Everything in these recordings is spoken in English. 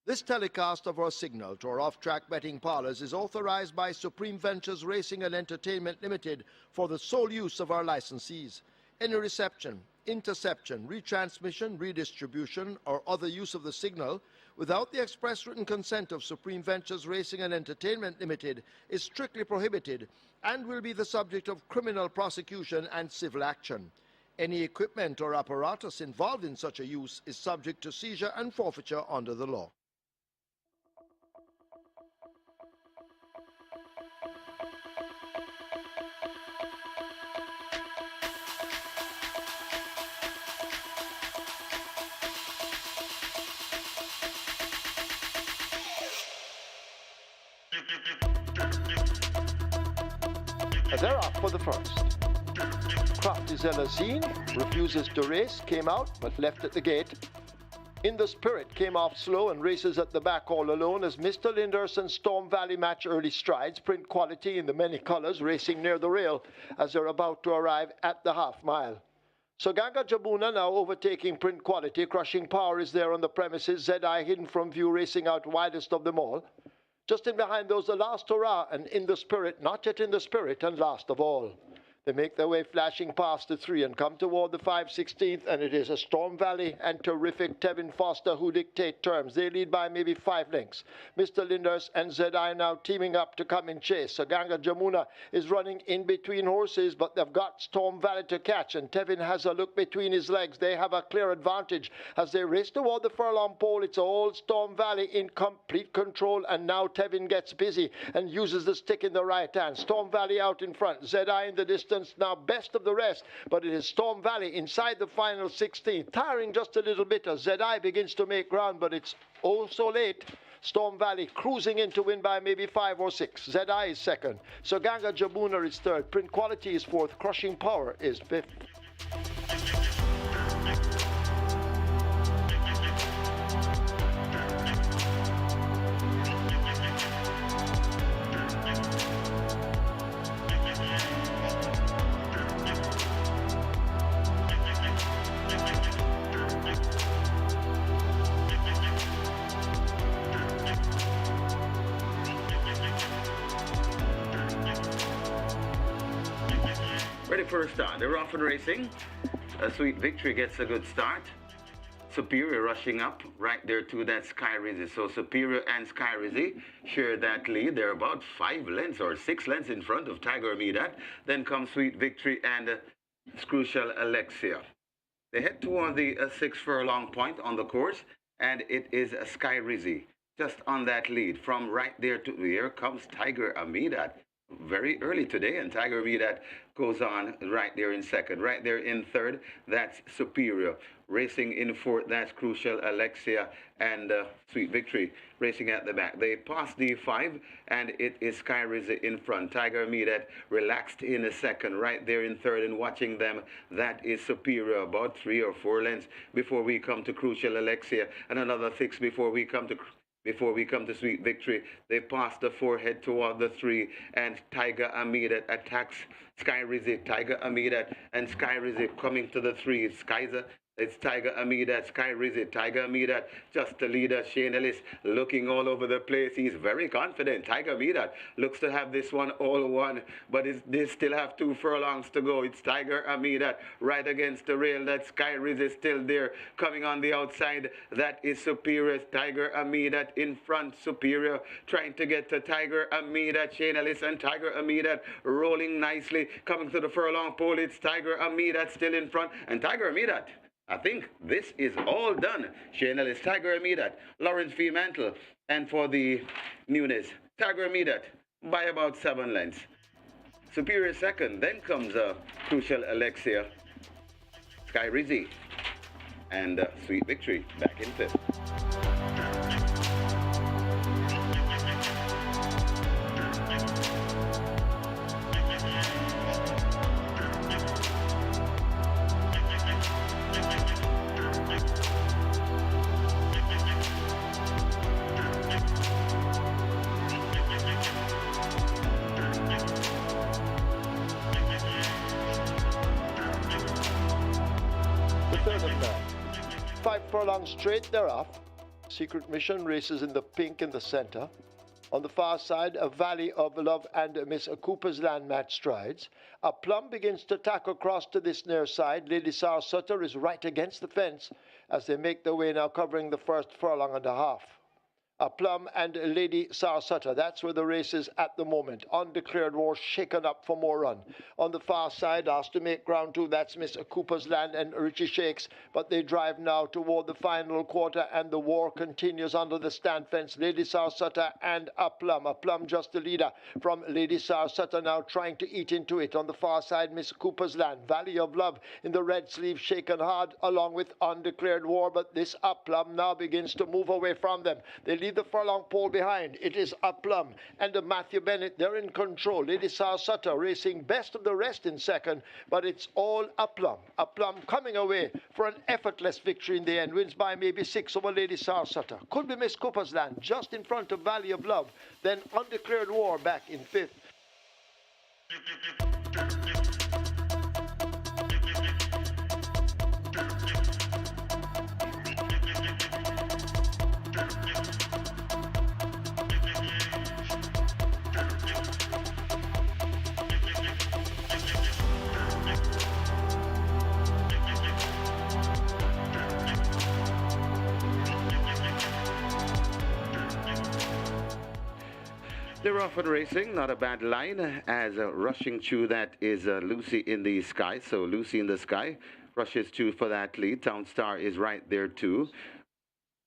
This telecast of our signal to our off-track betting parlors is authorized by Supreme Ventures Racing and Entertainment Limited for the sole use of our licensees. Any reception, interception, retransmission, redistribution, or other use of the signal without the express written consent of Supreme Ventures Racing and Entertainment Limited is strictly prohibited and will be the subject of criminal prosecution and civil action. Any equipment or apparatus involved in such a use is subject to seizure and forfeiture under the law. They're off for the first. Crafty Zelazine refuses to race, came out but left at the gate. In the Spirit came off slow and races at the back all alone as Mr. Linders and Storm Valley match early strides. Print Quality in the many colors racing near the rail as they're about to arrive at the half mile. Soganga Jabuna now overtaking Print Quality. Crushing Power is there on the premises. ZI hidden from view racing out widest of them all. Just in behind those, the last hurrah, and In the Spirit, not yet In the Spirit, and last of all. They make their way flashing past the 3 and come toward the 5/16th, and it is a Storm Valley and terrific Tevin Foster who dictate terms. They lead by maybe 5 lengths. Mr. Linders and ZI now teaming up to come in chase. Soganga Jamuna is running in between horses, but they've got Storm Valley to catch, and Tevin has a look between his legs. They have a clear advantage as they race toward the furlong pole. It's all Storm Valley in complete control, and now Tevin gets busy and uses the stick in the right hand. Storm Valley out in front. ZI in the distance. Now best of the rest, but it is Storm Valley inside the final 16, tiring just a little bit as ZI begins to make ground, but it's oh so late. Storm Valley cruising in to win by maybe 5 or 6. ZI is second. Soganga Jabuna is third. Print Quality is fourth. Crushing Power is fifth. Ready for a start. They're off and racing. Sweet Victory gets a good start. Superior rushing up right there to that Sky Rizzy. So Superior and Sky Rizzy share that lead. They're about 5 lengths or 6 lengths in front of Tiger Midat. Then comes Sweet Victory and Crucial Alexia. They head toward the 6 furlong point on the course, and it is Sky Rizzy just on that lead. From right there to here comes Tiger Midat. Very early today, and Tiger Midat goes on right there in second. Right there in third, that's Superior. Racing in fourth, that's Crucial Alexia, and Sweet Victory racing at the back. They pass the 5, and it is Sky Rizzy in front. Tiger Midat relaxed in a second. Right there in third, and watching them, that is Superior. About 3 or 4 lengths before we come to Crucial Alexia, and another 6 before we come to Sweet Victory. They pass the 4, head toward the 3, and Tiger Midat attacks Sky Rizzy. Tiger Midat and Sky Rizzy coming to the 3. It's Tiger Midat, Sky Rizzy. Tiger Midat, just the leader. Shane Ellis looking all over the place. He's very confident. Tiger Midat looks to have this one all won, but they still have 2 furlongs to go. It's Tiger Midat right against the rail. That Sky Rizzy still there. Coming on the outside, that is Superior. Tiger Midat in front. Superior trying to get to Tiger Midat. Shane Ellis and Tiger Midat rolling nicely. Coming to the furlong pole, it's Tiger Midat still in front. And Tiger Midat, I think this is all done. Shane Ellis, Tiger Midat, Lawrence Fremantle, and for the newness, Tiger Midat by about 7 lengths. Superior second, then comes Crucial Alexia, Sky Rizzy, and Sweet Victory back in fifth. The third of that. 5 furlongs straight, they're off. Secret Mission races in the pink in the center. On the far side, a Valley of Love and Miss Cooper's Land match strides. A Plum begins to tack across to this near side. Lady Sarah Sutter is right against the fence as they make their way now, covering the first furlong and a half. A Plum and Lady Sarah Sutter, that's where the race is at the moment. Undeclared War shaken up for more run. On the far side, asked to make ground too, that's Miss Cooper's Land and Richie Shakes, but they drive now toward the final quarter and the war continues under the stand fence. Lady Sarah Sutter and A Plum just the leader from Lady Sarah Sutter now trying to eat into it. On the far side, Miss Cooper's Land, Valley of Love in the red sleeve shaken hard along with Undeclared War, but this A Plum now begins to move away from them. They leave the furlong pole behind. It is A Plum and Matthew Bennett. They're in control. Lady Sarah Sutter racing best of the rest in second, but it's all A Plum. A Plum coming away for an effortless victory in the end. Wins by maybe 6 over Lady Sarah Sutter. Could be Miss Cooper's Land just in front of Valley of Love. Then Undeclared War back in 5th. They're off and racing, not a bad line, as rushing through that is Lucy in the Sky. So Lucy in the Sky rushes through for that lead. Town Star is right there too.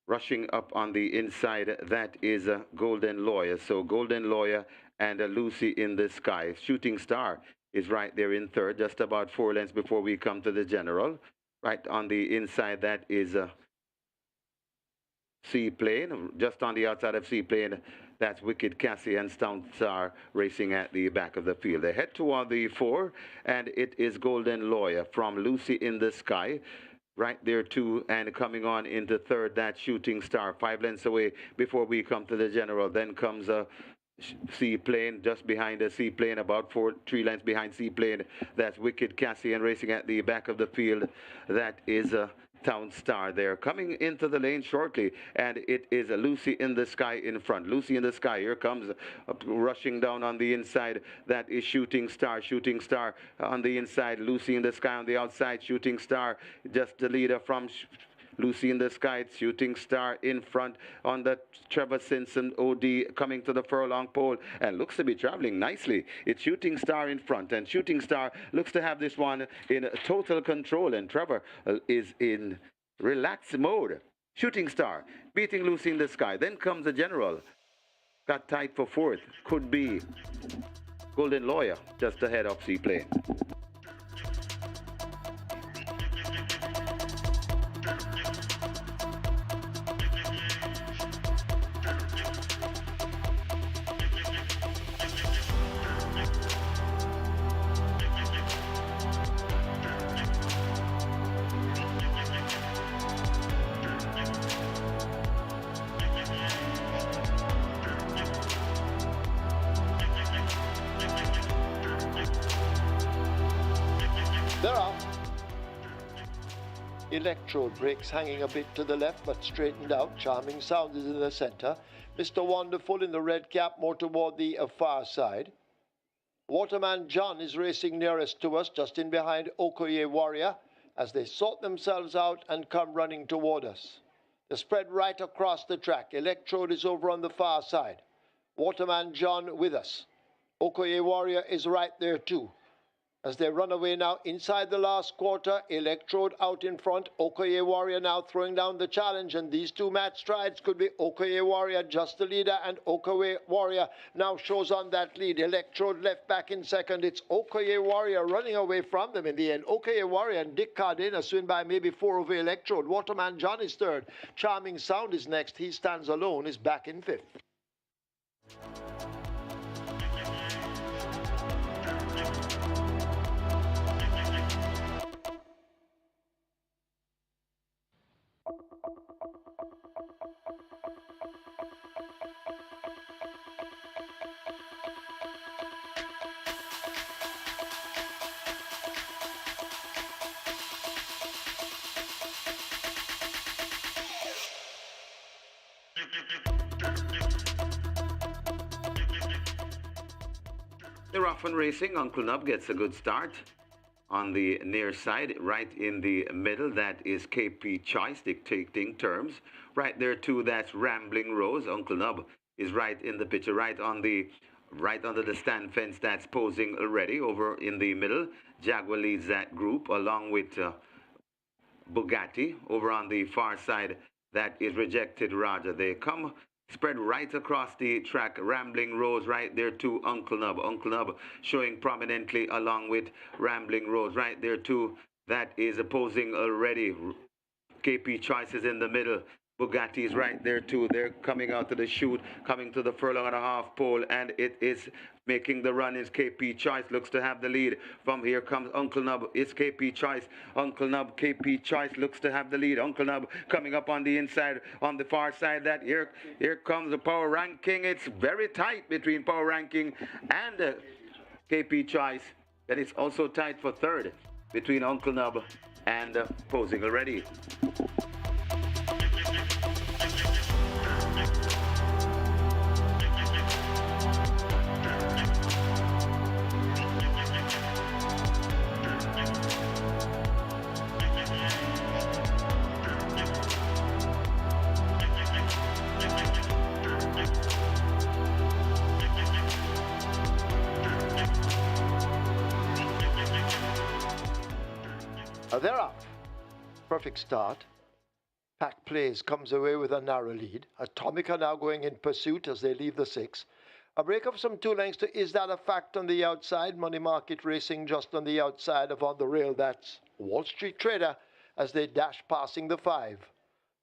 Rushing up on the inside, that is Golden Lawyer. So Golden Lawyer and Lucy in the Sky. Shooting Star is right there in third, just about 4 lengths before we come to the general. Right on the inside, that is Seaplane. Just on the outside of Seaplane, that's Wicked Cassie and Town Star racing at the back of the field. They head toward the 4, and it is Golden Lawyer from Lucy in the Sky. Right there too, and coming on into third, that Shooting Star, 5 lengths away before we come to the general. Then comes a Seaplane, just behind the Seaplane, about 3 lengths behind Seaplane. That's Wicked Cassie, and racing at the back of the field, that is Town Star there. Coming into the lane shortly, and it is Lucy in the Sky in front. Lucy in the Sky, here comes rushing down on the inside. That is Shooting Star. Shooting Star on the inside. Lucy in the Sky on the outside. Shooting Star, just the leader from Lucy in the Sky. Shooting Star in front on the Trevor Simpson OD coming to the furlong pole and looks to be traveling nicely. It's Shooting Star in front, and Shooting Star looks to have this one in total control, and Trevor is in relaxed mode. Shooting Star beating Lucy in the Sky. Then comes the general. Got tight for 4th. Could be Golden Lawyer just ahead of Seaplane. They're off. Electrode brakes hanging a bit to the left but straightened out. Charming Sound is in the center. Mr. Wonderful in the red cap more toward the far side. Waterman John is racing nearest to us, just in behind Okoye Warrior, as they sort themselves out and come running toward us. They're spread right across the track. Electrode is over on the far side. Waterman John with us. Okoye Warrior is right there too. As they run away now inside the last quarter, Electrode out in front, Okoye Warrior now throwing down the challenge, and these two match strides could be Okoye Warrior just the leader, and Okoye Warrior now shows on that lead. Electrode left back in second. It's Okoye Warrior running away from them in the end. Okoye Warrior and Dick Cardenas win by maybe 4 over Electrode. Waterman John is third. Charming Sound is next. He stands alone, is back in 5th. They're off and racing. Uncle Nub gets a good start on the near side, right in the middle. That is KP Choice dictating terms. Right there too, that's Rambling Rose. Uncle Nub is right in the picture, right under the stand fence. That's posing already over in the middle. Jaguar leads that group along with Bugatti. Over on the far side, that is Rejected Roger. They come spread right across the track. Rambling Rose right there to Uncle Nub. Uncle Nub showing prominently along with Rambling Rose right there too. That is opposing already. KP Choice is in the middle. Bugatti is right there too. They're coming out to the chute, coming to the furlong and a half pole, and it is making the run. Is KP Choice, looks to have the lead. From here comes Uncle Nub. It's KP Choice. Uncle Nub, KP Choice looks to have the lead. Uncle Nub coming up on the inside, on the far side. That here comes the Power Ranking. It's very tight between Power Ranking and KP Choice. And it's also tight for third between Uncle Nub and posing already. They're off. Perfect start. Pack Plays comes away with a narrow lead. Atomica now going in pursuit as they leave the 6. A break of some 2 lengths to Is That a Fact on the outside. Money Market Racing just on the outside of On the Rail. That's Wall Street Trader as they dash passing the 5.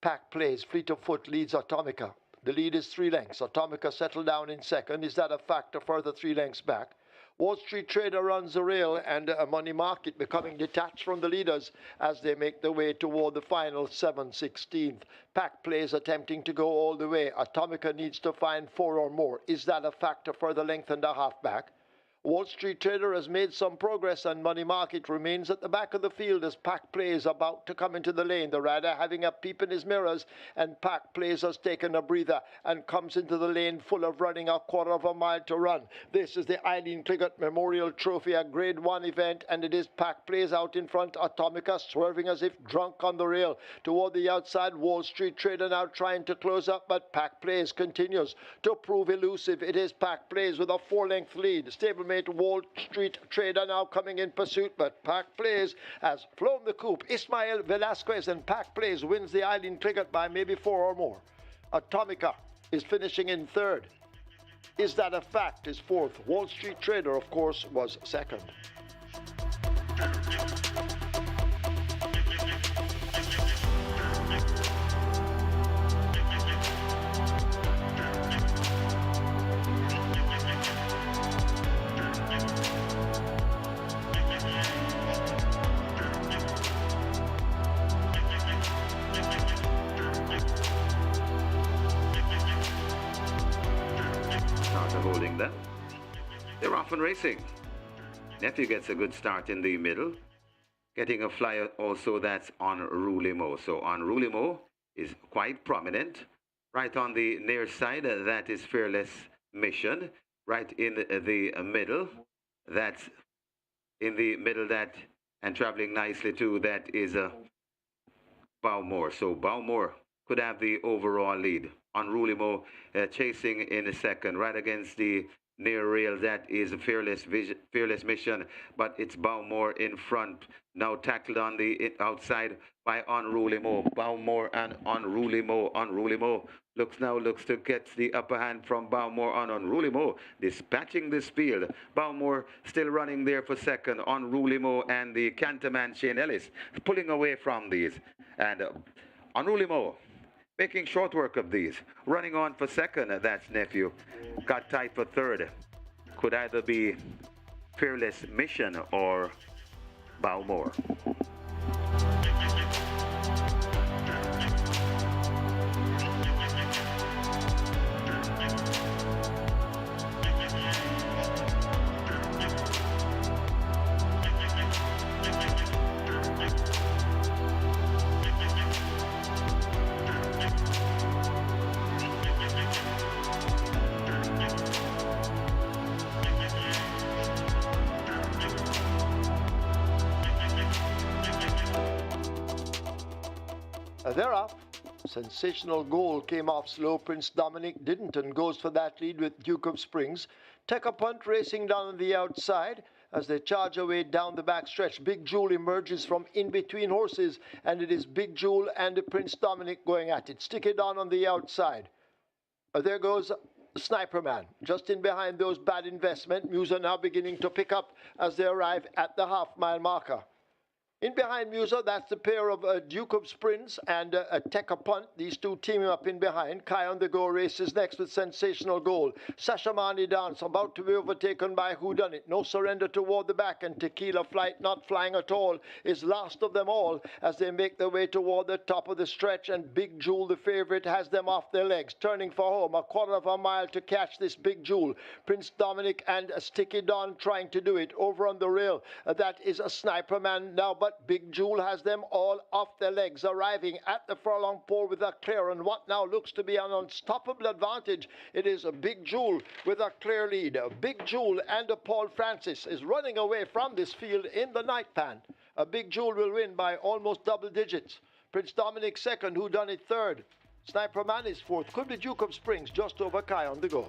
Pack Plays, Fleet of Foot leads Atomica. The lead is 3 lengths. Atomica settled down in second. Is That a Fact? A further 3 lengths back. Wall Street Trader runs the rail, and Money Market becoming detached from the leaders as they make their way toward the final 7/16. Pack Plays attempting to go all the way. Atomica needs to find 4 or more. Is That a Fact? A further length and a half back. Wall Street Trader has made some progress, and Money Market remains at the back of the field as Pack Plays about to come into the lane. The rider having a peep in his mirrors, and Pack Plays has taken a breather and comes into the lane full of running, a quarter of a mile to run. This is the Eileen Cliggott Memorial Trophy, a Grade 1 event, and it is Pack Plays out in front. Atomica swerving as if drunk on the rail toward the outside. Wall Street Trader now trying to close up, but Pack Plays continues to prove elusive. It is Pack Plays with a 4-length lead. Stablemate Wall Street Trader now coming in pursuit, but Pack Plays has flown the coop. Ismael Velasquez, and Pack Plays wins the Eileen Cliggott by maybe 4 or more. Atomica is finishing in third. Is That a Fact? Is fourth. Wall Street Trader, of course, was second. Holding them. They're off and racing. Nephew gets a good start in the middle. Getting a flyer also, that's Unruly Mo. So Unruly Mo is quite prominent. Right on the near side, that is Fearless Mission. Right in the middle, that's in the middle, that, and traveling nicely too, that is Bowmore. So Bowmore could have the overall lead. Unruly Mo chasing in a second, right against the near rail. That is a Fearless Mission, but it's Bowmore in front. Now tackled on the outside by Unruly Mo. Bowmore and Unruly Mo. Unruly Mo looks to get the upper hand from Bowmore on Unruly Mo, dispatching this field. Bowmore still running there for second. Unruly Mo and the Canterman Shane Ellis pulling away from these. And Unruly Mo making short work of these. Running on for second, that's Nephew. Got tight for third. Could either be Fearless Mission or Bowmore. They're off. Sensational goal came off slow. Prince Dominic didn't and goes for that lead with Duke of Springs. Take a punt racing down on the outside as they charge away down the back stretch. Big Jewel emerges from in between horses, and it is Big Jewel and Prince Dominic going at it. Stick it on the outside. There goes Sniper Man, just in behind those Bad Investment. Musa now beginning to pick up as they arrive at the half-mile marker. In behind Musa, that's the pair of Duke of Springs and Take a Punt. These two teaming up in behind. Kai on the go races next with Sensational Goal. Sashamani Dance about to be overtaken by Whodunit. No surrender toward the back, and Tequila Flight, not flying at all, is last of them all as they make their way toward the top of the stretch, and Big Jewel, the favorite, has them off their legs, turning for home. A quarter of a mile to catch this Big Jewel. Prince Dominic and Sticky Don trying to do it over on the rail. That is a Sniper Man now, but Big Jewel has them all off their legs, arriving at the furlong pole with a clear, and what now looks to be an unstoppable advantage. It is a Big Jewel with a clear lead. Big Jewel and Paul Francis is running away from this field in the night pan. A Big Jewel will win by almost double digits. Prince Dominic second, Whodunit third. Sniper Man is fourth. Could be Duke of Springs just over Kai on the go.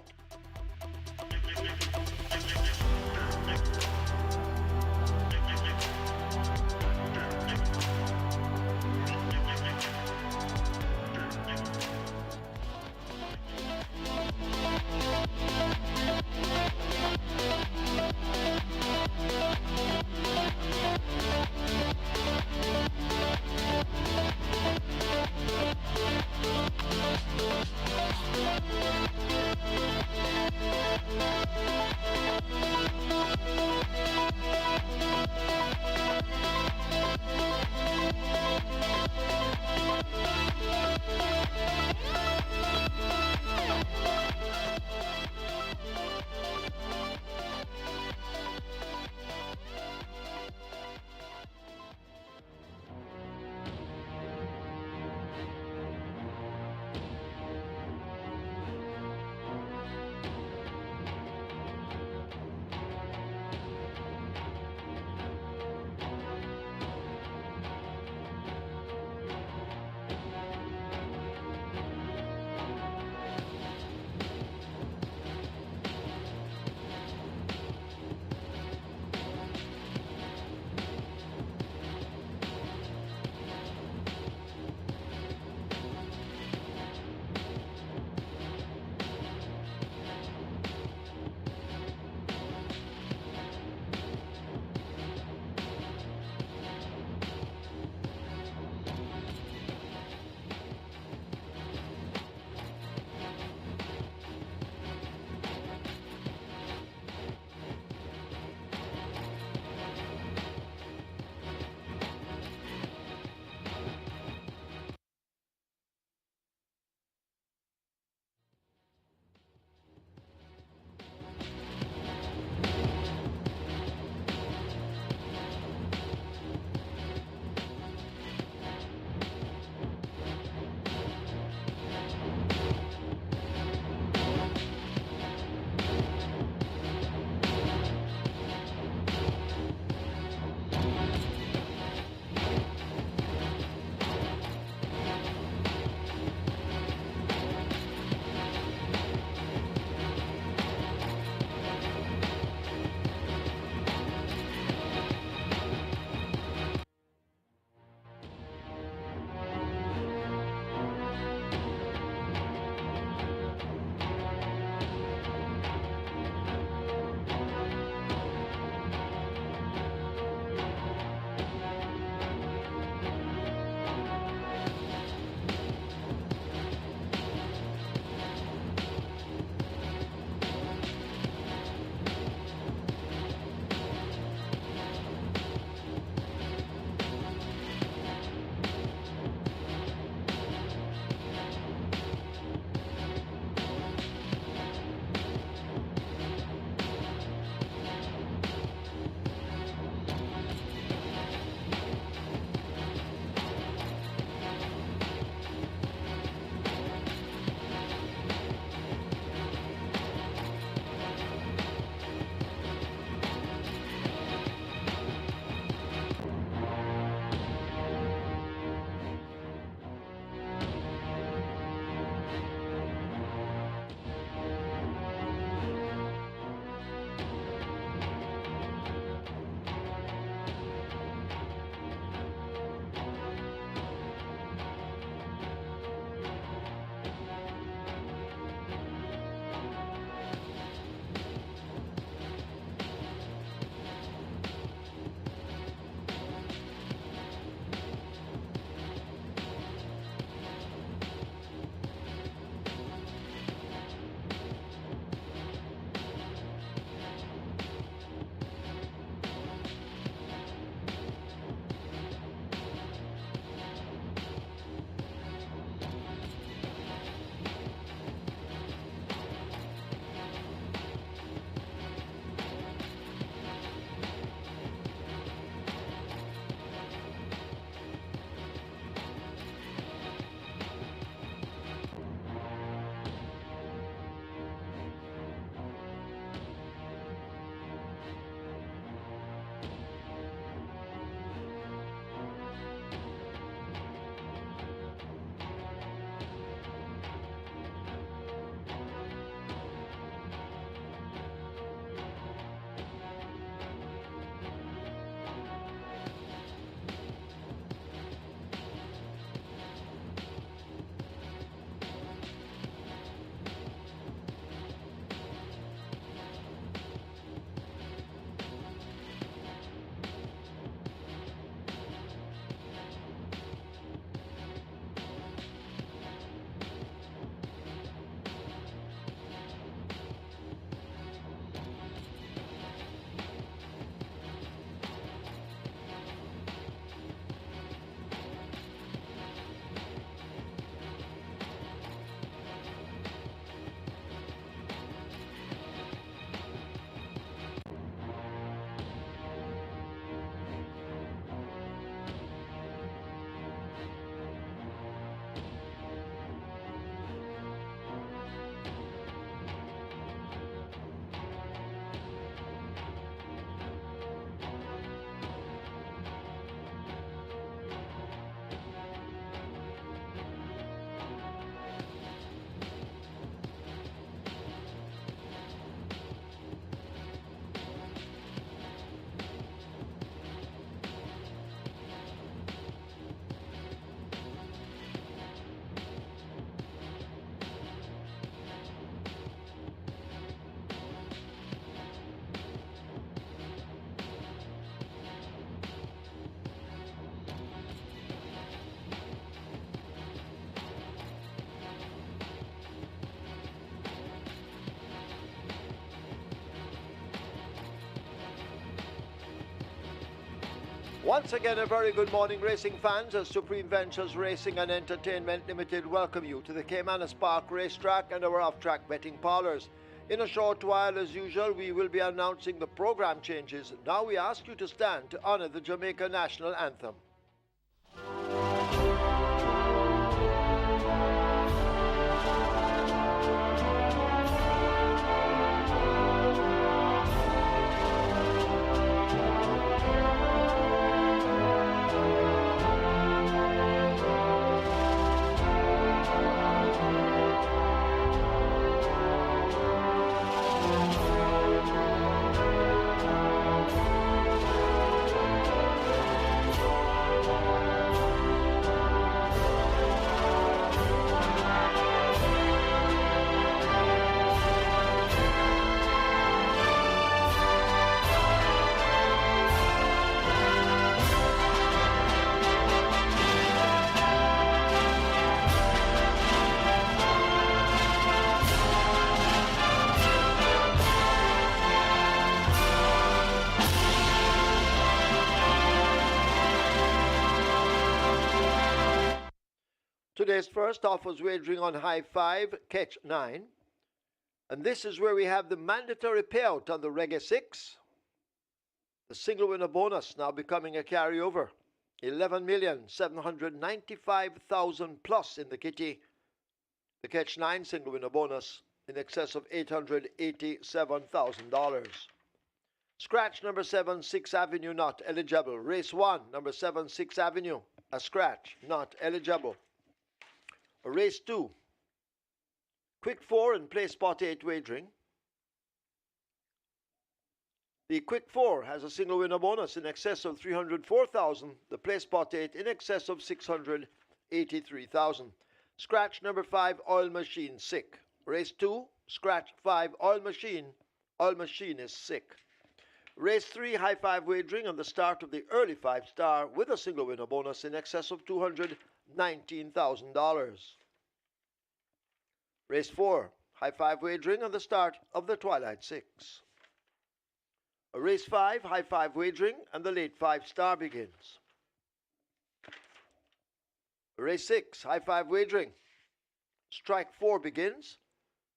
Once again, a very good morning, racing fans, as Supreme Ventures Racing and Entertainment Limited welcome you to the Caymanas Park Racetrack and our off-track betting parlors. In a short while, as usual, we will be announcing the program changes. Now we ask you to stand to honor the Jamaica National Anthem. Today's first offers wagering on high 5, catch 9. And this is where we have the mandatory payout on the Reggae 6. The single winner bonus now becoming a carryover. 11,795,000 plus in the kitty. The catch 9 single winner bonus in excess of $887,000. Scratch number 7, 6th Avenue not eligible. Race 1, number 7, 6th Avenue, a scratch, not eligible. Race 2, quick 4 and play spot 8 wagering. The quick 4 has a single winner bonus in excess of $304,000. The play spot 8 in excess of $683,000. Scratch number 5, oil machine, sick. Race 2, scratch 5, oil machine is sick. Race 3, high 5 wagering on the start of the early 5-star with a single winner bonus in excess of $219,000. Race 4, high 5 wagering on the start of the Twilight 6. Race 5, high 5 wagering and the late 5-star begins. Race 6, high 5 wagering. Strike 4 begins.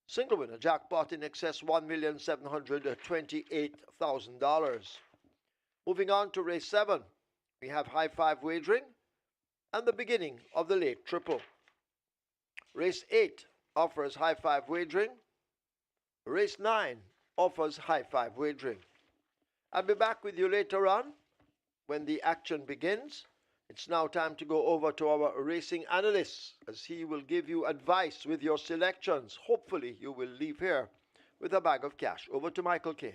Single winner jackpot in excess $1,728,000. Moving on to race 7, we have high 5 wagering and the beginning of the late triple. Race 8 offers high 5 wagering. Race 9 offers high 5 wagering. I'll be back with you later on when the action begins. It's now time to go over to our racing analyst as he will give you advice with your selections. Hopefully you will leave here with a bag of cash. Over to Michael Kane.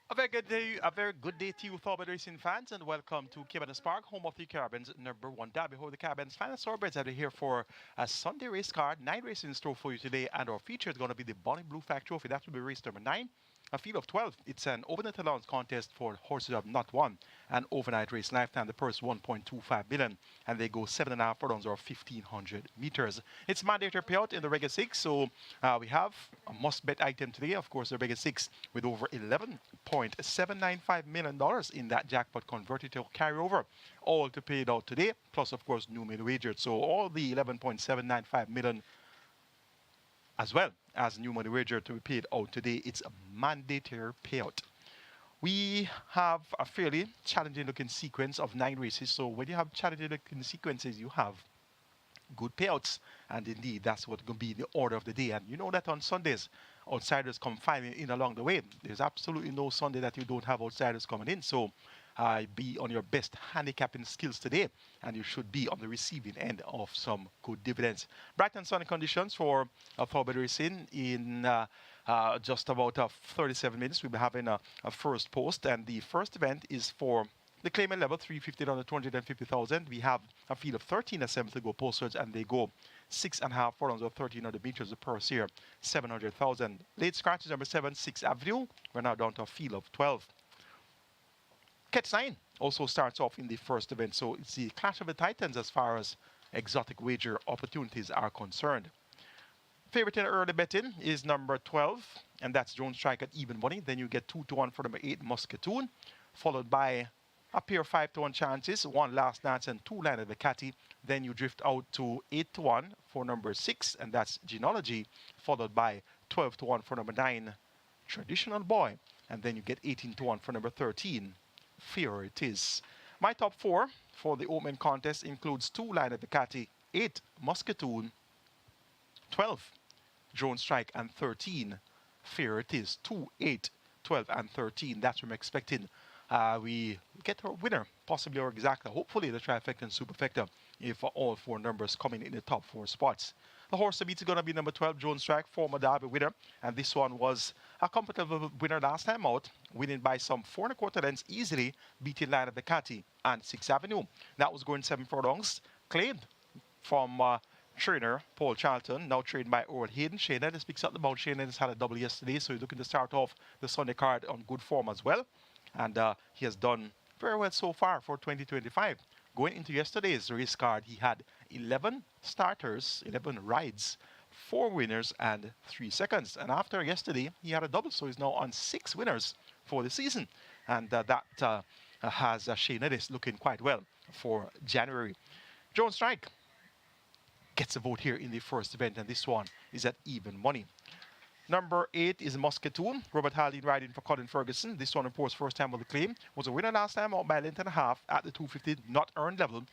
A very good day to you, Thorburn Racing fans, and welcome to Caymanas Park, home of the Caribbean's number one derby. Hold the Caribbean's finest thoroughbreds are here for a Sunday race card. 9 races in store for you today, and our feature is going to be the Bonnie Blue Flag Trophy. That will be race number 9. A field of 12. It's an overnight allowance contest for horses who have not won an overnight race lifetime. The purse 1.25 million, and they go 7.5 furlongs or 1,500 meters. It's mandatory payout in the regular 6, so we have a must-bet item today. Of course, the regular 6 with over $11.795 million in that jackpot converted to carryover, all to pay it out today. Plus, of course, new made wagered. So all the 11.795 million as well as new money wager to be paid out today. It's a mandatory payout. We have a fairly challenging looking sequence of 9 races. So when you have challenging looking sequences, you have good payouts. And indeed, that's what's going to be the order of the day. And you know that on Sundays, outsiders come filing in along the way. There's absolutely no Sunday that you don't have outsiders coming in. So be on your best handicapping skills today, and you should be on the receiving end of some good dividends. Bright and sunny conditions for Thorburn Racing in just about 37 minutes. We'll be having a first post, and the first event is for the claimant level, 350 on the 250,000. We have a field of 13 attempts to go postwards, and they go 6.5 furlongs or 1,300 meters. The purse here, 700,000. Late scratches number 7, 6th Avenue. We're now down to a field of 12. Catch 9 also starts off in the first event, so it's the clash of the titans as far as exotic wager opportunities are concerned. Favorite in early betting is number 12, and that's Jones Strike at even money. Then you get 2-1 for number 8, Muscatoon, followed by a pair of 5-1 chances, 1 Last Dance and 2 Line of the Catty. Then you drift out to 8-1 for number 6, and that's Genealogy, followed by 12-1 for number 9, Traditional Boy. And then you get 18-1 for number 13, Fear It Is. My top 4 for the opening contest includes 2 Line of the Catty, 8 Muscatoon, 12 Drone Strike, and 13 Fear It Is. 2, 8, 12, and 13. That's what I'm expecting. We get our winner, possibly or exactly, hopefully the trifecta and superfecta, if all 4 numbers coming in the top 4 spots. The horse to beat is going to be number 12, Jones Strike, former Derby winner. And this one was a comfortable winner last time out, winning by some 4 1/4 lengths easily, beating Line of the Catty and 6th Avenue. That was going 7 furlongs, claimed from trainer Paul Charlton, now trained by Earl Hayden. Shane Ellis picks up the mount. Shane Ellis had a double yesterday, so he's looking to start off the Sunday card on good form as well. And he has done very well so far for 2025. Going into yesterday's race card, he had 11 starters, 11 rides, 4 winners, and 3 seconds. And after yesterday, he had a double, so he's now on 6 winners for the season. And that has Shane Ellis looking quite well for January. Jones Strike gets a vote here in the first event, and this one is at even money. Number 8 is Muscatoon. Robert Haldane riding for Colin Ferguson. This one, reports first time on the claim. Was a winner last time out by a length and a half at the 250 not earned level.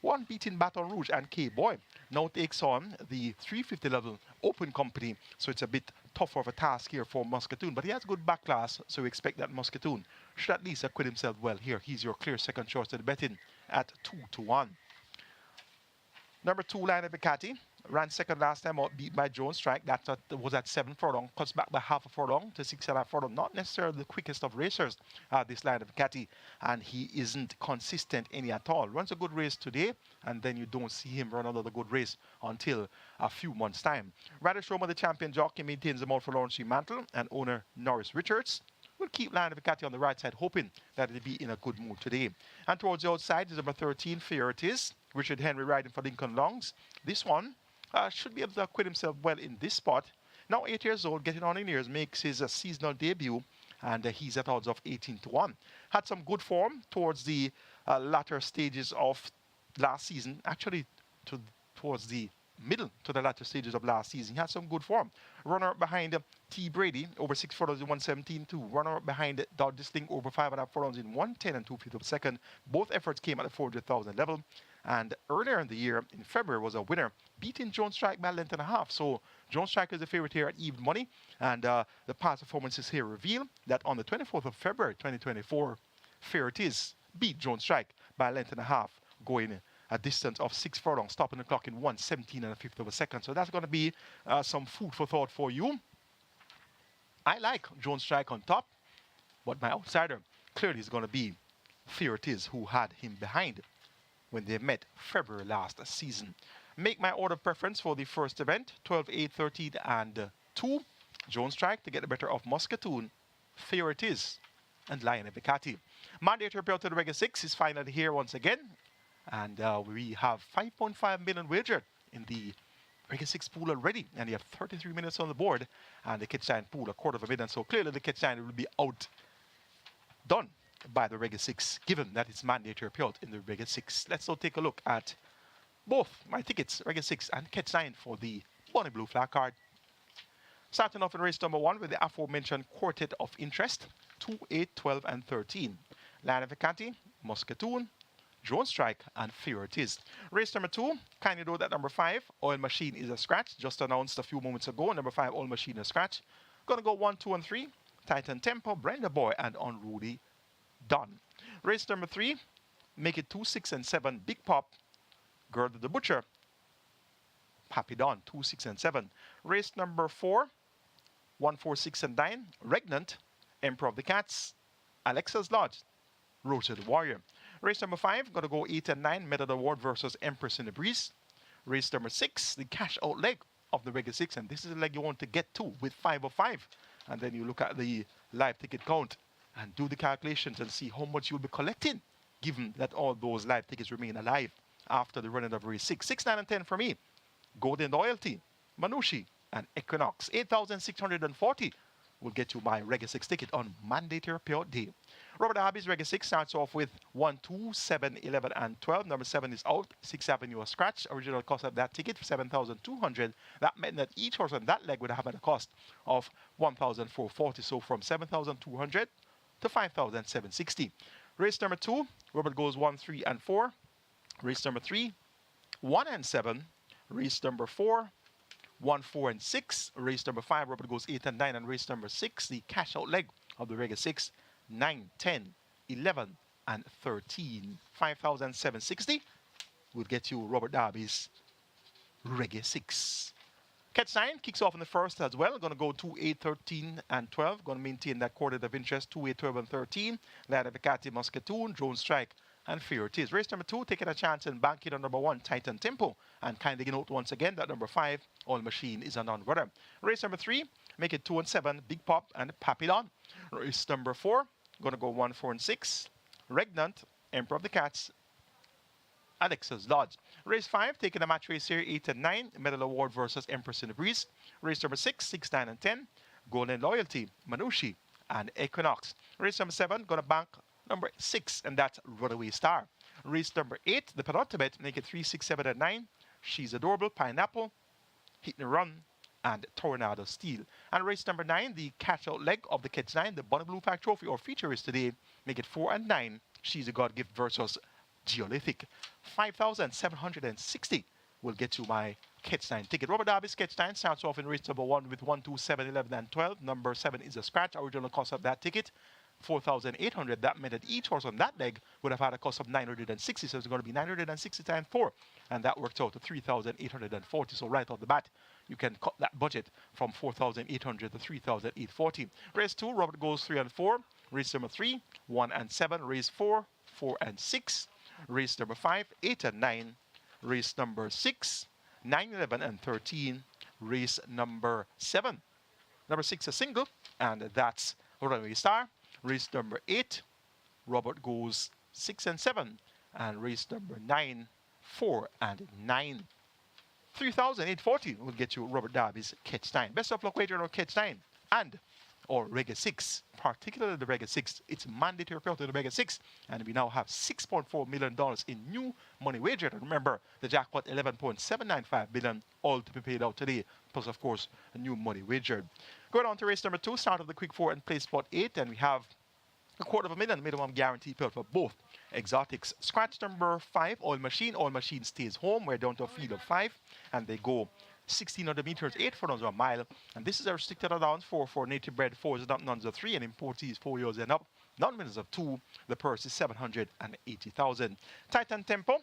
One beating Baton Rouge and K-Boy. Now takes on the 350 level open company. So it's a bit tougher of a task here for Muscatoon. But he has good back class, so we expect that Muscatoon should at least acquit himself well here. He's your clear second choice to the betting at 2-1. Number 2, Line of the Catty. Ran second last time out, beat by Jones Strike. That was at 7 furlong. Cuts back by half a furlong to 6.5 furlong. Not necessarily the quickest of racers, this Line of the Catty. And he isn't consistent any at all. Runs a good race today, and then you don't see him run another good race until a few months' time. Radish Roma, the champion jockey, maintains the mount for Lawrence G. Mantle, and owner Norris Richards will keep Line of the Catty on the right side, hoping that it'll be in a good mood today. And towards the outside is number 13, Fear It Is. Richard Henry riding for Lincoln Longs. This one should be able to acquit himself well in this spot. Now 8 years old, getting on in years, makes his seasonal debut, and he's at odds of 18-1. Had some good form towards the latter stages of last season, actually towards the middle to the latter stages of last season. He had some good form. Runner behind T. Brady, over 6 furlongs in 1:17.2. Runner behind Dodd Disling, over 5.5 furlongs in 1:10 and 2/5 of a second. Both efforts came at the 400,000 level. And earlier in the year, in February, was a winner, beating Jones Strike by a length and a half. So Jones Strike is the favorite here at even money. And the past performances here reveal that on the 24th of February, 2024, Fear It Is beat Jones Strike by a length and a half, going a distance of 6 furlongs, stopping the clock in 1:17 and a 5/5 of a second. So that's going to be some food for thought for you. I like Jones Strike on top. But my outsider clearly is going to be Fear It Is, who had him behind when they met February last season. Make my order preference for the first event, 12, 8, 13, and 2. Jones Strike to get the better of Muscatoon, Fear It Is, and Lion Ebicati. Mandatory payout to the Regular 6 is finally here once again. And we have 5.5 million wagered in the Regular 6 pool already. And you have 33 minutes on the board. And the Kitstein pool, $250,000. So clearly the Kitstein will be outdone by the Regular 6, given that it's mandatory payout in the Regular 6. Let's now take a look at both my tickets, Regular 6 and Kitstein, for the Bonnie Blue flag card. Starting off in race number 1 with the aforementioned quartet of interest, 2, 8, 12, and 13. Lion Ebicati, Muscatoon, Drone Strike, and Fear It Is. Race number 2, kindly note that number 5, Oil Machine, is a scratch, just announced a few moments ago. Number 5, Oil Machine, a scratch. Gonna go 1, 2, and 3, Titan Tempo, Brenda Boy, and Unruly Don. Race number 3, make it 2, 6, and 7, Big Pop, Girl the Butcher, Happy Dawn, 2, 6, and 7. Race number 4, 1, 4, 6, and 9, Regnant, Emperor of the Cats, Alexa's Lodge, Roasted Warrior. Race number 5, going to go 8 and 9, Method Award versus Empress in the Breeze. Race number 6, the cash out leg of the Regular 6, and this is the leg you want to get to with 5 of 5. And then you look at the live ticket count and do the calculations and see how much you'll be collecting, given that all those live tickets remain alive after the running of race 6. 6, 9, and 10 for me. Golden Loyalty, Manushi, and Equinox. 8,640 will get you my Regular 6 ticket on mandatory payout day. Robert Darby's Regular 6 starts off with 1, 2, 7, 11, and 12. Number 7 is out. 6 Avenue a scratch. Original cost of that ticket, 7,200. That meant that each horse on that leg would have had a cost of 1,440. So from 7,200 to 5,760. Race number 2, Robert goes 1, 3, and 4. Race number 3, 1 and 7. Race number 4, 1, 4, and 6. Race number 5, Robert goes 8 and 9. And race number 6, the cash out leg of the Regular 6, 9, 10, 11, and 13. 5,760 will get you Robert Darby's Regular 6. Catch 9 kicks off in the first as well. Going to go 2, 8, 13, and 12. Going to maintain that quartet of interest, 2, 8, 12, and 13. Lion Ebicati, Muscatoon, Drone Strike, and Fear It Is. Race number 2, taking a chance and banking on number 1, Titan Tempo. And kindly note once again that number 5, All Machine, is a non-runner. Race number 3, make it 2 and 7, Big Pop and Papillon. Race number 4, going to go 1, 4, and 6, Regnant, Emperor of the Cats, Alexa's Lodge. Race 5, taking a match race here, 8 and 9, Medal Award versus Empress in the Breeze. Race number 6, 6, 9, and 10, Golden Loyalty, Manushi, and Equinox. Race number 7, going to bank number 6, and that's Runaway Star. Race number 8, the penultimate, make it 3, 6, 7, and 9, She's Adorable, Pineapple, Hit and Run, and Tornado Steel. And race number 9, the catch-out leg of the Kids 9, the Bonnie Blue Flag Trophy, or feature is today, make it 4 and 9, She's a God Gift versus Geolithic. 5,760 will get you my Catch 9 ticket. Robert Darby's Catch 9 starts off in race number 1 with 1, 2, 7, 11, and 12. Number 7 is a scratch. Original cost of that ticket, 4,800. That meant that each horse on that leg would have had a cost of 960. So it's going to be 960 times 4. And that works out to 3,840. So right off the bat, you can cut that budget from 4,800 to 3,840. Race 2, Robert goes 3 and 4. Race number 3, 1 and 7. Race 4, 4 and 6. Race number 5, 8 and 9. Race number 6, 9, 11, and 13. Race number 7. Number 6, a single, and that's Runaway Star. Race number 8, Robert goes 6 and 7. And race number 9, 4 and 9. 3,840 will get you Robert Darby's Catch 9. Best of luck wager on Catch 9 and or Regular 6, particularly the Regular 6. It's mandatory payout to the Regular 6, and we now have $6.4 million in new money wagered. And remember, the jackpot $11.795 billion, all to be paid out today, plus of course a new money wagered. Going on to race number 2, start of the quick 4 and play spot 8, and we have $250,000 minimum guarantee payout for both exotics. Scratch number 5, All Machine. All Machine stays home. We're down to a field of 5, and they go 1,600 meters, 8 furlongs or a mile. And this is a restricted allowance for native bred 4s and nuns of 3, and importees 4 years and up. Non-winners of 2. The purse is 780,000. Titan Tempo,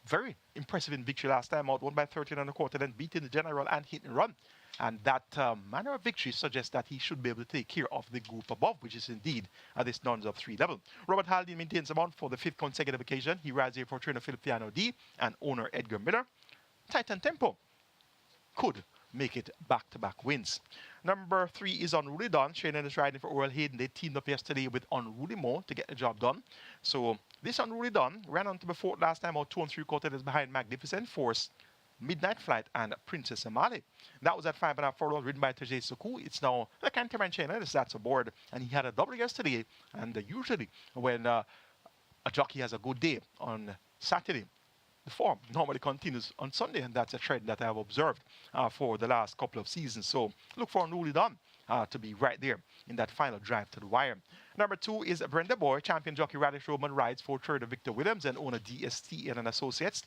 very impressive in victory last time out, won by 13 and a quarter, then beating the general and Hit and Run. And that manner of victory suggests that he should be able to take care of the group above, which is indeed at this nons of 3 level. Robert Haldane maintains the mount for the 5th consecutive occasion. He rides here for trainer Philipiano D and owner Edgar Miller. Titan Tempo could make it back-to-back wins. Number 3 is Unruly Don. Shane is riding for Oral Hayden. They teamed up yesterday with Unruly Mo to get the job done. So this Unruly Don ran on to the 4th last time out 2 3/4 is behind Magnificent Force, Midnight Flight, and Princess Amali. That was at 5.5 furlongs, ridden by Tajay Suku. It's now a Canterman Shane that's aboard, and he had a double yesterday. And usually when a jockey has a good day on Saturday, the form normally continues on Sunday, and that's a trend that I have observed for the last couple of seasons. So look for Unruly Don to be right there in that final drive to the wire. Number 2 is Brenda Boy. Champion jockey Radish Roman rides for trader Victor Williams and owner DST and Associates.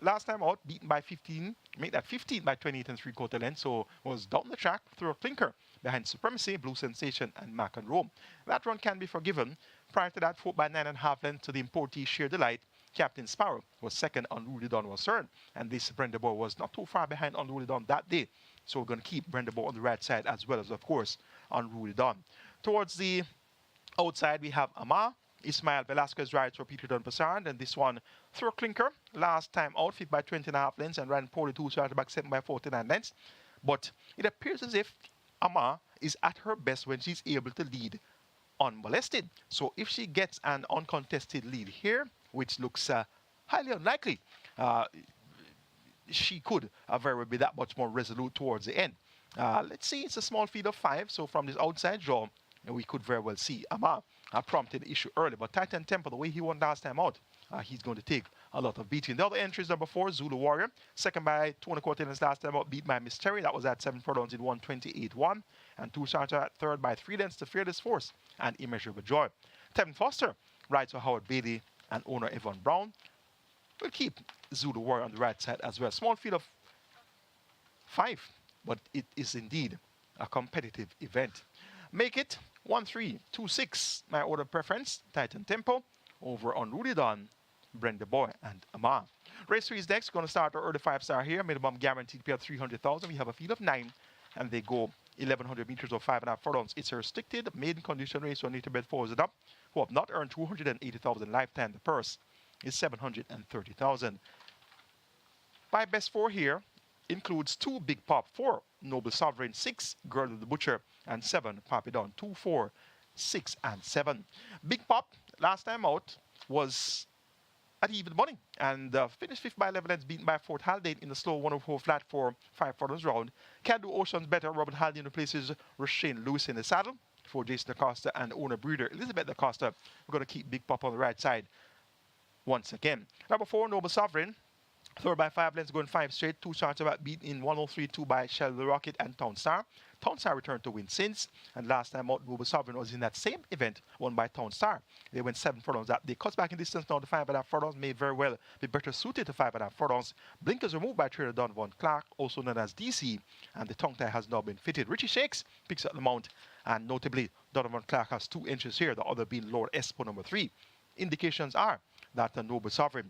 Last time out, beaten by 15, make that 15 by 28 and 3/4 lengths. So was down the track through a clinker behind Supremacy, Blue Sensation, and Mac and Rome. That run can be forgiven. Prior to that, 4 by 9.5 lengths to the importee Sheer Delight. Captain Sparrow was second, Unruly Don was third, and this Brenda Boy was not too far behind Unruly Don that day. So we're going to keep Brenda Boy on the right side as well as, of course, Unruly Don. Towards the outside, we have Ama. Ismael Velasquez rides for Peter Don Passard, and this one through a clinker. Last time out, 5 by 20.5 lengths and ran 42 started back 7 by 49 lengths. But it appears as if Ama is at her best when she's able to lead unmolested. So if she gets an uncontested lead here, which looks highly unlikely, she could very well be that much more resolute towards the end. Let's see, it's a small field of 5, so from this outside draw, we could very well see Ama prompted the issue early. But Titan Temple, the way he won last time out, he's going to take a lot of beating. The other entries, number 4, Zulu Warrior, second by 2 1/4 lengths last time out, beat by Mystery. That was at 7 furlongs in 1:28.1. And 2 starts at third by 3 lengths to Fearless Force and Immeasurable Joy. Tevin Foster rides for Howard Bailey and owner Evan Brown. We'll keep Zulu Warrior on the right side as well. Small field of 5, but it is indeed a competitive event. Make it 1-3-2-6. My order preference, Titan Tempo over Unruly Don, Brenda Boy, and Ama. Race 3 is next. Going to start our early 5-star here. Minimum guaranteed pay of 300,000. We have a field of 9, and they go 1,100 meters or 5.5 furlongs. It's a restricted maiden condition race, so I need to bet forwards and up, who have not earned 280,000 lifetime. The purse is 730,000. My best 4 here includes 2 Big Pop, 4 Noble Sovereign, 6 Girl of the Butcher, and 7 Papidon. 2, 4, 6, and 7. Big Pop last time out was at even money and finished 5th by 11 lengths, beaten by Fort Haldane in the slow 104 flat for 5 furlongs round. Can do Oceans better. Robert Haldane replaces Rashane Lewis in the saddle for Jason Acosta and owner breeder Elizabeth Acosta. We're going to keep Big Pop on the right side once again. Number 4, Noble Sovereign. Third by 5 lengths, going 5 straight. 2 starts about beaten in 103.2 by Shell the Rocket and Town Star. Town Star returned to win since, and last time out, Noble Sovereign was in that same event, won by Town Star. They went 7 furlongs. That they cuts back in distance now to 5.5 furlongs, may very well be better suited to 5.5 furlongs. Blinkers removed by trainer Don Von Clark, also known as DC, and the tongue tie has now been fitted. Richie Shakes picks up the mount, and notably, Donovan Clark has 2 inches here, the other being Lord Espo number 3. Indications are that the Noble Sovereign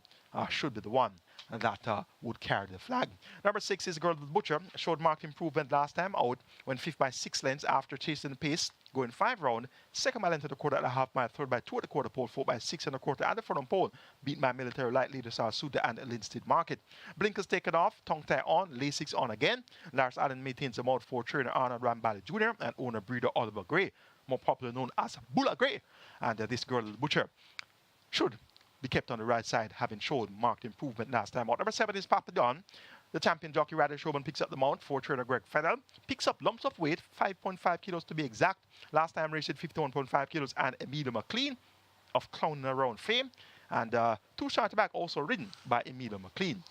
should be the one that would carry the flag. Number 6 is Girl of the Butcher. Showed marked improvement last time out, went 5th by 6 lengths after chasing the pace, going 5 round. Second by length to the 1/4.5 mile, third by 2 1/4 pole, 4 by 6 1/4 at the front pole, beat by Military Light Leader Sarsuda and Linstead Market. Blinkers taken off, tongue tie on, Lasix on again. Lars Allen maintains the mount for trainer Arnold Rambali Jr. and owner breeder Oliver Gray, more popular known as Bulla Gray. And this Girl of the Butcher should be kept on the right side, having showed marked improvement last time out. Number 7 is Papa Don. The champion jockey Radish Roman picks up the mount for trainer Greg Fennell. Picks up lumps of weight, 5.5 kilos to be exact. Last time raced at 51.5 kilos, and Emilio McLean of Clowning Around fame. And 2 starts back, also ridden by Emilio McLean.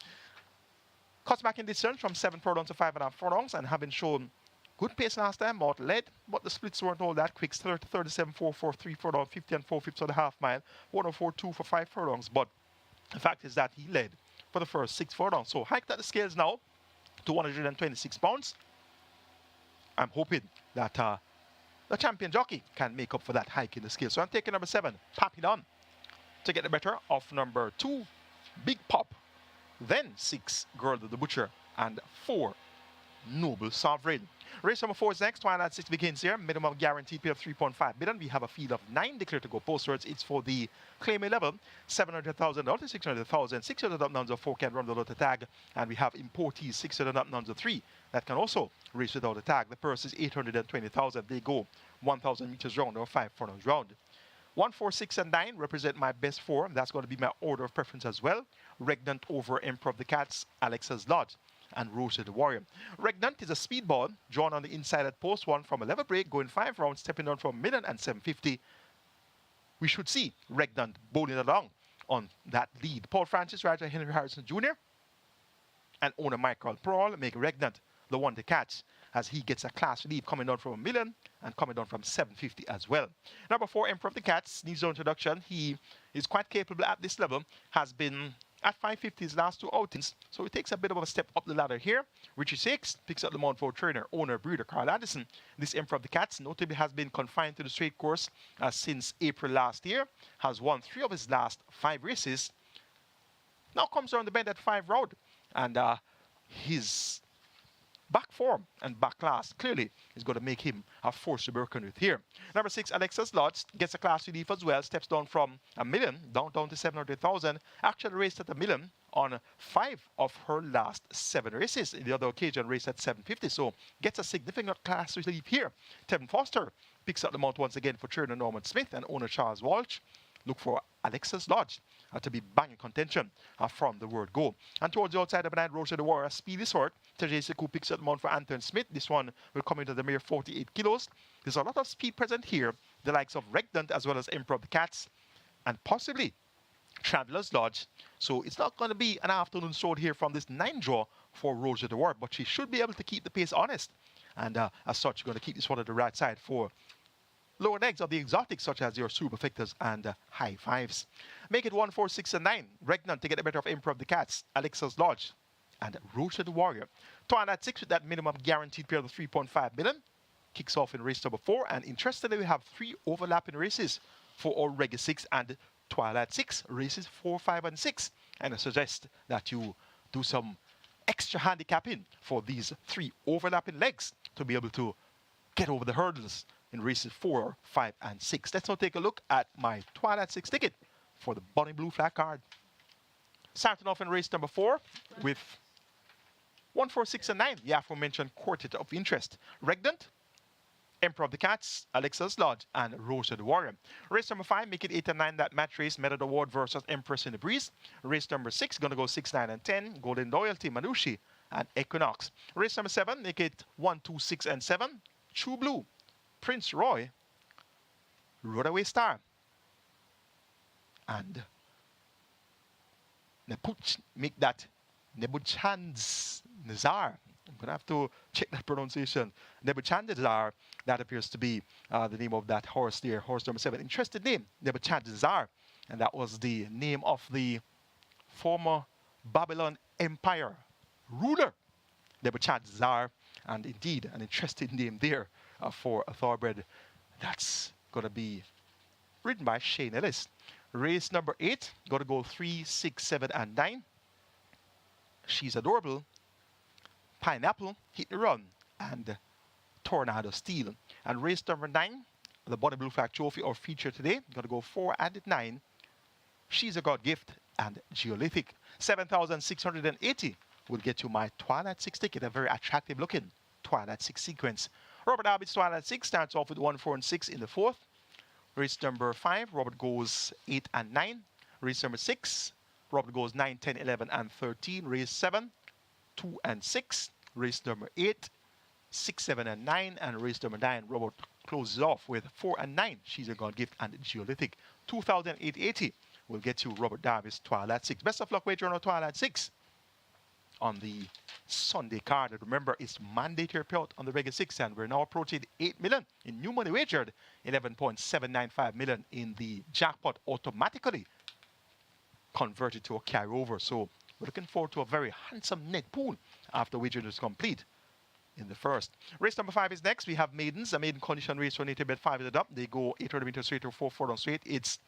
Cuts back in distance from 7 furlongs to 5.5 furlongs, and having shown good pace last time out, led, but the splits weren't all that quick. 37, 4, 4, 3 furlong, 50 and 4 fifths of the half mile, 104, 2 for 5 furlongs. But the fact is that he led for the first 6 furlongs. So hiked at the scales now to 126 pounds. I'm hoping that the champion jockey can make up for that hike in the scale. So I'm taking number 7, Papillon, to get the better of number 2, Big Pop. Then 6, Girl of the Butcher, and 4, Noble Sovereign. Race number 4 is next. Twilight 6 begins here. Minimum guaranteed pay of 3.5 billion. We have a field of 9 declared to go postwards. It's for the claim level 700,000 to 600,000. 600 up numbers of 4 can run without a tag. And we have importees 600 up numbers of 3 that can also race without a tag. The purse is 820,000. They go 1,000 meters round or 5 furlongs round. 1, 4, 6, and 9 represent my best 4. That's going to be my order of preference as well. Regnant over Emperor of the Cats, Alexa's Lodge, and Rosa the Warrior. Regnant is a speedball drawn on the inside at post 1 from a level break, going 5 rounds, stepping down from 1,000,000 and 750. We should see Regnant bowling along on that lead. Paul Francis, Roger Henry Harrison Jr. and owner Michael Prawl make Regnant the one to catch as he gets a class lead coming down from 1,000,000 and coming down from 750 as well. Number 4, Emperor of the Cats, needs no introduction. He is quite capable at this level, has been at 550 his last 2 outings, so he takes a bit of a step up the ladder here. Richie Shakes picks up the mount for trainer, owner, breeder Carl Addison. This Emperor of the Cats notably has been confined to the straight course since April last year, has won 3 of his last 5 races. Now comes around the bend at 5 round, and his back form and back class clearly is going to make him a force to be reckoned with here. Number 6, Alexa's Lodge, gets a class relief as well, steps down from 1,000,000 down to 700,000. Actually raced at 1,000,000 on 5 of her last 7 races. In the other occasion, raced at 750, so gets a significant class relief here. Tevin Foster picks up the mount once again for trainer Norman Smith and owner Charles Walsh. Look for Alexa's Lodge to be banging contention from the word go. And towards the outside of the 9, Rosa the Warrior, speedy sort. Tajay Sekou picks up the mount for Anton Smith. This one will come into the mere 48 kilos. There's a lot of speed present here. The likes of Regnant as well as Emperor of the Cats and possibly Traveler's Lodge. So it's not going to be an afternoon stroll here from this 9 draw for Rosa the Warrior, but she should be able to keep the pace honest. And as such, you're going to keep this one at the right side for lower legs of the exotics such as your Superfectors and High Fives. Make it 1, 4, 6, and 9. Regnant to get the better of Emperor of the Cats, Alexa's Lodge, and Rosa the Warrior. Twilight 6 with that minimum guaranteed pair of 3.5 billion. Kicks off in race number 4. And interestingly, we have 3 overlapping races for all Reggae 6 and Twilight 6. Races 4, 5, and 6. And I suggest that you do some extra handicapping for these 3 overlapping legs to be able to get over the hurdles in races 4, 5, and 6. Let's now take a look at my Twilight 6 ticket for the Bonnie Blue flag card. Starting off in race number 4 with 1, 4, 6, and 9, the aforementioned quartet of interest. Regnant, Emperor of the Cats, Alexa's Lodge, and Rosa the Warrior. Race number 5, make it 8 and 9, that match race, Method Award versus Empress in the Breeze. Race number 6, going to go 6, 9, and 10, Golden Loyalty, Manushi, and Equinox. Race number 7, make it 1, 2, 6, and 7, True Blue, Prince Roy, Runaway Star, and make that Nebuchadnezzar. I'm going to have to check that pronunciation. Nebuchadnezzar, that appears to be the name of that horse there, horse number 7. Interesting name, Nebuchadnezzar. And that was the name of the former Babylon Empire ruler, Nebuchadnezzar. And indeed, an interesting name there for a thoroughbred. That's going to be ridden by Shane Ellis. Race number 8, going to go 3, 6, 7, and 9. She's Adorable, Pineapple, Hit the Run, and Tornado Steel. And race number 9, the Bonnie Blue Flag Trophy, our feature today, going to go 4 and 9. She's a God Gift and Geolithic. 7,680 will get you my Twilight 6 ticket, a very attractive looking Twilight 6 sequence. Robert Abbott's Twilight 6 starts off with 1, 4, and 6 in the 4th. Race number 5, Robert goes 8 and 9. Race number 6, Robert goes 9, 10, 11, and 13. Race 7, 2 and 6. Race number 8, 6, 7, and 9. And race number 9, Robert closes off with 4 and 9. She's a God Gift and Geolithic. 2,880 will get you Robert Darby's Twilight 6. Best of luck wager on our Twilight 6 on the Sunday card. And remember, it's mandatory payout on the Reggae 6, and we're now approaching 8 million in new money wagered, 11.795 million in the jackpot automatically converted to a carryover. So we're looking forward to a very handsome net pool after wagering is complete in the first. Race number 5 is next. We have maidens, a maiden condition race for native bet 5 is it up. They go 800 meters straight or 4 furlongs straight. It's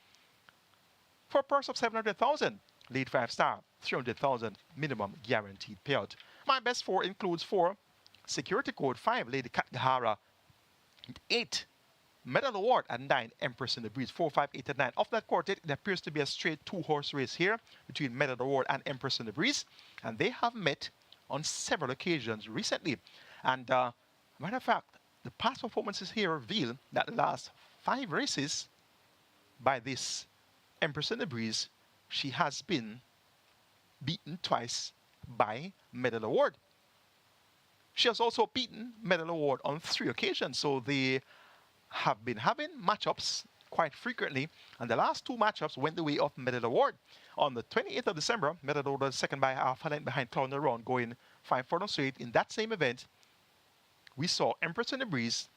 for a purse of 700,000. Lead 5 star, 300,000 minimum guaranteed payout. My best 4 includes 4, Security Code 5, Lady Katgahara. 8, Medal Award, and 9, Empress in the Breeze. 4, 5, 8, and 9. Of that quartet, it appears to be a straight 2-horse race here between Medal Award and Empress in the Breeze. And they have met on several occasions recently. And matter of fact, the past performances here reveal that the last 5 races by this Empress in the Breeze, she has been beaten twice by Medal Award. She has also beaten Medal Award on 3 occasions, so they have been having matchups quite frequently, and the last 2 matchups went the way of Medal Award. On the 28th of December, Medal Award was second by half a length behind Clown the Round, going 5 furlongs straight. In that same event, we saw Empress in the Breeze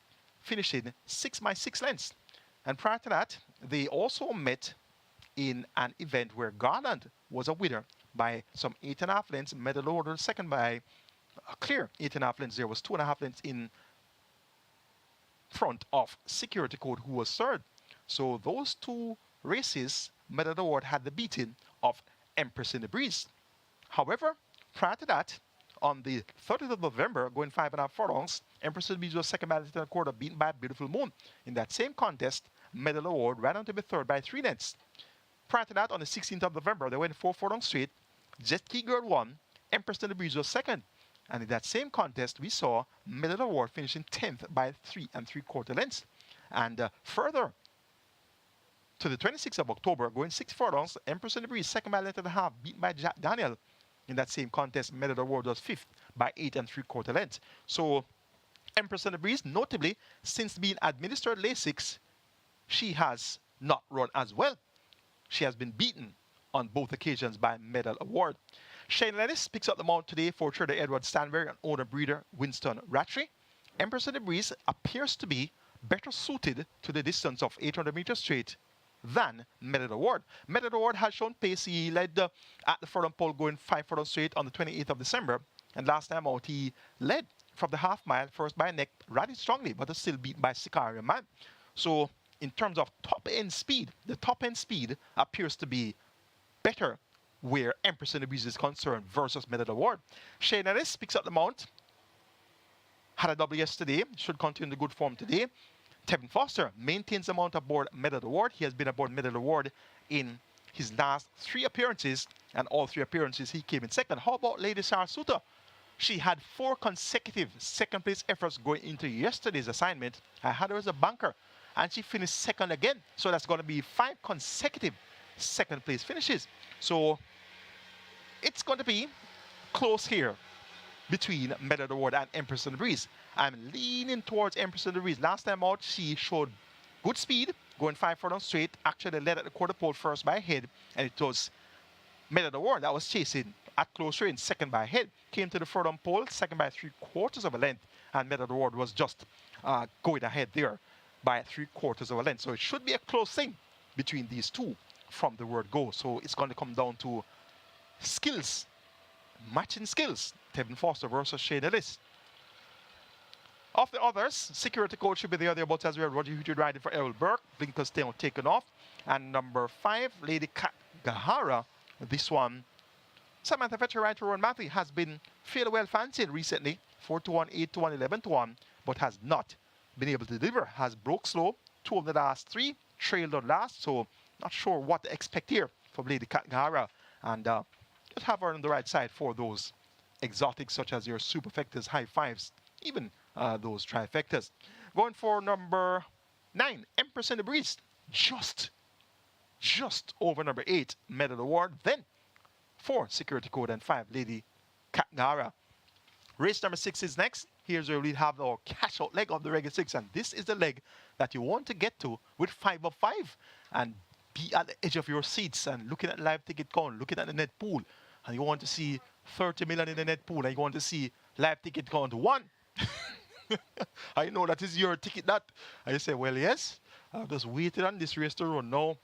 finishing 6 by 6 lengths. And prior to that, they also met in an event where Garland was a winner by some 8.5 lengths. Medal Award was second by a clear 8.5 lengths. There was 2.5 lengths in front of Security Code, who was third. So those 2 races, Medal Award had the beating of Empress in the Breeze. However, prior to that, on the 30th of November, going 5.5 furlongs, Empress in the Breeze was second by a quarter, beaten by Beautiful Moon. In that same contest, Medal Award ran on to be third by 3 lengths. Prior to that, on the 16th of November, they went 4 furlongs straight. Jet Key Girl won. Empress in the Breeze was second. And in that same contest, we saw Medal Award finishing 10th by 3 3/4 lengths. And further, to the 26th of October, going 6 furlongs, Empress in the Breeze, second by a length and a half, beaten by Jack Daniel. In that same contest, Medal Award was 5th by 8 3/4 lengths. So, Empress in the Breeze, notably, since being administered Lasix, she has not run as well. She has been beaten on both occasions by Medal Award. Shane Lennis picks up the mount today for trader Edward Stanberg and owner breeder Winston Rattray. Empress in the Breeze appears to be better suited to the distance of 800 meters straight than Medal Award. Medal Award has shown pace. He led at the furlong pole going 5 furlongs straight on the 28th of December. And last time out, he led from the half mile, first by a neck, rather strongly, but is still beaten by Sicario Man. So, in terms of top-end speed, the top-end speed appears to be better where Empress in the Breeze is concerned versus Medal Award. Shane Ellis picks up the mount. Had a double yesterday. Should continue the good form today. Tevin Foster maintains the mount aboard Medal Award. He has been aboard Medal Award in his last 3 appearances, and all 3 appearances he came in second. How about Lady Sarasuta? She had 4 consecutive second-place efforts going into yesterday's assignment. I had her as a banker, and she finished second again. So that's going to be 5 consecutive second-place finishes. So it's going to be close here between Medal Award and Empress in the Breeze. I'm leaning towards Empress in the Breeze. Last time out, she showed good speed, going 5 furlongs straight. Actually led at the quarter pole first by a head, and it was Medal Award that was chasing at close range, second by a head. Came to the furlong pole, second by 3/4 of a length, and Medal Award was just going ahead there by 3/4 of a length. So it should be a close thing between these two from the word go. So it's going to come down to skills, matching skills. Tevin Foster versus Shane Ellis. Of the others, Security Code should be there thereabouts as well. Roger Hughes riding for Errol Burke. Blinkers taken off. And number 5, Lady Katgahara. This one, Samantha Fetcher rider Ron Matthew has been fairly well fancied recently. 4-1, 8-1, 11-1, but has not been able to deliver. Has broke slow. 2 of the last 3 trailed on last. So not sure what to expect here from Lady Katgahara. And just have her on the right side for those exotics such as your superfectas, high fives, even those trifectas. Going for number 9, Empress in the Breeze. Just over number 8, Medal Award. Then 4, Security Code, and 5, Lady Katgahara. Race number 6 is next. Here's where we have our cash out leg of the regular 6, and this is the leg that you want to get to with 5 of 5 and be at the edge of your seats and looking at live ticket count, looking at the net pool, and you want to see 30 million in the net pool, and you want to see live ticket count 1. I know that is your ticket, that. And you say, well, yes, I've just waited on this race to run now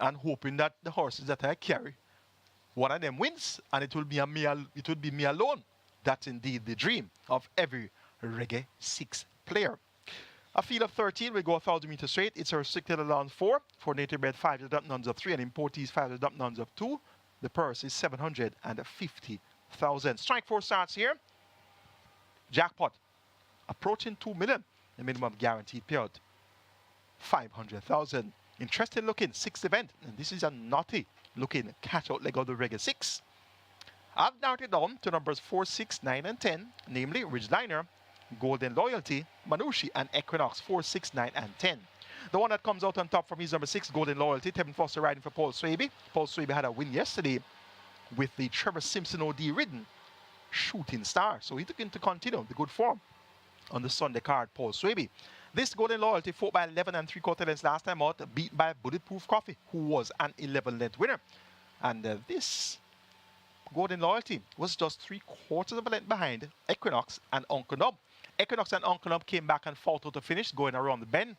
and hoping that the horses that I carry, one of them wins, and it will be me alone. That's indeed the dream of every Reggae 6 player. A field of 13 will go 1,000 meters straight. It's a restricted allowance 4 for native bred 5 to dump nuns of 3 and importees 5 to dump nuns of 2. The purse is 750,000. Strike 4 starts here. Jackpot approaching 2 million. The minimum guaranteed payout, 500,000. Interesting looking sixth event, and this is a naughty looking catch out leg of the regular 6. I've narrowed it down to numbers 4, 6, 9, and 10, namely Ridgeliner, Golden Loyalty, Manushi, and Equinox 4, 6, 9, and 10. The one that comes out on top for me is number 6, Golden Loyalty. Tevin Foster riding for Paul Swaby. Paul Swaby had a win yesterday with the Trevor Simpson OD ridden Shooting Star. So he's looking to continue the good form on the Sunday card, Paul Swaby. This Golden Loyalty fought by 11 and 3/4 lengths last time out, beat by Bulletproof Coffee, who was an 11-length winner. And this Golden Loyalty was just 3/4 of a length behind Equinox and Uncle Nub. Equinox and Uncle Nub came back and fought out the finish, going around the bend,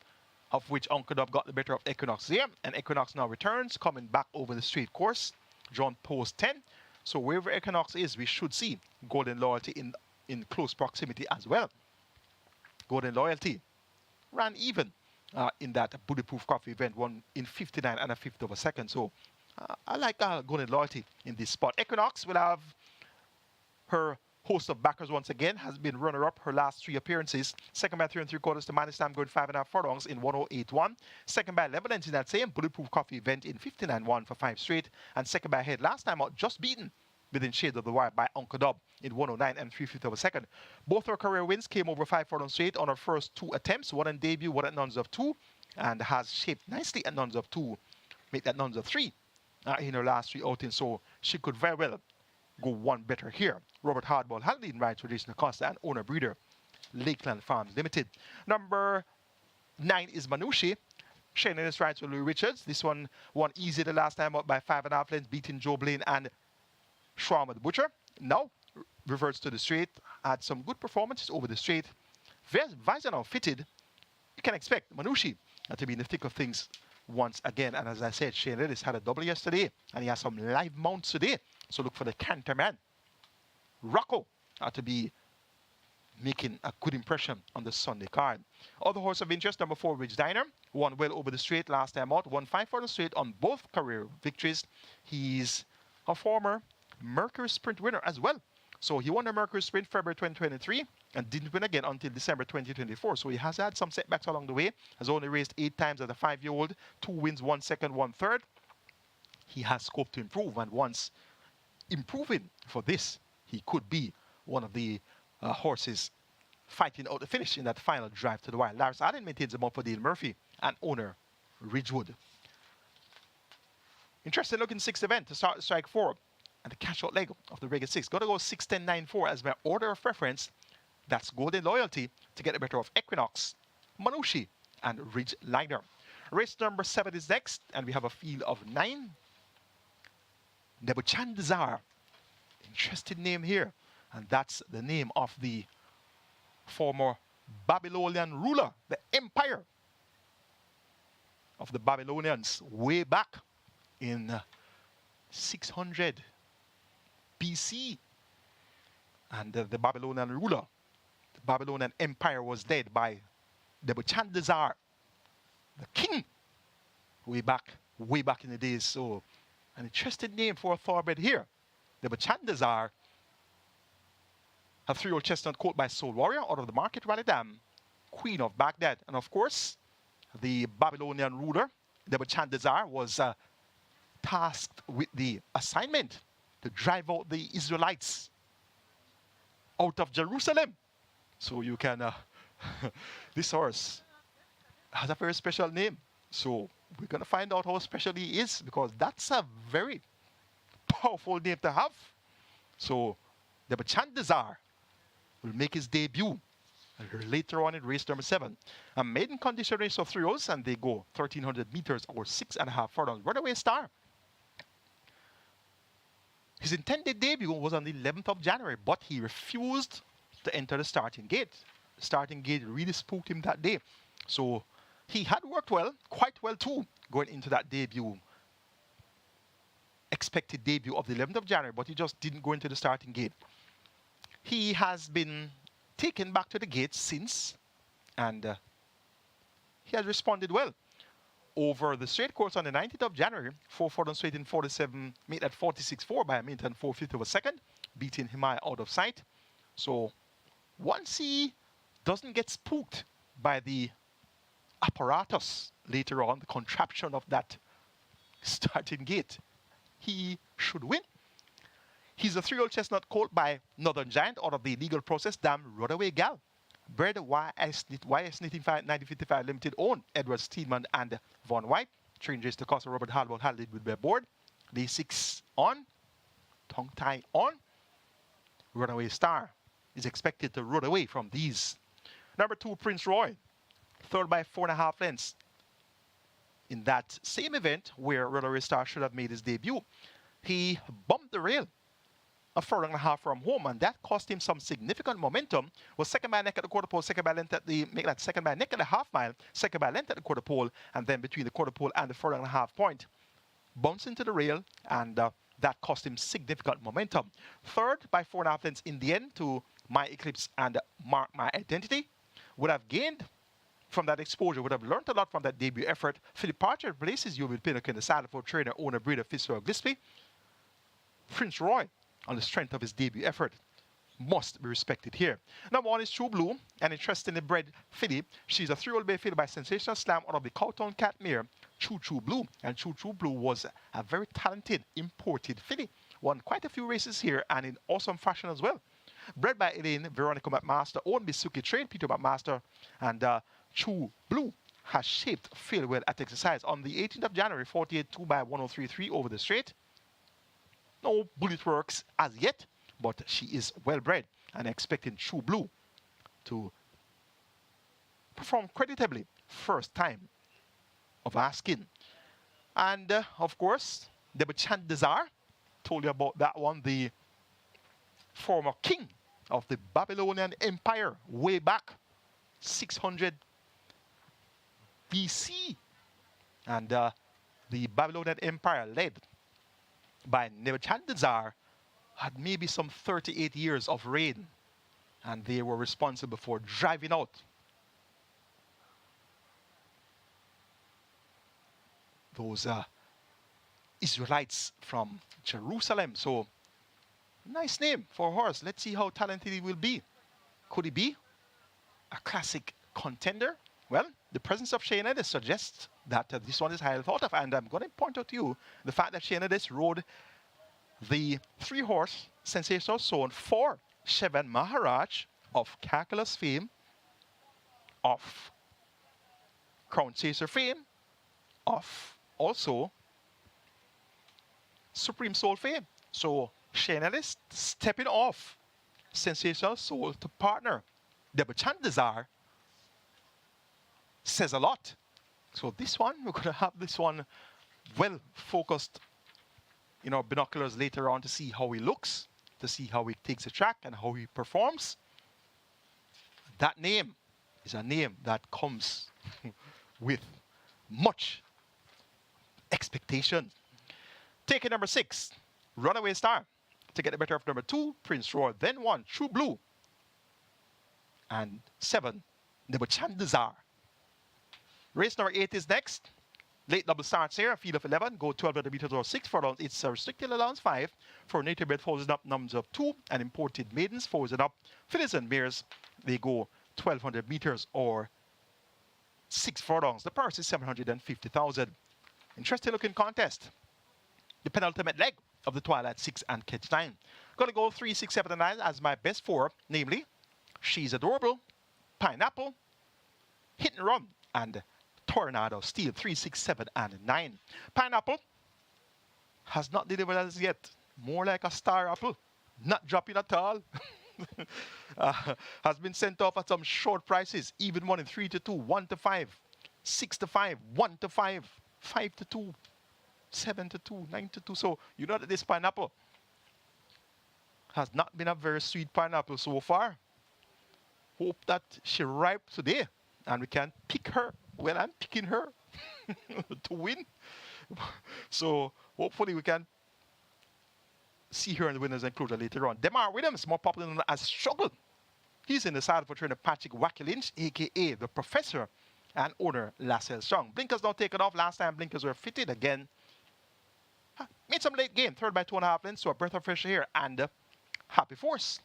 of which Uncle Nub got the better of Equinox there. And Equinox now returns, coming back over the straight course, drawn post 10. So wherever Equinox is, we should see Golden Loyalty in close proximity as well. Golden Loyalty ran even in that Bulletproof Coffee event, won in 59 and a fifth of a second. So I like Golden Loyalty in this spot. Equinox will have her host of backers once again, has been runner-up her last 3 appearances. Second by 3 3/4 to Manistam, going 5.5 furlongs in 108.1. Second by 11 lengths in that same Bulletproof Coffee event in 59.1 for 5 straight. And second by head last time out, just beaten within shade of the wire by Uncle Dub in 109 and 3/5 of a second. Both her career wins came over 5 furlongs straight on her first 2 attempts, one in debut, one at nuns of 2, and has shaped nicely at nuns of 2, make that nuns of 3 in her last 3 outings. So she could very well go one better here. Robert Hardball had leading rides for Jason Acosta and owner breeder Lakeland Farms Limited. Number 9 is Manushi. Shane Ennis rides for Louis Richards. This one won easy the last time out by 5.5 lengths, beating Joe Blaine and Schwarm the Butcher. Now reverts to the straight. Had some good performances over the straight. Visor now fitted. You can expect Manushi to be in the thick of things once again. And as I said, Shane Ennis had a double yesterday, and he has some live mounts today. So look for the canter man, Rocco, to be making a good impression on the Sunday card. Other horse of interest, number 4, Ridge Diner, won well over the straight last time out, won 5 for the straight on both career victories. He's a former Mercury Sprint winner as well. So he won the Mercury Sprint February 2023 and didn't win again until December 2024. So he has had some setbacks along the way, has only raced 8 times as a 5-year-old, 2 wins, 1 second, 1 third. He has scope to improve, and once improving for this, he could be one of the horses fighting out the finish in that final drive to the wire. Lars Allen maintains the mount for Dale Murphy and owner Ridgewood. Interesting looking 6th event to start strike 4 and the cash out leg of the regular 6. Got to go 6, 10, 9, 4 as my order of preference. That's Golden Loyalty to get the better of Equinox, Manushi, and Ridge Liner. Race number 7 is next, and we have a field of 9. Nebuchadnezzar, interesting name here, and that's the name of the former Babylonian ruler, the empire of the Babylonians way back in 600 BC. And the Babylonian ruler, the Babylonian empire, was led by Nebuchadnezzar, the king, way back in the days. So an interesting name for a thoroughbred here. Nebuchadnezzar, a 3-year-old chestnut colt by Soul Warrior out of the market Rally Dam, Queen of Baghdad. And of course, the Babylonian ruler, Nebuchadnezzar, was tasked with the assignment to drive out the Israelites out of Jerusalem. So you can, this horse has a very special name. So we're going to find out how special he is, because that's a very powerful name to have. So Nebuchadnezzar will make his debut later on in race number 7. A maiden condition race of 3 years, and they go 1,300 meters or 6.5 furlongs. Runaway Star. His intended debut was on the 11th of January, but he refused to enter the starting gate. The starting gate really spooked him that day. So he had worked well, quite well too, going into that debut. Expected debut of the 11th of January, but he just didn't go into the starting gate. He has been taken back to the gate since, and he has responded well. Over the straight course on the 19th of January, 4 furlongs straight in 47, made at 46.4 by a minute and 4/5 of a second, beating Himalaya out of sight. So once he doesn't get spooked by the apparatus later on, the contraption of that starting gate, he should win. He's a 3-year-old chestnut colt by Northern Giant out of the legal process, Damn Runaway Gal. Bred YS 1955 Limited, owned Edward Steedman and Von White. Trained race to cost Robert Halbert handled with their board. Day 6 on, tongue tie on. Runaway Star is expected to run away from these. Number 2, Prince Roy, third by 4.5 lengths. In that same event where Runaway Star should have made his debut, he bumped the rail a furlong and a half from home, and that cost him some significant momentum. Was second by neck at the quarter pole, second by length at the make that second by neck at the half mile, second by length at the quarter pole, and then between the quarter pole and the furlong and a half point, bounced into the rail, and that cost him significant momentum. Third by 4.5 lengths in the end to My Eclipse and Mark My Identity. Would have gained from that exposure, would have learned a lot from that debut effort. For departure places you with Pinnock in the saddle for trainer, owner, breeder, Fitzgerald Glispie. Prince Roy, on the strength of his debut effort, must be respected here. Number 1 is True Blue, an interestingly bred filly. She's a 3-year-old bay filly by Sensational Slam out of the Cowtown Cat mare, True Blue. And True Blue was a very talented imported filly. Won quite a few races here and in awesome fashion as well. Bred by Elaine Veronica McMaster, owned by Suki, trained Peter McMaster, and True Blue has shaped fairly well at exercise. On the 18th of January, 48 2 by 103.3 over the straight. No bullet works as yet, but she is well bred and expecting True Blue to perform creditably first time of asking. And of course, the Bachand Desire, told you about that one, the former king of the Babylonian Empire way back 600 BC. And the Babylonian Empire led by Nebuchadnezzar had maybe some 38 years of reign, and they were responsible for driving out those Israelites from Jerusalem. So nice name for a horse. Let's see how talented he will be. Could he be a classic contender? Well, the presence of Shane Edis suggests that this one is highly thought of, and I'm going to point out to you the fact that Shane Edis rode the 3-horse Sensational Zone for Shevan Maharaj of Calculus fame, of Crown Chaser fame, of also Supreme Soul fame. So Shane Ellis stepping off Sensational Soul to partner Debachan Desire says a lot. So this one, we're going to have this one well focused in our binoculars later on to see how he looks, to see how he takes the track and how he performs. That name is a name that comes with much expectation. Taking number 6, Runaway Star. To get the better of number 2, Prince Roy. Then 1, True Blue. And 7, Nebachan Desire. Race number 8 is next. Late double starts here, a field of 11, go 1,200 meters or 6 furlongs. It's a restricted allowance 5 for native bred foals and up, numbers of 2, and imported maidens, foals and up. Fillies and mares, they go 1,200 meters or 6 furlongs. The purse is 750,000. Interesting looking contest. The penultimate leg of the Twilight 6 and Catch 9. Gonna go 3, 6, 7, and 9 as my best 4, namely She's Adorable, Pineapple, Hit and Run, and Tornado Steel. 3, 6, 7, and 9. Pineapple has not delivered as yet. More like a star apple, not dropping at all. Has been sent off at some short prices, even one in 3 to 2, 1 to 5, 6 to 5, 1 to 5, 5 to 2, 7 to 2, 9 to 2. So you know that this pineapple has not been a very sweet pineapple so far. Hope that she ripe today and we can pick her. Well, I'm picking her to win. So hopefully we can see her in the winners enclosure later on. Demar Williams, more popular known as Struggle. He's in the saddle for trainer Patrick Wacky Lynch, a.k.a. the Professor, and owner Lassell Strong. Blinkers now taken off. Last time blinkers were fitted again. Made some late game. Third by 2.5 lengths, so a breath of fresh air and Happy Force.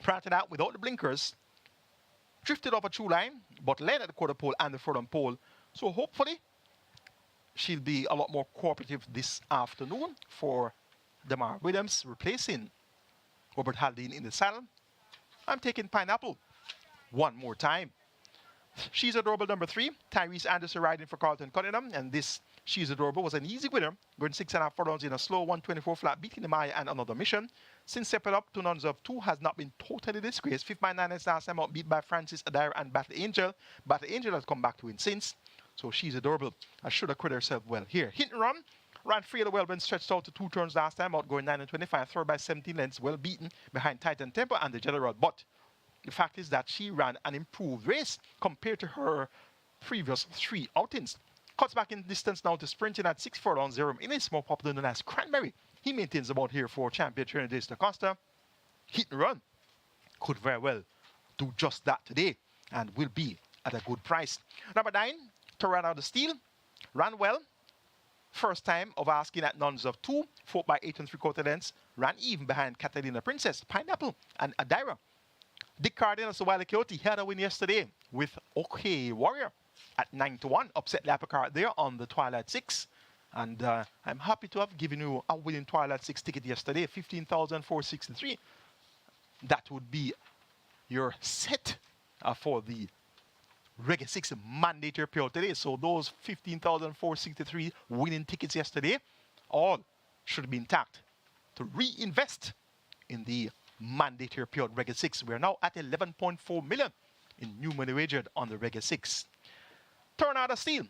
Prior to that, without the blinkers, drifted off a true line, but led at the quarter pole and the furlong pole. So hopefully, she'll be a lot more cooperative this afternoon for Damar Williams, replacing Robert Haldane in the saddle. I'm taking Pineapple one more time. She's Adorable number 3. Tyrese Anderson riding for Carlton Cunningham. And this She's Adorable was an easy winner, going 6.5 furlongs in a slow 124 flat, beating the Maya and Another Mission. Since stepping up to Nuns of 2 has not been totally disgraced. 5 by 9 last time out, beat by Francis Adair and Battle Angel. Battle Angel has come back to win since. So She's Adorable. I should acquit herself well here. Hit and Run. Ran fairly well when stretched out to 2 turns last time out, going 9 and 25, third by 17 lengths, well beaten behind Titan Tempo and the General. But the fact is that she ran an improved race compared to her previous 3 outings. Cuts back in distance now to sprinting at 6 furlongs. Zerum Innis, more popular known as Cranberry. He maintains about here for champion Trinidad Da Costa. Hit and Run could very well do just that today and will be at a good price. Number 9, Torana the Steel. Ran well. First time of asking at Nuns of 2, 4 by 8 and 3/4 lengths. Ran even behind Catalina Princess, Pineapple, and Adira. Dick Cardenas, the Wiley Coyote, had a win yesterday with OK Warrior at 9-1. Upset the apple cart there on the Twilight 6. And I'm happy to have given you a winning Twilight 6 ticket yesterday, 15,463. That would be your set for the Reggae 6 mandatory payout today. So those 15,463 winning tickets yesterday, all should be intact to reinvest in the mandatory payout Reggae 6. We are now at 11.4 million in new money wagered on the Reggae 6. Tornado Steel.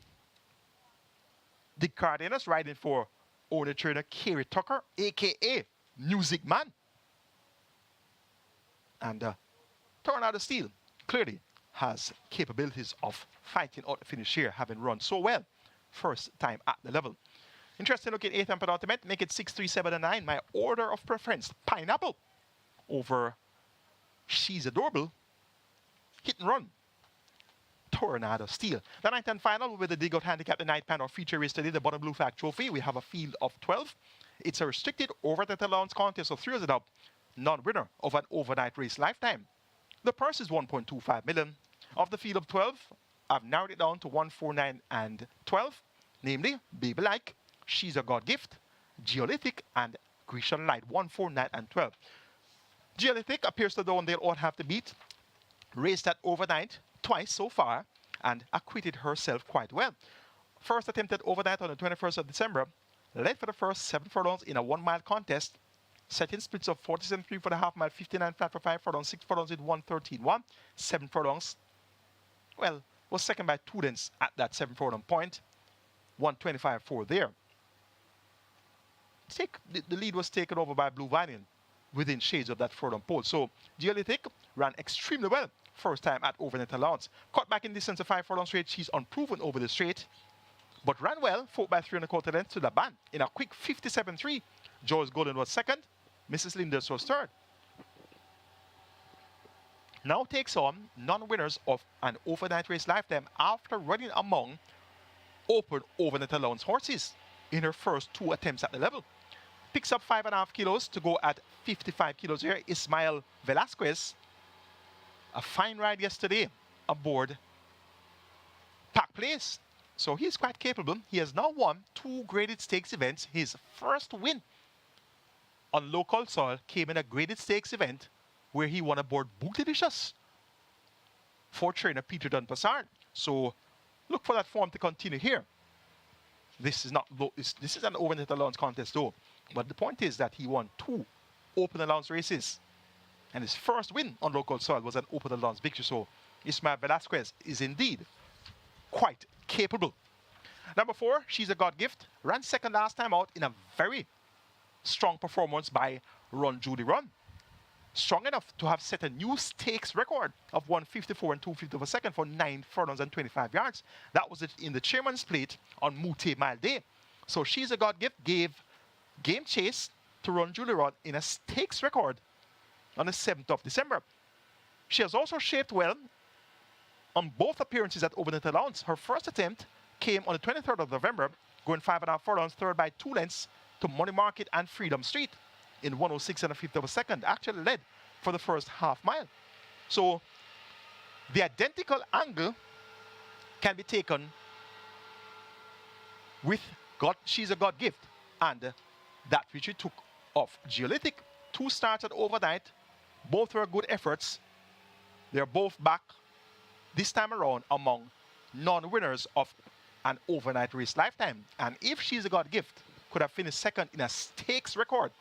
Dick Cardenas riding for owner trainer Kerry Tucker, aka Music Man. And Tornado Steel clearly has capabilities of fighting out the finish here, having run so well first time at the level. Interesting look at 8th and penultimate, make it 6, 3, 7, and 9. My order of preference, Pineapple over She's Adorable, Hit and Run, Tornado Steel. The 9th and final with the Dig Out Handicap, the night panel feature is today, the Bottom Blue Flag Trophy. We have a field of 12. It's a restricted over the allowance contest, so 3 years it up, non-winner of an overnight race lifetime. The purse is 1.25 million. Of the field of 12, I've narrowed it down to 1, 4, 9, and 12. Namely, Baby Like, She's a God Gift, Geolithic, and Grecian Light. 1, 4, 9, and 12. Geolithic appears to the one they'll all have to beat. Raced at overnight twice so far and acquitted herself quite well. First attempt at overnight on the 21st of December. Led for the first 7 furlongs in a 1-mile contest. Setting splits of 47.3 for the half mile, 59 flat for 5 furlongs, 6 furlongs with 113.1, 7 furlongs. Well, was second by 2 lengths at that 7 furlong point. 125.4 there. The lead was taken over by Blue Valiant within shades of that furlong pole. So Geolithic ran extremely well first time at overnight allowance. Cut back in distance to 5 furlong straight. She's unproven over the straight, but ran well 4 by 3 1/4 lengths to the band in a quick 57.3. Joyce Golden was second. Mrs. Linders was third. Now takes on non-winners of an overnight race lifetime after running among open overnight allowance horses in her first 2 attempts at the level. Picks up 5.5 kilos to go at 55 kilos here. Ismael Velasquez, a fine ride yesterday aboard Pack Place. So he's quite capable. He has now won 2 graded stakes events. His first win on local soil came in a graded stakes event where he won aboard Bootylicious for trainer Peter Dunpassard. So look for that form to continue here. This is not this is an overnight allowance contest though. But the point is that he won 2 open allowance races. And his first win on local soil was an open allowance victory. So Ismael Velasquez is indeed quite capable. Number 4, She's a God Gift. Ran second last time out in a very strong performance by Run Judy Run. Strong enough to have set a new stakes record of 154 and 250 of a second for 9 furlongs and 25 yards. That was it in the Chairman's Plate on Mute Mile Day. So She's a God Gift gave game chase to Run Judy Run in a stakes record on the 7th of December. She has also shaped well on both appearances at overnight allowance. Her first attempt came on the 23rd of November, going 5.5 furlongs, third by 2 lengths to Money Market and Freedom Street in 106 and a fifth of a second. Actually led for the first half mile. So The identical angle can be taken with God, She's a God gift, and that which we took of Geolithic. 2 started overnight. Both were good efforts. They're both back this time around among non-winners of an overnight race lifetime. And if She's a God gift could have finished second in a stakes record,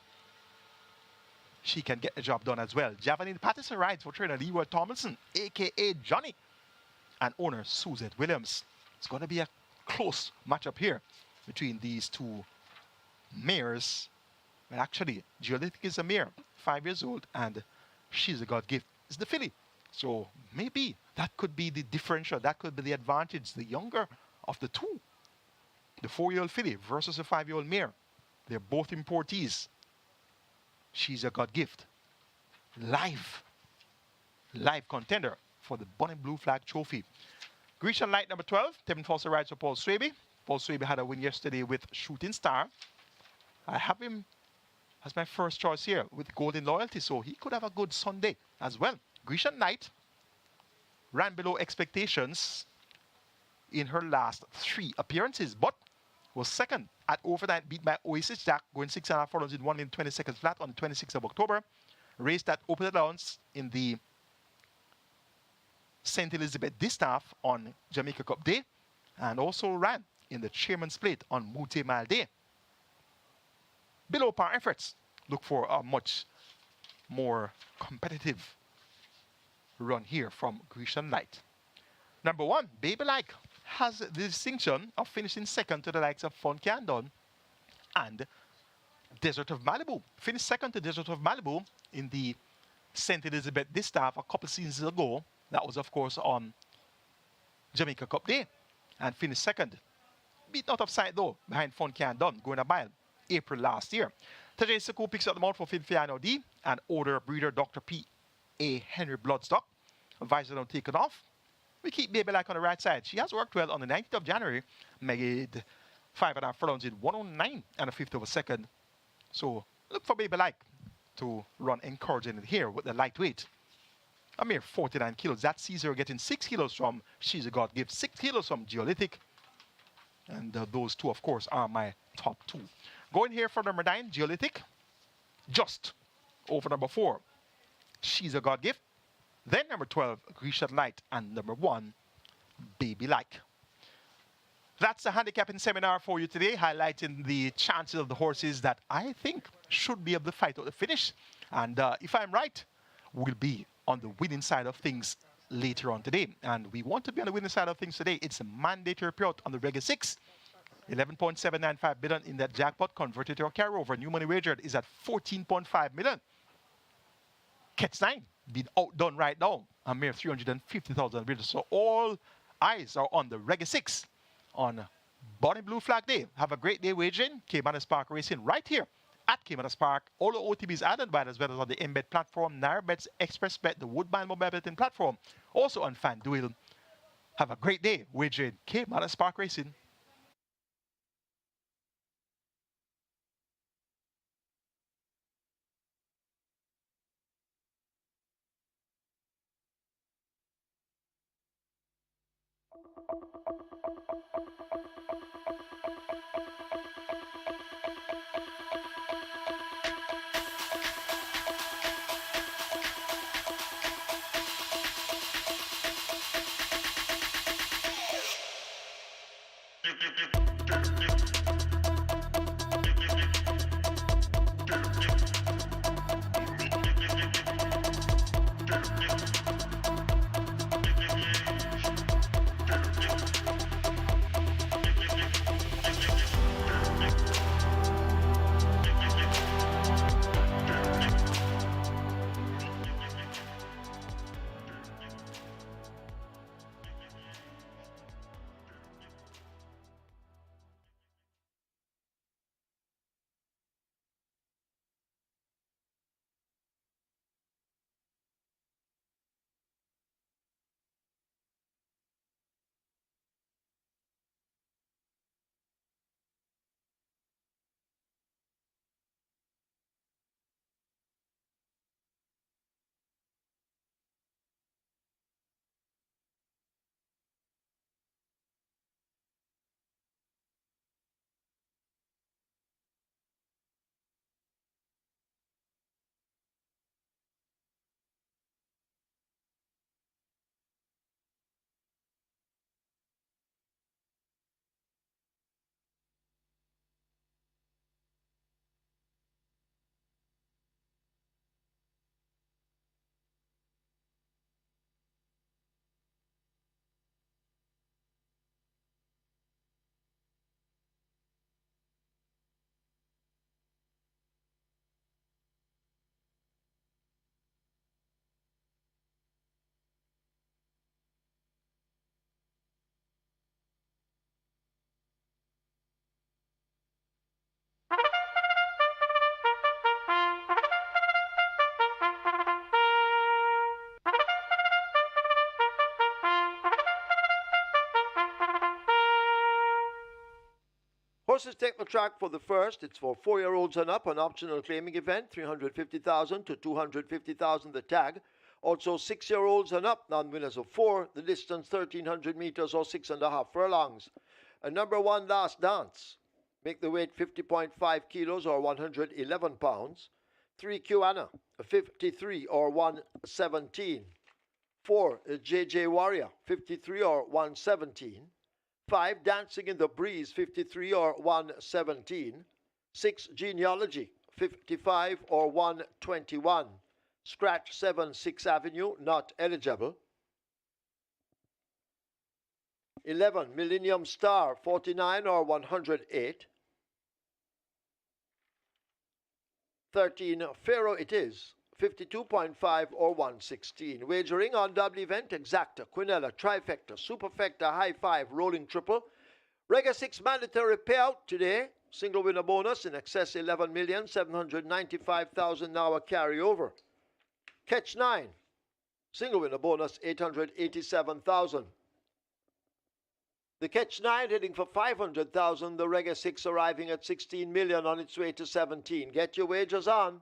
she can get the job done as well. Javelin Patterson rides for trainer Leroy Tomlinson, aka Johnny, and owner Suzette Williams. It's going to be a close matchup here between these two mares. But actually, Geolithic is a mare, 5 years old, and She's a God gift is the filly. So maybe that could be the differential. That could be the advantage. The younger of the two, the 4-year-old filly versus a 5-year-old mare. They're both importees. She's a God gift. Live contender for the Bonnie Blue Flag Trophy. Grecian Light number 12, Tevin Foster rides for Paul Swaby. Paul Swaby had a win yesterday with Shooting Star. I have him as my first choice here with Golden Loyalty, so he could have a good Sunday as well. Grecian Knight ran below expectations in her last 3 appearances, but was second at overnight, beat by Oasis Jack, going 6.5 furlongs in 1 minute 20 seconds flat on the 26th of October. Race that opened allowance in the St. Elizabeth Distaff on Jamaica Cup Day, and also ran in the Chairman's Plate on Mute Mile Day. Below par efforts. Look for a much more competitive run here from Grecian Light. Number 1, Baby Like, has the distinction of finishing second to the likes of Fun Candon and Desert of Malibu. Finished second to Desert of Malibu in the St. Elizabeth Distaff a couple seasons ago. That was, of course, on Jamaica Cup Day, and finished second. Beaten out of sight, though, behind Fun Candon, going a mile, April last year. Tajay Saku picks up the mount for Finfiano D, and older breeder Dr. P. A. Henry Bloodstock. Visor now taken off. We keep Baby Like on the right side. She has worked well on the 19th of January, made 5.5 furlongs in 109 and a fifth of a second. So look for Baby Like to run encouraging here with the lightweight. A mere 49 kilos. That sees her getting 6 kilos from She's a God Gift, 6 kilos from Geolithic. And those two, of course, are my top 2. Going here for number 9, Geolithic. Just over number 4, She's a God Gift. Then number 12, Grecian Light. And number 1, Baby Like. That's the handicapping seminar for you today, highlighting the chances of the horses that I think should be able to fight out the finish. And if I'm right, we'll be on the winning side of things later on today. And we want to be on the winning side of things today. It's a mandatory payout on the Regular 6. 11.795 billion in that jackpot, converted to a carryover. New money wagered is at 14.5 million. Kets 9 being outdone right now, a mere 350,000 bidders. So all eyes are on the Regular 6 on Bonnie Blue Flag Day. Have a great day wagering. Caymanas Park Racing right here at Caymanas Park. All the OTBs added by as well as on the Embed platform, NairBets, Express Bet, the Woodbine mobile betting platform. Also on FanDuel. Have a great day wagering. Caymanas Park Racing. Horses take the track for the first. It's for 4-year-olds and up, an optional claiming event, 350,000 to 250,000 the tag. Also 6-year-olds and up, non-winners of 4, the distance 1,300 meters or 6.5 furlongs. A number 1 Last Dance, make the weight 50.5 kilos or 111 pounds. 3 Caymanas, 53 or 117. 4 JJ Warrior, 53 or 117. 5 Dancing in the Breeze, 53 or 117. 6 Genealogy, 55 or 121. Scratch 7 6th Avenue, not eligible. 11 Millennium Star, 49 or 108. 13 Pharaoh it is, 52.5 or 116. Wagering on double event, exacta, quinella, trifecta, superfecta, high five, rolling triple. Regular 6 mandatory payout today. Single winner bonus in excess 11,795,000 now a carryover. Catch 9. Single winner bonus 887,000. The Catch 9 heading for 500,000. The Regular 6 arriving at 16 million on its way to 17. Get your wagers on.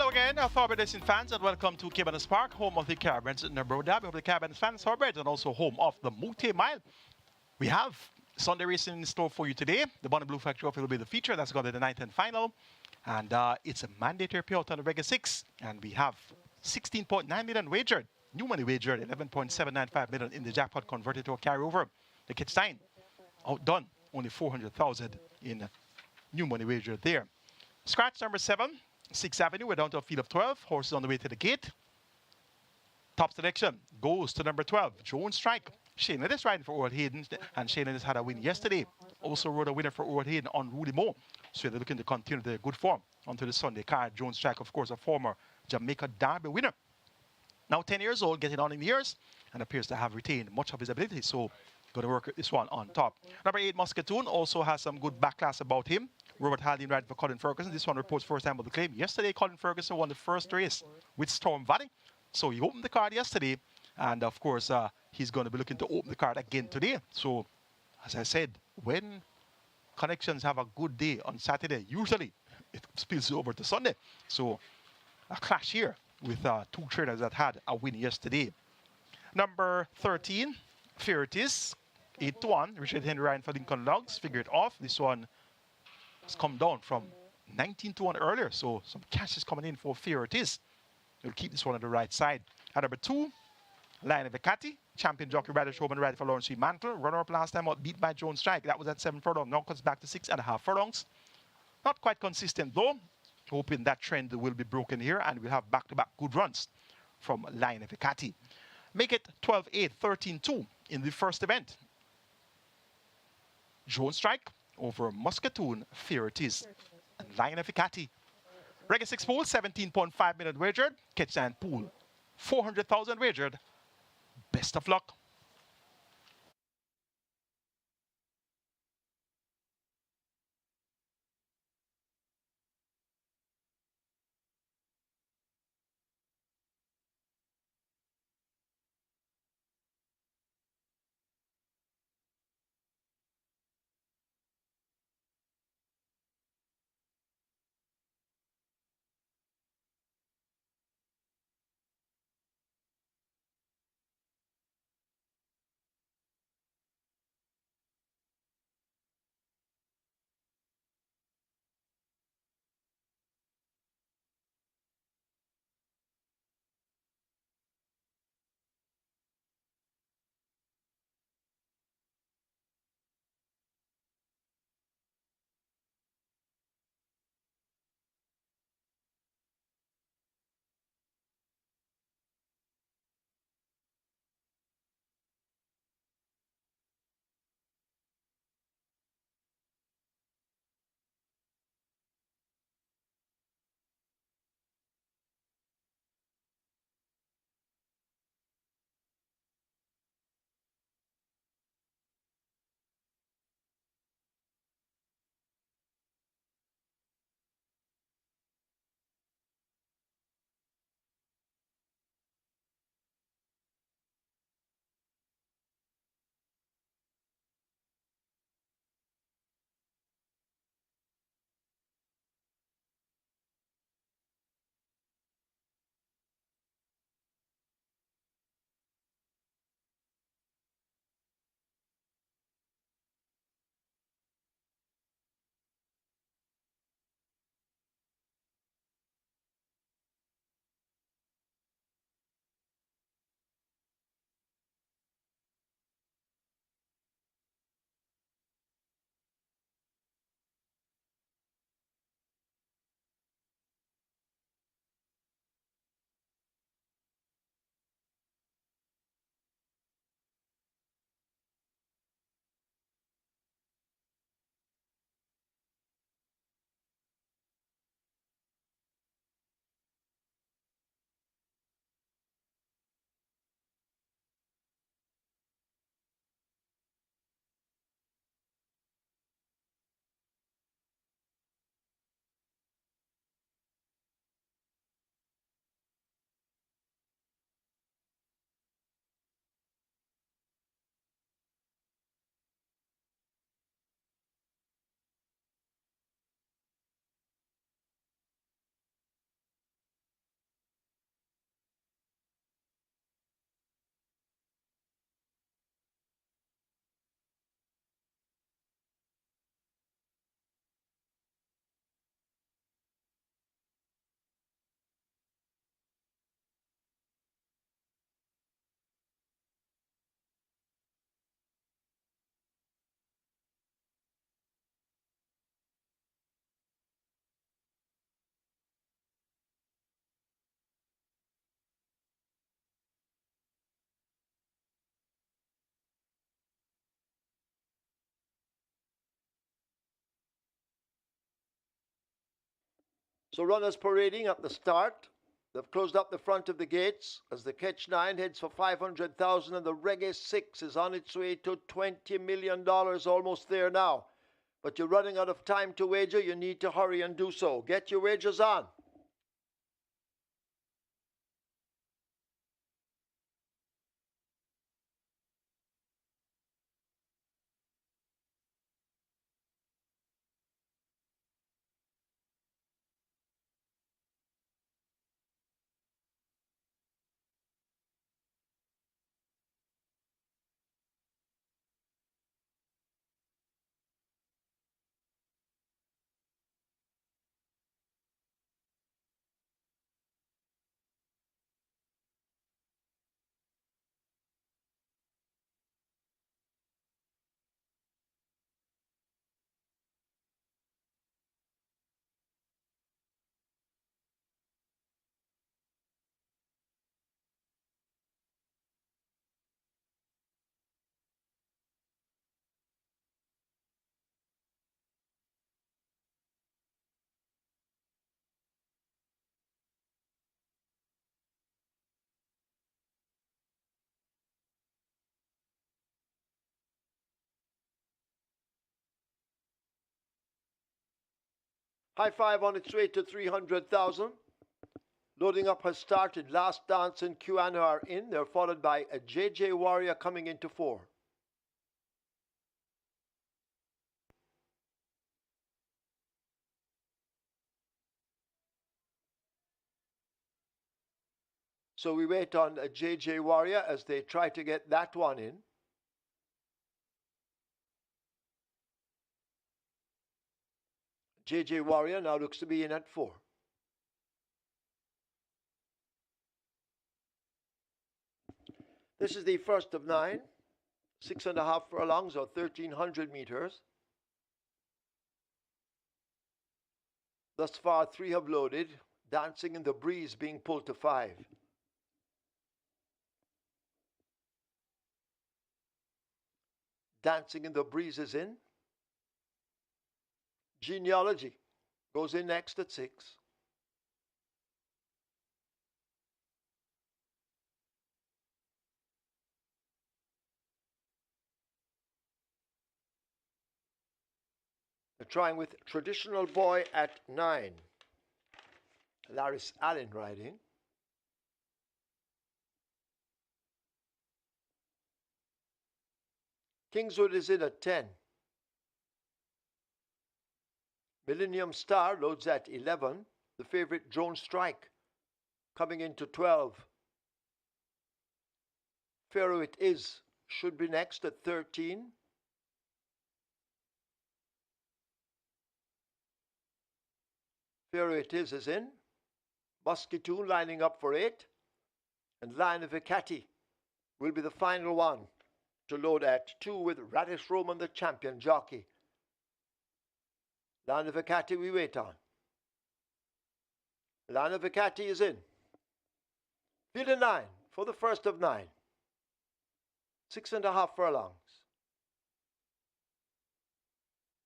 Again, Thorby Racing fans, and welcome to Caymanas Park, home of the Caribbean's number one derby of the Caribbean fans, Thorbirds, and also home of the multi-mile. We have Sunday racing in store for you today. The Bonnie Blue Factory will be the feature. That's going to be the 9th and final. And it's a mandatory payout on the regular 6. And we have 16.9 million wagered. New money wagered, 11.795 million in the jackpot converted to a carryover. The Catch 9 outdone, only 400,000 in new money wagered there. Scratch number 7. 6th Avenue, we're down to a field of 12. Horses on the way to the gate. Top selection goes to number 12, Jones Strike. Shayna is riding for Old Hayden, and Shayna has had a win yesterday. Also rode a winner for Old Hayden on Rudy Moore. So they're looking to continue their good form onto the Sunday card. Jones Strike, of course, a former Jamaica Derby winner. Now 10 years old, getting on in years, and appears to have retained much of his ability. So going to work this one on top. Number 8, Muscatoon, also has some good backlash about him. Robert Haldane riding for Colin Ferguson. This one reports first time of the claim. Yesterday, Colin Ferguson won the first race with Storm Valley. So he opened the card yesterday. And of course, he's going to be looking to open the card again today. So, as I said, when connections have a good day on Saturday, usually it spills over to Sunday. So a clash here with two traders that had a win yesterday. Number 13, Fear It Is, 8-1. Richard Henry Ryan for Lincoln Logs, figure it off. This one has come down from 19-1 earlier, so some cash is coming in for Fear It Is. We'll keep this one on the right side. At number 2, Lion of Vicati, champion jockey rider showman rider for Lawrence C. Mantle. Runner-up last time out, beat by Jones Strike. That was at 7 furlongs. Now cuts back to 6.5 furlongs. Not quite consistent though. Hoping that trend will be broken here and we'll have back-to-back good runs from Lion of Vicati. Make it 12-8, 13-2 in the first event. Jones Strike over Muscatoon, Fear It Is, and Lion of Vicati. Reggae 6 pool, 17.5 million wagered. Catch and pool, 400,000 wagered. Best of luck. So runners parading at the start. They've closed up the front of the gates as the Catch 9 heads for 500,000 and the Reggae 6 is on its way to $20 million, almost there now. But you're running out of time to wager. You need to hurry and do so. Get your wagers on. High Five on its way to 300,000. Loading up has started. Last Dance and Caymanas are in. They're followed by a JJ Warrior coming into 4. So we wait on a JJ Warrior as they try to get that one in. JJ Warrior now looks to be in at 4. This is the first of 9. 6.5 furlongs or 1,300 meters. Thus far, 3 have loaded. Dancing in the Breeze being pulled to 5. Dancing in the Breeze is in. Genealogy goes in next at 6. They're trying with Traditional Boy at 9. Laris Allen riding. Kingswood is in at 10. Millennium Star loads at 11. The favorite Drone Strike coming into 12. Pharaoh It Is should be next at 13. Pharaoh It Is in. Musketoon lining up for 8. And Lion of Hecate will be the final one to load at 2 with Radish Roman, the champion jockey. Lion of Hecate we wait on. Lion of Hecate is in. Field of 9 for the first of 9. 6.5 furlongs.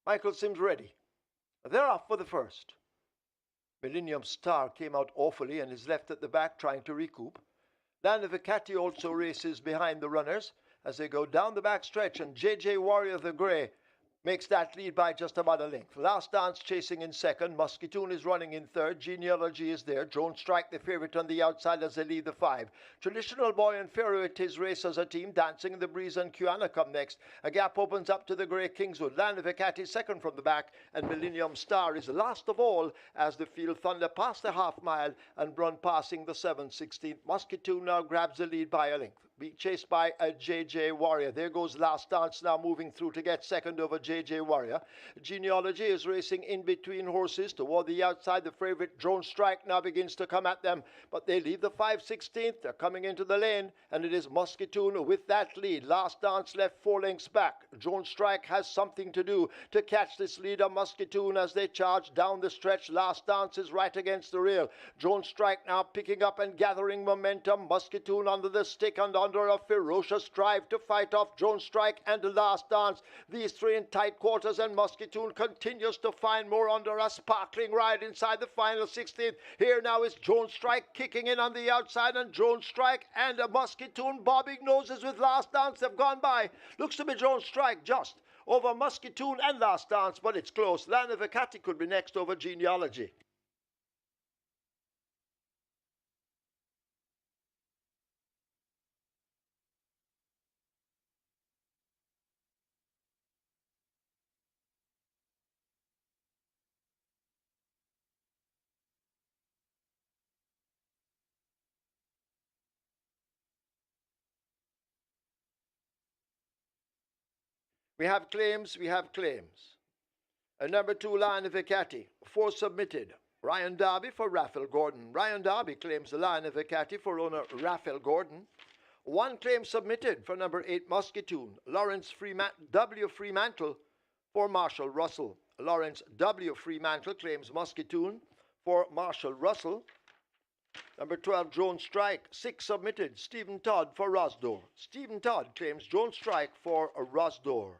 Michael Sims ready. They're off for the first. Millennium Star came out awfully and is left at the back trying to recoup. Lion of Hecate also races behind the runners as they go down the back stretch, and JJ Warrior the Grey makes that lead by just about a length. Last Dance chasing in second. Musketoon is running in third. Genealogy is there. Drone Strike the favorite on the outside as they lead the 5. Traditional Boy and Pharaoh It Is race as a team. Dancing in the Breeze and Caymanas come next. A gap opens up to the Grey Kingswood. Land of Hecate is second from the back, and Millennium Star is last of all as the field thunder past the half mile and run passing the 7/16. Musketoon now grabs the lead by a length. Be chased by a JJ Warrior. There goes Last Dance now moving through to get second over JJ Warrior. Genealogy is racing in between horses toward the outside. The favorite Drone Strike now begins to come at them, but they leave the 5/16. They're coming into the lane, and it is Musketoon with that lead. Last Dance left 4 lengths back. Drone Strike has something to do to catch this leader Musketoon as they charge down the stretch. Last Dance is right against the rail. Drone Strike now picking up and gathering momentum. Musketoon under the stick and under a ferocious drive to fight off Drone Strike and the Last Dance. These 3 in tight quarters, and Musketoon continues to find more under a sparkling ride inside the final 16th. Here now is Drone Strike kicking in on the outside, and Drone Strike and a Musketoon bobbing noses with Last Dance have gone by. Looks to be Drone Strike just over Musketoon and Last Dance, but it's close. Land of Hecate could be next over Genealogy. We have claims, we have claims. A number 2, Lion of Hecate, 4 submitted. Ryan Darby for Raphael Gordon. Ryan Darby claims the Lion of Hecate for owner Raphael Gordon. 1 claim submitted for number 8, Musketoon. Lawrence W. Fremantle for Marshall Russell. Lawrence W. Fremantle claims Musketoon for Marshall Russell. Number 12, Drone Strike, 6 submitted. Stephen Todd for Rosdor. Stephen Todd claims Drone Strike for Rosdor.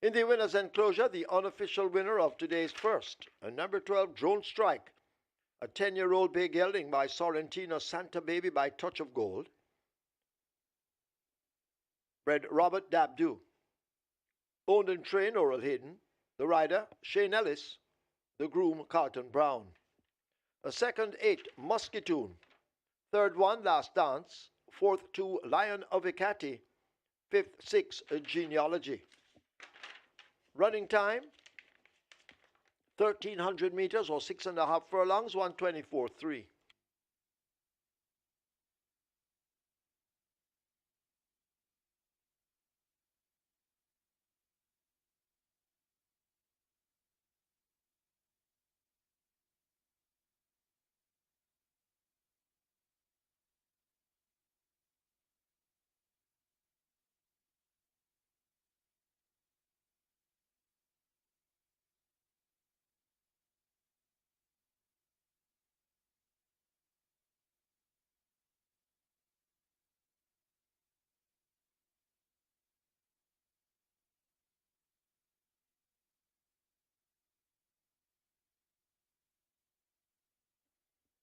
In the winner's enclosure, the unofficial winner of today's first, a number 12 Drone Strike, a 10-year-old bay gelding by Sorrentino Santa Baby by Touch of Gold, bred Robert Dabdoo, owned and trained Oral Hayden, the rider Shane Ellis, the groom Carlton Brown. A second 8 Musketoon, third 1 Last Dance, fourth 2 Lion of Icati, fifth 6 Genealogy. Running time 1,300 meters or 6.5 furlongs, 1:24.3.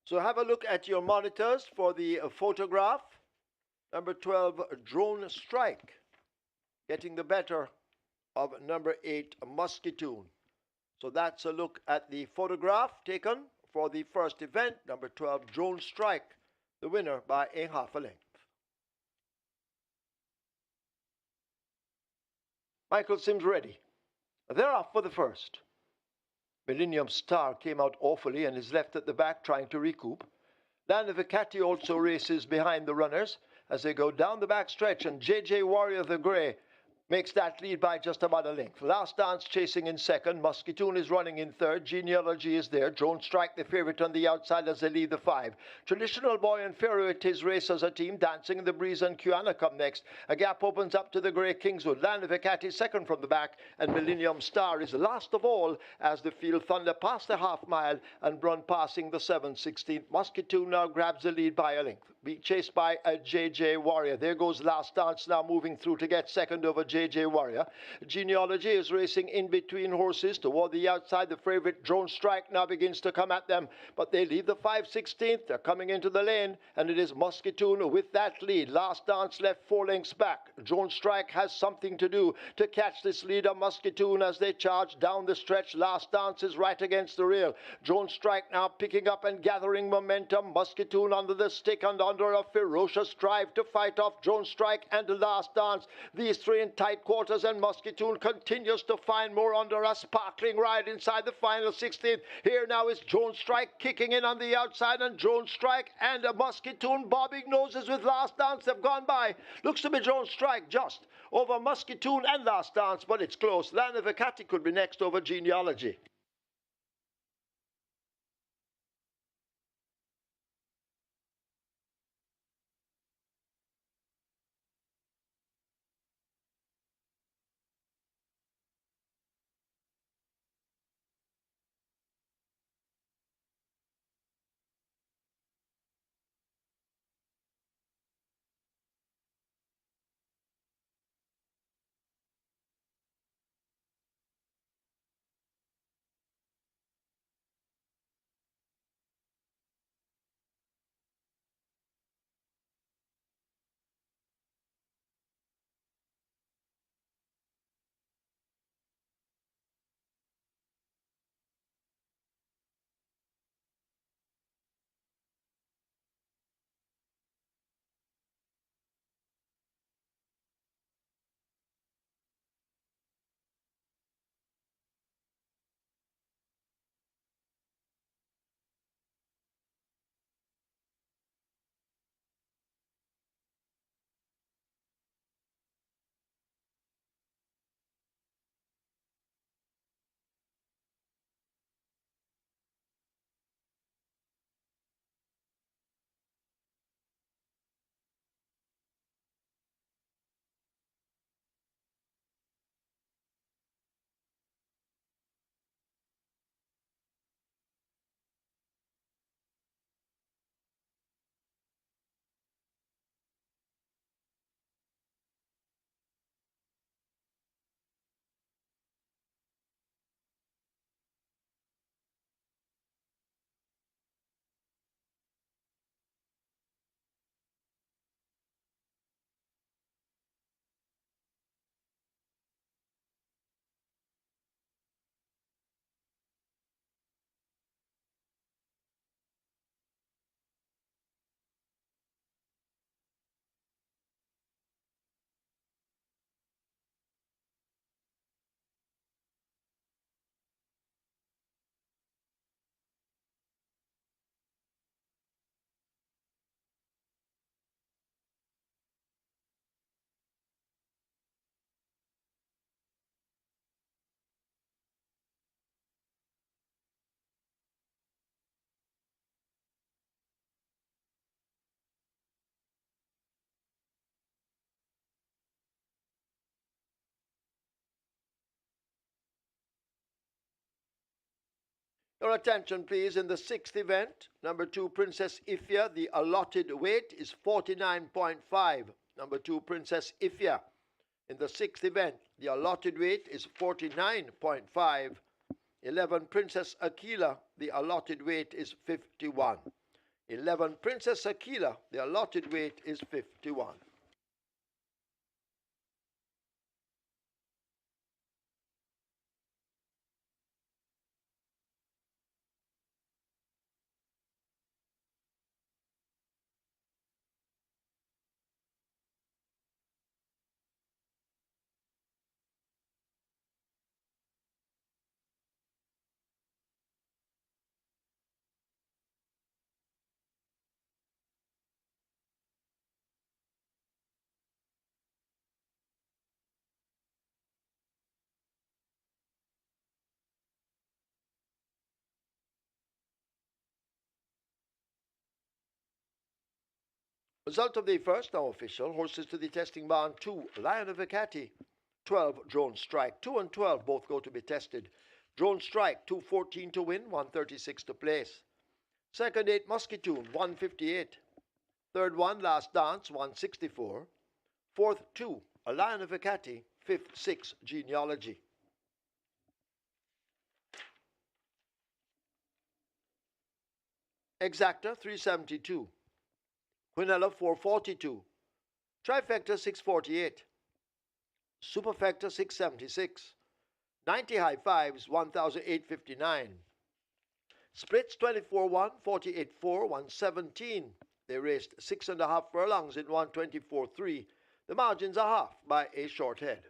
So have a look at your monitors for the photograph. Number 12 Drone Strike, getting the better of number 8 Musketoon. So that's a look at the photograph taken for the first event, number 12 Drone Strike, the winner by a half a length. Michael Sims ready. They're off for the first. Millennium Star came out awfully and is left at the back trying to recoup. Land of Icati also races behind the runners as they go down the back stretch, and JJ Warrior the Grey makes that lead by just about a length. Last Dance chasing in second. Musketoon is running in third. Genealogy is there. Drone Strike the favourite on the outside as they lead the 5. Traditional Boy and Pharaoh, it is race as a team. Dancing in the Breeze and Kiana come next. A gap opens up to the Grey Kingswood. Land of Icati second from the back, and Millennium Star is last of all as the field thunder past the half mile and run passing the 7/16. Musketoon now grabs the lead by a length. Be chased by a JJ Warrior. There goes Last Dance now moving through to get second over JJ Warrior. Genealogy is racing in between horses toward the outside. The favourite Drone Strike now begins to come at them, but they leave the 5/16. They're coming into the lane, and it is Musketoon with that lead. Last Dance left 4 lengths back. Drone Strike has something to do to catch this leader Musketoon as they charge down the stretch. Last Dance is right against the rail. Drone Strike now picking up and gathering momentum. Musketoon under the stick and under a ferocious drive to fight off Drone Strike and the Last Dance. These 3 in tight quarters, and Musketoon continues to find more under a sparkling ride inside the final 16th. Here now is Drone Strike kicking in on the outside, and Drone Strike and a Musketoon bobbing noses with Last Dance. They've gone by. Looks to be Drone Strike just over Musketoon and Last Dance, but it's close. Land of Icati could be next over Genealogy. Your attention, please, in the sixth event. Number 2, Princess Ifya. The allotted weight is 49.5. Number 2, Princess Ifya. In the sixth event, the allotted weight is 49.5. 11, Princess Akila. The allotted weight is 51. 11, Princess Akila. The allotted weight is 51. Result of the first, now official. Horses to the testing barn. 2, Lion of Acati. 12, Drone Strike. 2 and 12 both go to be tested. Drone Strike, 214 to win, 136 to place. Second 8, Musquetoon, 158. Third 1, Last Dance, 164. Fourth 2, A Lion of Acati. Fifth 6, Genealogy. Exacta, 372. Quinella, 442. Trifecta, 648. Superfecta, 676. 90 high fives, 1,859. Splits, 24-1, 48-4, 117. They raced 6.5 furlongs in 124.3. The margins are half by a short head.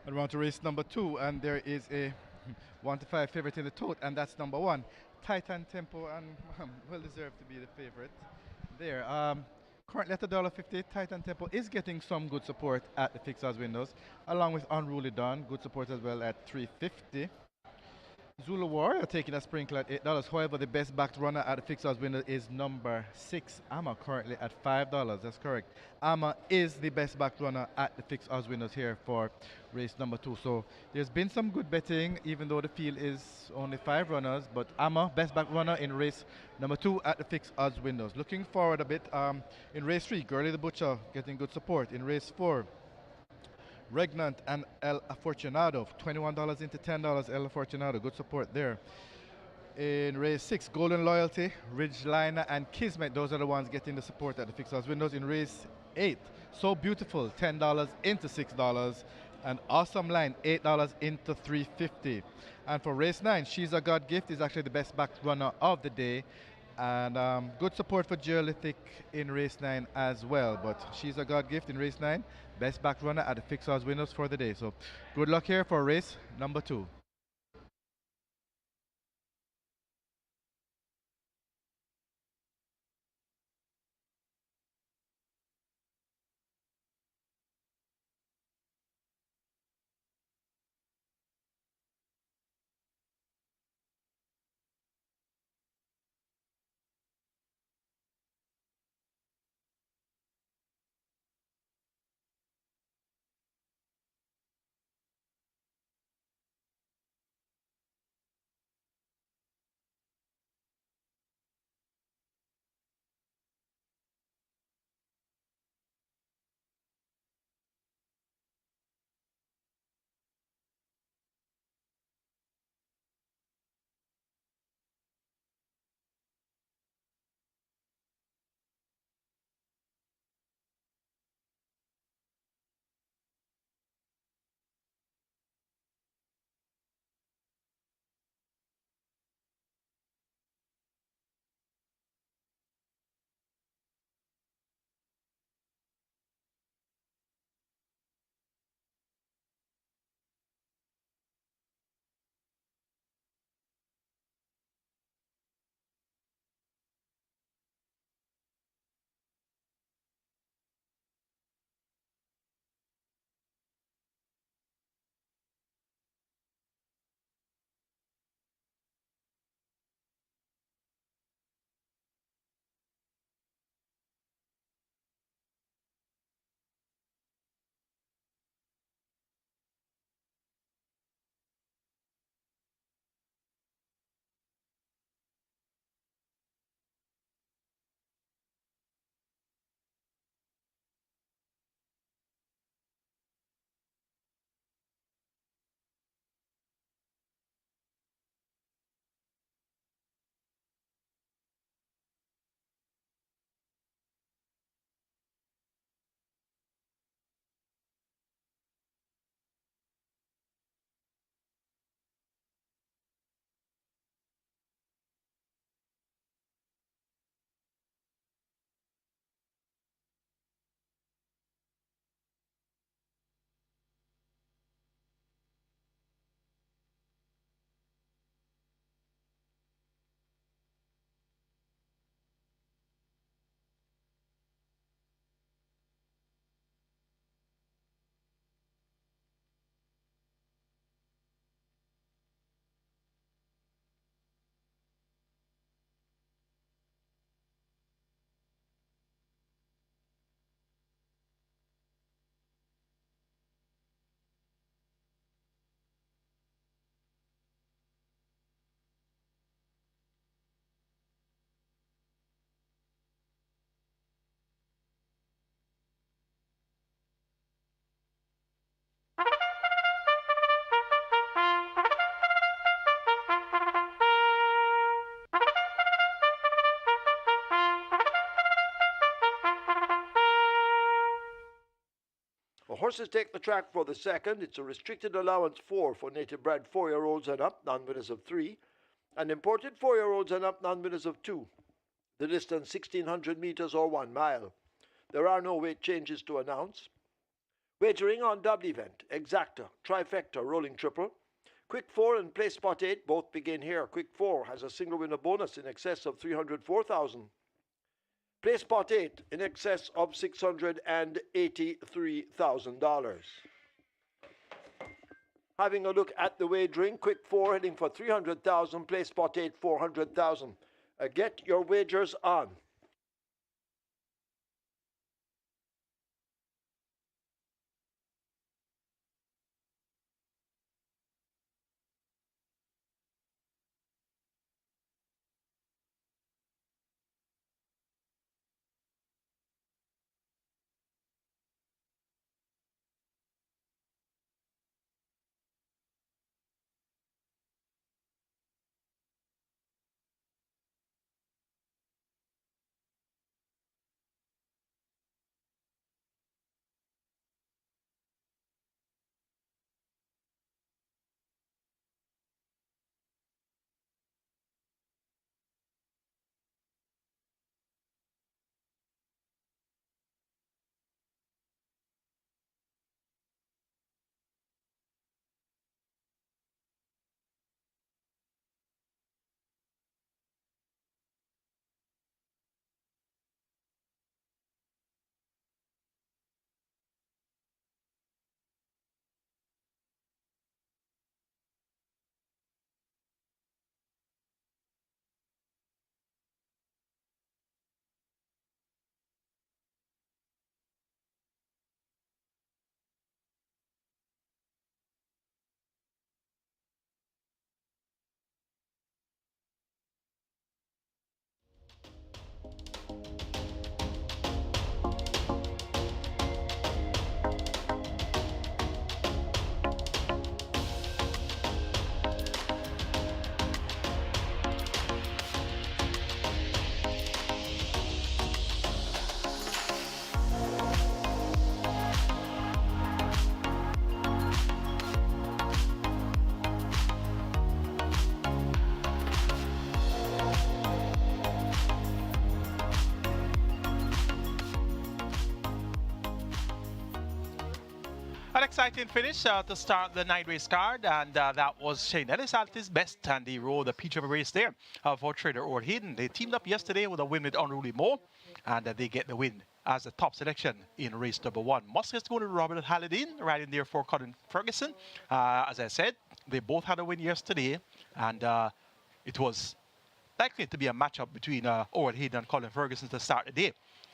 And we're on to race number 2, and there is a 1 to 5 favorite in the tote, and that's number 1, Titan Tempo, and well deserved to be the favorite there. Currently at $1.50, Titan Tempo is getting some good support at the fixed odds windows, along with Unruly Dawn, good support as well at $3.50. Zulu Warrior taking a sprinkle at $8. However, the best backed runner at the fixed odds window is number 6, Amma, currently at $5. That's correct. Amma is the best backed runner at the fixed odds windows here for race number 2. So there's been some good betting, even though the field is only 5 runners. But Amma, best backed runner in race number 2 at the fixed odds windows. Looking forward a bit in race 3, Girlie the Butcher getting good support. In race 4, Regnant and El Afortunado, $21 into $10. El Afortunado, good support there. In race 6, Golden Loyalty, Ridgeliner, and Kismet, those are the ones getting the support at the fixed odds windows. In race 8, So Beautiful, $10 into $6. And Awesome Line, $8 into $3.50. And for race 9, She's a God Gift is actually the best backed runner of the day. And good support for Geolithic in race 9 as well. But She's a God Gift in race 9, best back runner at the fixed odds winners for the day. So good luck here for race number 2. Horses take the track for the second. It's a restricted allowance 4 for native bred 4-year-olds and up, non-winners of 3, and imported 4-year-olds and up, non-winners of 2. The distance 1,600 meters or 1 mile. There are no weight changes to announce. Wagering on double event, exacta, trifecta, rolling triple. Quick 4 and play spot 8 both begin here. Quick 4 has a single winner bonus in excess of 304,000. Play spot 8 in excess of $683,000. Having a look at the wagering, quick 4 heading for 300,000, play spot 8 400,000. Get your wagers on. An exciting finish to start the night race card, and that was Shane Ellis at his best, and he rode a peach of a race there for Trader Old Hayden. They teamed up yesterday with a win with Unruly Mo, and they get the win as the top selection in race number 1. Muscat's going to Robert Hallidine, riding there for Colin Ferguson. As I said, they both had a win yesterday, and it was likely to be a matchup between Old Hayden and Colin Ferguson to start the day,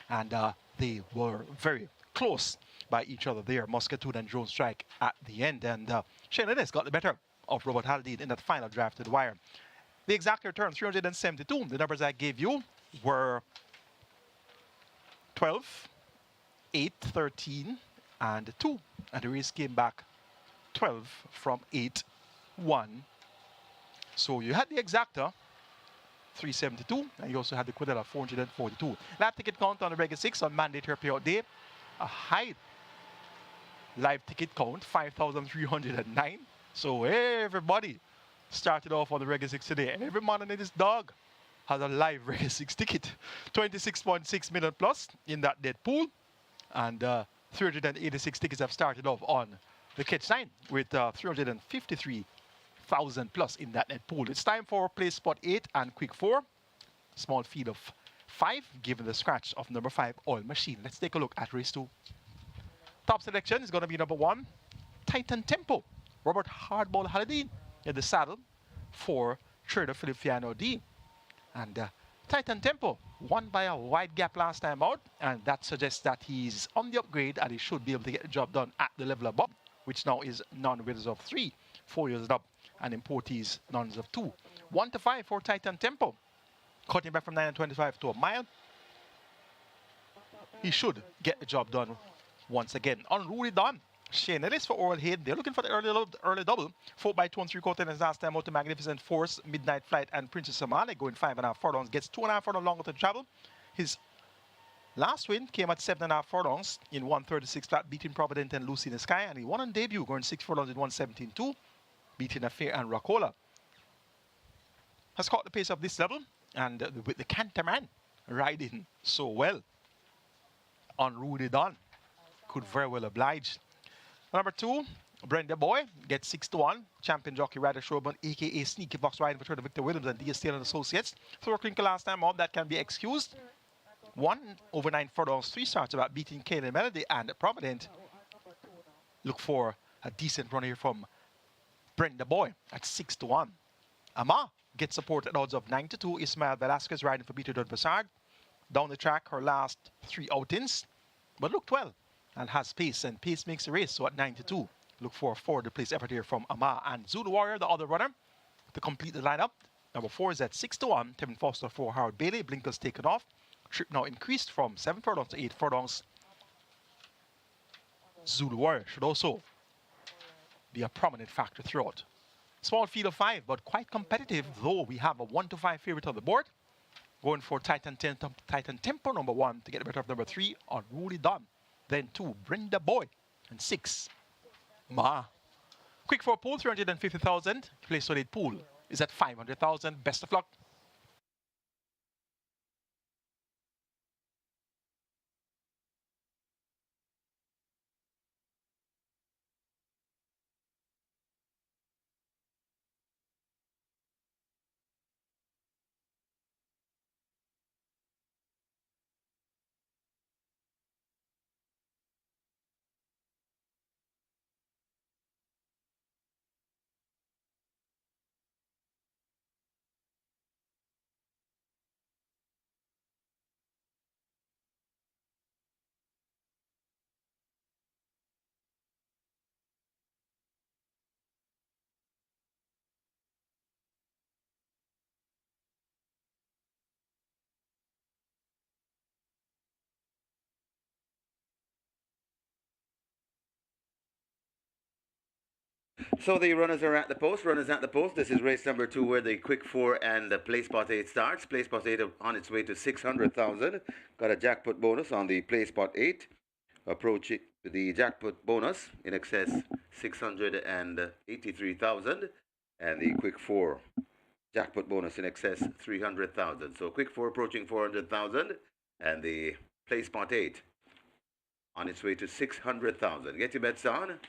and they were very close by each other there, Muscatoon and Drone Strike at the end, and Shane Ellis got the better of Robert Haldane in that final draft to the wire. The exact return, 372. The numbers I gave you were 12, 8, 13, and 2. And the race came back 12 from 8, 1. So you had the exacta, 372, and you also had the Quadella, 442. Live ticket count on the regular 6 on mandatory payout day. A high live ticket count, 5,309. So everybody started off on the regular 6 today. Every man and his dog has a live regular 6 ticket. 26.6 million plus in that dead pool. And 386 tickets have started off on the catch 9 with 353,000 plus in that net pool. It's time for play spot 8 and quick 4. Small field of 5, given the scratch of number 5, Oil Machine. Let's take a look at race 2. Top selection is going to be number 1, Titan Tempo. Robert Hardball Hallidine in the saddle for Trader Feliciano D. And Titan Tempo won by a wide gap last time out, and that suggests that he's on the upgrade and he should be able to get the job done at the level above, which now is non-winners of 3, 4 years up, and importees nuns of 2. 1 to 5 for Titan Tempo. Cutting back from 9.25 to a mile. He should get the job done once again. Unruly Don. Shane Ellis for Oral Hayden. They're looking for the early double. 4 by 2 and 3 quarter in his last time out to Magnificent Force, Midnight Flight, and Princess Somali going 5.5 furlongs. Gets 2.5 furlongs longer to travel. His last win came at 7.5 furlongs in 136 flat, beating Provident and Lucy in the Sky. And he won on debut, going 6 furlongs in 117.2, beating Affair and Racola. Has caught the pace of this level, and with the Canterman riding so well, Unruly Don could very well oblige Number 2, Brenda Boy gets 6 to 1. Champion jockey Ryder Showman, aka Sneaky Fox, riding for Victor Williams and D.S. Taylor and Associates. Throw crinkle last time out, that can be excused. 1 over 9 furlongs, 3 starts about beating Kane and Melody and Provident. Look for a decent run here from Brenda Boy at 6 to 1. Ama gets support at odds of 9 to 2. Ismael Velasquez riding for Peter Dunbasard. Down the track, her last 3 outings, but looked well and has pace, and pace makes the race. So at 9 to 2, look for the place effort here from Ama and Zulu Warrior, the other runner, to complete the lineup. Number 4 is at 6 to 1. Tevin Foster for Howard Bailey. Blinkers taken off. Trip now increased from 7 furlongs to 8 furlongs. Zulu Warrior should also be a prominent factor throughout. Small field of 5, but quite competitive, though we have a 1 to 5 favorite on the board. Going for Titan Tempo, number 1, to get the better of number 3, Unruly Dawn. Then 2, Brenda Boy. And 6, Ma. Quick 4 pool, 350,000. Play solid pool is at 500,000. Best of luck. So the runners are at the post. Runners at the post. This is race number 2, where the quick 4 and the play spot 8 starts. Play spot 8 on its way to 600,000. Got a jackpot bonus on the play spot 8. Approaching the jackpot bonus in excess 683,000, and the quick 4 jackpot bonus in excess 300,000. So quick 4 approaching 400,000, and the play spot 8 on its way to 600,000. Get your bets on.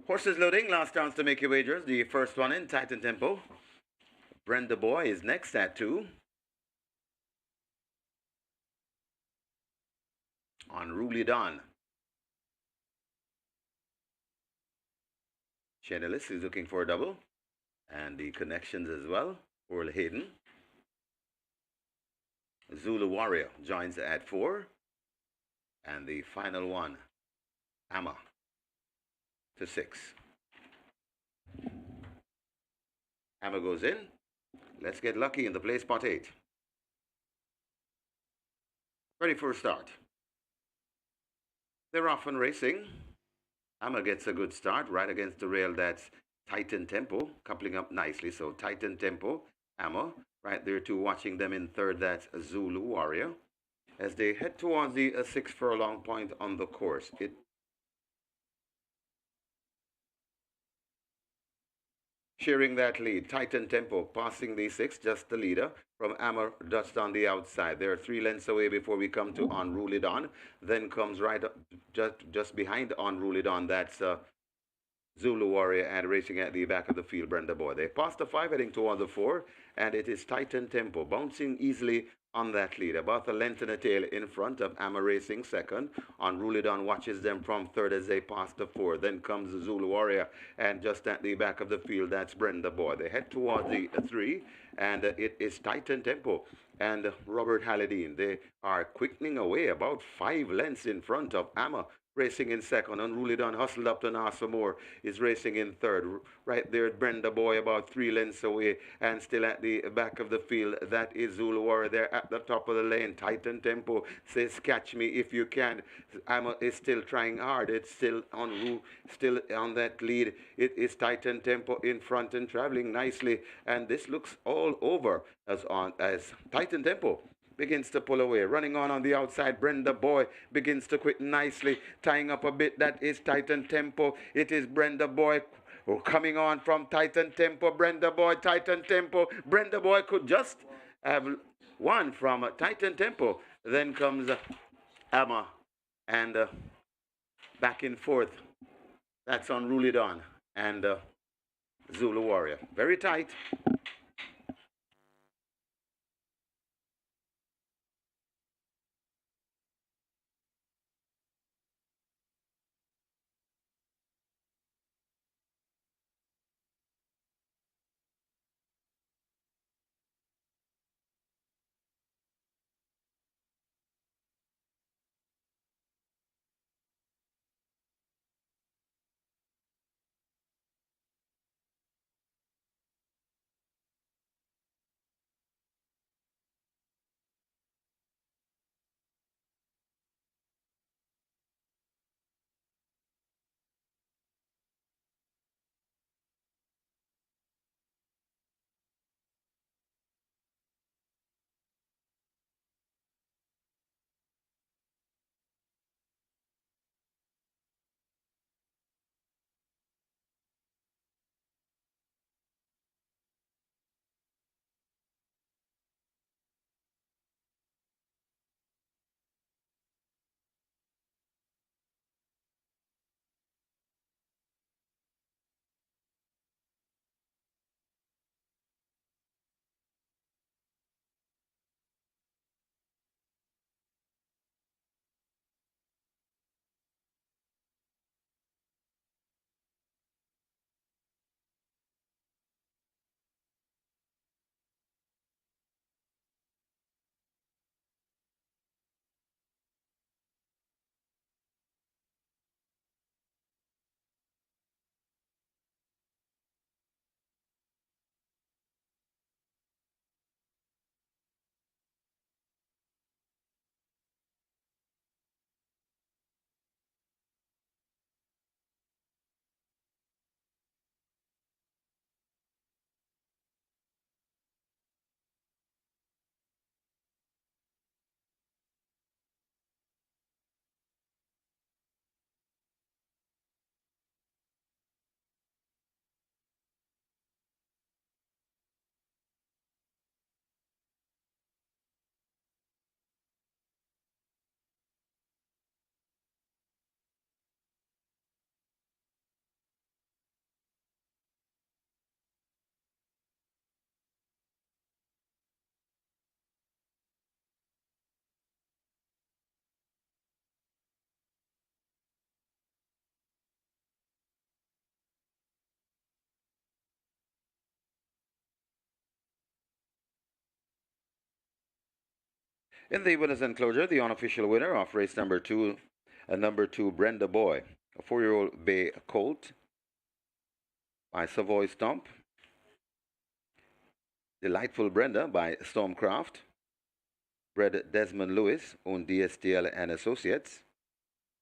Horses loading, last chance to make your wagers. The first one in, Titan Tempo. Brenda Boy is next at 2. Unruly Dawn. Chenelis is looking for a double. And the connections as well. Earl Hayden. Zulu Warrior joins at 4. And the final one, Amma to 6. Amma goes in. Let's get lucky in the play spot 8. Ready for a start. They're off and racing. Amma gets a good start right against the rail. That's Titan Tempo, coupling up nicely. So Titan Tempo, Amma, right there too, watching them in third. That's Zulu Warrior. As they head towards the 6 furlong point on the course, sharing that lead. Titan Tempo passing the 6, just the leader from Ammer just on the outside. They're 3 lengths away before we come to Unruly Dawn. Then comes right just behind Unruly Dawn. That's Zulu Warrior and racing at the back of the field, Brenda Boy. They passed the 5 heading toward the 4, and it is Titan Tempo bouncing easily on that lead. About a length and a tail in front of Amma Racing second. Unruly Dawn watches them from third as they pass the 4. Then comes the Zulu Warrior, and just at the back of the field, that's Brenda Boy. They head towards the 3, and it is Titan Tempo and Robert Halladine. They are quickening away about 5 lengths in front of Amma racing in second. Unruly Dawn hustled up to Nasa Moore is racing in third. Right there, Brenda Boy about 3 lengths away, and still at the back of the field, that is Zulu Warrior there at the top of the lane. Titan Tempo says, catch me if you can. Amma is still trying hard. It's still on that lead. It is Titan Tempo in front and traveling nicely, and this looks all over as Titan Tempo begins to pull away. Running on the outside, Brenda Boy begins to quit nicely, tying up a bit. That is Titan Tempo. It is Brenda Boy coming on from Titan Tempo. Brenda Boy, Titan Tempo. Brenda Boy could just have won from Titan Tempo. Then comes Amma, and back and forth. That's Unruly Dawn and Zulu Warrior. Very tight. In the winners' enclosure, the unofficial winner of race number two, Brenda Boy, a 4-year-old bay colt by Savoy Stump. Delightful Brenda by Stormcraft. Bred Desmond Lewis, owned DSTL and Associates.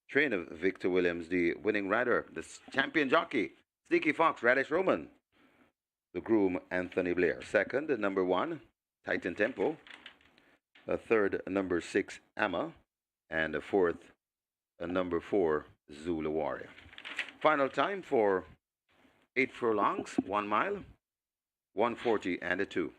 Trainer Victor Williams, the winning rider, the champion jockey, Sneaky Fox, Radish Roman. The groom, Anthony Blair. Second, number 1, Titan Tempo. A third, number 6, Amma. And a fourth, number 4, Zulu Warrior. Final time for 8 furlongs, 1 mile, 140 and a 2.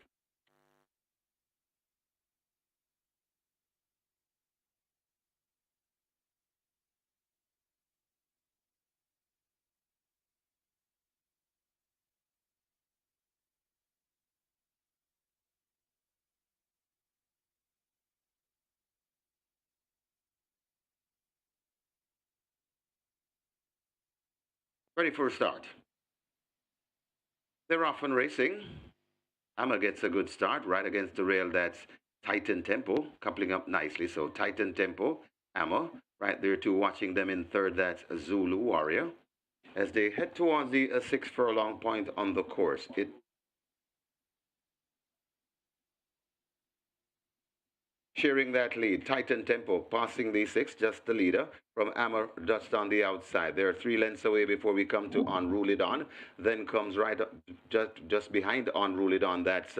Ready for a start. They're off and racing. Amma gets a good start right against the rail. That's Titan Tempo, coupling up nicely. So Titan Tempo, Amma, right there too, watching them in third. That's Zulu Warrior. As they head towards the 6 furlong point on the course, sharing that lead. Titan Tempo passing the 6, just the leader from Ammer just on the outside. They're 3 lengths away before we come to Unruly Dawn. Then comes right up, just behind Unruly Dawn. That's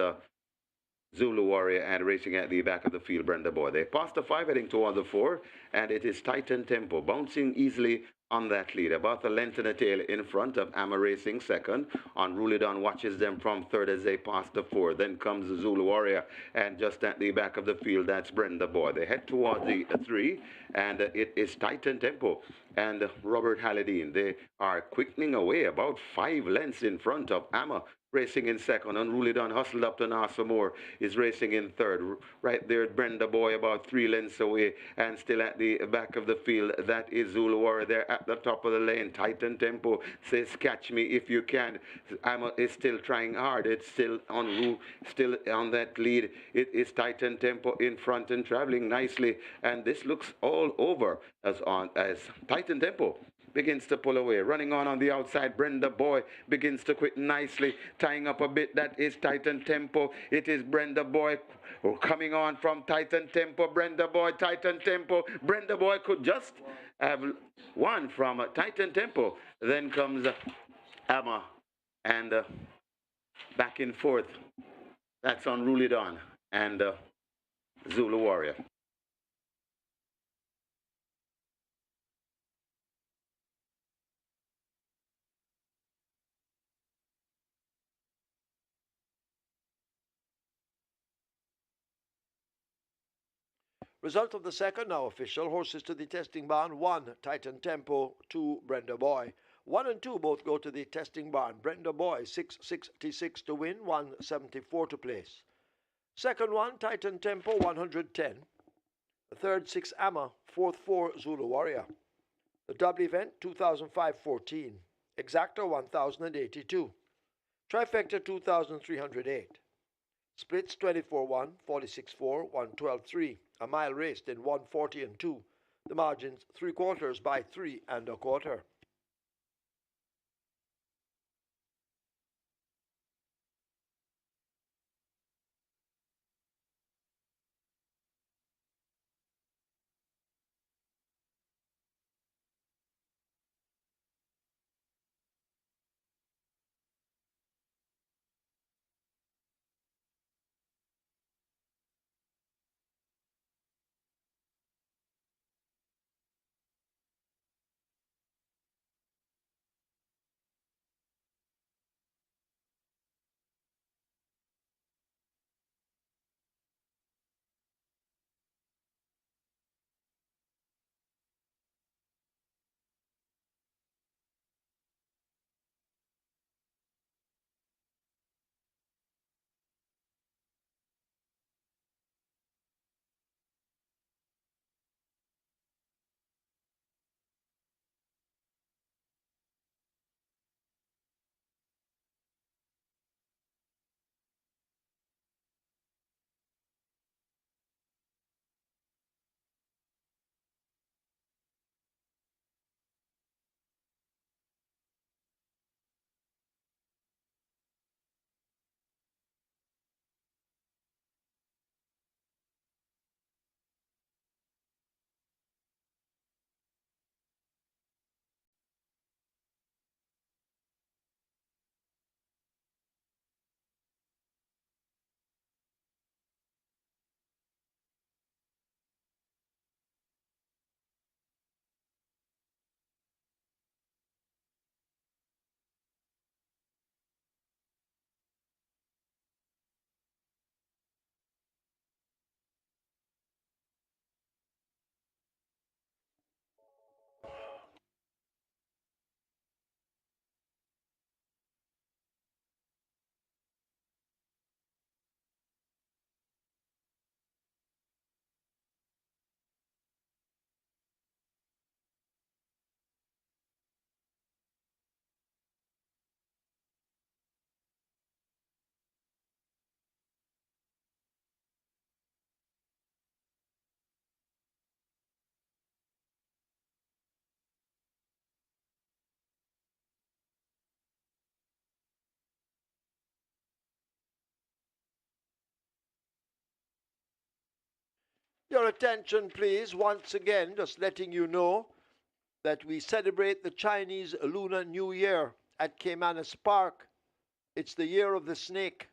Zulu Warrior, and racing at the back of the field, Brenda Boy. They passed the 5, heading toward the 4, and it is Titan Tempo bouncing easily on that lead. About a length and a tail in front of Amma Racing second. Unruly Dawn watches them from third as they pass the 4. Then comes the Zulu Warrior, and just at the back of the field, that's Brenda Boy. They head toward the 3, and it is Titan Tempo and Robert Halladine. They are quickening away about 5 lengths in front of Amma Racing in second. Unruly Dawn hustled up to ask for more, is racing in third. Right there, Brenda Boy about 3 lengths away, and still at the back of the field, that is Zulu Warrior. They're at the top of the lane. Titan Tempo says, catch me if you can. Amma is still trying hard. It's still on that lead. It is Titan Tempo in front and traveling nicely, and this looks all over as Titan Tempo begins to pull away. Running on the outside, Brenda Boy begins to quit nicely, tying up a bit. That is Titan Tempo. It is Brenda Boy coming on from Titan Tempo. Brenda Boy, Titan Tempo. Brenda Boy could just have won from Titan Tempo. Then comes Amma, and back and forth. That's Unruly Dawn and Zulu Warrior. Result of the second, now official. Horses to the testing barn. 1, Titan Tempo. 2, Brenda Boy. 1 and 2 both go to the testing barn. Brenda Boy, 666 to win, 174 to place. Second one, Titan Tempo, 110. The third, 6 Amma. Fourth, 4 Zulu Warrior. The double event, 2005-14. Exacta, 1082. Trifecta, 2308. Splits 24-1, 46-4, 112-3. A mile raced in 140 and 2. The margins 3/4 by 3 1/4. Your attention, please. Once again, just letting you know that we celebrate the Chinese Lunar New Year at Caymanas Park. It's the year of the snake.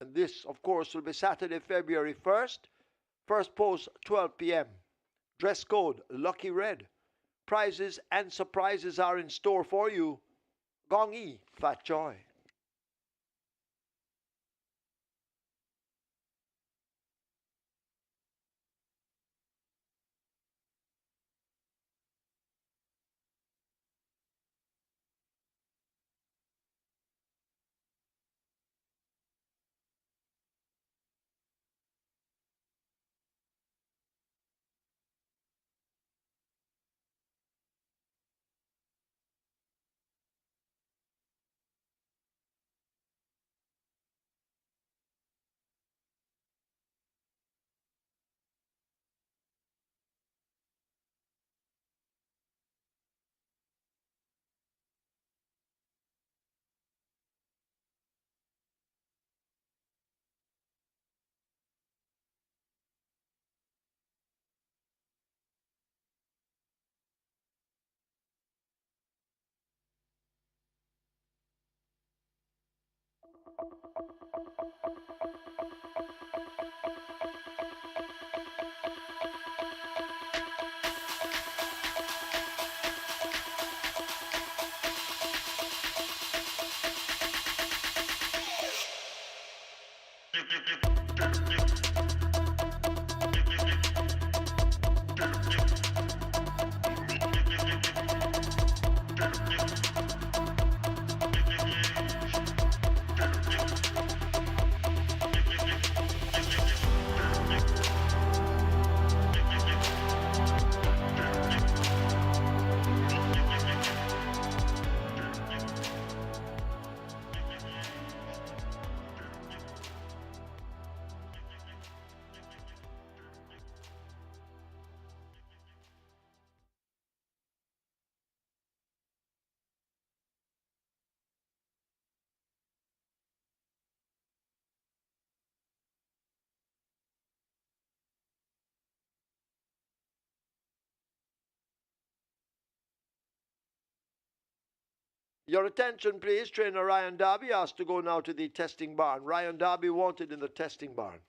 And this, of course, will be Saturday, February 1st. First post, 12 p.m. Dress code, lucky red. Prizes and surprises are in store for you. Gong Yi, Fat Joy. Your attention, please. Trainer Ryan Darby has to go now to the testing barn. Ryan Darby wanted in the testing barn.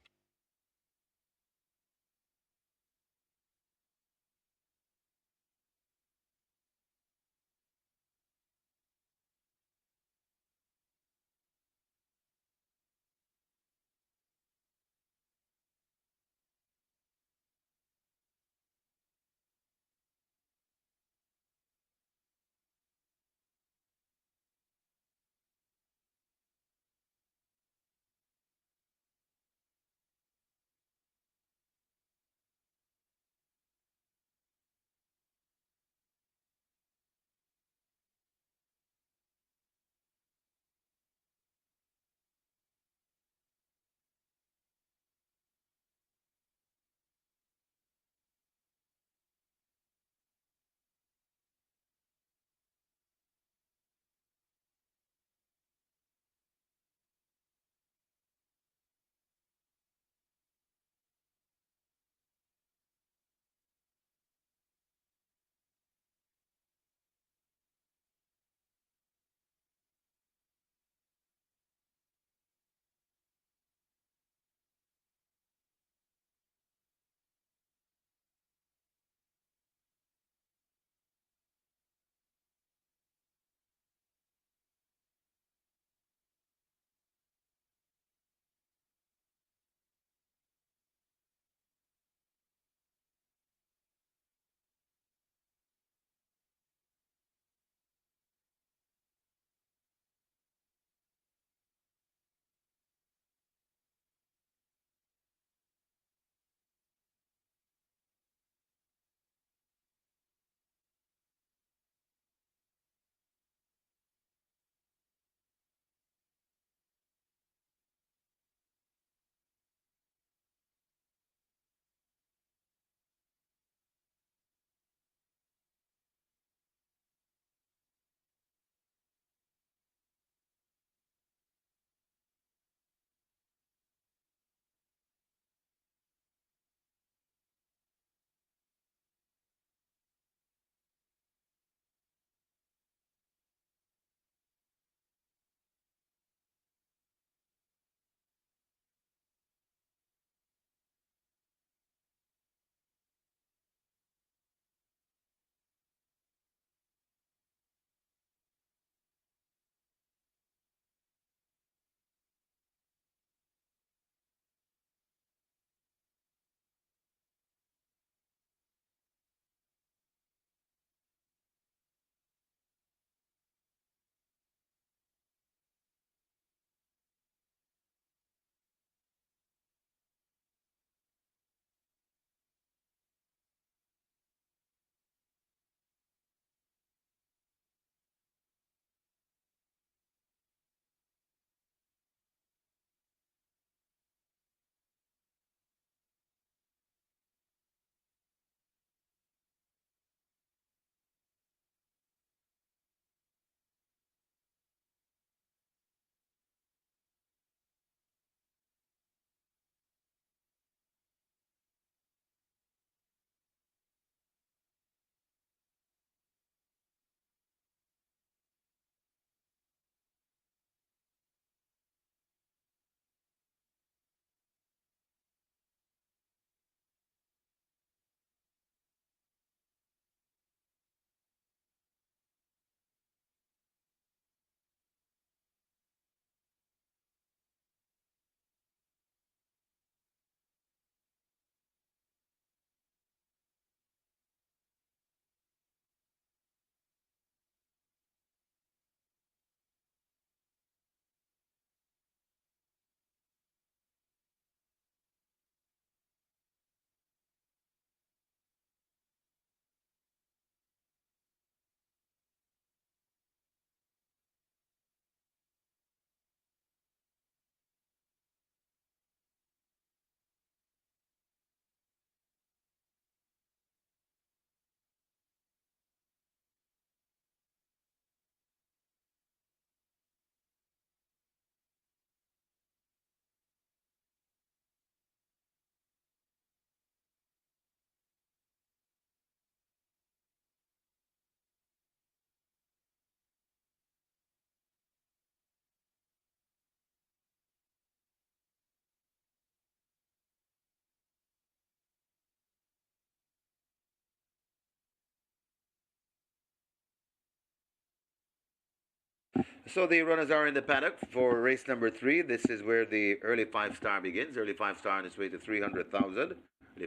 So the runners are in the paddock for race number 3. This is where the early 5-star begins. Early 5-star on its way to 300,000. Early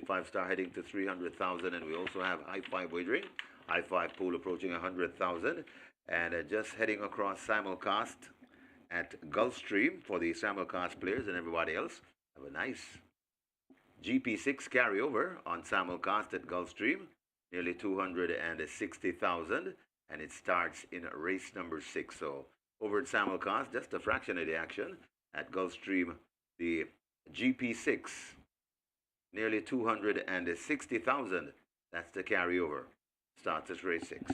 5-star heading to 300,000, and we also have I-5 wagering. I-5 pool approaching 100,000, and just heading across simulcast at Gulfstream for the simulcast players and everybody else. Have a nice GP6 carryover on simulcast at Gulfstream, nearly 260,000, and it starts in race number 6. So over at simulcast, just a fraction of the action at Gulfstream, the GP6, nearly 260,000. That's the carryover. Starts at race 6.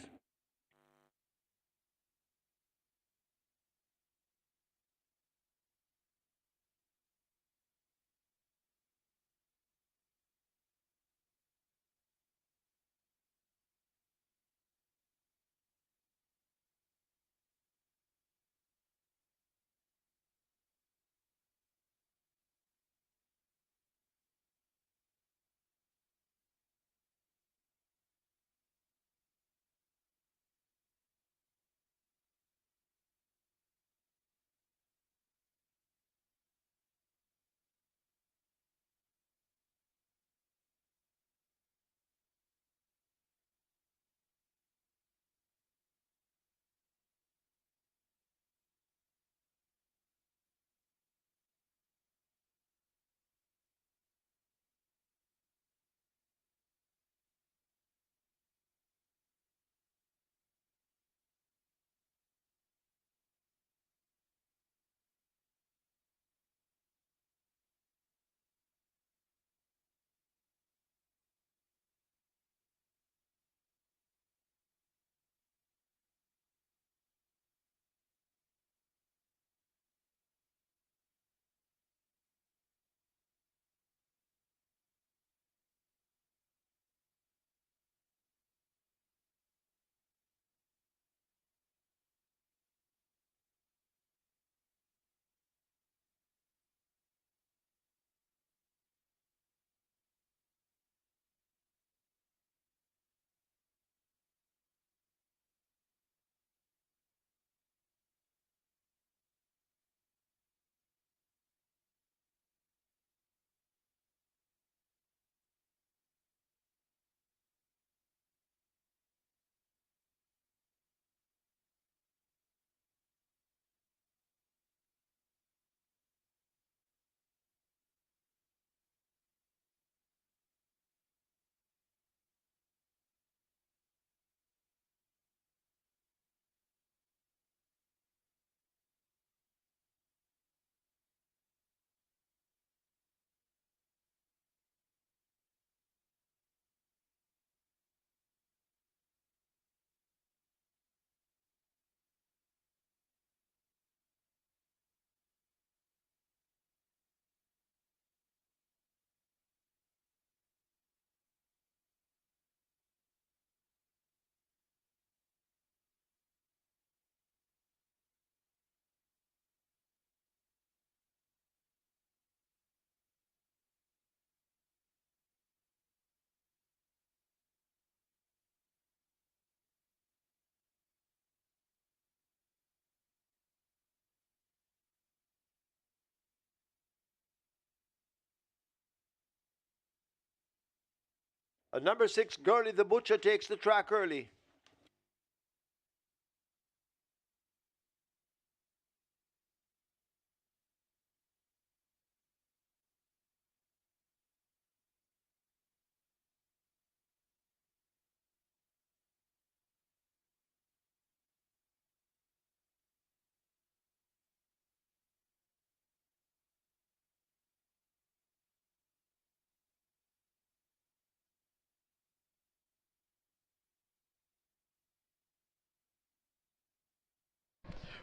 Number 6, Gurley the Butcher takes the track early.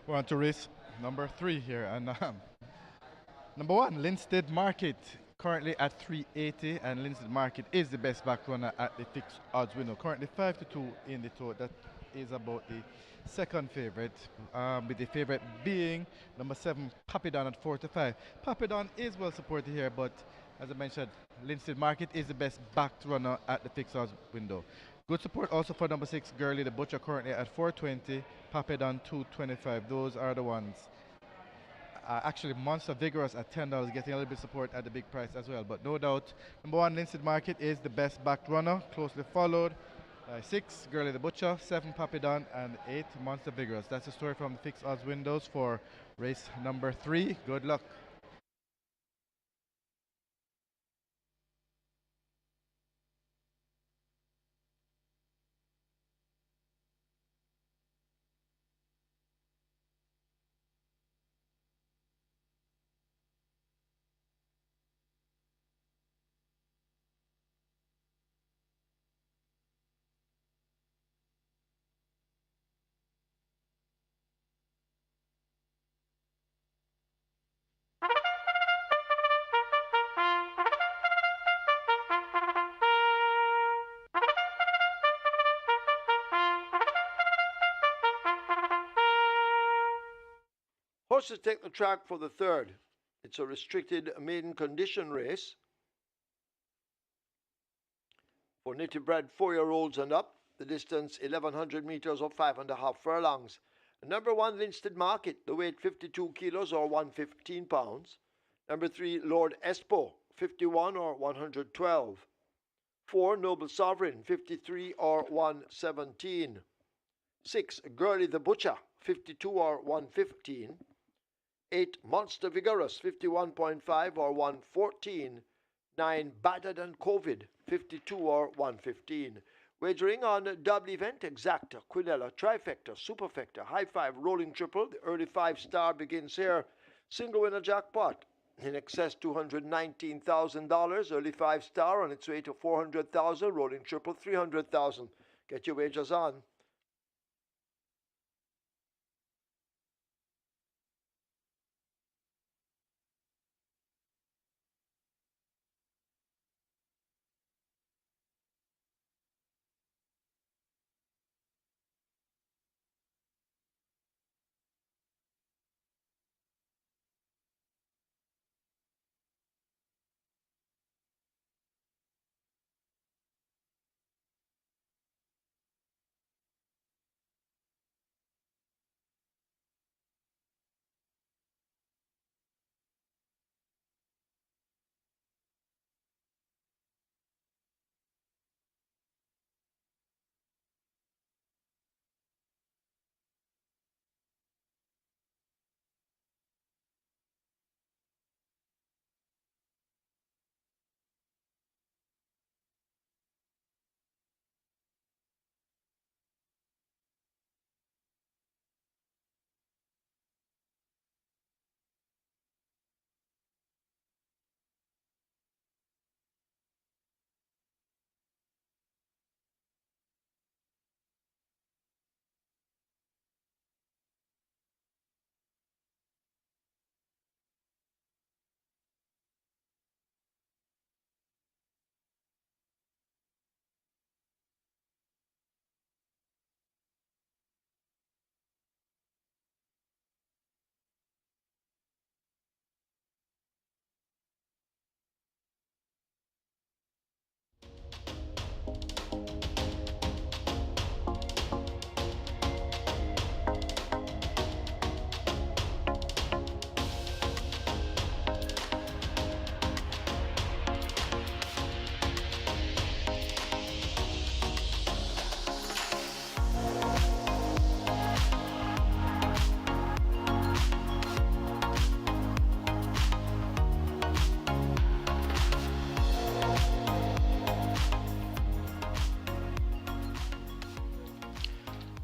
We're on to race number 3 here, and number 1, Linstead Market, currently at 380, and Linstead Market is the best back runner at the fixed odds window. Currently 5-2 in the tote. That is about the second favorite, with the favorite being number 7, Papidon at 4-5. Papidon is well supported here, but as I mentioned, Linstead Market is the best backed runner at the fixed odds window. Good support also for number 6, Girly the Butcher, currently at 420, Papedon 225. Those are the ones. Actually, Monster Vigorous at $10, getting a little bit of support at the big price as well. But no doubt, number 1, Linseed Market is the best backed runner, closely followed by 6, Girly the Butcher, 7, Papedon, and 8, Monster Vigorous. That's the story from the fixed odds windows for race number 3. Good luck. Horses take the track for the third. It's a restricted maiden condition race for native bred 4-year-olds and up. The distance 1,100 meters or 5.5 furlongs. Number 1, Linstead Market, the weight 52 kilos or 115 pounds. Number 3, Lord Espo, 51 or 112. 4, Noble Sovereign, 53 or 117. 6, Girly the Butcher, 52 or 115. 8, Monster Vigorous, 51.5 or 114. 9, Battered and Covid, 52 or 115. Wagering on double event, Exacta, Quinella, Trifecta, Superfecta, High Five, Rolling Triple. The early 5-star begins here. Single winner jackpot in excess $219,000. Early 5-star on its way to $400,000. Rolling Triple $300,000. Get your wagers on.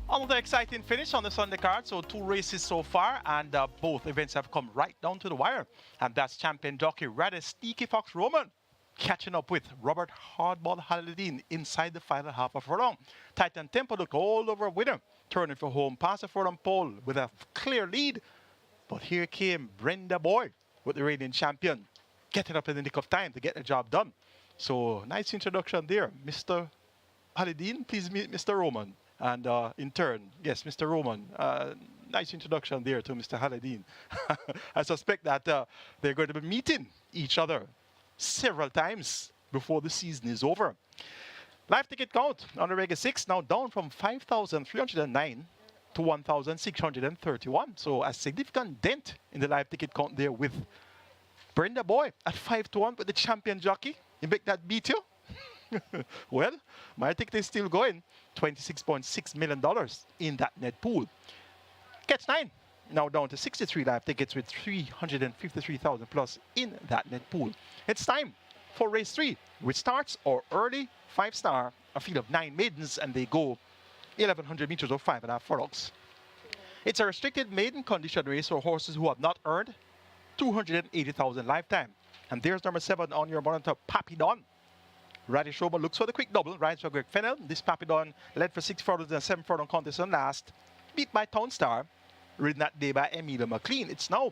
Another exciting finish on the Sunday card. So 2 races so far, and both events have come right down to the wire. And that's champion jockey Rather Sneaky Fox Roman catching up with Robert Hardball Haladin inside the final half of furlong. Titan Tempo looked all over winner, turning for home past the furlong pole with a clear lead. But here came Brenda Boyd with the reigning champion, getting up in the nick of time to get the job done. So nice introduction there. Mr. Haladin, please meet Mr. Roman. And in turn, yes, Mr. Roman, nice introduction there to Mr. Haladin. I suspect that they're going to be meeting each other several times before the season is over. Live ticket count on the regular 6 now down from 5,309 to 1,631. So a significant dent in the live ticket count there with Brenda Boy at 5 to 1 with the champion jockey. You make that beat you? Well, my ticket is still going. $26.6 million in that net pool. Catch 9 now down to 63 live tickets with 353,000 plus in that net pool. It's time for race 3, which starts our early 5-star, a field of 9 maidens, and they go 1,100 meters or 5.5 furlongs. It's a restricted maiden condition race for horses who have not earned 280,000 lifetime. And there's number 7 on your monitor, Papidon. Radish Roman looks for the quick double, rides for Greg Fennell. This Papidon led for 6 furlongs and 7 furlong contest on last, beat by Town Star, ridden that day by Emilia McLean. It's now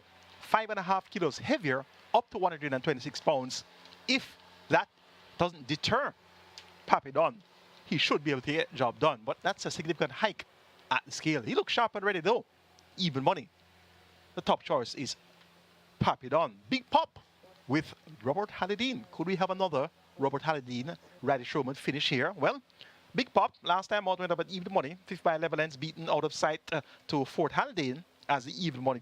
5.5 kilos heavier, up to 126 pounds. If that doesn't deter Papidon, he should be able to get the job done. But that's a significant hike at the scale. He looks sharp and ready though. Even money. The top choice is Papidon. Big Pop with Robert Halidine. Could we have another Robert Halidine Radish Roman finish here? Well, Big Pop last time out went up at even money. 5th by 11 lengths, beaten out of sight to Fort Halidine as the even money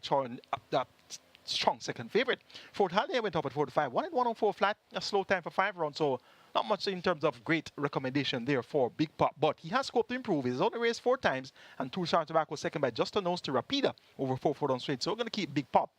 strong second favorite. Fort Halliday went up at 45, 1 and 104 flat, a slow time for 5 rounds, so not much in terms of great recommendation there for Big Pop, but he has scope to improve. He's only raced 4 times, and 2 Sergeant Tobacco second by just a nose to Rapida over 4 4 on straight, so we're going to keep Big Pop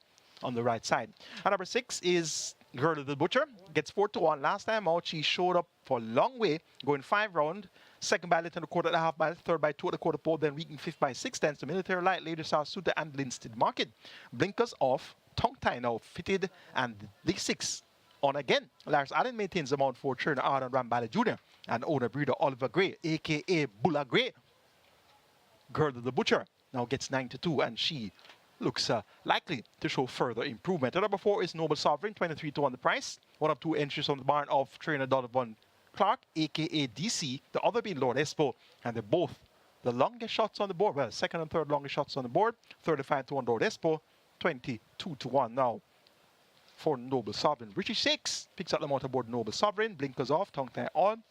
on the right side. And number 6 is Girl of the Butcher, gets 4 to 1. Last time out, she showed up for a long way, going 5 round. Second by length and a quarter and a half mile, third by 2 and a quarter pole, then weakened 5th by 6 tenths. The Military Light, later South Suda and Linstead Market. Blinkers off, tongue tie now fitted, and the 6 on again. Lars Allen maintains the mount for trainer Arden Rambale Jr. and owner breeder Oliver Gray, aka Bulla Gray. Girl of the Butcher now gets 9 to 2, and she looks likely to show further improvement. And number 4 is Noble Sovereign, 23 to 1 the price. One of 2 entries on the barn of trainer Donovan Clark, aka DC, the other being Lord Espo, and they're both the longest shots on the board. Well, second and third longest shots on the board. 35 to 1 Lord Espo, 22 to 1 now for Noble Sovereign. British 6 picks up the mount aboard Noble Sovereign, blinkers off, tongue tie on.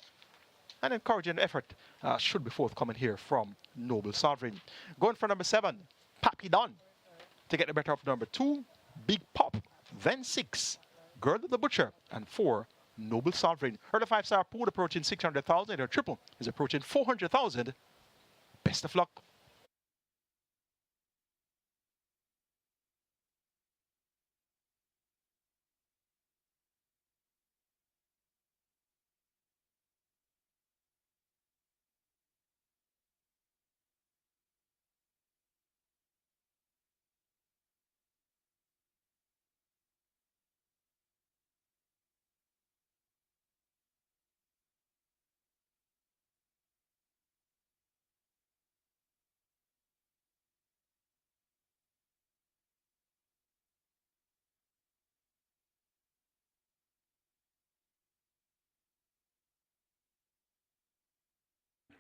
An encouraging effort should be forthcoming here from Noble Sovereign. Going for number 7, Pappy Don. To get the better of number 2, Big Pop. Then 6, Girl of the Butcher. And 4, Noble Sovereign. Early 5-star pool approaching 600,000. Her triple is approaching 400,000. Best of luck.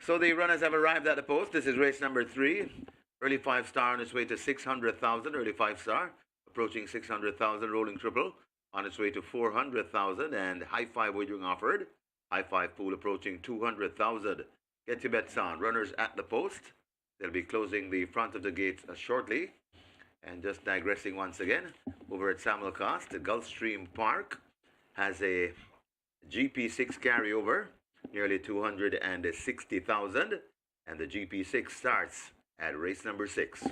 So the runners have arrived at the post. This is race number 3. Early 5-star on its way to 600,000. Early 5-star approaching 600,000. Rolling triple on its way to 400,000. And high 5 wagering offered. High 5 pool approaching 200,000. Get your bets on. Runners at the post. They'll be closing the front of the gate shortly. And just digressing once again, over at Samuel Cost, the Gulfstream Park has a GP6 carryover, nearly 260,000, and the GP6 starts at race number 6.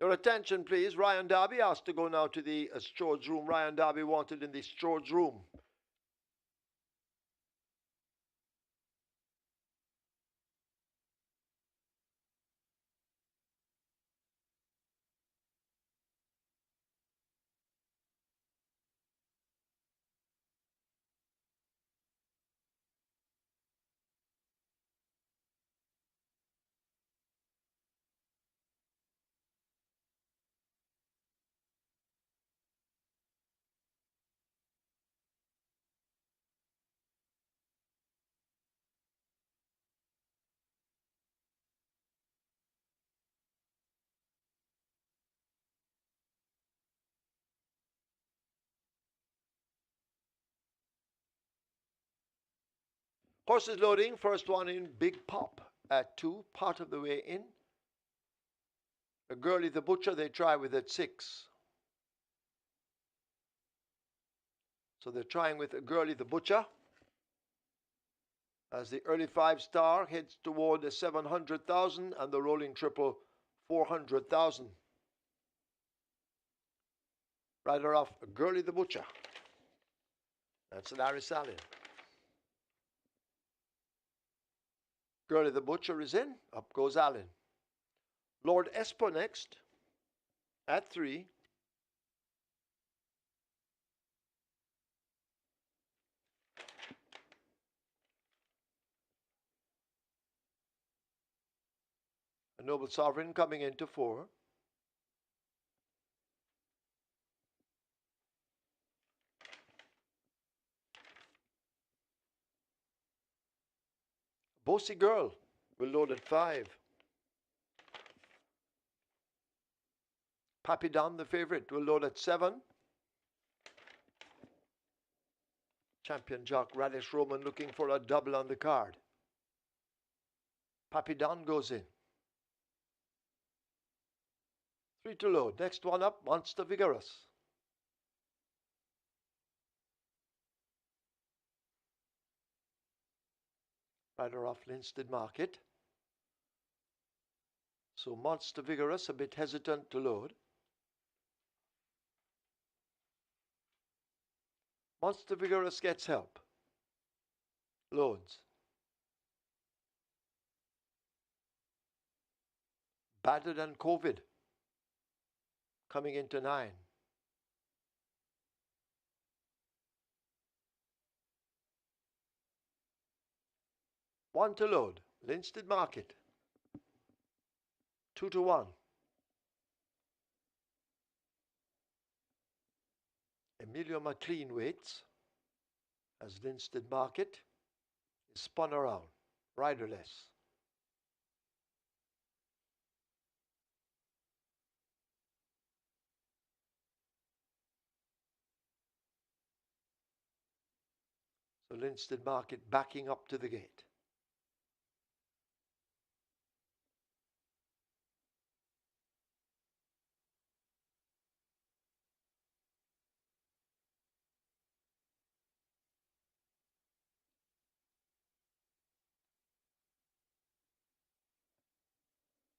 Your attention, please. Ryan Darby has to go now to the stewards room. Ryan Darby wanted in the stewards room. Horses loading. First one in, Big Pop at 2, part of the way in. A Girlie the Butcher they try with at 6. So they're trying with a Girlie the Butcher. As the early 5-star heads toward the 700,000 and the rolling triple 400,000. Rider off a Girlie the Butcher. That's Larry Salin. Girlie the Butcher is in. Up goes Allen. Lord Esper next at 3. A Noble Sovereign coming into 4. Bossy Girl will load at 5. Pappy Don, the favorite, will load at 7. Champion jock Radish Roman looking for a double on the card. Pappy Don goes in. 3 to load. Next one up, Monster Vigorous. Rider off Linstead Market. So Monster Vigorous a bit hesitant to load. Monster Vigorous gets help. Loads. Battered and COVID. Coming into 9. 1 to load. Linstead Market. 2 to 1. Emilio McLean waits as Linstead Market is spun around, riderless. So Linstead Market backing up to the gate.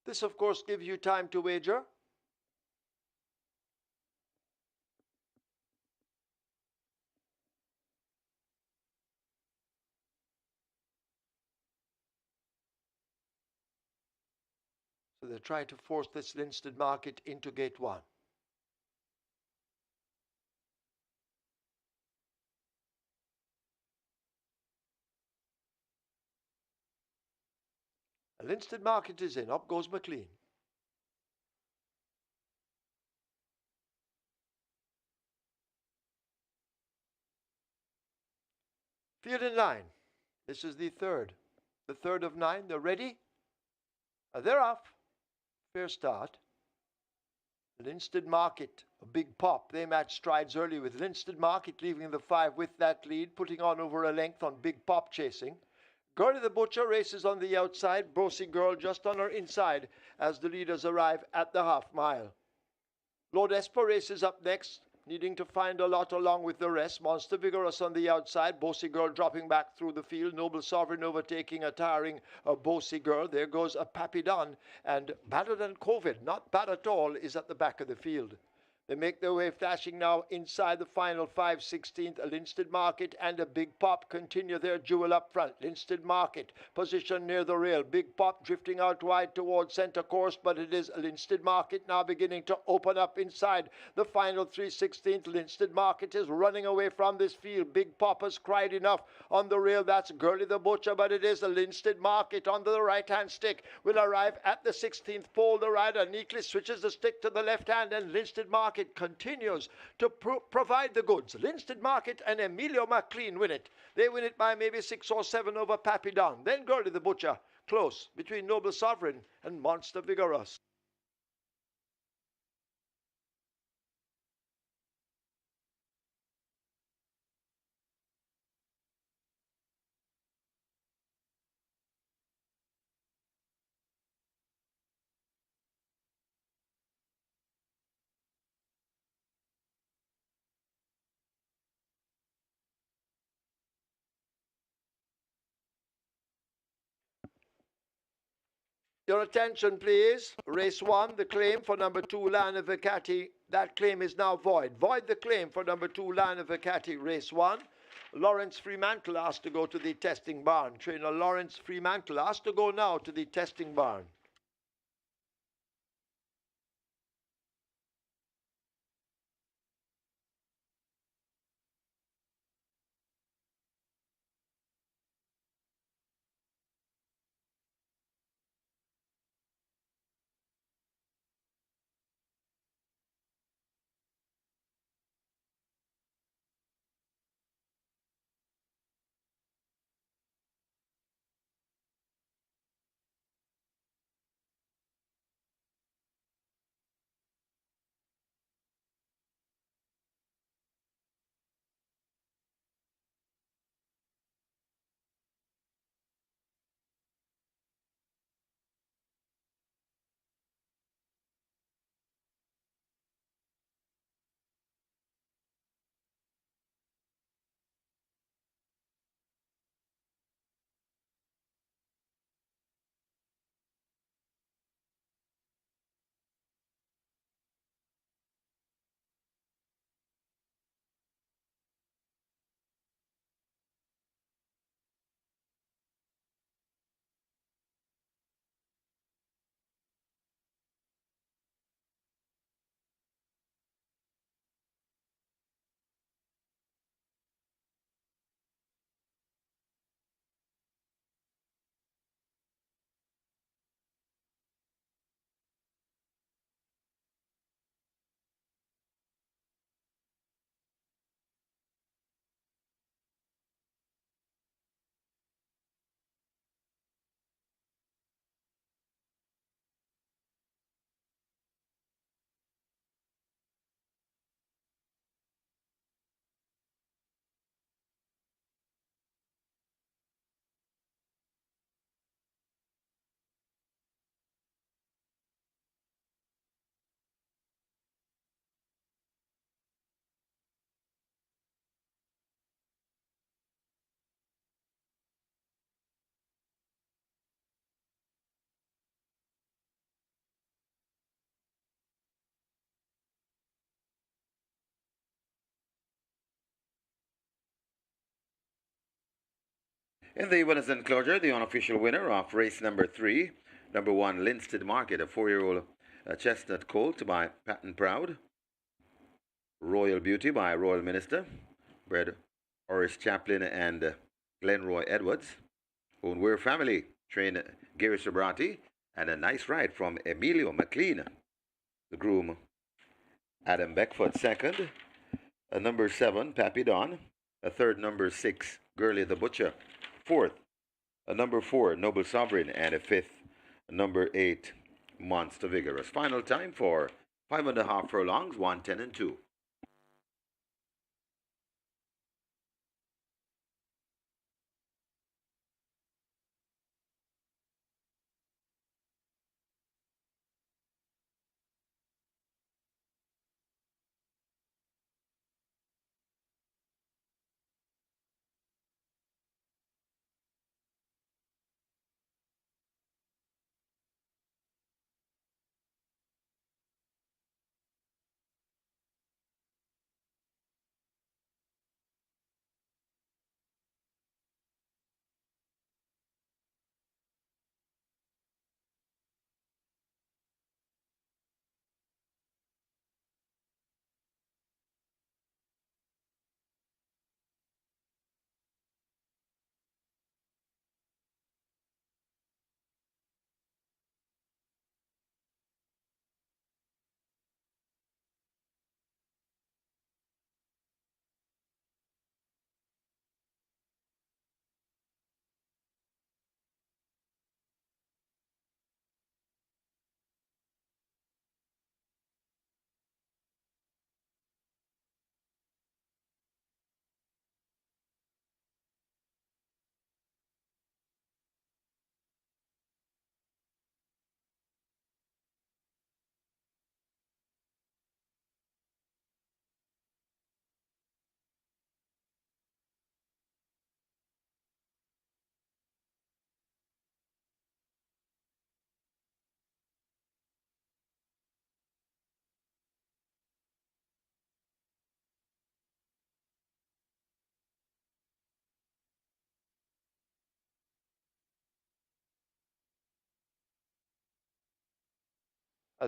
This, of course, gives you time to wager. So they're trying to force this Linstead Market into gate 1. Linstead Market is in. Up goes McLean. Field in line. This is the third. The third of 9. They're ready. They're off. Fair start. Linstead Market, a big pop. They match strides early with Linstead Market leaving the 5 with that lead, putting on over a length on big pop chasing. Girlie the Butcher races on the outside. Bossy Girl just on her inside as the leaders arrive at the half mile. Lord Esper races up next. needing to find a lot along with the rest. Monster Vigorous on the outside. Bossy Girl dropping back through the field. Noble Sovereign overtaking a tiring Bossy Girl. There goes a Papidon. And Better Than COVID, not bad at all, is at the back of the field. They make their way flashing now inside the final 5/16th. A Linstead Market and a Big Pop continue their duel up front. Linstead Market positioned near the rail. Big Pop drifting out wide towards center course, but it is Linstead Market now beginning to open up inside the final 3/16th. Linstead Market is running away from this field. Big Pop has cried enough on the rail. That's Girly the Butcher, but it is a Linstead Market under the right-hand stick. Will arrive at the 16th pole. The rider neatly switches the stick to the left hand, and Linstead Market continues to provide the goods. Linstead Market and Emilio McLean win it. They win it by maybe 6 or 7 over Papidon. Then Girly the Butcher, close between Noble Sovereign and Monster Vigorous. Your attention, please. Race 1, the claim for number 2, Lana Vacati. That claim is now void. Void the claim for number 2, Lana Vacati, race 1. Lawrence Fremantle asked to go to the testing barn. Trainer Lawrence Fremantle asked to go now to the testing barn. In the winners enclosure, the unofficial winner of race number 3, number 1, Linstead Market, a 4-year-old chestnut colt by Patton Proud. Royal Beauty by Royal Minister, bred Horace Chaplin and Glenroy Edwards. Own Weir Family, trained Gary Sobrati, and a nice ride from Emilio McLean. The groom, Adam Beckford, second. A number 7, Pappy Don. A third, number 6, Girly the Butcher. Fourth, a number 4, Noble Sovereign. And a fifth, number 8, Monster Vigorous. Final time for 5.5 furlongs, 1:10 and 2.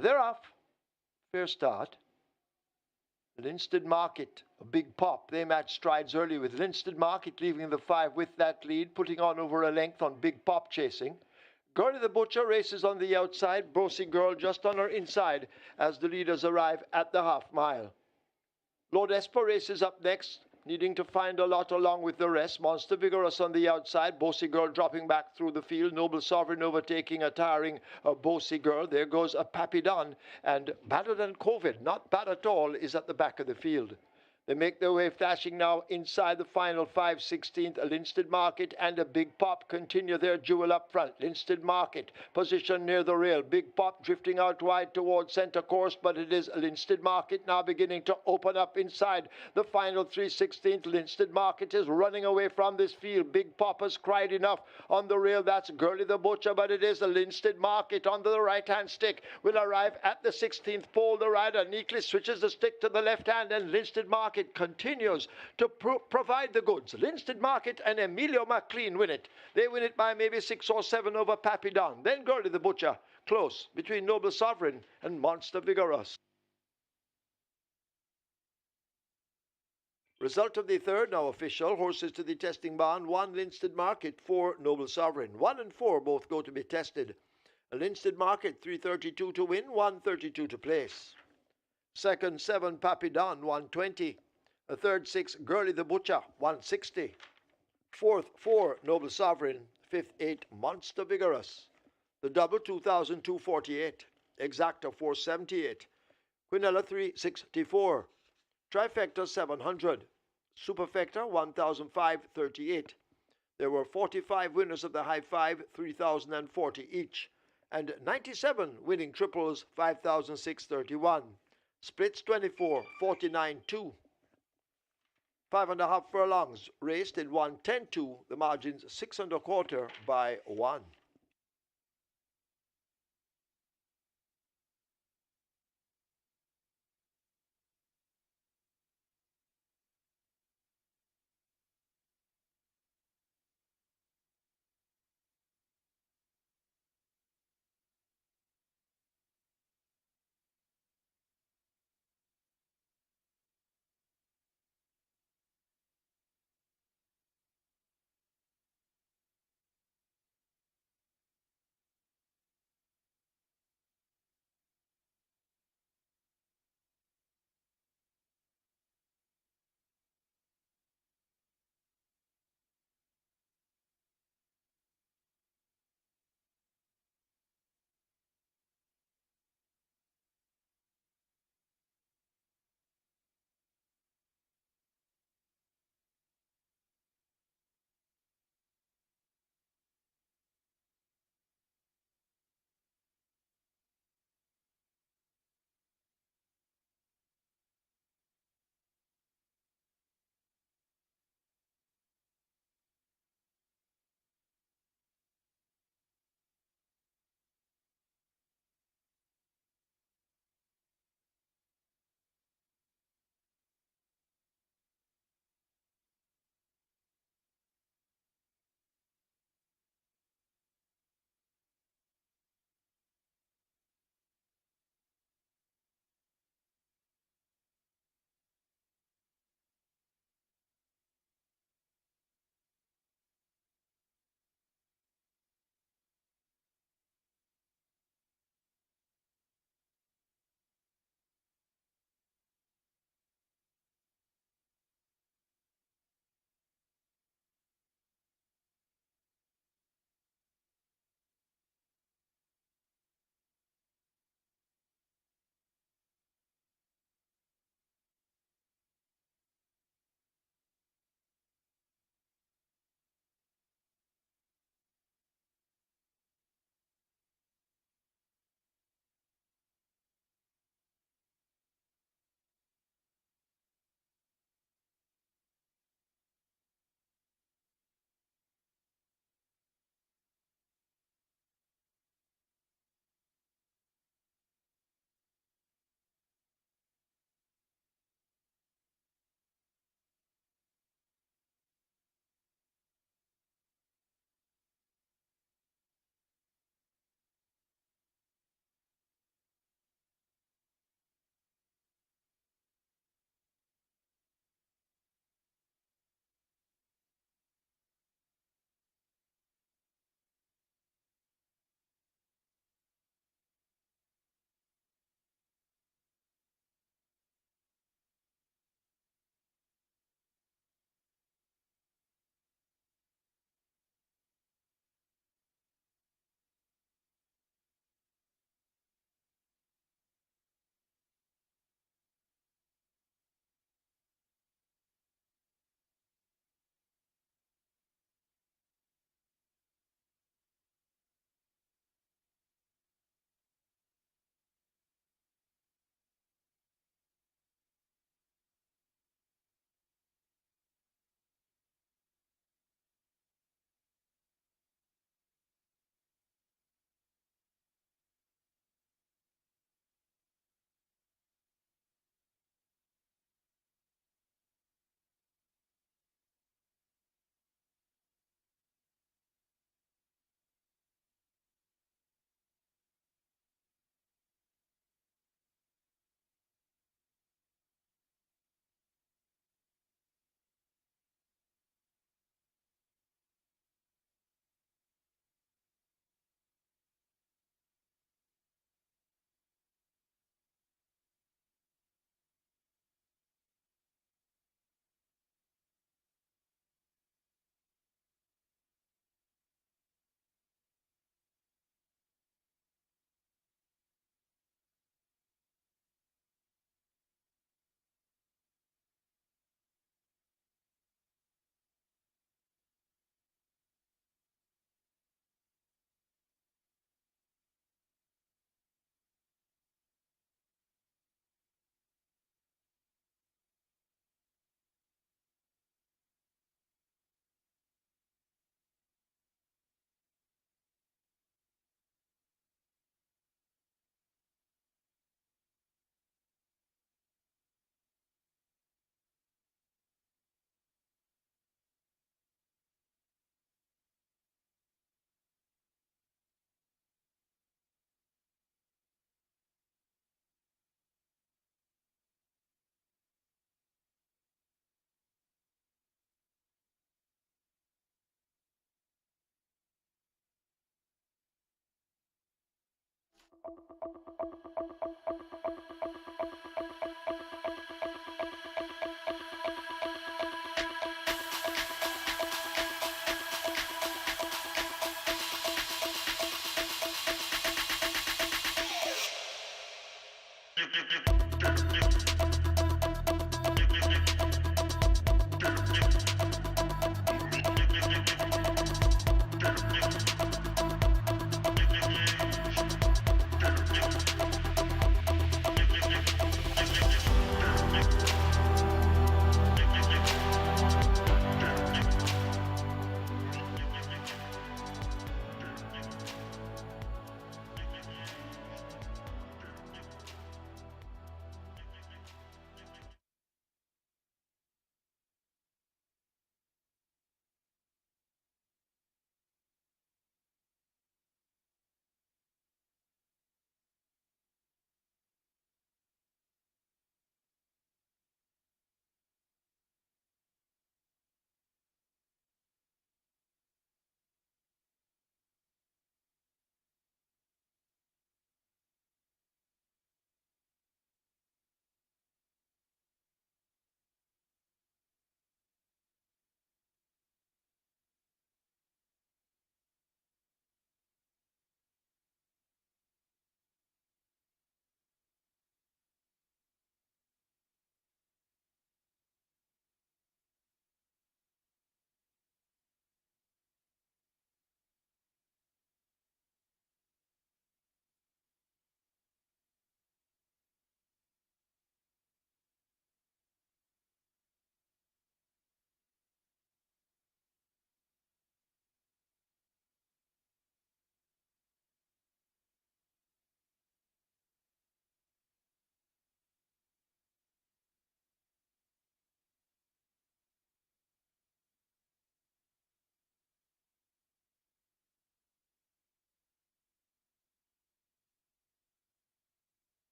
They're off. Fair start. Linstead Market, a big pop. They match strides early with Linstead Market leaving the 5 with that lead, putting on over a length on Big Pop chasing. Girlie the Butcher races on the outside, Brosie Girl just on her inside as the leaders arrive at the half mile. Lord Esper races up next, needing to find a lot along with the rest. Monster Vigorous on the outside, Bossy Girl dropping back through the field. Noble Sovereign overtaking a tiring Bossy Girl. There goes a Papidon, and Better Than COVID, not bad at all, is at the back of the field. They make their way flashing now inside the final 5/16th. A Linstead Market and a Big Pop continue their duel up front. Linstead Market positioned near the rail. Big Pop drifting out wide towards centre course, but it is Linstead Market now beginning to open up inside the final 3/16th. Linstead Market is running away from this field. Big Pop has cried enough on the rail. That's Girlie the Butcher, but it is a Linstead Market on the right-hand stick. Will arrive at the 16th pole. The rider neatly switches the stick to the left hand, and Linstead Market continues to provide the goods. Linstead Market and Emilio McLean win it. They win it by maybe 6 or 7 over Papidon. Then Girlie the Butcher, close between Noble Sovereign and Monster Vigorous. Result of the third now official. Horses to the testing barn. 1 Linstead Market, 4 Noble Sovereign. 1 and 4 both go to be tested. A Linstead Market, 332 to win, 132 to place. Second, 7 Papidon, 120. A third, 6 Girlie the Butcher, 160. Fourth, 4 Noble Sovereign. Fifth, 8 Monster Vigorous. The double, 2,248. Exacta, 478. Quinella, 364. Trifecta, 700. Superfecta, 1,538. There were 45 winners of the high five, 3,040 each. And 97 winning triples, 5,631. Splits 24, 49, 2. 5.5 furlongs raced in 1:10-2. The margins 6 1/4 by 1.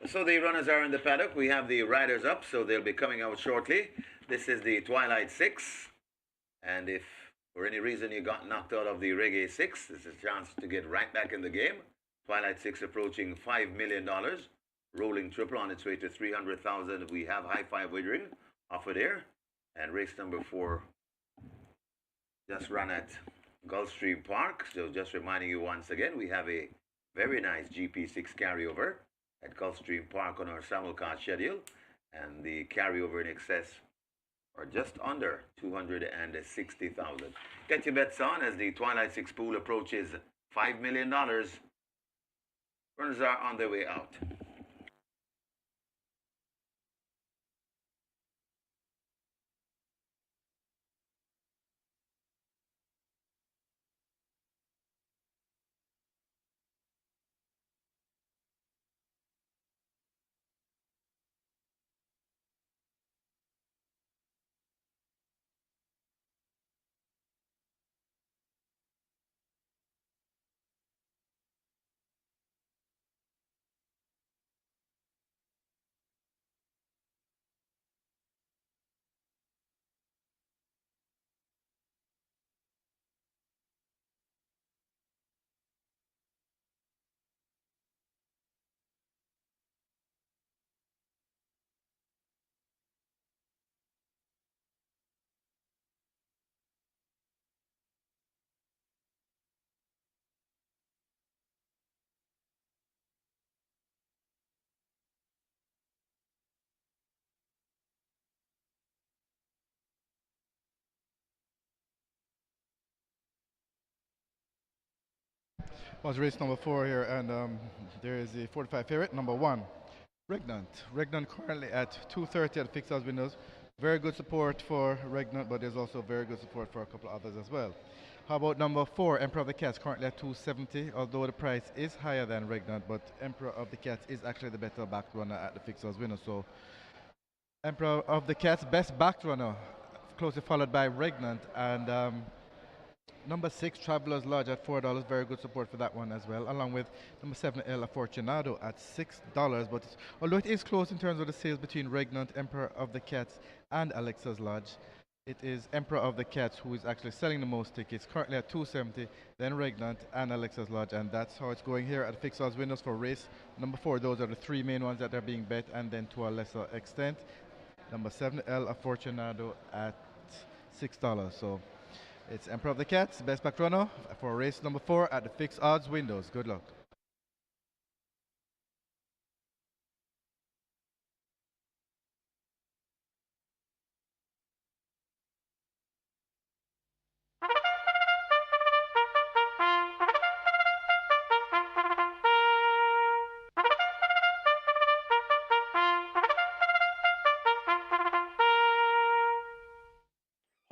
So the runners are in the paddock. We have the riders up, so they'll be coming out shortly. This is the Twilight Six. And if for any reason you got knocked out of the Reggae Six, this is a chance to get right back in the game. Twilight Six approaching $5 million. Rolling triple on its way to 300,000. We have high five wagering offered here. And race number 4 just run at Gulfstream Park. So just reminding you once again, we have a very nice GP6 carryover at Gulfstream Park on our simulcast schedule. And the carryover in excess or just under 260,000. Get your bets on as the Twilight Six pool approaches $5 million. Runners are on their way out. Was race number 4 here, and there is a 45 favorite, number 1, Regnant. Regnant currently at 230 at fixed odds windows. Very good support for Regnant, but there's also very good support for a couple of others as well. How about number 4, Emperor of the Cats, currently at 270, although the price is higher than Regnant, but Emperor of the Cats is actually the better back runner at the fixed odds window. So Emperor of the Cats, best back runner, closely followed by Regnant, and number 6, Traveler's Lodge at $4. Very good support for that one as well, along with number 7, El Afortunado at $6. But although it is close in terms of the sales between Regnant, Emperor of the Cats, and Alexa's Lodge, it is Emperor of the Cats who is actually selling the most tickets, currently at 270, then Regnant and Alexa's Lodge, and that's how it's going here at the fixed odds winners for race number 4. Those are the 3 main ones that are being bet, and then to a lesser extent, number 7, El Afortunado at $6. So it's Emperor of the Cats, best back runner for race number 4 at the fixed odds windows. Good luck.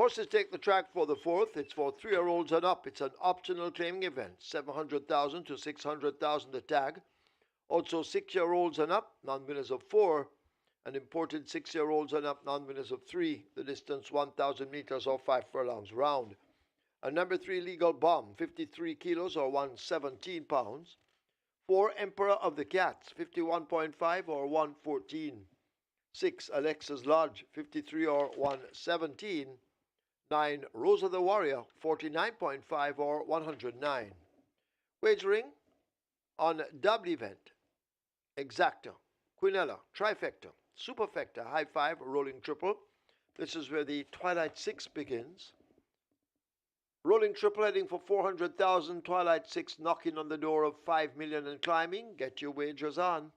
Horses take the track for the 4th. It's for 3-year-olds and up. It's an optional claiming event. 700,000 to 600,000 a tag. Also 6-year-olds and up, non-winners of 4. And imported 6-year-olds and up, non-winners of 3. The distance 1,000 meters or 5 furlongs round. A number 3 Legal Bomb, 53 kilos or 117 pounds. 4 Emperor of the Cats, 51.5 or 114. 6 Alexa's Lodge, 53 or 117. 9 Rosa the Warrior, 49.5 or 109. Wagering on double event, exacta, quinella, trifecta, superfecta, high five, rolling triple. This is where the Twilight Six begins. Rolling triple heading for 400,000, Twilight Six knocking on the door of 5 million and climbing. Get your wagers on.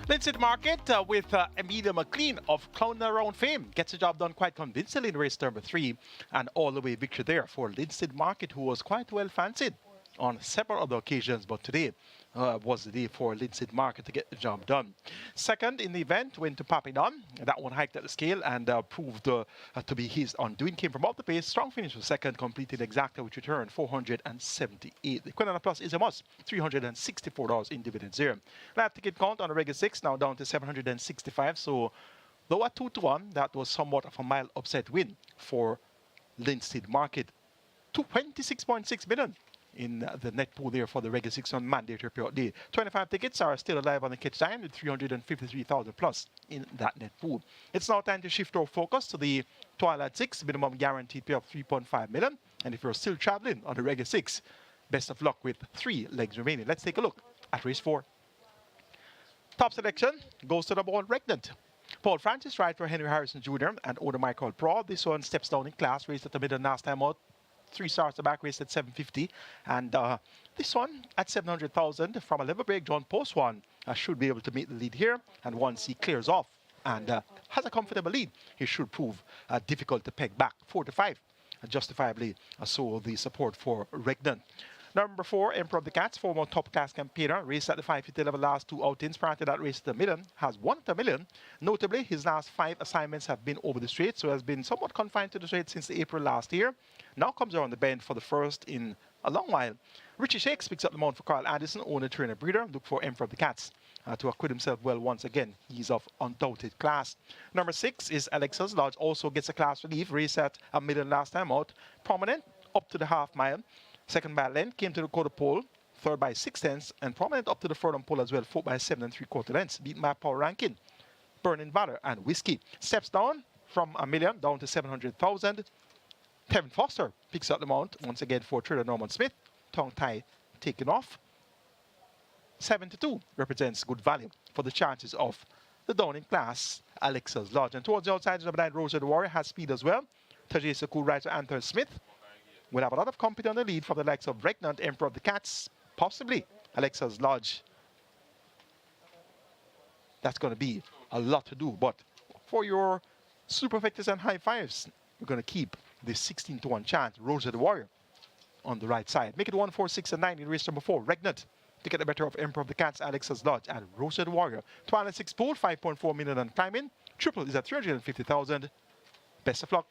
Linseed Market with Amelia McLean of Clown Around fame gets the job done quite convincingly in race number 3 and all the way victory there for Linseed Market, who was quite well fancied on several other occasions, but today was the day for Linseed Market to get the job done. Second in the event went to Papillon. That one hiked at the scale and proved to be his undoing. Came from up the pace. Strong finish for second, completed exacta, which returned 478. The Quinana Plus is a must. $364 in dividends there. Lab ticket count on the regular 6 now down to 765. So though at 2-1, that was somewhat of a mild upset win for Linseed Market. 26.6 million in the net pool there for the regular 6 on mandatory period day. 25 tickets are still alive on the catch time with 353,000 plus in that net pool. It's now time to shift our focus to the Twilight 6, minimum guaranteed pay of 3.5 million. And if you're still traveling on the regular 6, best of luck with 3 legs remaining. Let's take a look at race 4. Top selection goes to the ball Regnant. Paul Francis ride for Henry Harrison Jr. and owner Michael Pro. This one steps down in class, raced at the middle last time out. 3 starts the back, race at 750, and this one at 700,000 from a level break. John Post one should be able to make the lead here, and once he clears off and has a comfortable lead, he should prove difficult to peg back. 4-5, justifiably so the support for Regnant. Number 4, Emperor of the Cats, former top class campaigner, raced at the 550 level last 2 outings. Prior to that, race at the million, has won at the million. Notably, his last 5 assignments have been over the straight, so has been somewhat confined to the straight since April last year. Now comes around the bend for the first in a long while. Richie Shakes picks up the mount for Carl Addison, owner, trainer, breeder. Look for Emperor of the Cats to acquit himself well once again. He's of undoubted class. Number 6 is Alexa's Lodge, also gets a class relief. Race at a million last time out. Prominent up to the half mile. Second by length, came to the quarter pole. Third by 6 tenths, and Prominent up to the furlong pole as well. 4 by 7 3/4 lengths. Beat my power ranking. Burning Valor and Whiskey. Steps down from a million down to 700,000. Kevin Foster picks up the mount once again for trader Norman Smith. Tongue tie taken off. 7-2 represents good value for the chances of the down in class Alexa's Lodge. And towards the outside, number 9, Rosa the Warrior has speed as well. Tajay Saku rides for Anthony Smith. We'll have a lot of company on the lead from the likes of Regnant, Emperor of the Cats, possibly Alexa's Lodge. That's going to be a lot to do. But for your superfectors and high fives, we're going to keep this 16-1 chance. Rosa the Warrior on the right side. Make it 1, 4, 6, and 9 in race number 4. Regnant to get the better of Emperor of the Cats, Alexa's Lodge, and Rosa the Warrior. Twilight 6 pool, 5.4 million on climbing. Triple is at 350,000. Best of luck.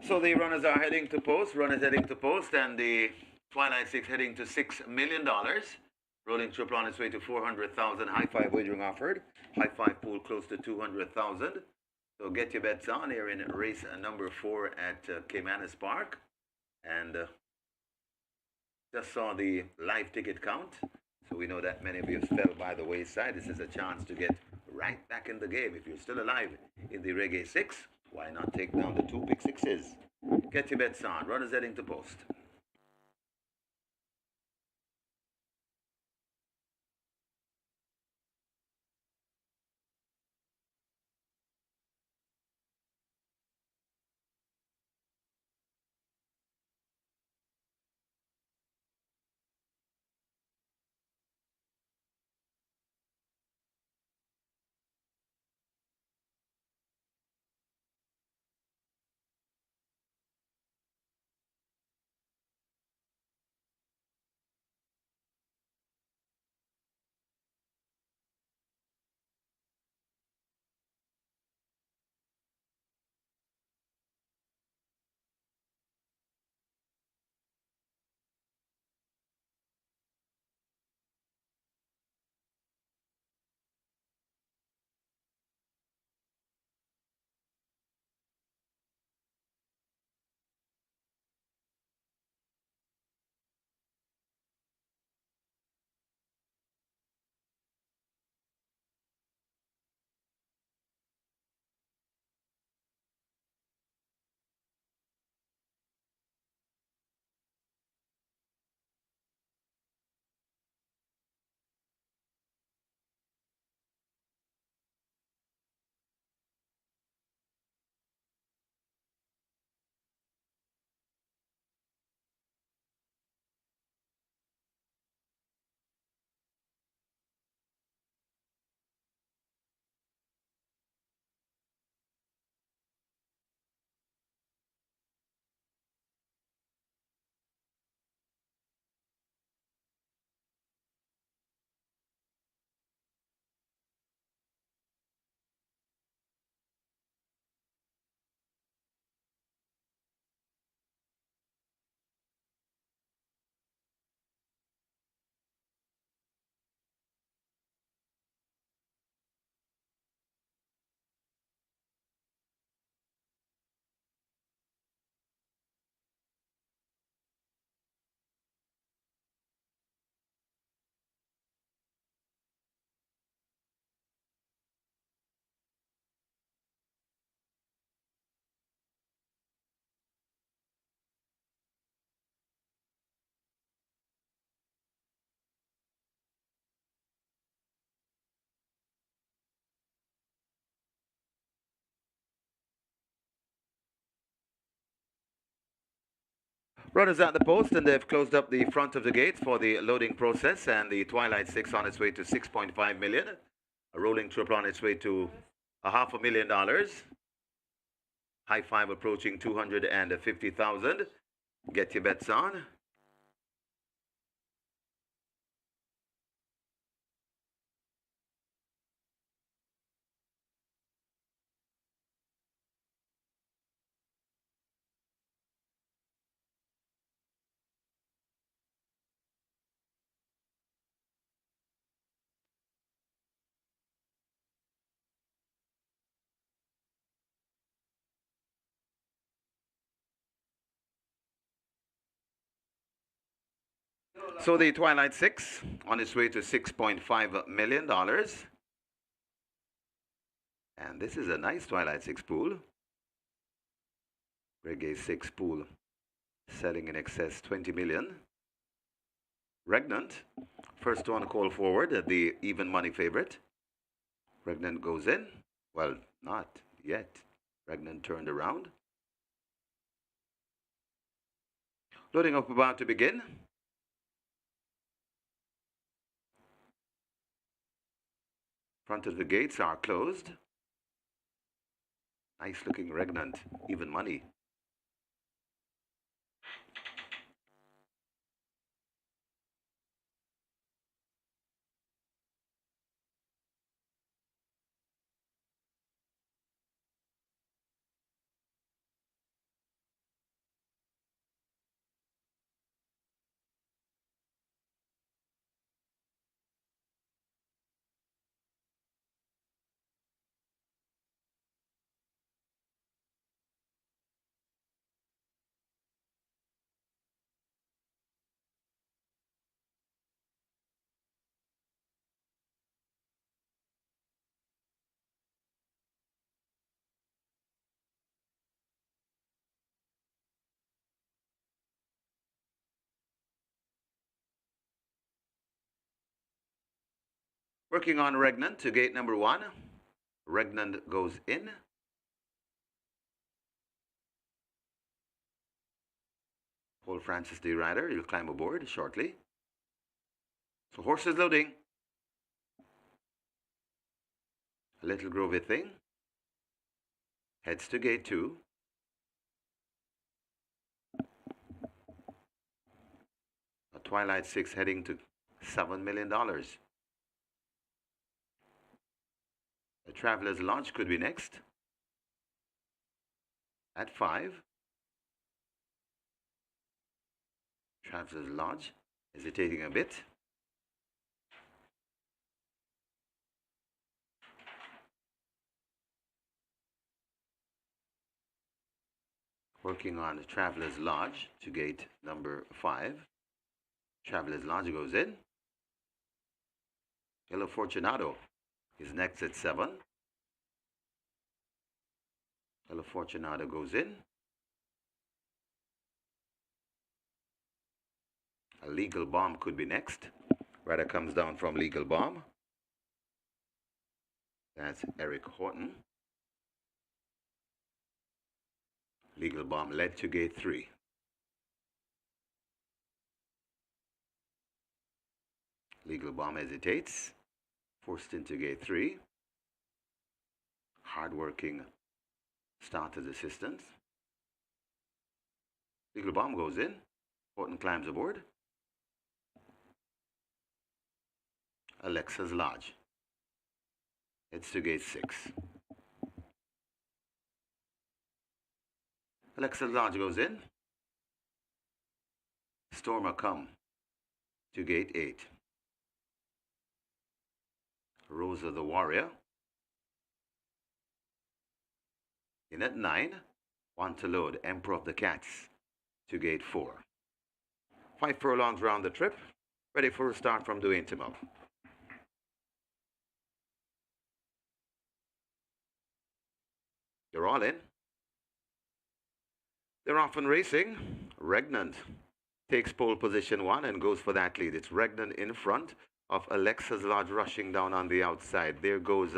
So the runners are heading to post. Runners heading to post, and the Twilight 6 heading to $6 million. Rolling triple on its way to 400,000. High five wagering offered. High five pool close to 200,000. So get your bets on here in race number 4 at Caymanas Park. And just saw the live ticket count. So we know that many of you fell by the wayside. This is a chance to get right back in the game. If you're still alive in the Reggae 6, why not take down the 2 pick 6s? Get your bets on. Runners heading to post. Runners at the post, and they've closed up the front of the gate for the loading process, and the Twilight 6 on its way to 6.5 million. A rolling triple on its way to $500,000. High five approaching 250,000. Get your bets on. So the Twilight 6 on its way to $6.5 million. And this is a nice Twilight 6 pool. Reggae 6 pool selling in excess 20 million. Regnant, first one call forward, the even money favorite. Regnant goes in. Well, not yet. Regnant turned around. Loading up about to begin. Front of the gates are closed. Nice looking Regnant, even money. Working on Regnant to gate number 1. Regnant goes in. Paul Francis D. Ryder, you'll climb aboard shortly. So horses loading. A little grovey thing. Heads to gate 2. A Twilight 6 heading to $7 million. The Traveler's Lodge could be next. At 5. Traveler's Lodge hesitating a bit. Working on the Traveler's Lodge to gate number 5. Traveler's Lodge goes in. Yellow Fortunato is next at 7. Yellow Fortunato goes in. A Legal Bomb could be next. Ryder comes down from Legal Bomb. That's Eric Horton. Legal Bomb led to gate 3. Legal Bomb hesitates. Forced into gate 3. Hard-working starter's assistance. Legal Bomb goes in. Horton climbs aboard. Alexa's Lodge. Heads to gate 6. Alexa's Lodge goes in. Stormer come to gate 8. Rosa the Warrior. In at 9. Want to load Emperor of the Cats to gate 4. 5 furlongs round the trip. Ready for a start from Dwayne Timmo. They're all in. They're off and racing. Regnant takes pole position 1 and goes for that lead. It's Regnant in front. of Alexa's Lodge rushing down on the outside. There goes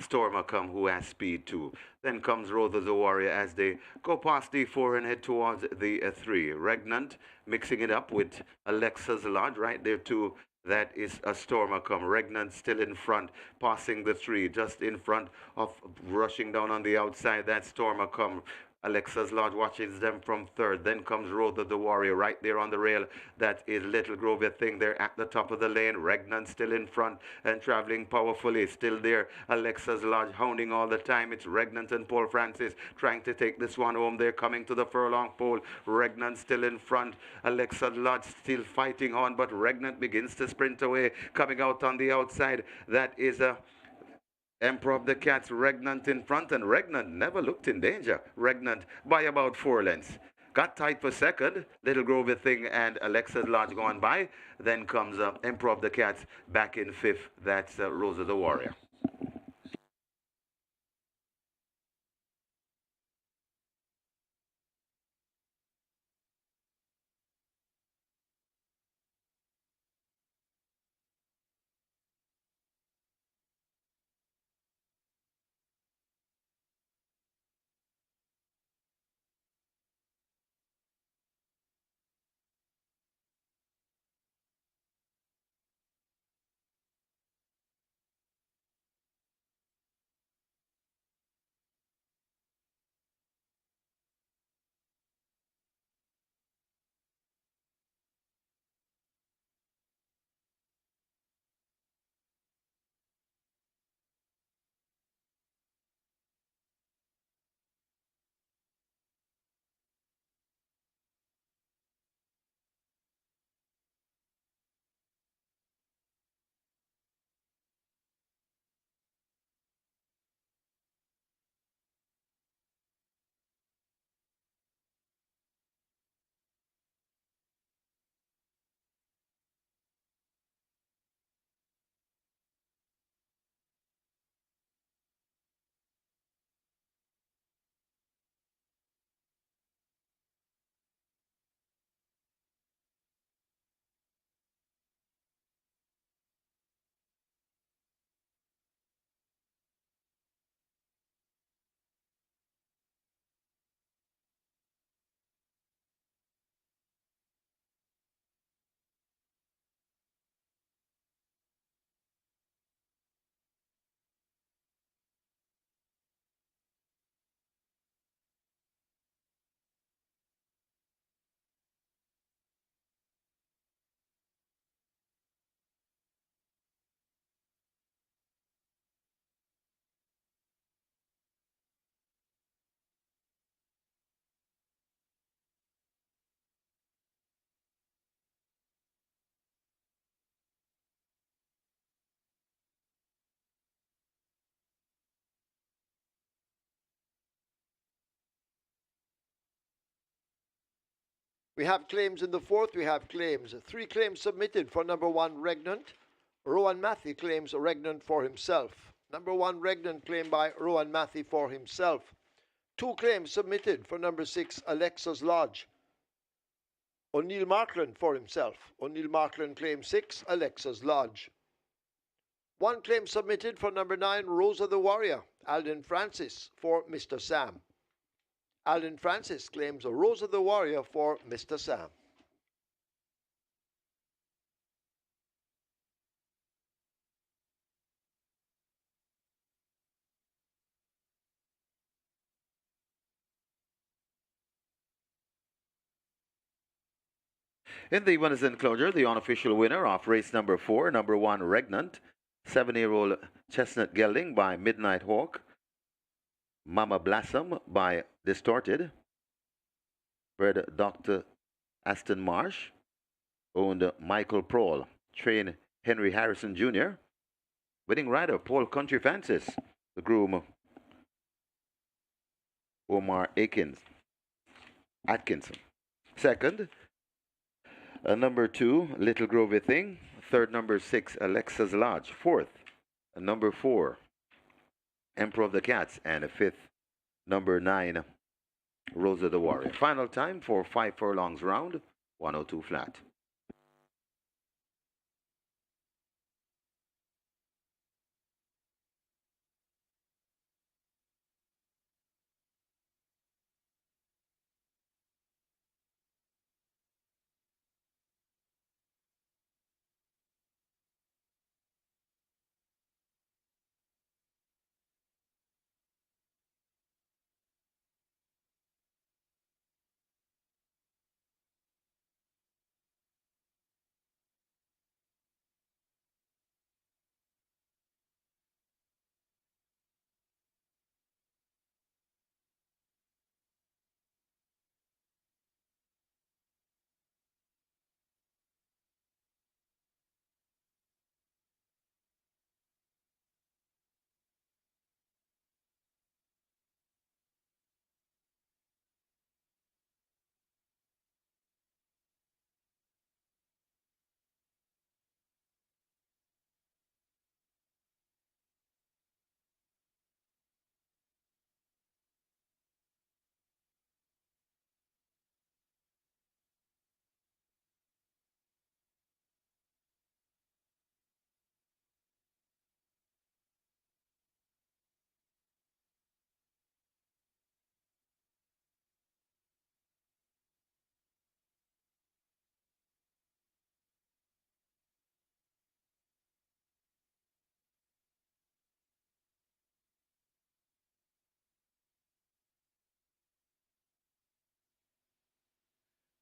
Stormacom, who has speed too. Then comes Rother the Warrior as they go past the 4 and head towards the 3. Regnant mixing it up with Alexa's Lodge right there too. That is a Stormacom. Regnant still in front, passing the 3, just in front of rushing down on the outside. That's Stormacom. Alexa's Lodge watches them from 3rd. Then comes Rother the Warrior right there on the rail. That is Little Grove thing there at the top of the lane. Regnant still in front and traveling powerfully. Still there. Alexa's Lodge hounding all the time. It's Regnant and Paul Francis trying to take this one home. They're coming to the furlong pole. Regnant still in front. Alexa's Lodge still fighting on, but Regnant begins to sprint away. Coming out on the outside. That is a Emperor of the Cats, Regnant in front, and Regnant never looked in danger. Regnant by about 4 lengths. Got tight for 2nd, Little Grove thing and Alexa's Lodge going by. Then comes Emperor of the Cats back in 5th. That's Rosa the Warrior. We have claims in the 4th. We have claims. 3 claims submitted for number 1, Regnant. Rowan Matthew claims Regnant for himself. Number 1, Regnant claimed by Rowan Matthew for himself. 2 claims submitted for number 6, Alexa's Lodge. O'Neill Markland for himself. O'Neill Markland claims 6, Alexa's Lodge. 1 claim submitted for number 9, Rosa the Warrior. Alden Francis for Mr. Sam. Alden Francis claims Rosa the Warrior for Mr. Sam. In the winners enclosure, the unofficial winner of race number 4, number 1, Regnant, 7-year-old Chestnut Gelding by Midnight Hawk, Mama Blossom by Distorted, bred Dr. Aston Marsh, owned Michael Prohl, trained Henry Harrison Jr., winning rider Paul Country Francis, the groom Omar Atkinson. Second, number 2, Little Grove Thing. Third, number 6, Alexa's Lodge. Fourth, number 4, Emperor of the Cats. And fifth, number 9, Rosa the Warrior. Final time for 5 furlongs round, 102 flat.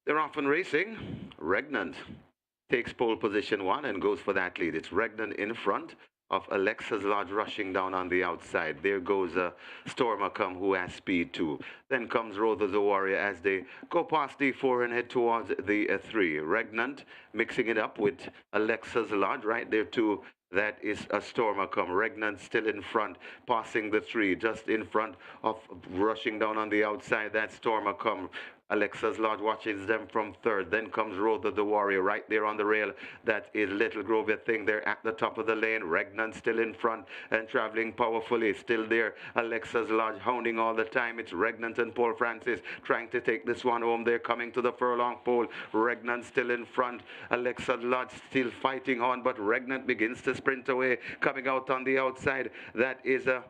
They're off and racing. Regnant takes pole position one and goes for that lead. It's Regnant in front of Alexa's Lodge rushing down on the outside. There goes Stormacom, who has speed too. Then comes Rother the Warrior as they go past D4 and head towards the 3. Regnant mixing it up with Alexa's Lodge right there too. That is a Stormacom. Regnant still in front, passing the 3, just in front of rushing down on the outside. That's Stormacom. Alexa's Lodge watches them from third. Then comes Rother the Warrior right there on the rail. That is Little Grover Thing there at the top of the lane. Regnant still in front and traveling powerfully. Still there. Alexa's Lodge hounding all the time. It's Regnant and Paul Francis trying to take this one home. They're coming to the furlong pole. Regnant still in front. Alexa's Lodge still fighting on, but Regnant begins to sprint away. Coming out on the outside. That is a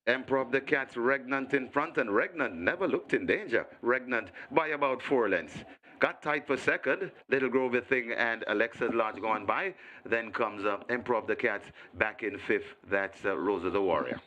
Emperor of the Cats, Regnant in front, and Regnant never looked in danger. Regnant by about 4 lengths. Got tight for second. Little Grover Thing and Alexa's Lodge going by. Then comes Emperor of the Cats back in 5th. That's Rosa the Warrior.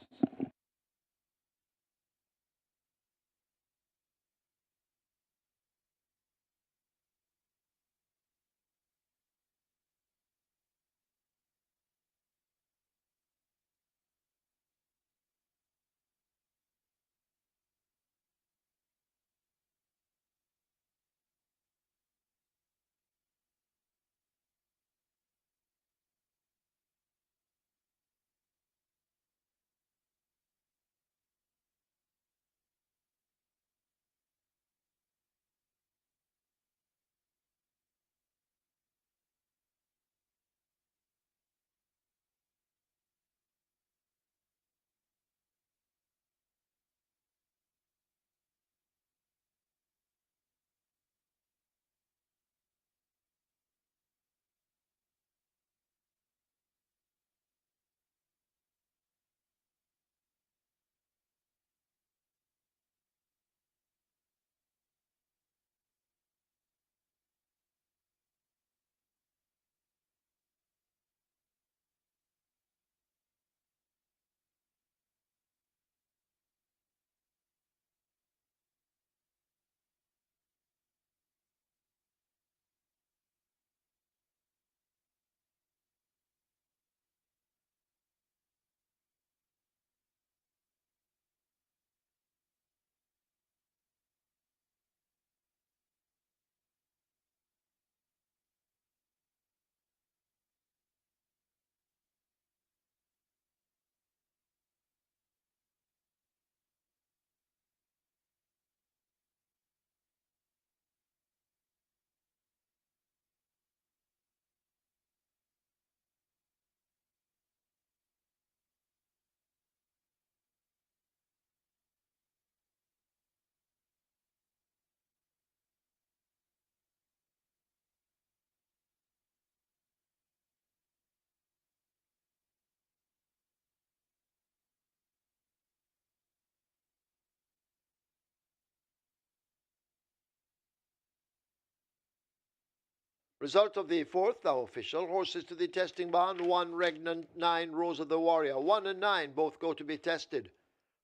Result of the fourth, now official. Horses to the testing barn. 1 Regnant, 9 Rose of the Warrior. 1 and 9 both go to be tested.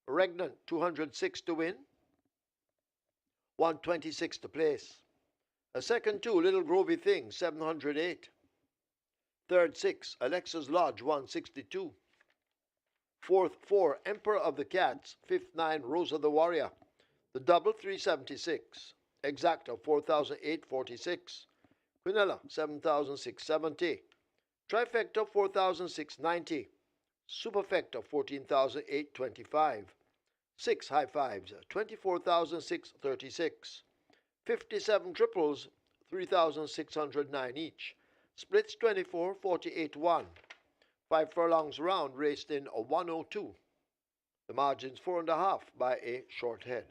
Regnant, 206 to win. 126 to place. A second 2, Little Grovey Thing, 708. Third 6, Alexa's Lodge, 162. Fourth 4, Emperor of the Cats. Fifth 9, Rose of the Warrior. The double 376. Exacta 4,846. Quinella 7,670. Trifecta 4,690. Superfecta 14,825. 6 high fives 24,636. 57 triples 3,609 each. Splits 24, 48 1. 5 furlongs round raced in a 102. The margin's 4.5 by a short head.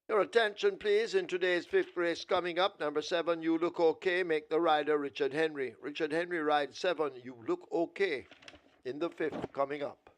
Your attention, please, in today's fifth race coming up. Number 7, You Look Okay, make the rider Richard Henry. Richard Henry rides 7, You Look Okay, in the fifth coming up.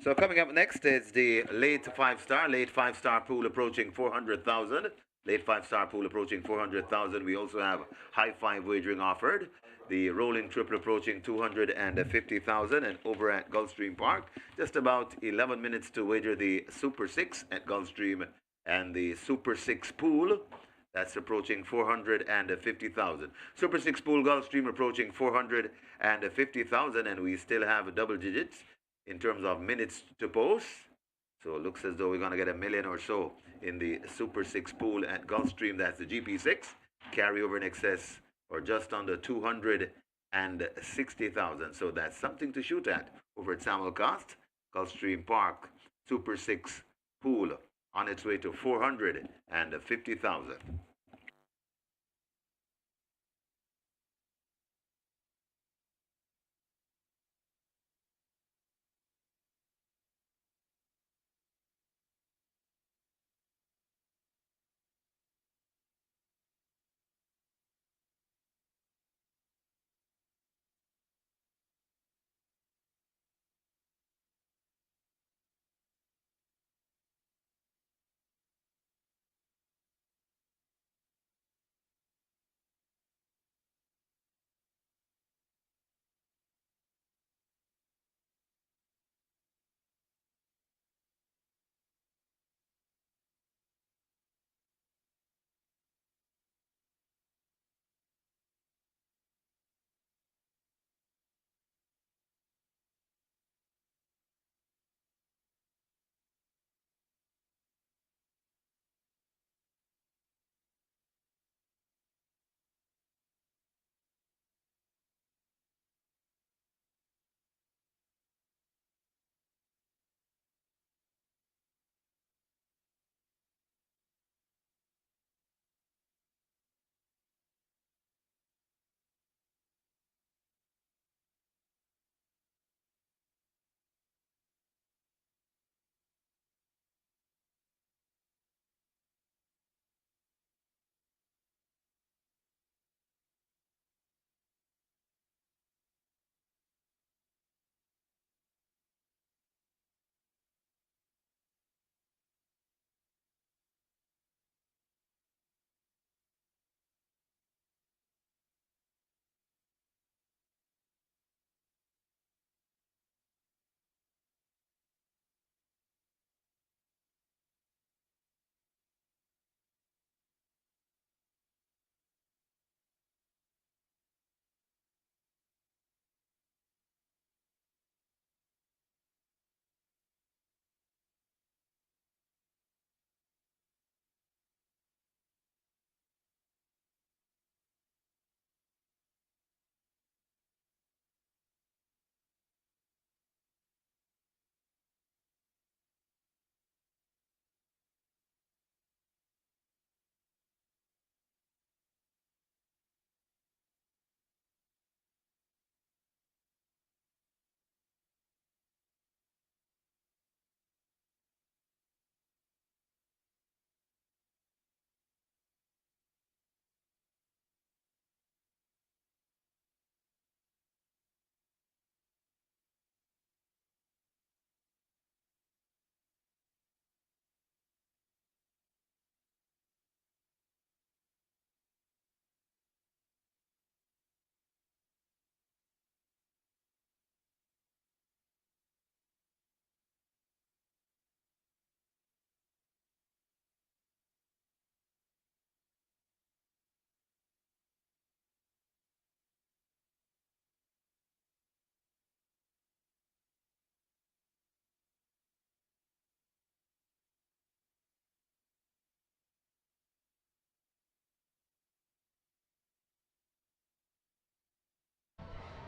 So coming up next is the late five star pool approaching 400,000. Late five star pool approaching 400,000. We also have high five wagering offered. The rolling triple approaching 250,000, and over at Gulfstream Park, just about 11 minutes to wager the Super 6 at Gulfstream, and the Super 6 pool that's approaching 450,000. Super 6 pool Gulfstream approaching 450,000, and we still have double digits in terms of minutes to post. So it looks as though we're going to get a million or so in the Super 6 pool at Gulfstream. That's the GP6. Carry over in excess or just under 200 and 60,000. So that's something to shoot at. Over at Samuel Cost, Gulfstream Park Super 6 pool on its way to 450,000.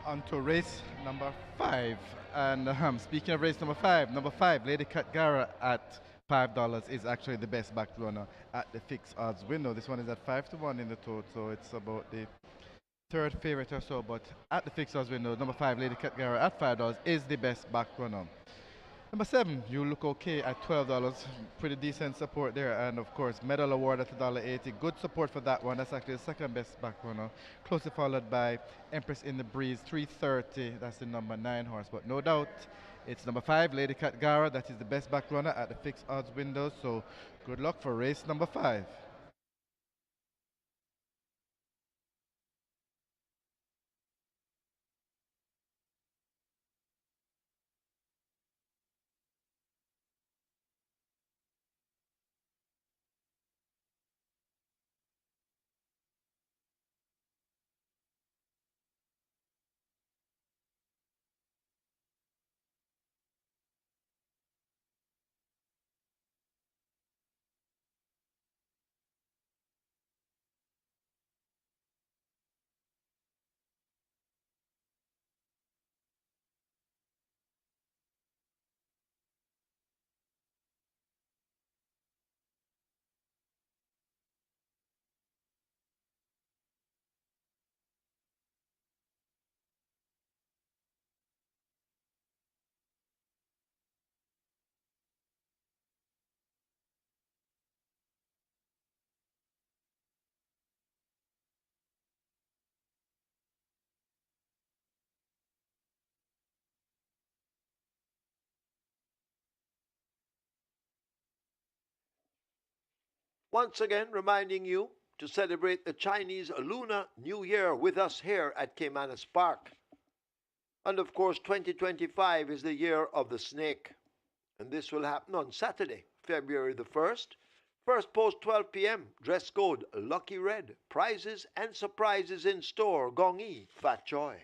On to race number 5. And speaking of race number five, Lady Katgara at $5 is actually the best back runner at the fixed odds window. This one is at 5 to 1 in the total, so it's about the third favorite or so. But at the fixed odds window, number 5, Lady Katgara at $5 is the best back runner. Number 7, You Look Okay at $12. Pretty decent support there. And of course, medal award at $1.80. Good support for that one. That's actually the second best back runner. Closely followed by Empress in the Breeze, 330. That's the number 9 horse. But no doubt, it's number 5, Lady Katgara. That is the best back runner at the fixed odds window. So good luck for race number 5. Once again, reminding you to celebrate the Chinese Lunar New Year with us here at Caymanas Park. And of course, 2025 is the year of the snake. And this will happen on Saturday, February the 1st. First post 12 p.m. Dress code Lucky Red. Prizes and surprises in store. Gongi, Fat Joy.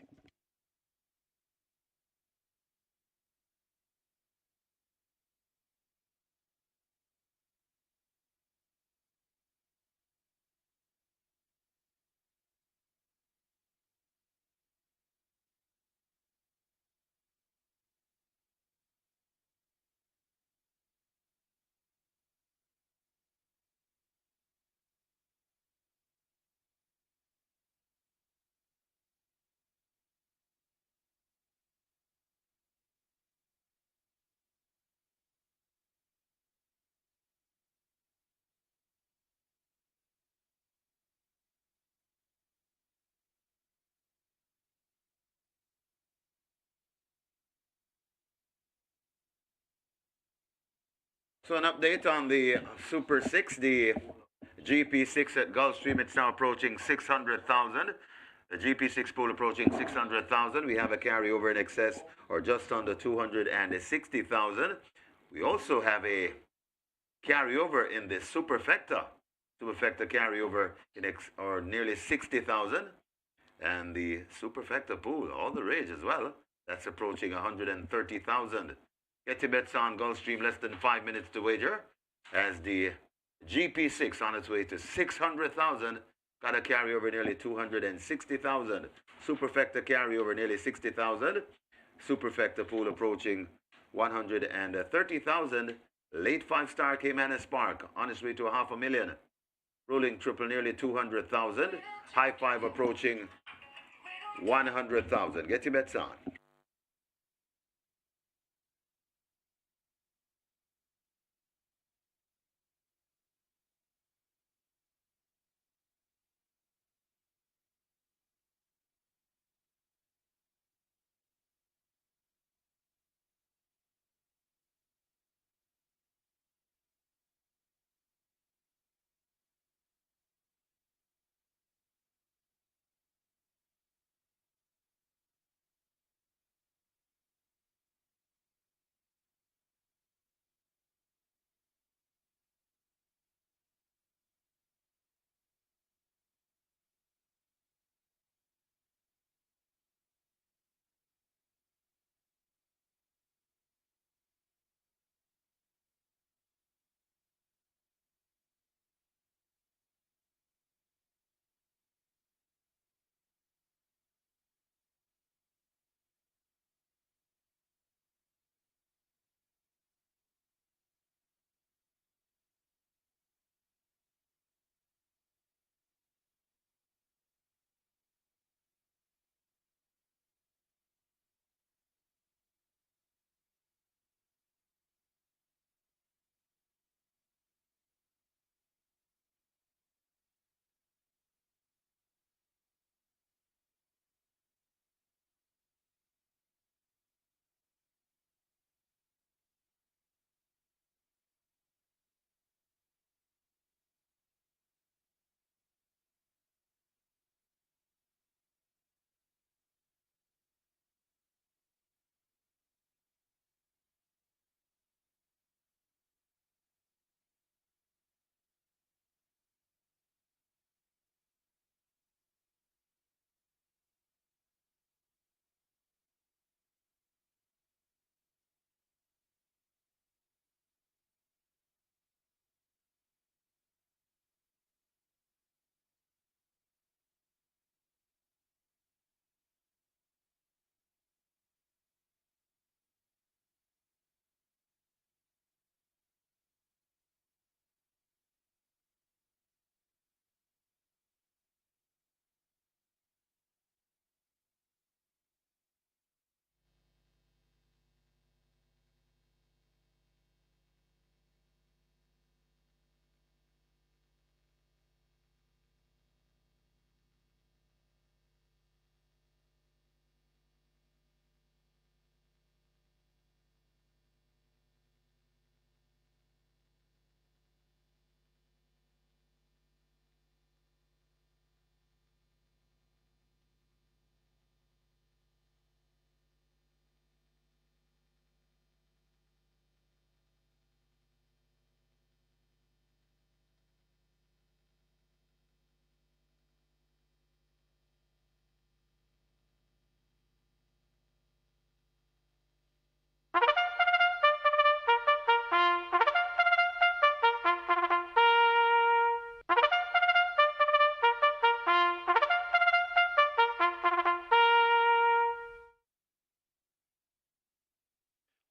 So an update on the Super 6, the GP6 at Gulfstream. It's now approaching 600,000. The GP6 pool approaching 600,000. We have a carryover in excess or just under 260,000. We also have a carryover in the Superfecta. Superfecta carryover in or nearly 60,000. And the Superfecta pool, all the rage as well. That's approaching 130,000. Get your bets on Gulfstream, less than 5 minutes to wager. As the GP6 on its way to 600,000, got a carryover nearly 260,000. Superfecta carryover nearly 60,000. Superfecta pool approaching 130,000. Late 5-star Caymanas Park on its way to 500,000. Rolling triple nearly 200,000. High 5 approaching 100,000. Get your bets on.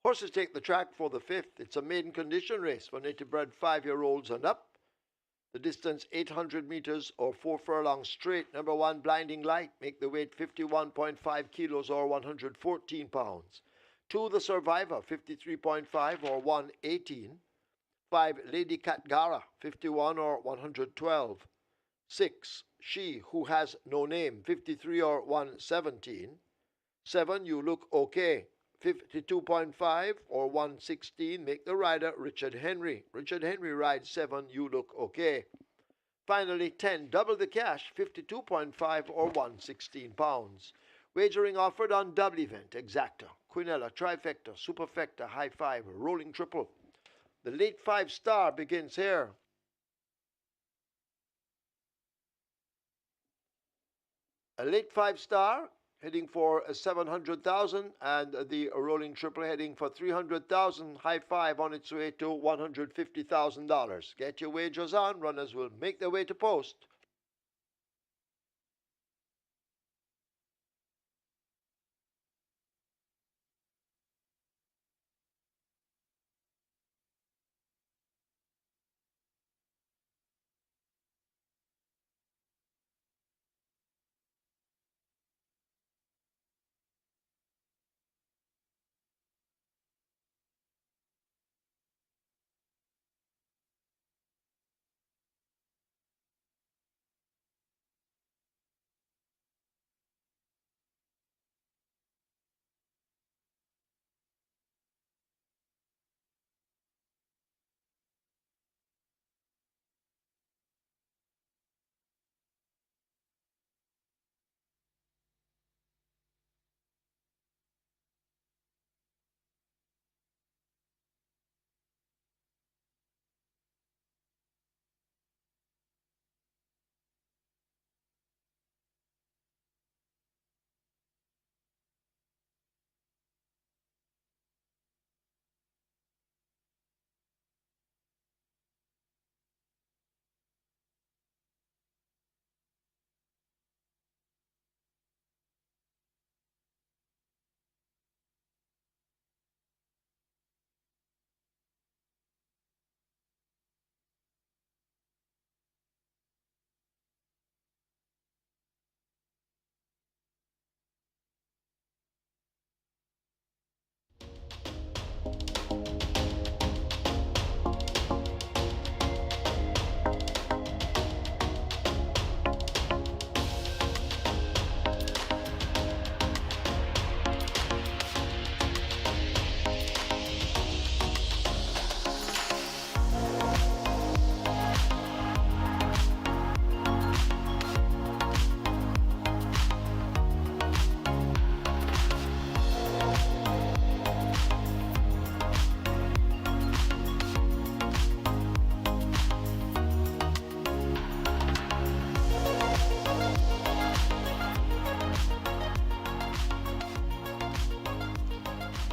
Horses take the track for the 5th. It's a maiden condition race for native bred 5-year-olds and up. The distance 800 meters or 4 furlongs straight. Number 1, Blinding Light, make the weight 51.5 kilos or 114 pounds. 2, The Survivor, 53.5 or 118. 5, Lady Katgara, 51 or 112. 6, She Who Has No Name, 53 or 117. 7, You Look Okay, 52.5 or 116. Make the rider Richard Henry. Richard Henry rides 7, You Look Okay. Finally, 10, Double the Cash, 52.5 or 116 pounds. Wagering offered on double event, exacta, quinella, trifecta, superfecta, high five, rolling triple. The late 5-star begins here. A late 5-star heading for 700,000 and the rolling triple heading for 300,000. High five on its way to $150,000. Get your wagers on. Runners will make their way to post.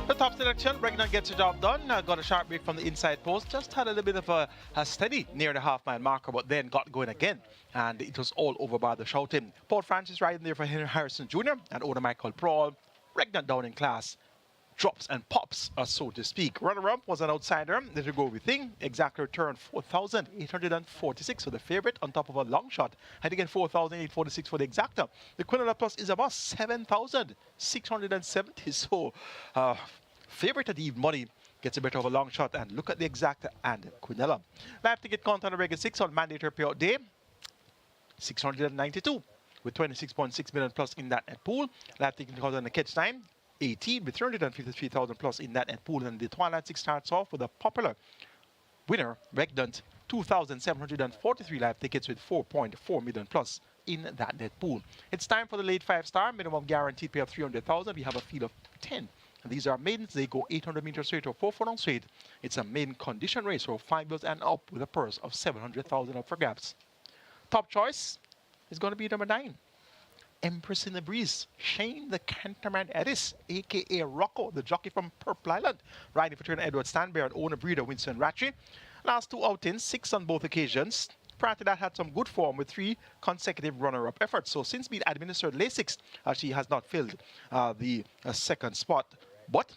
The top selection, Bregnan gets the job done. Got a sharp break from the inside post. Just had a little bit of a steady near the half-mile marker, but then got going again. And it was all over by the shouting. Paul Francis riding there for Henry Harrison Jr. and owner Michael Prawl. Bregnan down in class. Drops and pops, so to speak. Runner-up was an outsider. There you go with thing. Exact return 4,846 for the favorite on top of a long shot. And again 4,846 for the exacta. The Quinella Plus is about 7,670. So favorite at even money gets a bit of a long shot. And look at the exacta and Quinella. Live ticket count on the regular 6 on mandatory payout day. 692 with 26.6 million plus in that net pool. Live ticket count on the catch time. 18 with 353,000 plus in that net pool. And the Twilight 6 starts off with a popular winner, Regnant, 2,743 live tickets with 4.4 million plus in that net pool. It's time for the late 5-star, minimum guaranteed pay of 300,000. We have a field of 10. And these are maidens. They go 800 meters straight or 4 furlongs straight. It's a maiden condition race for 5 years and up with a purse of 700,000 up for grabs. Top choice is going to be number 9. Empress in the Breeze, Shane the Canterman Edis, a.k.a. Rocco, the jockey from Purple Island, riding for trainer Edward Stanberry and owner breeder Winston Ratchie. Last 2 outings, 6 on both occasions. Prior to that, had some good form with 3 consecutive runner-up efforts. So since being administered Lasix, she has not filled the second spot. But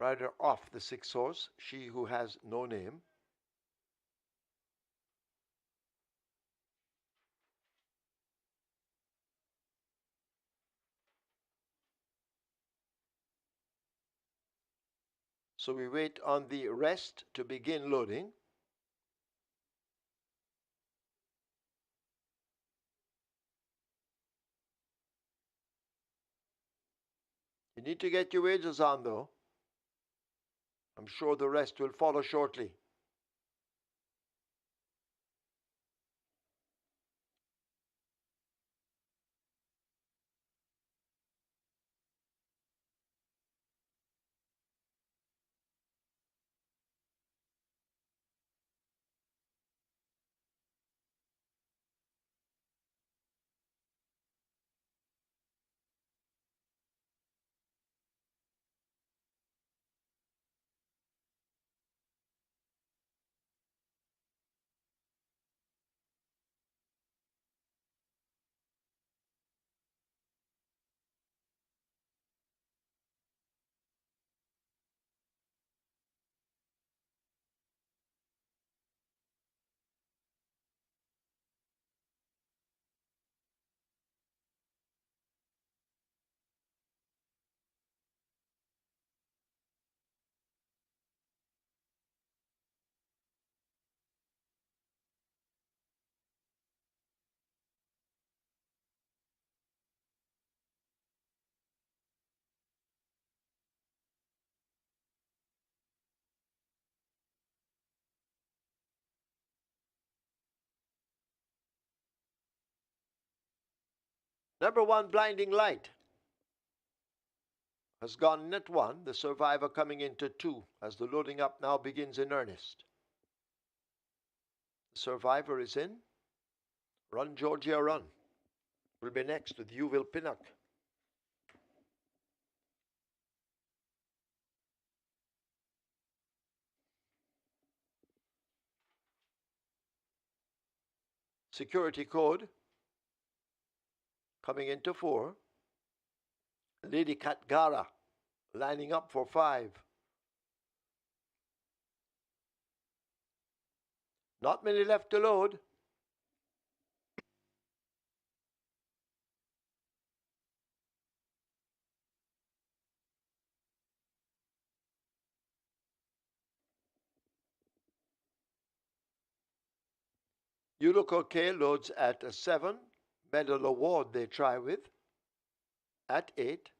Rider off the 6 horse, She Who Has No Name. So we wait on the rest to begin loading. You need to get your wages on though. I'm sure the rest will follow shortly. Number 1, Blinding Light, has gone net 1, the Survivor coming into 2 as the loading up now begins in earnest. The Survivor is in. Run Georgia Run will be next with You Will Pinnock. Security Code coming into 4. Lady Katgara lining up for 5. Not many left to load. You Look Okay loads at a 7. Medal Award they try with at 8.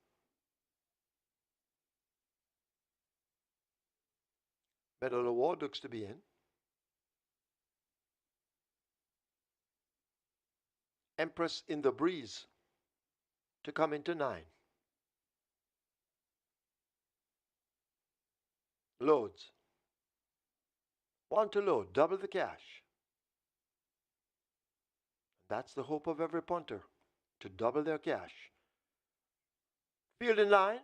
Medal Award looks to be in. Empress in the Breeze to come into 9. Loads. 1 to load, double the cash. That's the hope of every punter, to double their cash. Field in line.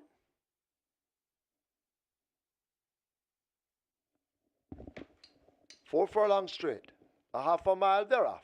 4 furlongs straight. A half a mile thereof.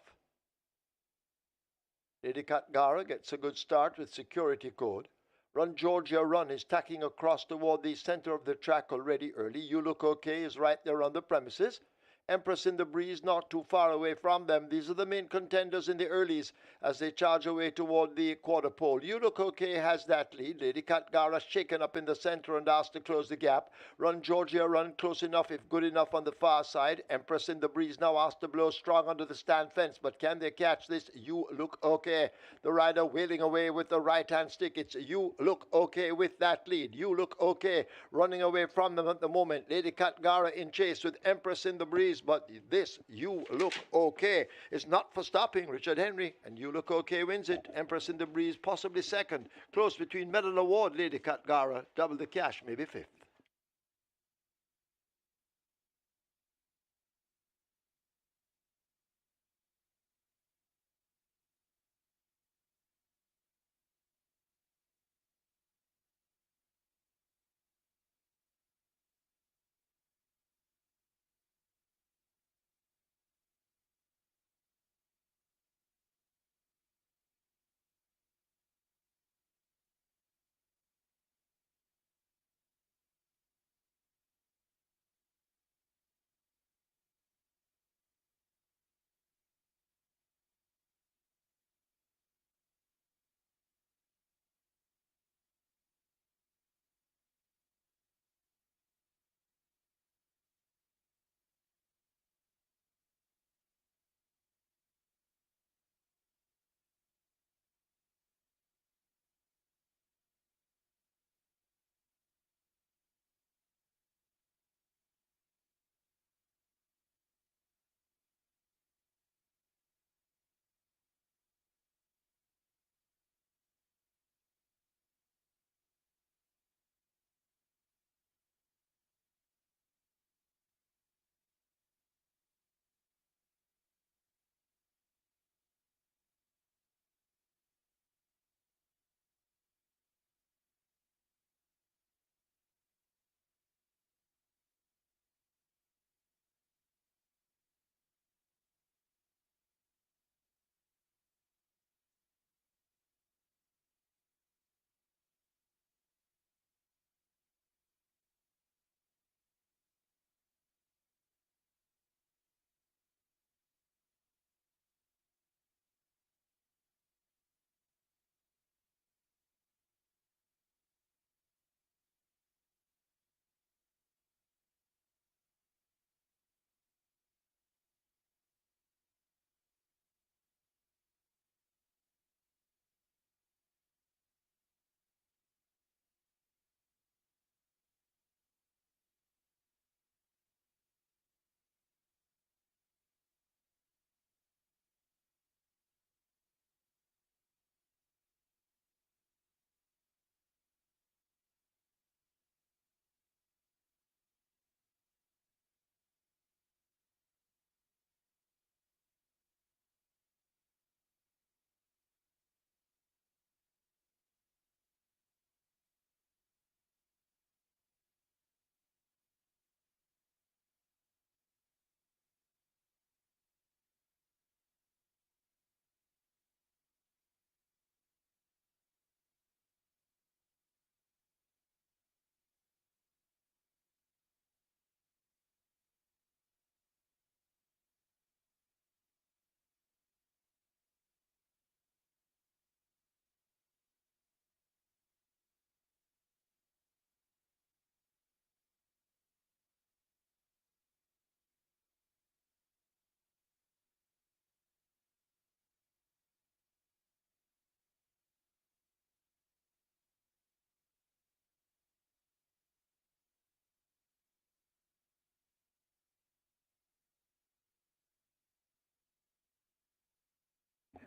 Lady Katgara gets a good start with Security Code. Run Georgia Run is tacking across toward the center of the track already early. You Look Okay is right there on the premises. Empress in the Breeze not too far away from them. These are the main contenders in the earlies as they charge away toward the quarter pole. You Look Okay has that lead. Lady Katgara shaken up in the center and asked to close the gap. Run Georgia Run close enough if good enough on the far side. Empress in the Breeze now asked to blow strong under the stand fence, but can they catch this? You Look Okay. The rider wheeling away with the right hand stick. It's You Look Okay with that lead. You Look Okay running away from them at the moment. Lady Katgara in chase with Empress in the Breeze, but this You Look Okay is not for stopping. Richard Henry, and You Look Okay wins it. Empress in the Breeze possibly second. Close between Medal Award, Lady Katgara, double the cash, maybe 5th.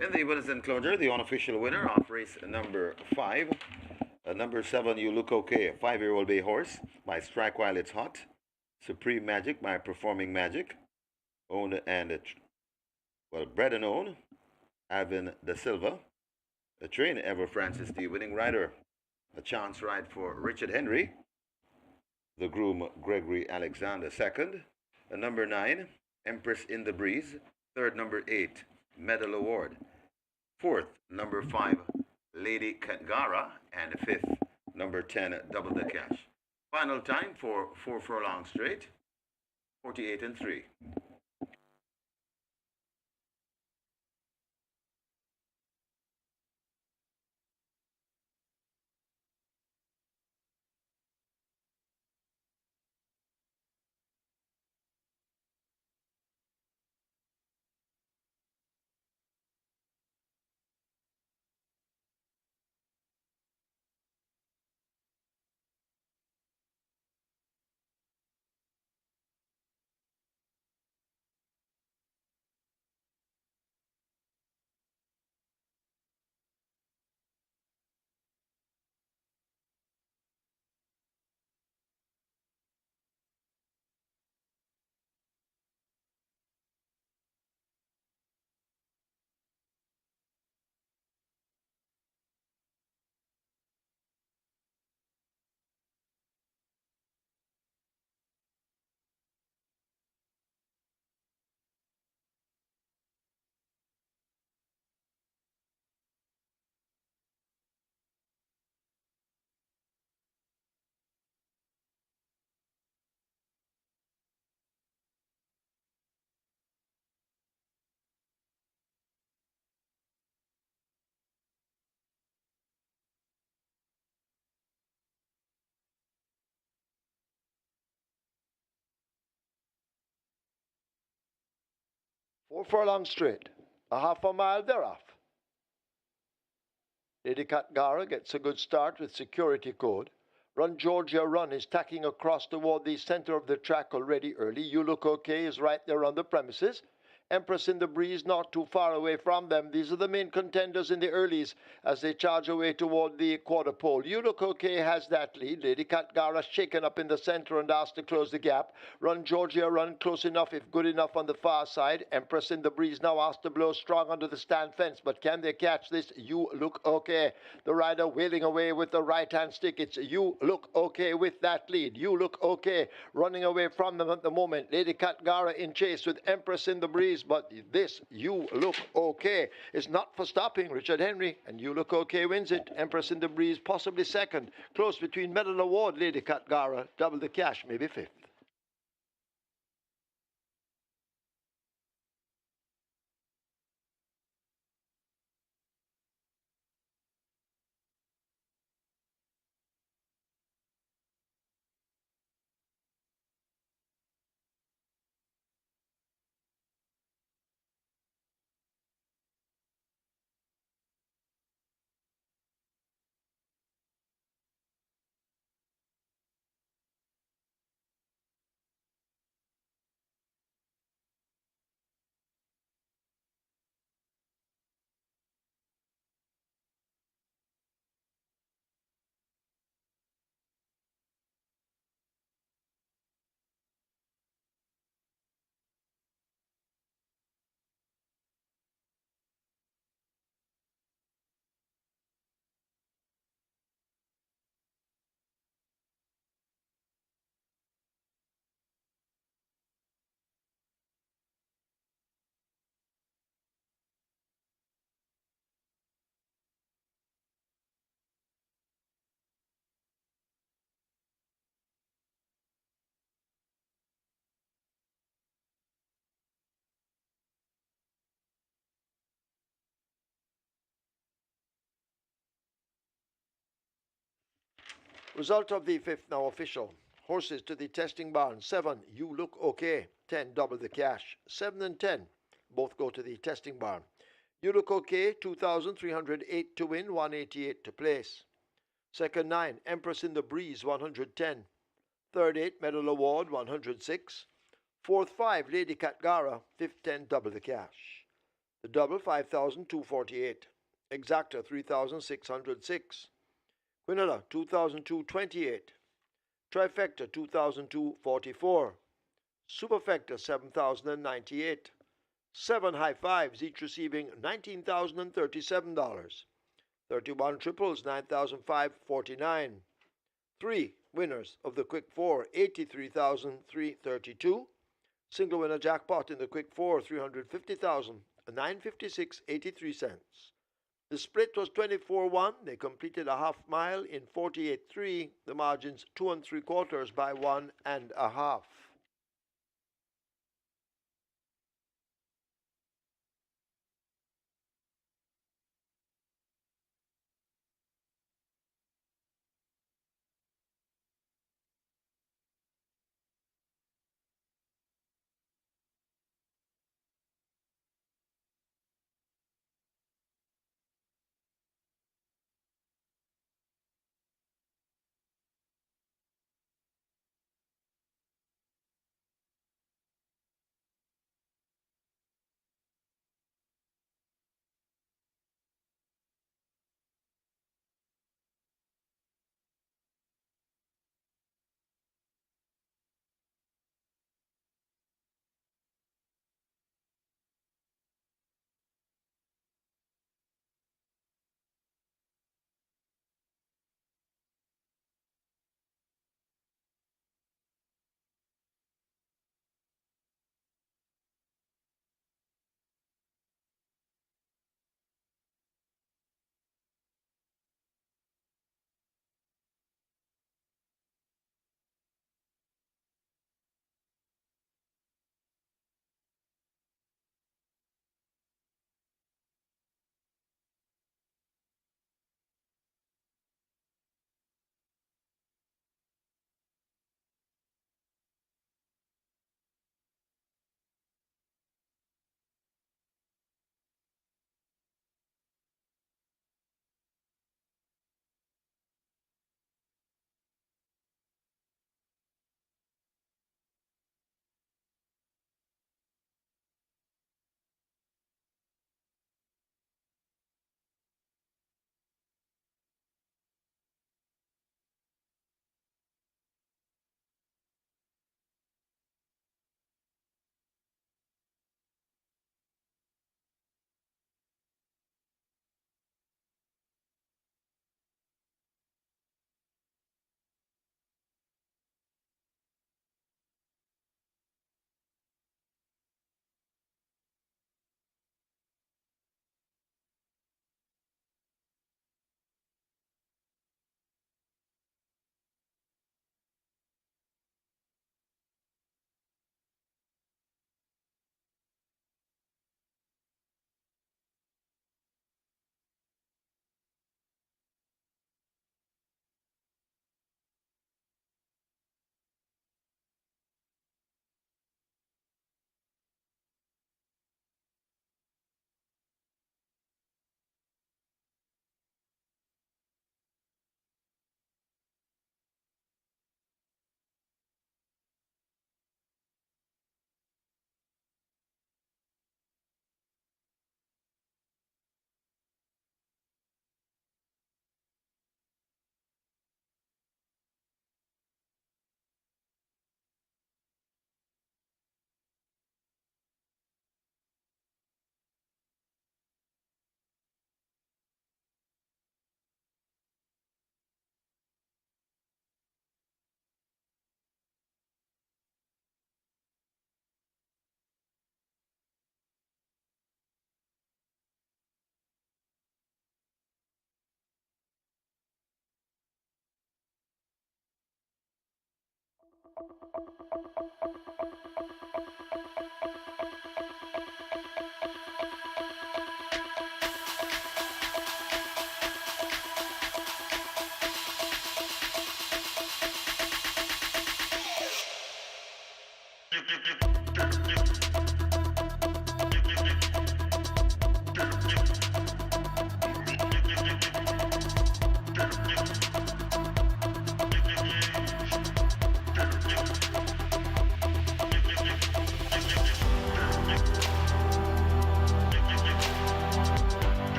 In the winners enclosure, the unofficial winner of race number 5, number 7, You Look Okay, a 5-year-old bay horse by Strike While It's Hot, Supreme Magic by Performing Magic, owned and, bred and owned, Alvin Da Silva, a trainer Ever Francis, the winning rider, a chance ride for Richard Henry, the groom Gregory Alexander second, number 9, Empress in the Breeze, third number 8, Medal Award, fourth number 5, Lady Katgara, and fifth number 10, Double the Cash. Final time for 4 furlong straight, 48 and 3. Four furlong straight, a half a mile thereof. Lady Katgara gets a good start with security code. Run Georgia Run is tacking across toward the center of the track already early. You Look Okay is right there on the premises. Empress in the Breeze not too far away from them. These are the main contenders in the earlies as they charge away toward the quarter pole. You Look Okay has that lead. Lady Katgara shaken up in the center and asked to close the gap. Run Georgia Run close enough if good enough on the far side. Empress in the Breeze now asked to blow strong under the stand fence, but can they catch this? You Look Okay. The rider wailing away with the right hand stick. It's You Look Okay with that lead. You Look Okay running away from them at the moment. Lady Katgara in chase with Empress in the Breeze, but this You Look Okay is not for stopping. Richard Henry and You Look Okay wins it. Empress in the Breeze possibly second. Close between Medal Award, Lady Katgara, Double the Cash, maybe fifth. Result of the fifth now official. Horses to the testing barn. 7, You Look Okay. 10, Double the Cash. 7 and 10, both go to the testing barn. You Look Okay, 2,308 to win, 188 to place. Second 9, Empress in the Breeze, 110. Third 8, Medal Award, 106. Fourth 5, Lady Katgara. Fifth 10, Double the Cash. The double 5,248. Exacta 3,606. Quinella 2,228. Trifecta 2,244. Superfecta 7,098. 7 high fives, each receiving $19,037. 31 triples, 9,549. 3 winners of the Quick Four, 83,332. Single winner jackpot in the Quick Four, 350,000, 956.83 cents. The split was 24-1. They completed a half mile in 48-3. The margins 2 3/4 by 1.5.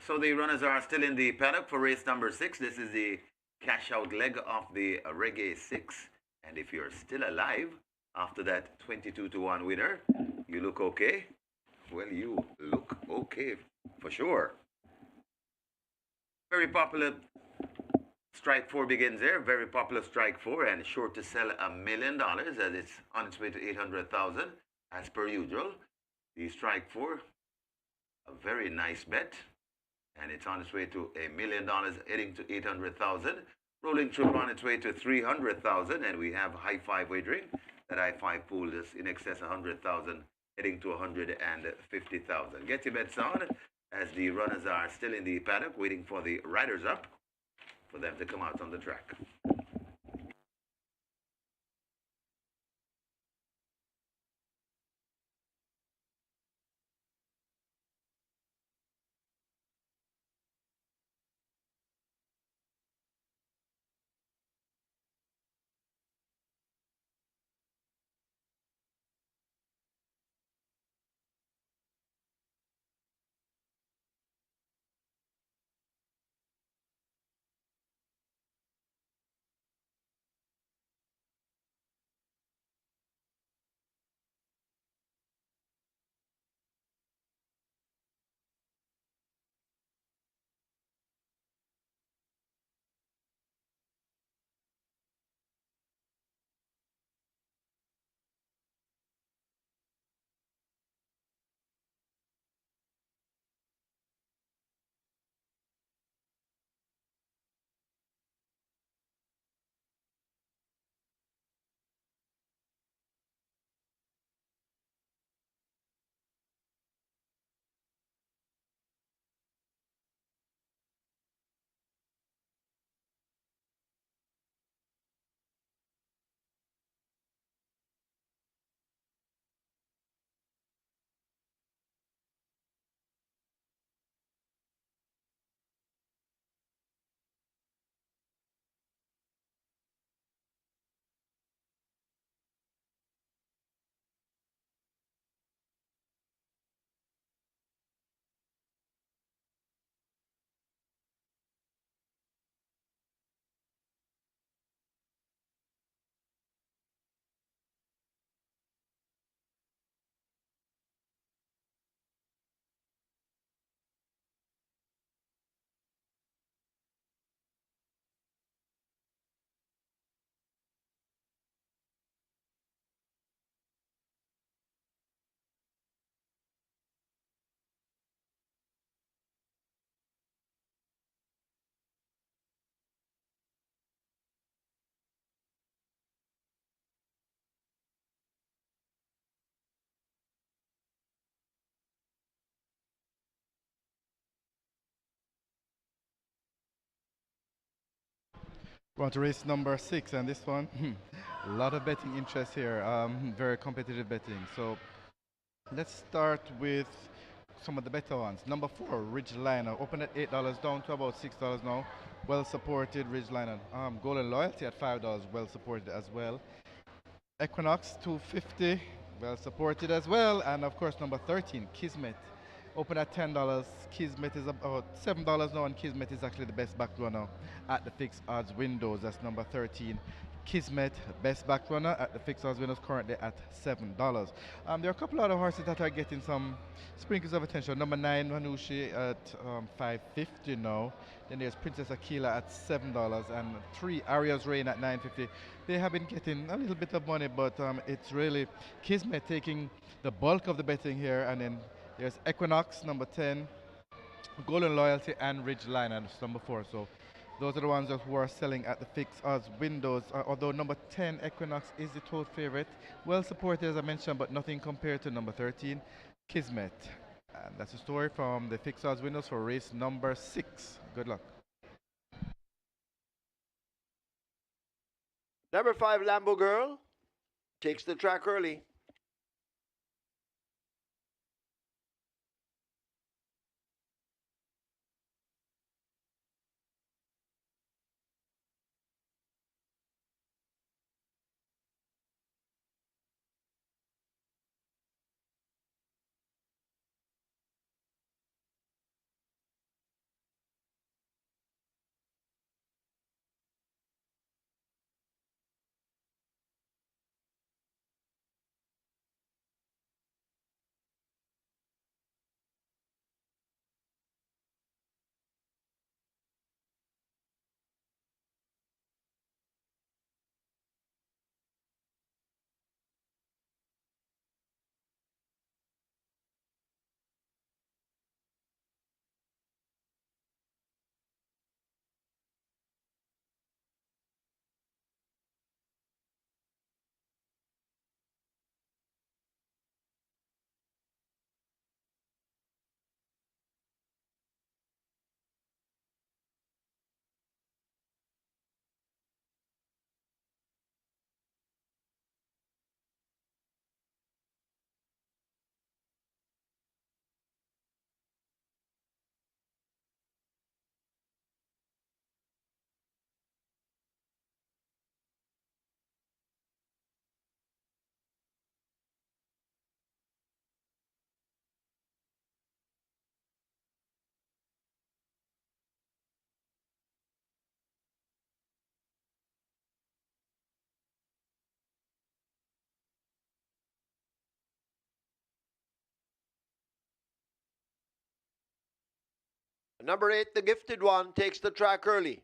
So the runners are still in the paddock for race number 6. This is the cash out leg of the Reggae 6. And if you're still alive after that 22 to 1 winner, you look okay. Well, you look okay for sure. Very popular strike 4 begins there. Very popular strike 4 and sure to sell $1,000,000 as it's on its way to 800,000 as per usual. The strike 4, a very nice bet. And it's on its way to $1,000,000 heading to 800,000. Rolling through on its way to 300,000. And we have high five wagering. That high five pool is in excess of 100,000 heading to 150,000. Get your bets on as the runners are still in the paddock waiting for the riders up for them to come out on the track. We're on to race number 6, and this one, a lot of betting interest here. Very competitive betting. So let's start with some of the better ones. Number 4, Ridgeliner, opened at $8, down to about $6 now. Well supported, Ridgeliner. Golden Loyalty at $5, well supported as well. Equinox 250, well supported as well. And of course, number 13, Kismet, open at $10. Kismet is about $7 now, and Kismet is actually the best back runner at the fixed odds windows. That's number 13. Kismet, best back runner at the fixed odds windows, currently at $7. There are a couple other horses that are getting some sprinkles of attention. Number 9, Hanushi at $5.50 now. Then there's Princess Aquila at $7, and 3, Aria's Reign at $9.50. They have been getting a little bit of money, but it's really Kismet taking the bulk of the betting here. And then there's Equinox, number 10, Golden Loyalty, and Ridgeline, number 4. So those are the ones who are selling at the fixed odds windows. Although number 10, Equinox, is the total favorite. Well supported, as I mentioned, but nothing compared to number 13, Kismet. And that's the story from the fixed odds windows for race number 6. Good luck. Number 5, Lambo Girl, takes the track early. Number 8, the Gifted One, takes the track early.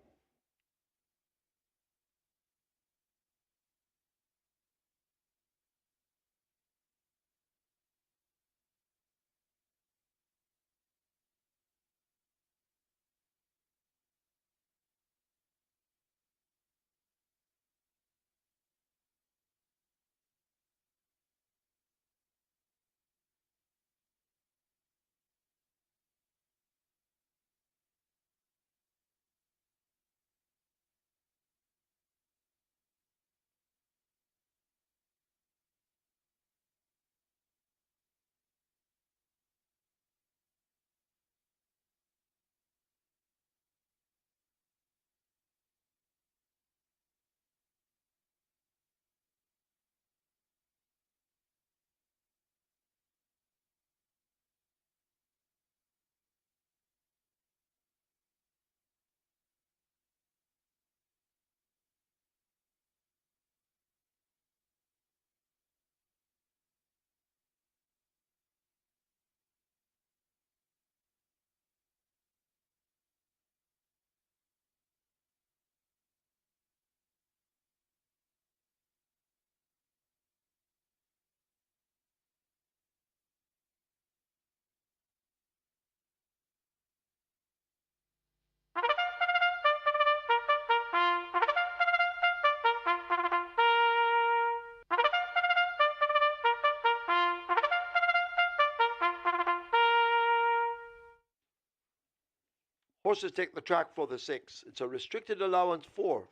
Horses take the track for the 6. It's a restricted allowance 4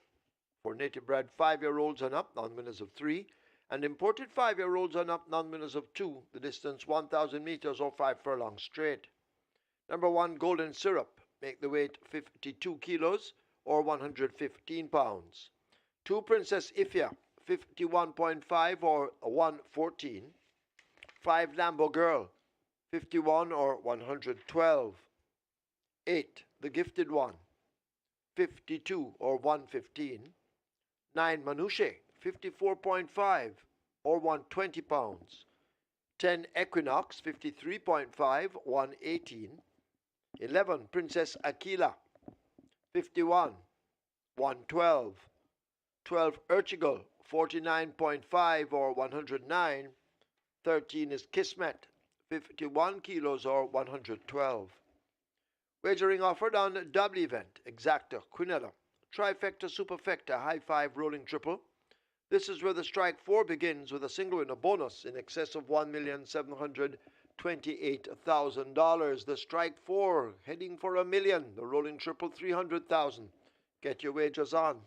for native bred 5-year-olds and up, non-winners of 3, and imported 5-year-olds and up, non-winners of 2, the distance 1,000 meters or 5 furlongs straight. Number 1, Golden Syrup, make the weight 52 kilos or 115 pounds. 2, Princess Ifya, 51.5 or 114. 5, Lambo Girl, 51 or 112. 8, The Gifted One, 52 or 115. 9, Manouche, 54.5 or 120 pounds. 10, Equinox, 53.5, 118. 11, Princess Aquila, 51, 112. 12, Urchigal, 49.5 or 109. 13 is Kismet, 51 kilos or 112. Wagering offered on double event, exacta, quinella, trifecta, superfecta, high 5 rolling triple. This is where the strike 4 begins with a single and a bonus in excess of $1,728,000. The strike 4 heading for $1 million. The rolling triple 300,000. Get your wagers on.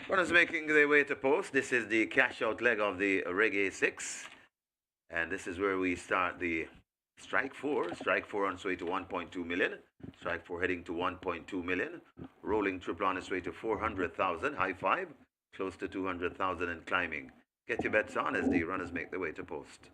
Runners making their way to post. This is the cash out leg of the Reggae 6. And this is where we start the strike 4. Strike 4 on its way to 1.2 million. Strike 4 heading to 1.2 million. Rolling triple on its way to 400,000. High 5. Close to 200,000 and climbing. Get your bets on as the runners make their way to post.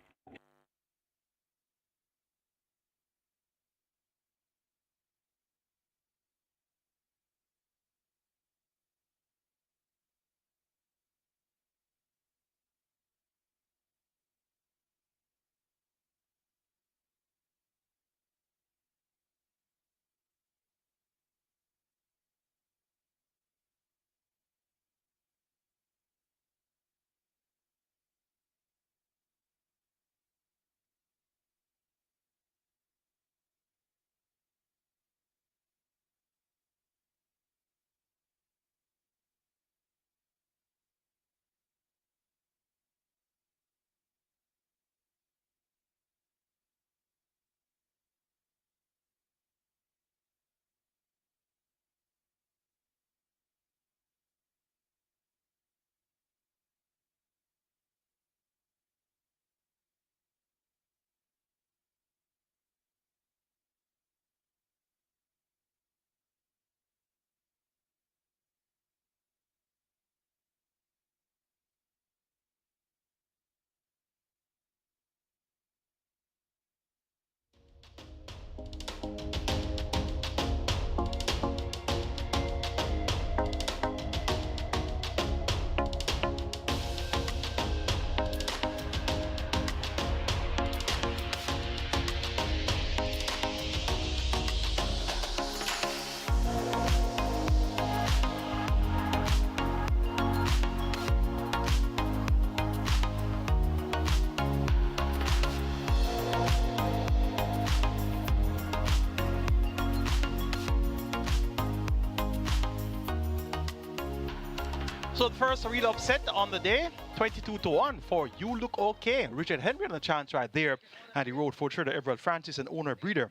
So the first real upset on the day, 22-1 for You Look Okay. Richard Henry on the chance right there. And he rode for trader Everett Francis and owner breeder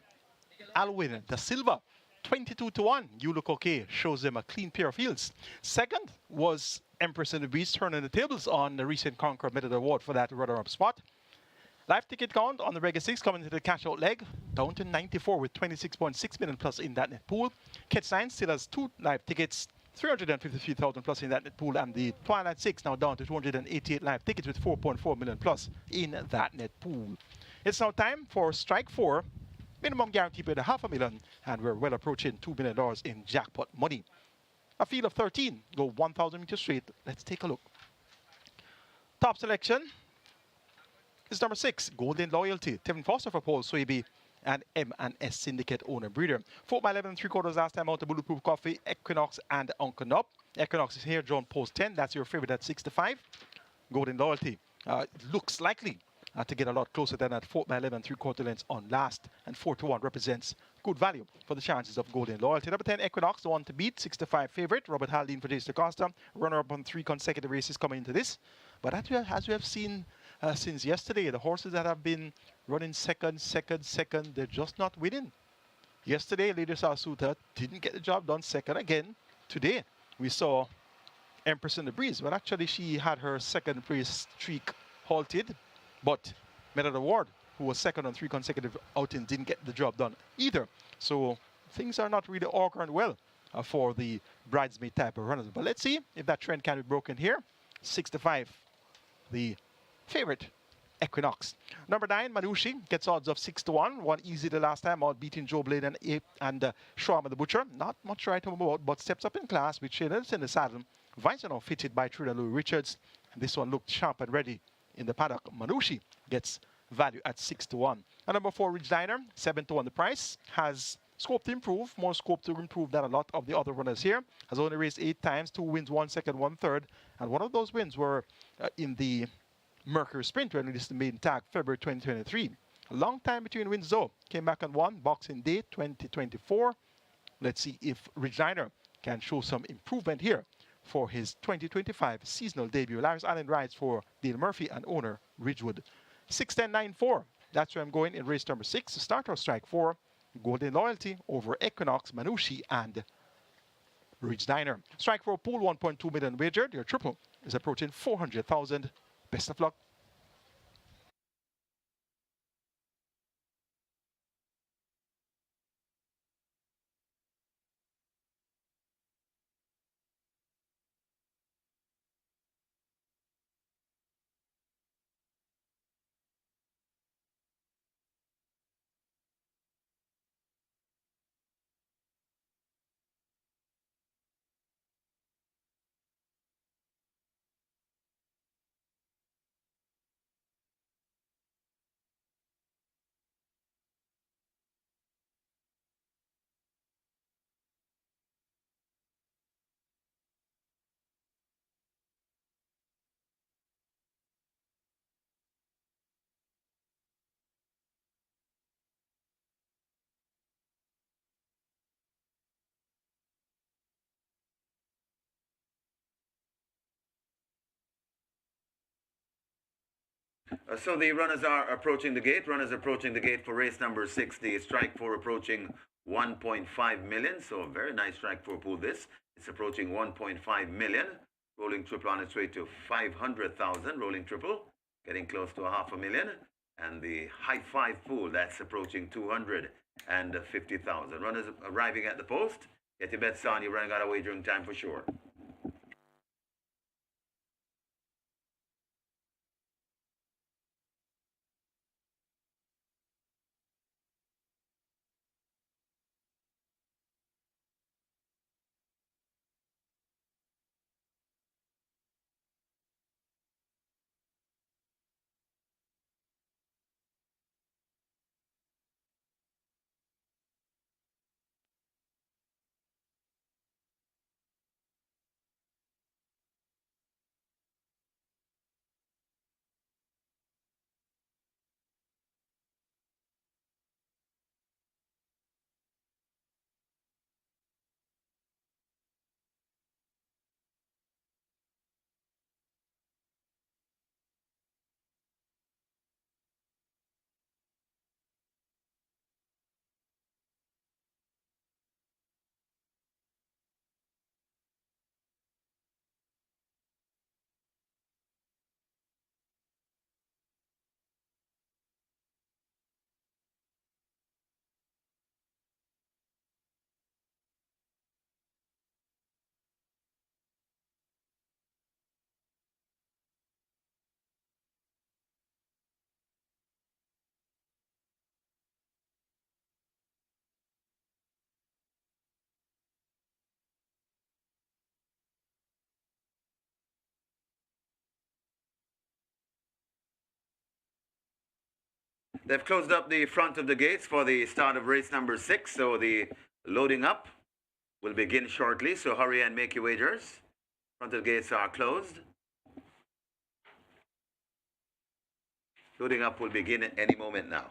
Alwyn Da Silva. 22-1. You Look Okay shows them a clean pair of heels. Second was Empress and the Beast turning the tables on the recent Conquer Method Award for that runner-up spot. Live ticket count on the regular 6 coming to the cash out leg, down to 94 with 26.6 million plus in that net pool. Kit 9 still has 2 live tickets, 353,000 plus in that net pool, and the Twilight 6 now down to 288 live tickets with 4.4 million plus in that net pool. It's now time for Strike 4, minimum guarantee paid $500,000, and we're well approaching $2 million in jackpot money. A field of 13, go 1,000 meters straight. Let's take a look. Top selection is number 6, Golden Loyalty. Tevin Foster for Paul Swaby and M&S Syndicate owner breeder. 4 by 11 3/4 last time out the Bulletproof Coffee, Equinox and Uncle Nob. Equinox is here, John Post 10. That's your favorite at 6 to 5. Golden Loyalty looks likely to get a lot closer than that 4 by 11 3/4 lengths on last. And 4-1 represents good value for the chances of Golden Loyalty. Number 10, Equinox, the one to beat, 6 to 5 favorite. Robert Haldane for Jason Costa. Runner up on 3 consecutive races coming into this. But as we have seen since yesterday, the horses that have been running second, they're just not winning. Yesterday, Lady Sarsuta didn't get the job done, second again. Today, we saw Empress in the Breeze, but actually she had her second place streak halted. But Method Award, who was second on 3 consecutive outings, didn't get the job done either. So things are not really auguring well for the bridesmaid type of runners. But let's see if that trend can be broken here. 6 to 5, the favorite Equinox. Number 9, Manushi gets odds of 6 to 1. Won easy the last time out, beating Joe Blade and Shawma the Butcher. Not much right about, but steps up in class with Shane in the saddle. Vice now fitted by Truda Louis Richards. And this one looked sharp and ready in the paddock. Manushi gets value at 6 to 1. And number 4, Ridge Diner, 7 to 1 the price. Has scope to improve, more scope to improve than a lot of the other runners here. Has only raced 8 times, 2 wins, 1 second, 1 third. And one of those wins were in the Mercury Sprint when it is the maiden tag, February 2023. A long time between wins though. Came back on 1, Boxing Day 2024. Let's see if Regina can show some improvement here for his 2025 seasonal debut. Lars Allen rides for Dale Murphy and owner Ridgewood. 6-10-9-4. That's where I'm going in race number 6. Start or Strike 4. Golden Loyalty over Equinox, Manushi, and Ridge Diner. Strike 4 pool, 1.2 million wagered. Your triple is approaching 400,000. Best of luck. So the runners are approaching the gate. Runners approaching the gate for race number 6. The Strike 4 approaching 1.5 million. So a very nice Strike 4 pool this. It's approaching 1.5 million. Rolling triple on its way to 500,000. Rolling triple getting close to $500,000. And the high 5 pool, that's approaching 250,000. Runners arriving at the post. Get your bets on. You're running out of wagering time for sure. They've closed up the front of the gates for the start of race number 6, so the loading up will begin shortly, so hurry and make your wagers. Front of the gates are closed. Loading up will begin at any moment now.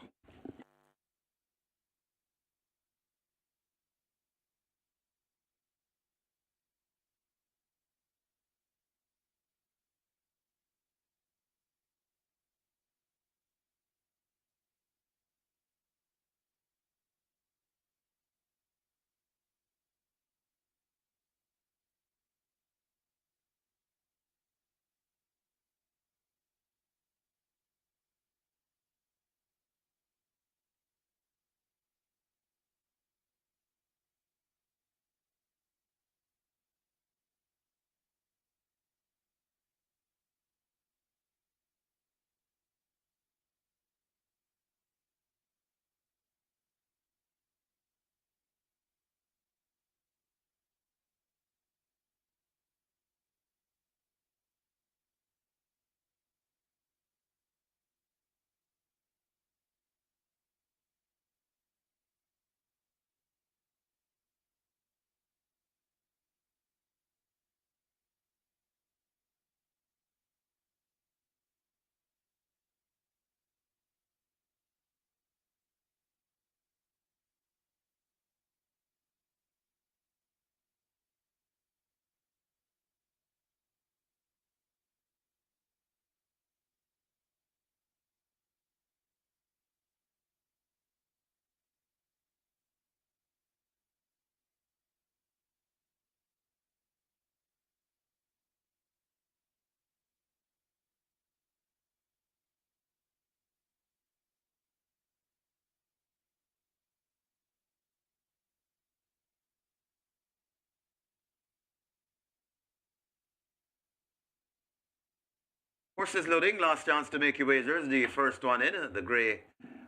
Horses loading, last chance to make your wagers. The first one in, the Grey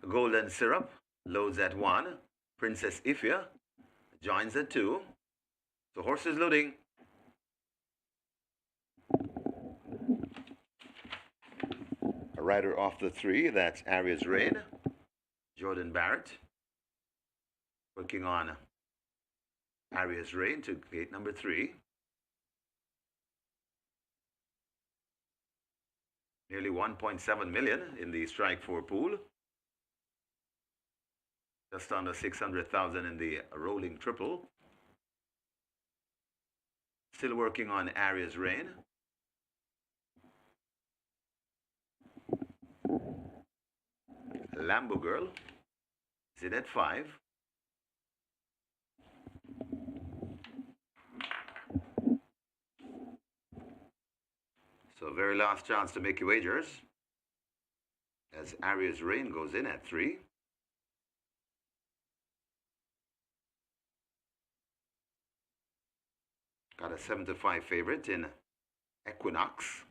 Golden Syrup, loads at 1. Princess Ifya joins at 2. So horses loading. A rider off the 3, that's Aria's Rain. Jordan Barrett working on Aria's Rain to gate number 3. Nearly 1.7 million in the Strike 4 pool. Just under 600,000 in the rolling triple. Still working on Aria's Rain. Lambo Girl is in at 5. So very last chance to make your wagers as Aria's Rain goes in at 3. Got a 7-5 favorite in Equinox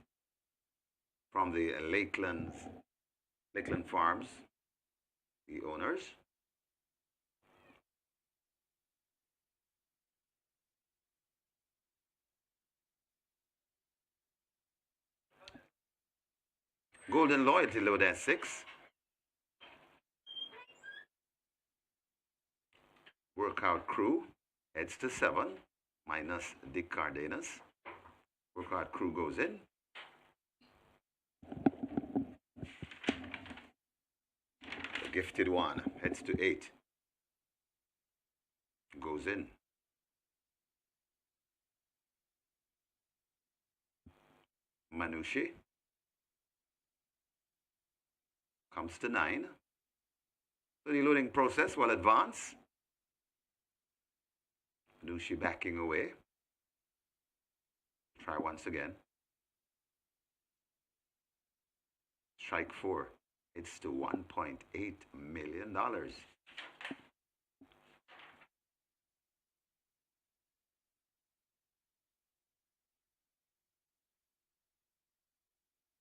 from the Lakeland Farms, the owners. Golden Loyalty load at 6. Workout Crew heads to 7, minus Dick Cardenas. Workout Crew goes in. The Gifted One heads to 8. Goes in. Manushi comes to 9. So the loading process will advance. Manushi backing away. Try once again. Strike 4. It's to $1.8 million.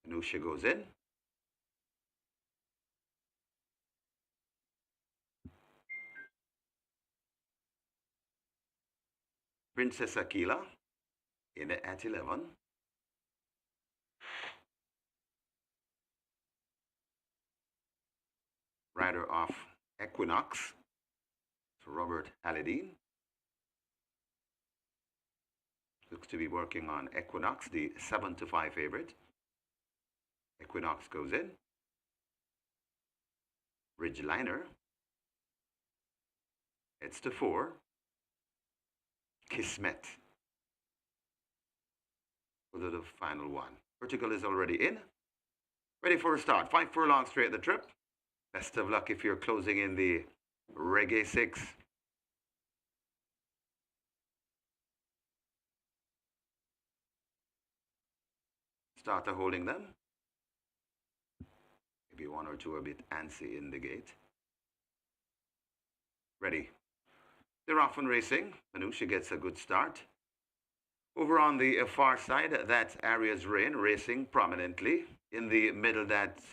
Manushi goes in. Princess Aquila in at 11. rider of Equinox, so Robert Halladine. Looks to be working on Equinox, the 7-5 favorite. Equinox goes in. Ridgeliner. It's to 4. Kismet. Go to the final one. Vertical is already in. Ready for a start. 5 furlongs straight the trip. Best of luck if you're closing in the Reggae 6. Starter holding them. Maybe one or two a bit antsy in the gate. Ready. They're off and racing. Manusha gets a good start. Over on the far side, that's Aria's Rain racing prominently. In the middle, that's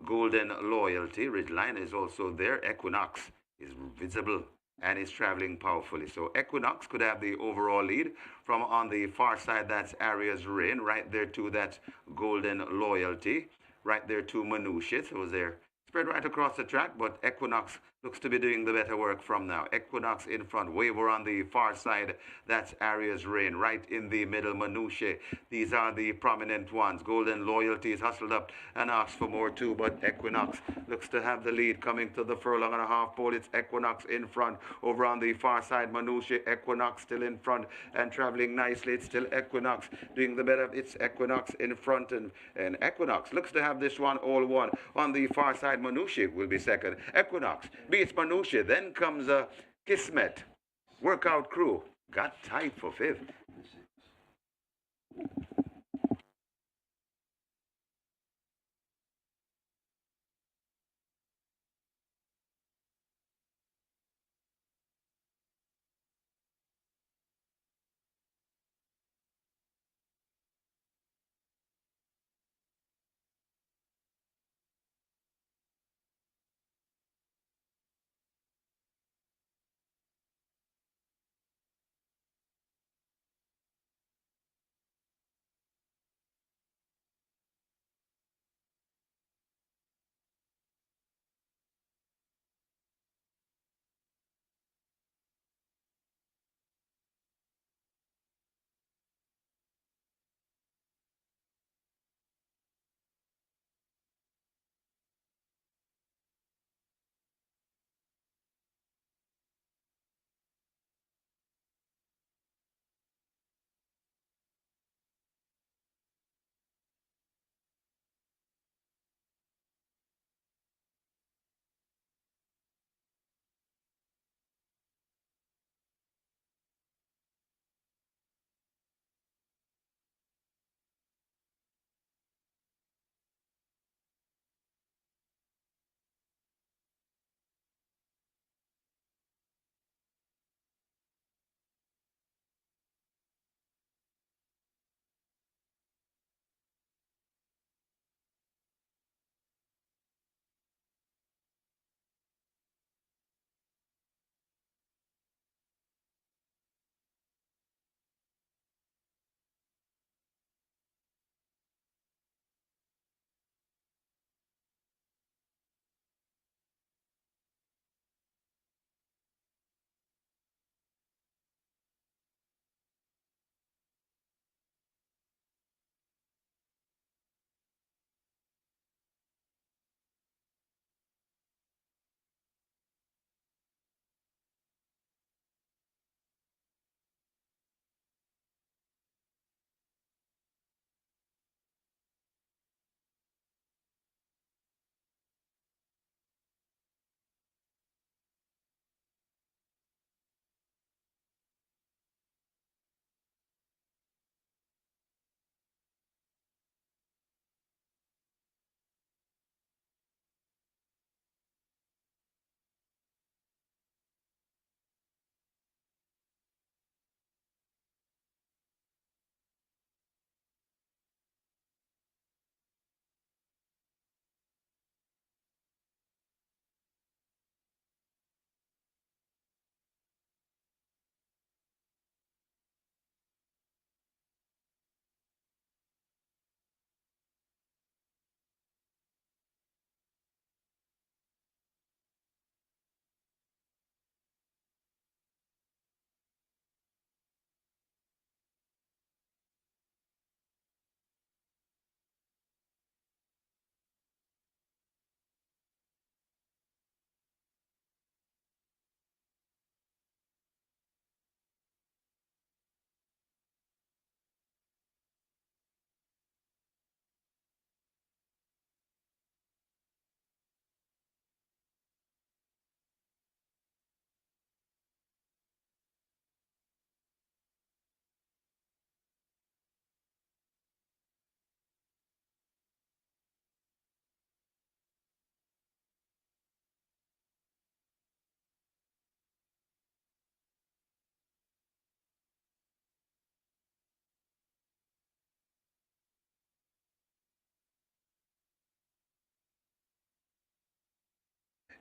Golden Loyalty. Ridgeline is also there. Equinox is visible and is traveling powerfully. So Equinox could have the overall lead. From on the far side, that's Aria's Rain. Right there too, that's Golden Loyalty. Right there too, Manusha. So they're spread right across the track, but Equinox looks to be doing the better work from now. Equinox in front, Waver on the far side, that's Aria's Rain. Right in the middle, Manusha. These are the prominent ones. Golden Loyalty is hustled up and asks for more too, but Equinox looks to have the lead coming to the furlong and a half pole. It's Equinox in front. Over on the far side, Manusha, Equinox still in front and traveling nicely. It's still Equinox doing the better. It's Equinox in front, and Equinox looks to have this one all won. On the far side, Manusha will be second. Equinox beats Manusha. Then comes Kismet. Workout Crew got tied for fifth.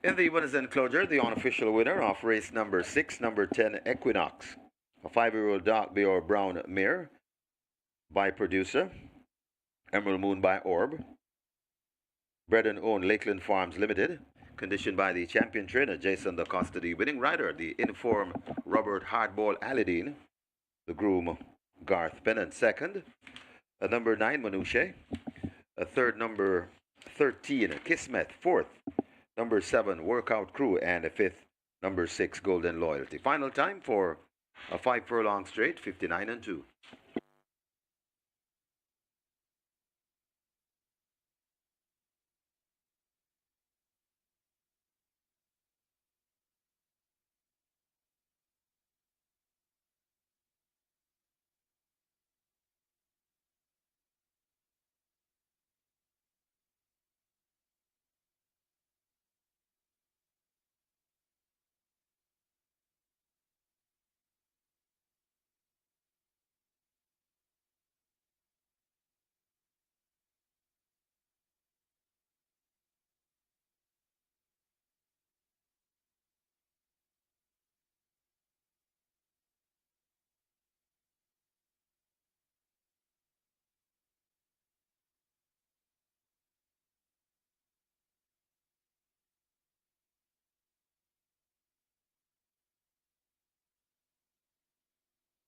In the winners enclosure, the unofficial winner of race number 6, number 10, Equinox, a 5-year-old dark bay or brown mare by producer, Emerald Moon by Orb, bred and owned Lakeland Farms Limited, conditioned by the champion trainer Jason DaCosta, the winning rider, the informed Robert Hardball Alidine, the groom Garth Pennant second, a number 9 Manouche, a third number 13 Kismet fourth, number 7 Workout Crew, and a fifth number 6 Golden Loyalty. Final time for a 5 furlong straight, 59 and 2.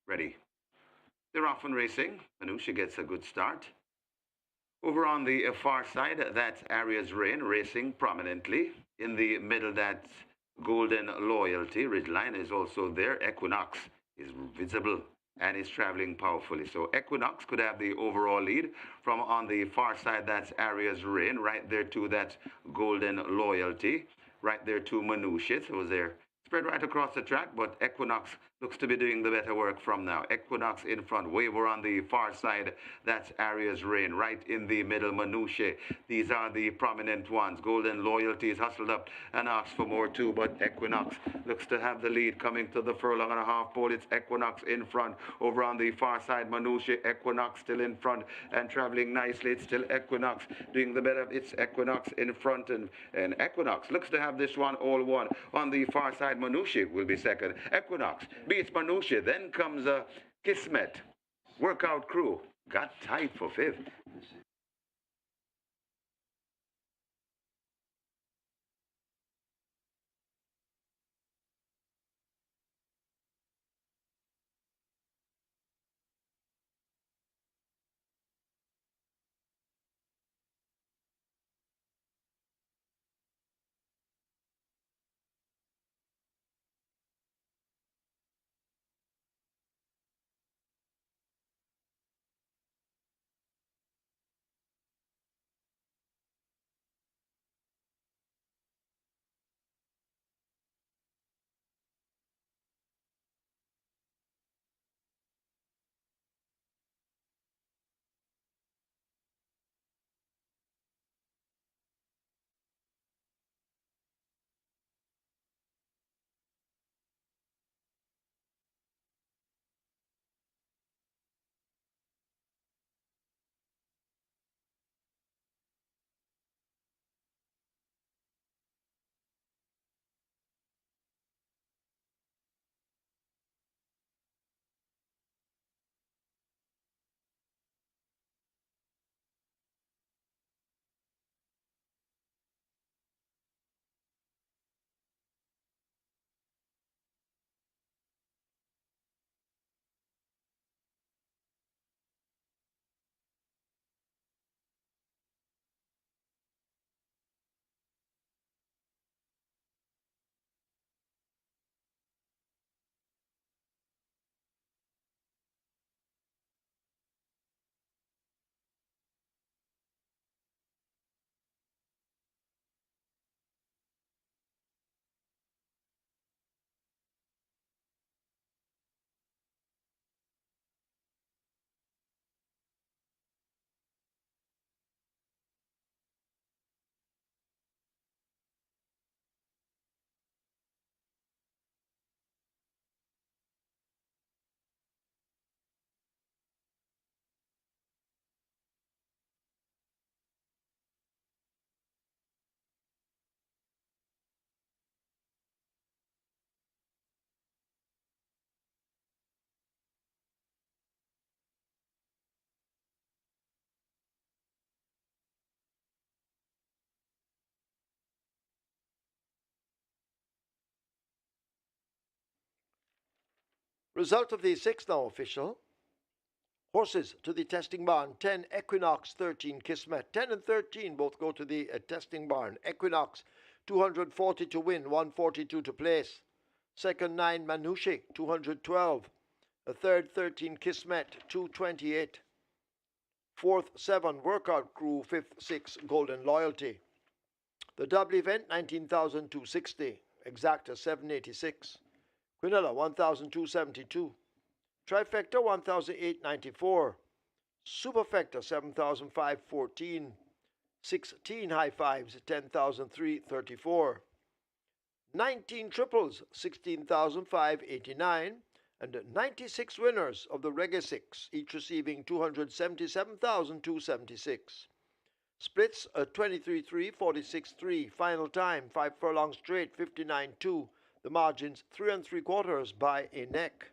Ready. They're off and racing. Manusha gets a good start. Over on the far side, that's Aria's Rain racing prominently. In the middle, that's Golden Loyalty. Ridgeline is also there. Equinox is visible and is traveling powerfully. So Equinox could have the overall lead. From on the far side, that's Aria's Rain. Right there, too, that's Golden Loyalty. Right there, too, Manouche. So they're spread right across the track, but Equinox looks to be doing the better work from now. Equinox in front, Waver on the far side, that's Aria's Rain. Right in the middle, Manouche. These are the prominent ones. Golden Loyalty is hustled up and asks for more too, but Equinox looks to have the lead coming to the furlong and a half pole. It's Equinox in front. Over on the far side, Manouche, Equinox still in front and traveling nicely. It's still Equinox doing the better. It's Equinox in front, and Equinox looks to have this one all won. On the far side, Manouche will be second. Equinox beats Manouche. Then comes Kismet. Workout Crew got tied for fifth. Result of the six now official. Horses to the testing barn. 10 Equinox, 13 Kismet. 10 and 13 both go to the testing barn. Equinox, 240 to win, 142 to place. Second, 9 Manushik, 212. A third, 13 Kismet, 228. Fourth, 7 Workout Crew. Fifth, 6 Golden Loyalty. The double event, 19,260. Exacta, 786. Quinella, 1,272. Trifecta 1,894. Superfecta 7,514. 16 high fives 10,334. 19 triples 16,589. And 96 winners of the Reggae 6, each receiving 277,276. Splits 23-3, 46-3. Final time 5 furlongs straight 59-2. The margins 3 3/4 by a neck.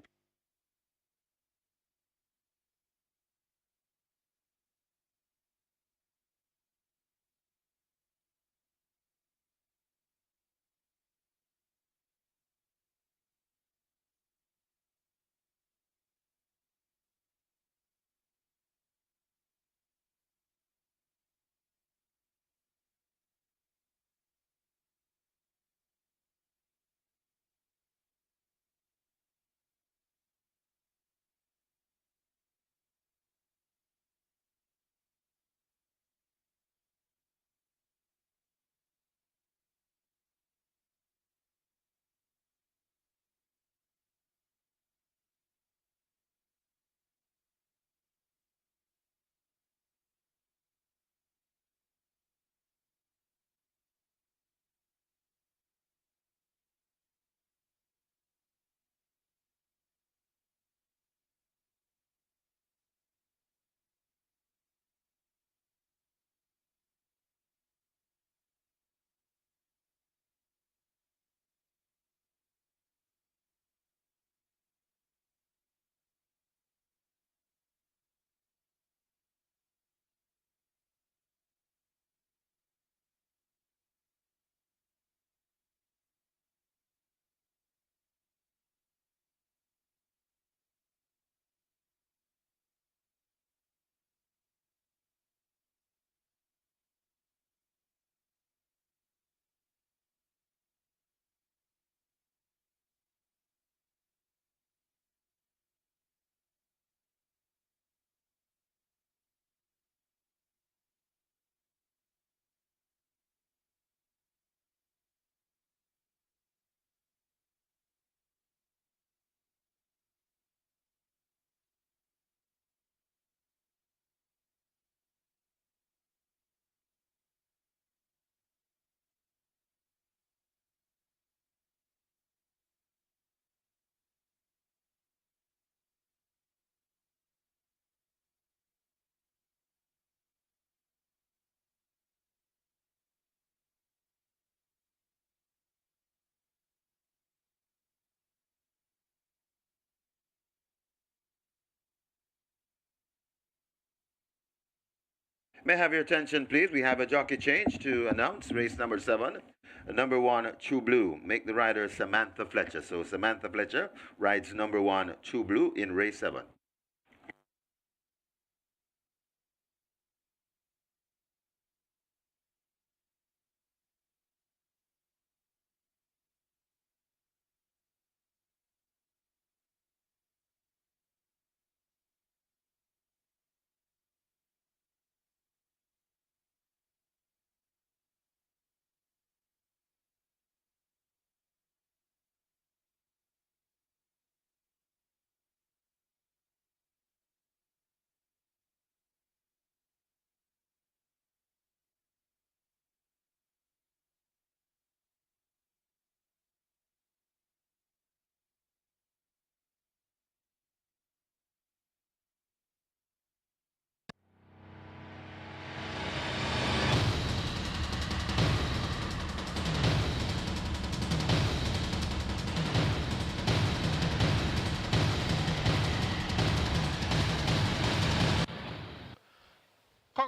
May I have your attention, please? We have a jockey change to announce race number 7. Number 1, True Blue. Make the rider Samantha Fletcher. So Samantha Fletcher rides number 1, True Blue in race 7.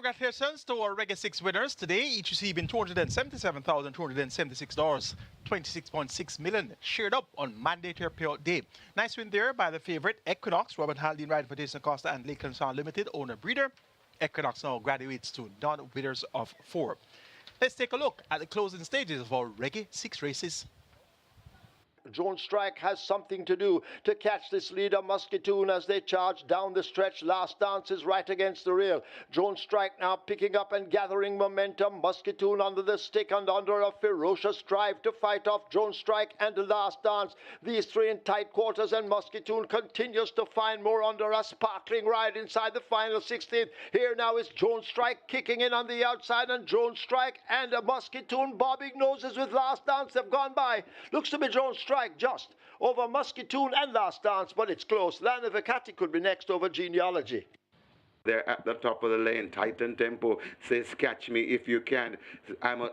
Congratulations to our Reggae 6 winners today, each receiving $277,276, 26.6 million shared up on mandatory payout day. Nice win there by the favorite Equinox, Robert Haldane, Ride for Jason Costa and Lakeland Sound Limited, owner breeder. Equinox now graduates to non-winners of 4. Let's take a look at the closing stages of our Reggae 6 races. Jones Strike has something to do to catch this leader Muscatoon as they charge down the stretch. Last Dance is right against the rail. Jones Strike now picking up and gathering momentum. Muscatoon under the stick and under a ferocious drive to fight off Jones Strike and the Last Dance. These three in tight quarters, and Muscatoon continues to find more under a sparkling ride inside the final 16th. Here now is Jones Strike kicking in on the outside, and Jones Strike and Muscatoon bobbing noses with Last Dance. They've gone by. Looks to be Jones Strike just over Muscatoon and Last Dance, but it's close. Land of Acati could be next over Genealogy. They're at the top of the lane. Titan Tempo says, catch me if you can.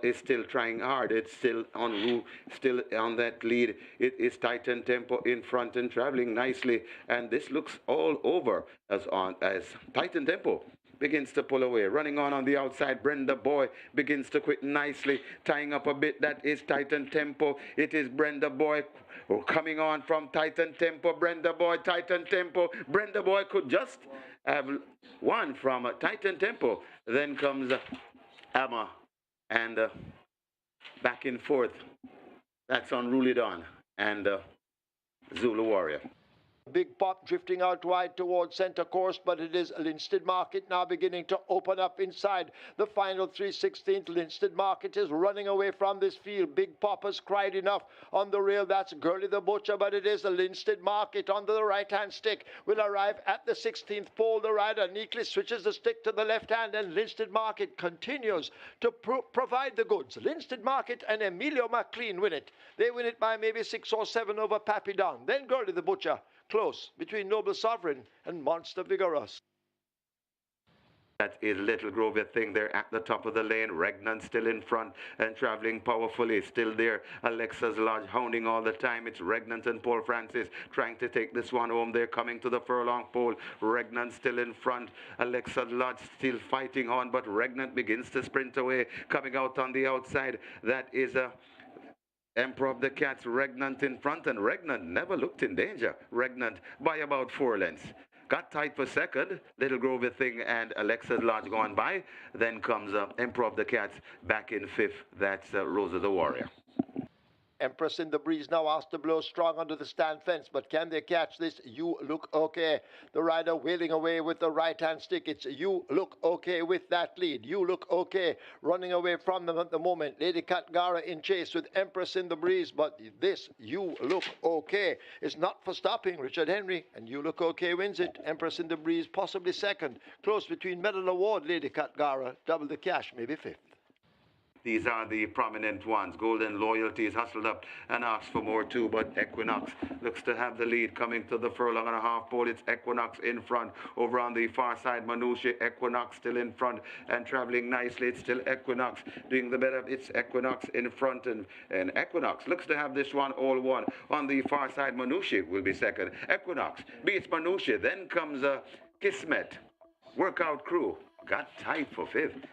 Is still trying hard. It's still on route, still on that lead. It is Titan Tempo in front and traveling nicely. And this looks all over as Titan Tempo begins to pull away. Running on the outside, Brenda Boy begins to quit nicely, tying up a bit. That is Titan Tempo. It is Brenda Boy coming on from Titan Tempo. Brenda Boy, Titan Tempo. Brenda Boy could just have won from Titan Tempo. Then comes Emma and back and forth. That's Unruly Dawn and Zulu Warrior. Big Pop drifting out wide towards center course, but it is Linstead Market now beginning to open up inside the final 3/16. Linstead Market is running away from this field. Big Pop has cried enough on the rail. That's Gurley the Butcher, but it is the Linstead Market under the right-hand stick. Will arrive at the 16th pole. The rider neatly switches the stick to the left hand, and Linstead Market continues to provide the goods. Linstead Market and Emilio McLean win it. They win it by maybe 6 or 7 over Pappy Down. Then Gurley the Butcher. Close between Noble Sovereign and Monster Vigorous. That is Little Grover Thing there at the top of the lane. Regnant still in front and traveling powerfully. Still there. Alexa's Lodge hounding all the time. It's Regnant and Paul Francis trying to take this one home. They're coming to the furlong pole. Regnant still in front. Alexa's Lodge still fighting on, but Regnant begins to sprint away. Coming out on the outside. That is Emperor of the Cats, Regnant in front, and Regnant never looked in danger. Regnant by about 4 lengths. Got tight for second. Little Grover Thing and Alexa's Lodge going by. Then comes Emperor of the Cats back in 5th. That's Rosa the Warrior. Empress in the Breeze now asked to blow strong under the stand fence, but can they catch this? You Look Okay. The rider wailing away with the right-hand stick. It's You Look Okay with that lead. You Look Okay running away from them at the moment. Lady Katgara in chase with Empress in the Breeze, but this You Look Okay is not for stopping Richard Henry, and You Look Okay wins it. Empress in the Breeze possibly second. Close between Medal Award, Lady Katgara, double the cash, maybe 5th. These are the prominent ones. Golden Loyalty is hustled up and asks for more too, but Equinox looks to have the lead coming to the furlong and a half pole. It's Equinox in front. Over on the far side, Manusha, Equinox still in front and traveling nicely. It's still Equinox doing the better. It's Equinox in front, and Equinox looks to have this one all won. On the far side, Manusha will be second. Equinox beats Manusha. Then comes Kismet. Workout Crew got tight for 5th.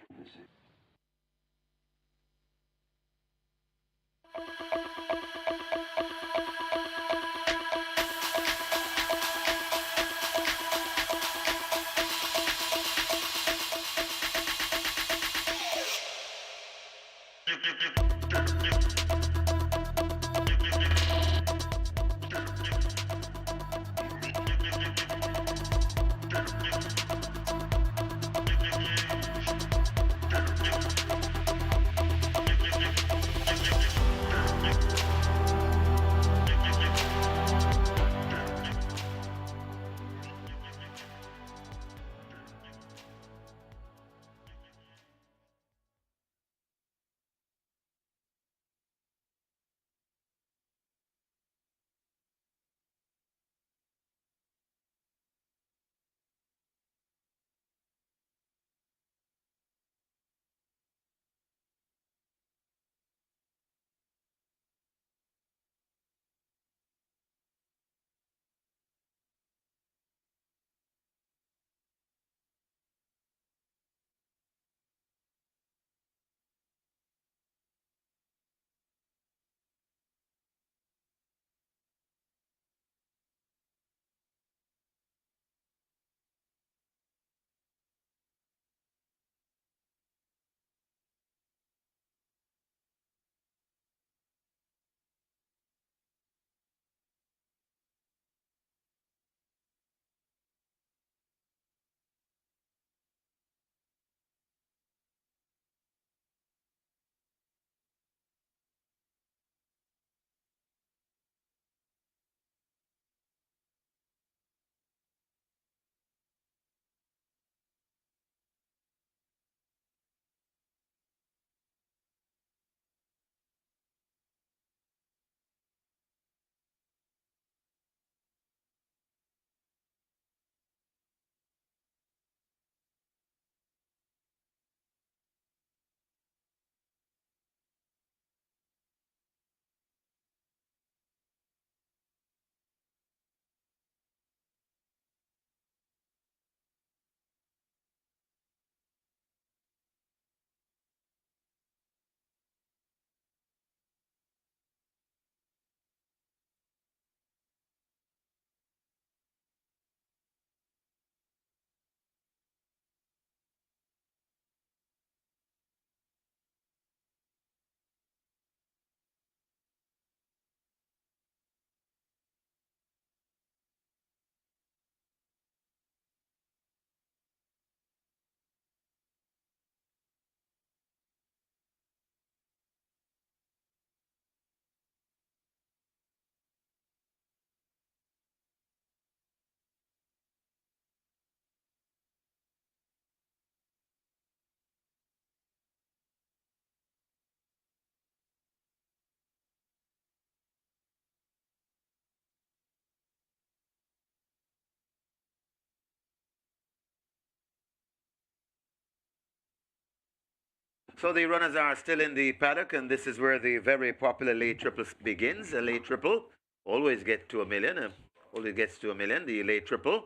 So the runners are still in the paddock, and this is where the very popular late triple begins. A late triple always gets to a million. Always gets to a million. The late triple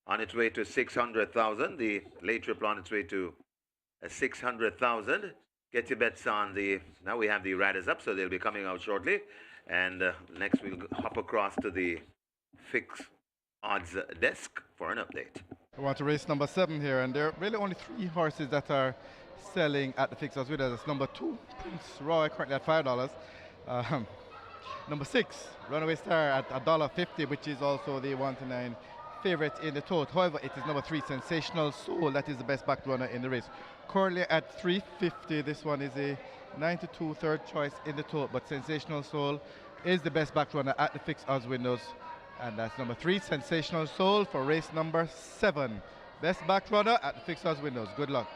on its way to 600,000. The late triple on its way to 600,000. Get your bets on the. Now we have the riders up, so they'll be coming out shortly. And next we'll hop across to the fixed odds desk for an update. I want to race number 7 here, and there are really only 3 horses that are selling at the fixers with us. It's number 2, Prince Roy, currently at $5. Number 6, Runaway Star at $1.50, which is also the 1-9 favorite in the tote. However, it is number 3, Sensational Soul, that is the best back runner in the race. Currently at $3.50, this one is a 9-2 third choice in the tote, but Sensational Soul is the best back runner at the fixed odds windows. And that's number 3, Sensational Soul, for race number 7. Best back runner at the fixed odds windows. Good luck.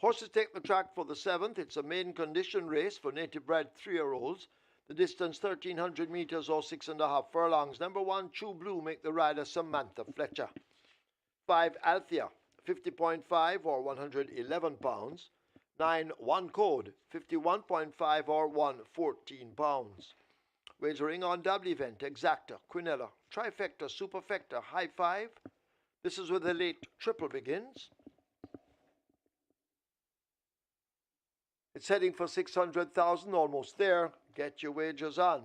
Horses take the track for the 7th. It's a main condition race for native bred 3-year-olds. The distance 1,300 meters or 6.5 furlongs. Number 1, True Blue, make the rider Samantha Fletcher. 5, Althea, 50.5 or 111 pounds. 9, One Code, 51.5 or 114 pounds. Wagering on double event, Exacta, Quinella, Trifecta, Superfecta, High Five. This is where the late triple begins. It's heading for 600,000, almost there. Get your wagers on.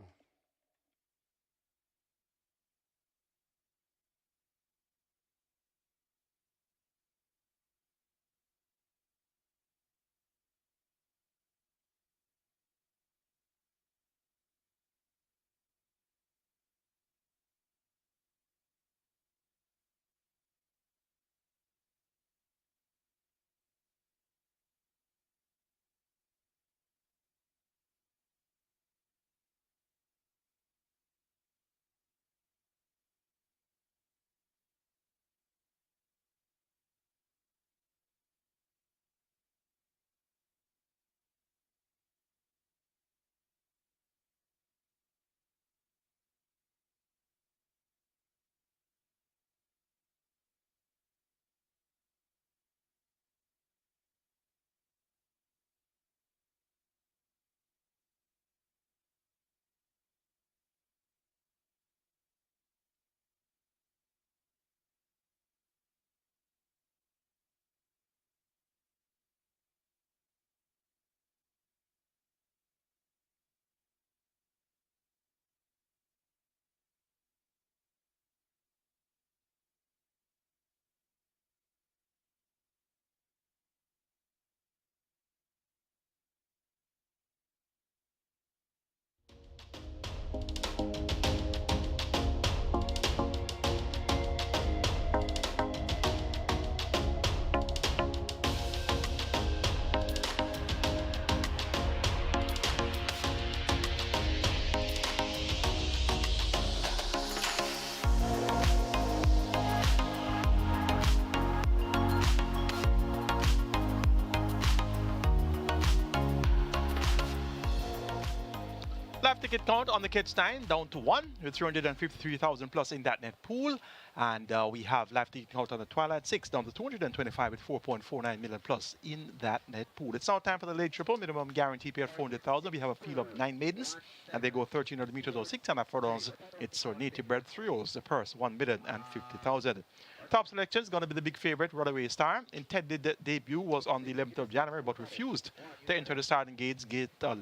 Live ticket count on the kids 9 down to 1 with 353,000 plus in that net pool. And we have live ticket count on the Twilight 6 down to 225 with 4.49 million plus in that net pool. It's now time for the late triple, minimum guarantee pay at 400,000. We have a field of 9 maidens and they go 1,300 meters or 600 furlongs. It's our native bred threes, the purse 1,050,000. Top selection is going to be the big favorite, Runaway Star. Intended debut was on the 11th of January, but refused to enter the starting gates. Gave a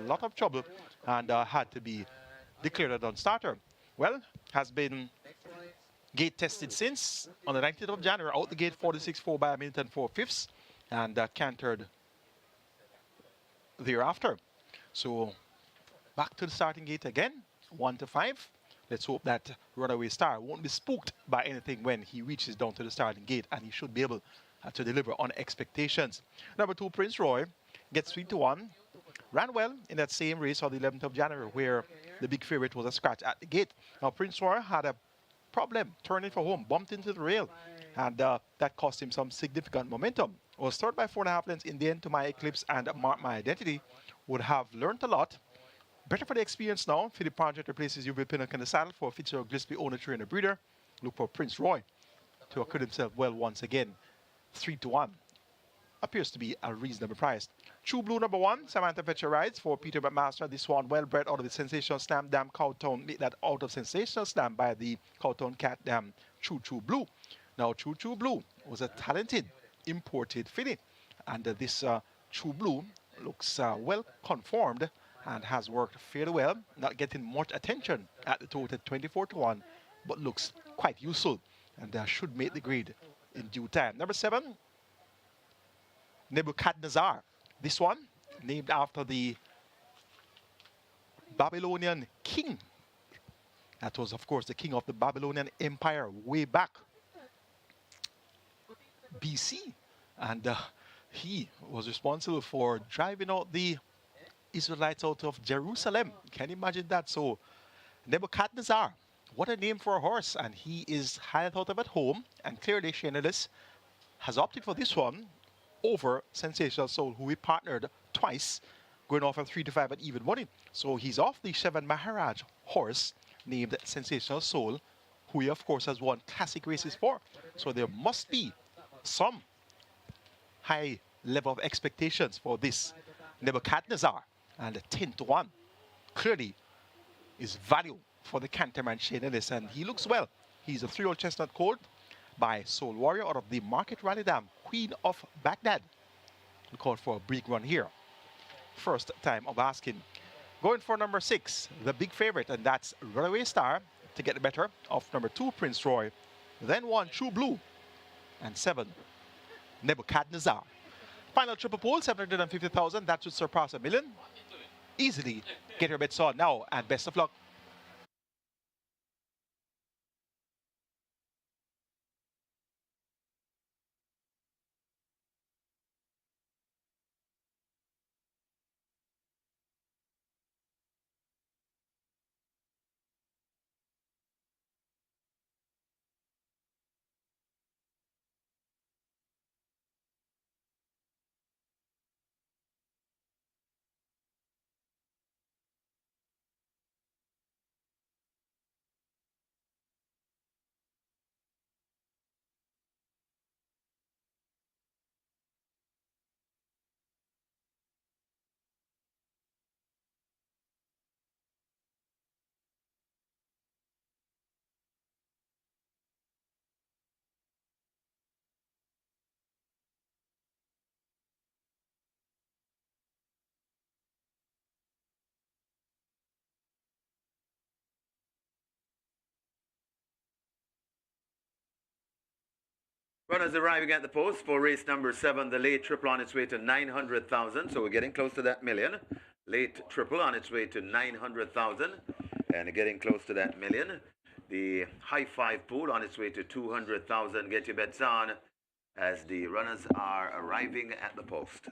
lot of trouble and had to be declared a non-starter. Well, has been gate tested since on the 19th of January. Out the gate 46.4 by a minute and 4/5, and cantered thereafter. So back to the starting gate again, 1 to 5. Let's hope that Runaway Star won't be spooked by anything when he reaches down to the starting gate, and he should be able to deliver on expectations. Number 2, Prince Roy, gets 3 to 1. Ran well in that same race on the 11th of January, where the big favorite was a scratch at the gate. Now, Prince Roy had a problem turning for home, bumped into the rail, and that cost him some significant momentum. Was third by 4.5 lengths in the end to My Eclipse and Mark My Identity. Would have learned a lot. Better for the experience now. Philip Pargett replaces Uwe Pinnock in the saddle for Fitzgerald Gillespie, owner, trainer, breeder. Look for Prince Roy to acquit himself well once again. 3 to 1. Appears to be a reasonable price. True Blue number 1, Samantha Fetcher rides for Peter McMaster. This one well bred out of the Sensational Slam Dam Cowtown. Made that out of Sensational Slam by the Cowtown Cat Dam True Blue. Now True Blue was a talented imported filly. And this True Blue looks well conformed and has worked fairly well. Not getting much attention at the total 24 to 1, but looks quite useful and should make the grade in due time. Number 7, Nebuchadnezzar. This one, named after the Babylonian king. That was, of course, the king of the Babylonian Empire way back BC. And he was responsible for driving out the Israelites out of Jerusalem. Can you imagine that? So, Nebuchadnezzar, what a name for a horse. And he is highly thought of at home. And clearly, Shane Ellis has opted for this one over Sensational Soul, who we partnered twice, going off at 3 to 5 at even money. So he's off the Shevan Maharaj horse named Sensational Soul, who he, of course, has won classic races for. So there must be some high level of expectations for this Nebuchadnezzar. And 10 to 1 clearly is value for the Canterman Shane Ellis, and he looks well. He's a 3-year-old chestnut colt by Soul Warrior out of the Market Rally Dam, Queen of Baghdad. We called for a big run here. First time of asking. Going for number 6, the big favorite, and that's Runaway Star to get the better of number 2, Prince Roy. Then 1, True Blue, and 7, Nebuchadnezzar. Final triple pool, 750,000. That should surpass $1 million. Easily get your bets on now, and best of luck. Runners arriving at the post for race number 7, the late triple on its way to 900,000. So we're getting close to that million. Late triple on its way to 900,000 and getting close to that million. The high 5 pool on its way to 200,000. Get your bets on as the runners are arriving at the post.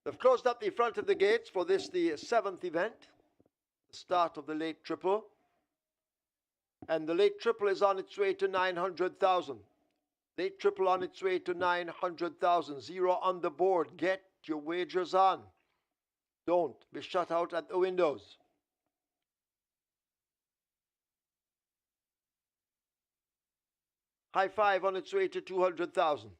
They've closed up the front of the gates for this, the 7th event, the start of the late triple. And the late triple is on its way to 900,000. Late triple on its way to 900,000. 0 on the board. Get your wagers on. Don't be shut out at the windows. High five on its way to 200,000.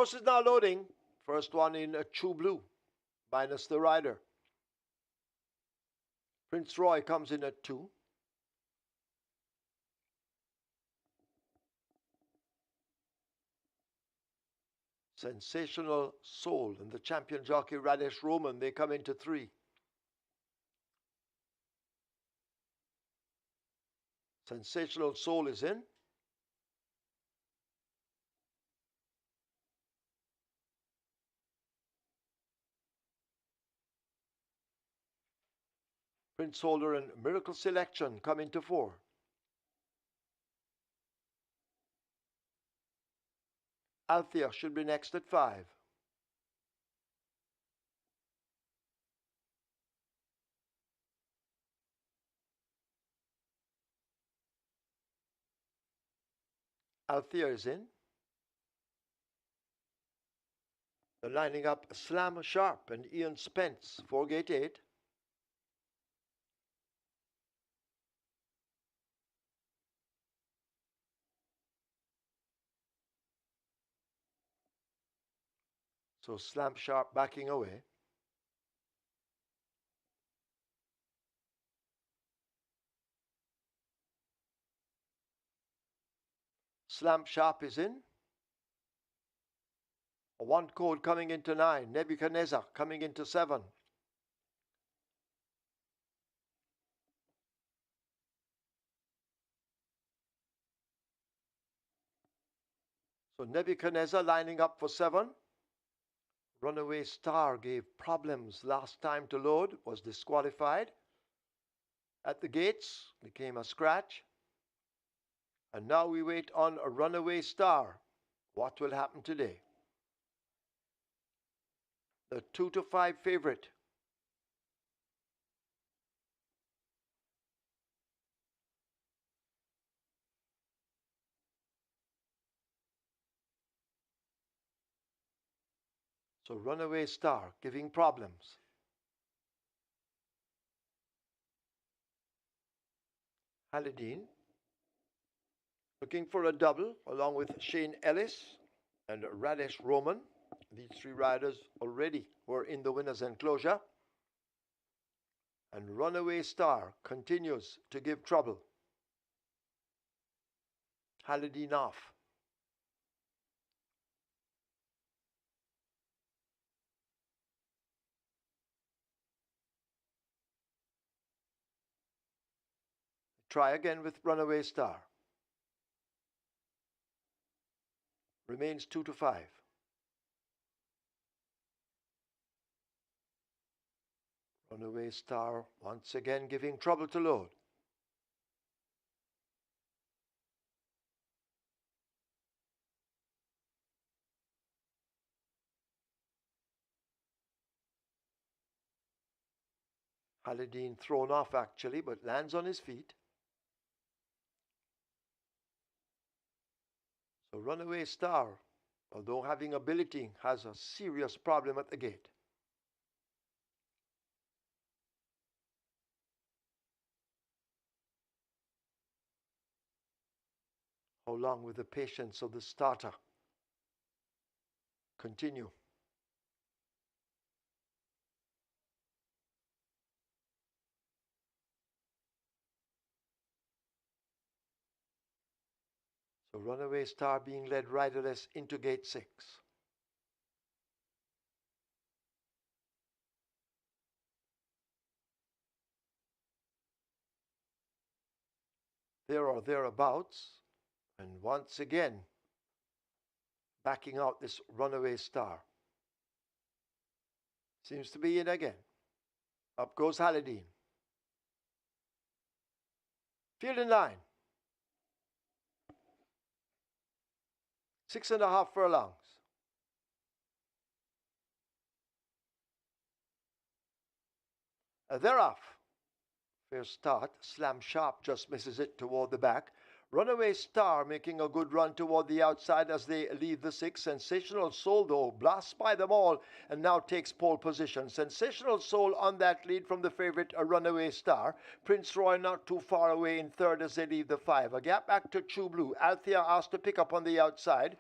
Horse is now loading. First one in a true blue, minus the rider. Prince Roy comes in at 2. Sensational Soul and the champion jockey Radesh Roman, they come into 3. Sensational Soul is in. Prince Holder and Miracle Selection come into 4. Althea should be next at 5. Althea is in. They're lining up Slam Sharp and Ian Spence for gate 8. So Slam Sharp backing away. Slam Sharp is in. A 1 code coming into 9. Nebuchadnezzar coming into 7. So Nebuchadnezzar lining up for 7. Runaway Star gave problems last time to load, was disqualified. At the gates, became a scratch. And now we wait on a Runaway Star. What will happen today? The 2 to 5 favorite. So Runaway Star giving problems. Haladine looking for a double along with Shane Ellis and Radesh Roman. These 3 riders already were in the winner's enclosure. And Runaway Star continues to give trouble. Haladine off. Try again with Runaway Star. Remains 2 to 5. Runaway Star once again giving trouble to load. Haladine thrown off actually, but lands on his feet. So Runaway Star, although having ability, has a serious problem at the gate. along with the patience of the starter. Continue. So Runaway Star being led riderless into gate 6. There or thereabouts, and once again backing out this Runaway Star. Seems to be in again. Up goes Haladine. Field in line. 6.5 furlongs. They're off. Fair start. Slam Sharp just misses it toward the back. Runaway Star making a good run toward the outside as they leave the 6. Sensational Soul, though, blasts by them all and now takes pole position. Sensational Soul on that lead from the favorite, a Runaway Star. Prince Roy not too far away in third as they leave the 5. A gap back to True Blue. Althea asked to pick up on the outside.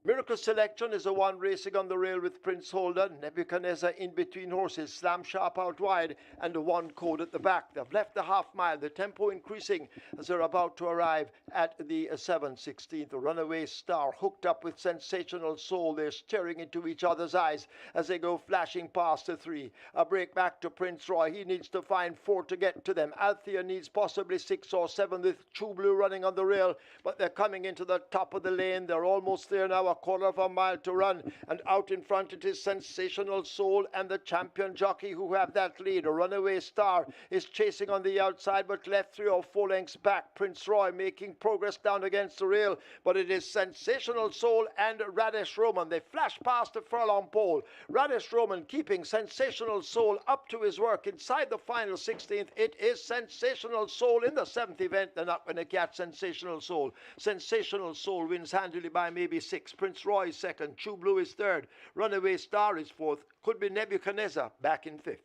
Miracle Selection is the one racing on the rail with Prince Holder. Nebuchadnezzar in between horses. Slam Sharp out wide and the 1 code at the back. They've left the half mile. The tempo increasing as they're about to arrive at the 7/16. The Runaway Star hooked up with Sensational Soul. They're staring into each other's eyes as they go flashing past the 3. A break back to Prince Roy. He needs to find 4 to get to them. Althea needs possibly 6 or 7 with True Blue running on the rail, but they're coming into the top of the lane. They're almost there now. A quarter of a mile to run, and out in front it is Sensational Soul and the champion jockey who have that lead. A Runaway Star is chasing on the outside, but left 3 or 4 lengths back. Prince Roy making progress down against the rail, but it is Sensational Soul and Radish Roman. They flash past the furlong pole. Radish Roman keeping Sensational Soul up to his work inside the final 16th. It is Sensational Soul in the 7th event. They're not going to catch Sensational Soul. Sensational Soul wins handily by maybe 6. Prince Roy is second. True Blue is third. Runaway Star is fourth. Could be Nebuchadnezzar back in fifth.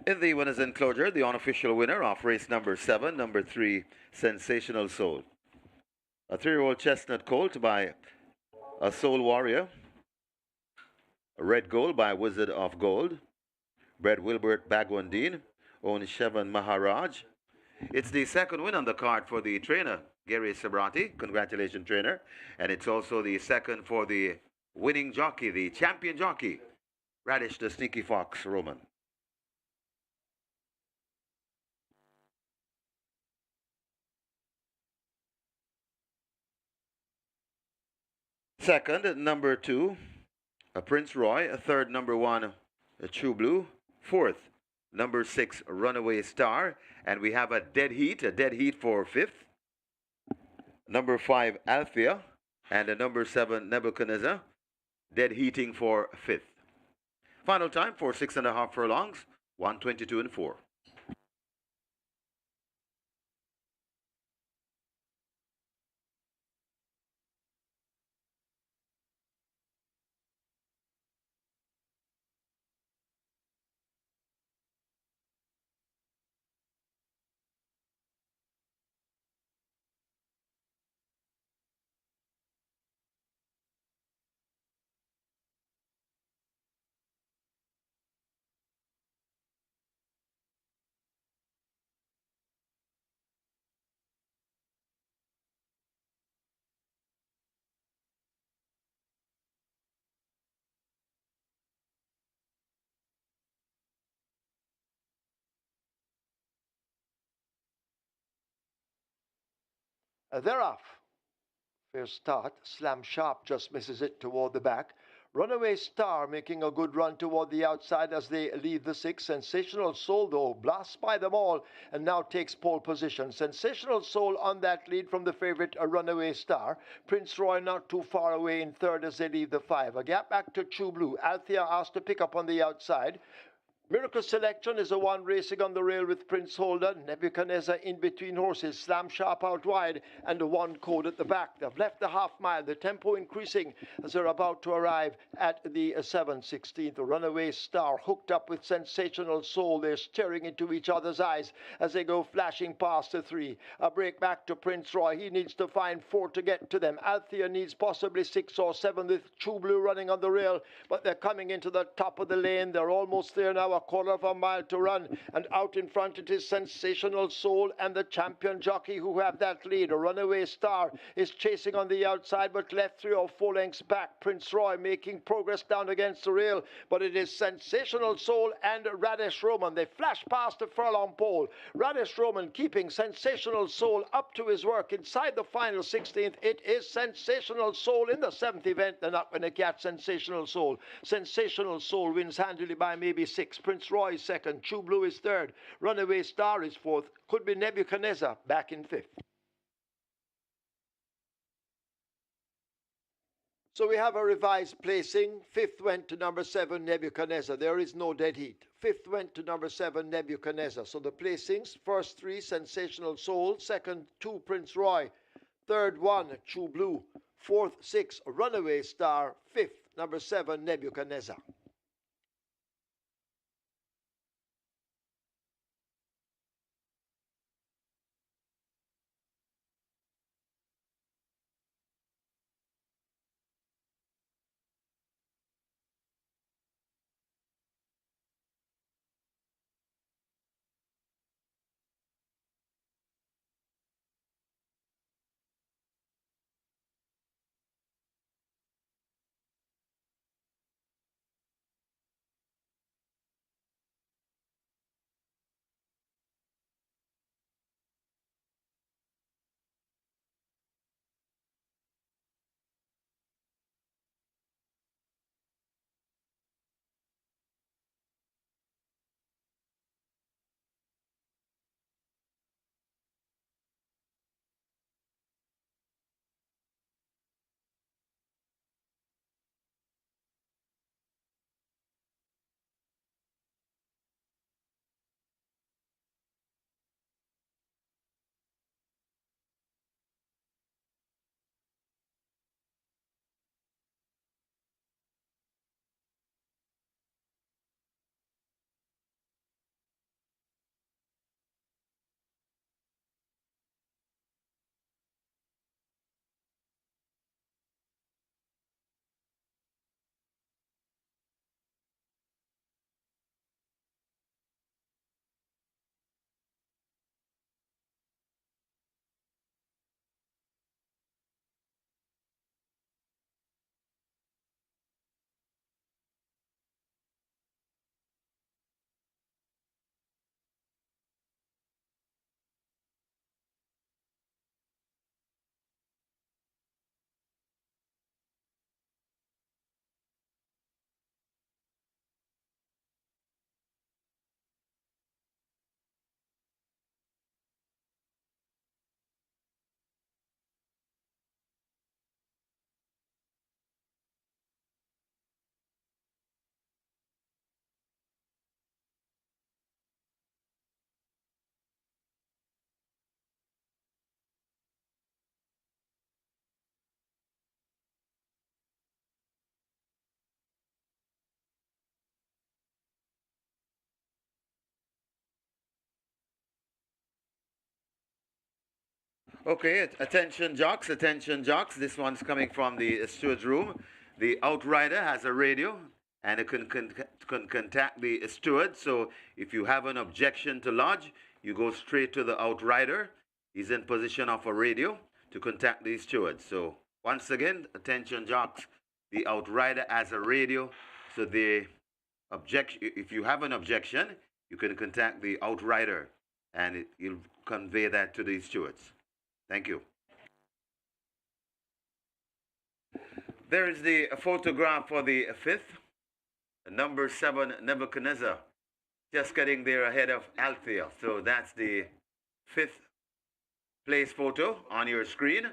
In the winners enclosure, the unofficial winner of race number 7, number 3, Sensational Soul. A 3-year-old chestnut colt by a Soul Warrior. A red gold by Wizard of Gold. Bred Wilbert Bagwandine. Owned Shevan Maharaj. It's the second win on the card for the trainer, Gary Sabrati. Congratulations, trainer. And it's also the second for the winning jockey, the champion jockey, Radish the Sneaky Fox Roman. Second, number 2, Prince Roy. Third, number 1, True Blue. Fourth, number 6, Runaway Star. And we have a dead heat for fifth. Number 5, Althea. And the number 7, Nebuchadnezzar. Dead heating for fifth. Final time for 6.5 furlongs, 1:22 and 4. They're off. Fair start. Slam Sharp just misses it toward the back. Runaway Star making a good run toward the outside as they leave the 6. Sensational Soul, though, blasts by them all and now takes pole position. Sensational Soul on that lead from the favorite, a Runaway Star. Prince Roy not too far away in third as they leave the 5. A gap back to True Blue. Althea asked to pick up on the outside. Miracle Selection is the one racing on the rail with Prince Holder. Nebuchadnezzar in between horses. Slam Sharp out wide and the 1 code at the back. They've left the half mile. The tempo increasing as they're about to arrive at the 7/16. The Runaway Star hooked up with Sensational Soul. They're staring into each other's eyes as they go flashing past the 3. A break back to Prince Roy. He needs to find 4 to get to them. Althea needs possibly 6 or 7 with True Blue running on the rail, but they're coming into the top of the lane. They're almost there now. A quarter of a mile to run, and out in front it is Sensational Soul and the champion jockey who have that lead. A Runaway Star is chasing on the outside, but left 3 or 4 lengths back. Prince Roy making progress down against the rail, but it is Sensational Soul and Radish Roman. They flash past the furlong pole. Radish Roman keeping Sensational Soul up to his work inside the final 16th. It is Sensational Soul in the 7th event. They're not going to catch Sensational Soul. Sensational Soul wins handily by maybe 6. Prince Roy is second. True Blue is third. Runaway Star is fourth. Could be Nebuchadnezzar back in fifth. So we have a revised placing. Fifth went to number 7, Nebuchadnezzar. There is no dead heat. Fifth went to number 7, Nebuchadnezzar. So the placings, first 3, Sensational Soul. Second, 2, Prince Roy. Third, 1, True Blue. Fourth, 6, Runaway Star. Fifth, number 7, Nebuchadnezzar. Okay, attention jocks, attention jocks. This one's coming from the steward's room. The outrider has a radio and it can contact the steward. So if you have an objection to lodge, you go straight to the outrider. He's in position of a radio to contact the steward. So once again, attention jocks, the outrider has a radio. So the objection, if you have an objection, you can contact the outrider and you'll convey that to the stewards. Thank you. There is the photograph for the fifth, number 7, Nebuchadnezzar, just getting there ahead of Althea. So that's the fifth place photo on your screen.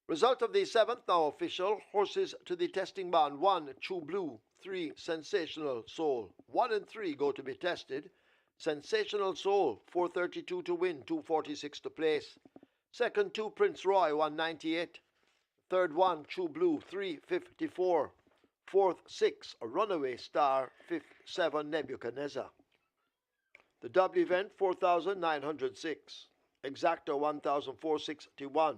Result of the 7th now official. Horses to the testing barn. 1, True Blue. 3, Sensational Soul. 1 and 3 go to be tested. Sensational Soul, 432 to win, 246 to place. Second 2, Prince Roy, 198. Third 1, True Blue, 354. Fourth 6, a Runaway Star. Fifth 7, Nebuchadnezzar. The double event, 4,906. Exacta, 1,461.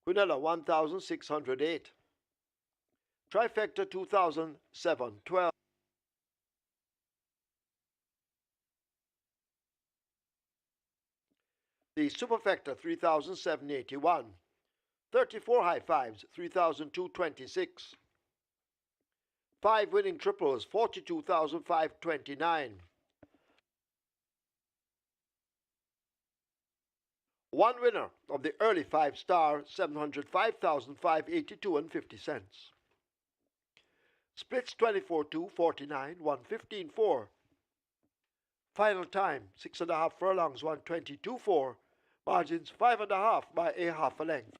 Quinella, 1,608. Trifecta, 2,712. The superfecta, 3,781. 34 high fives, 3,226. 5 winning triples, 42,529. One winner of the early 5-star, 705,582 and 50 cents. Splits 24-2, 49, 115-4. Final time, 6.5 furlongs, 122-4. Margins 5.5 by a half a length.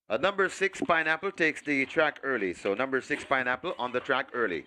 Number 6, Pineapple, takes the track early. So number 6, Pineapple, on the track early.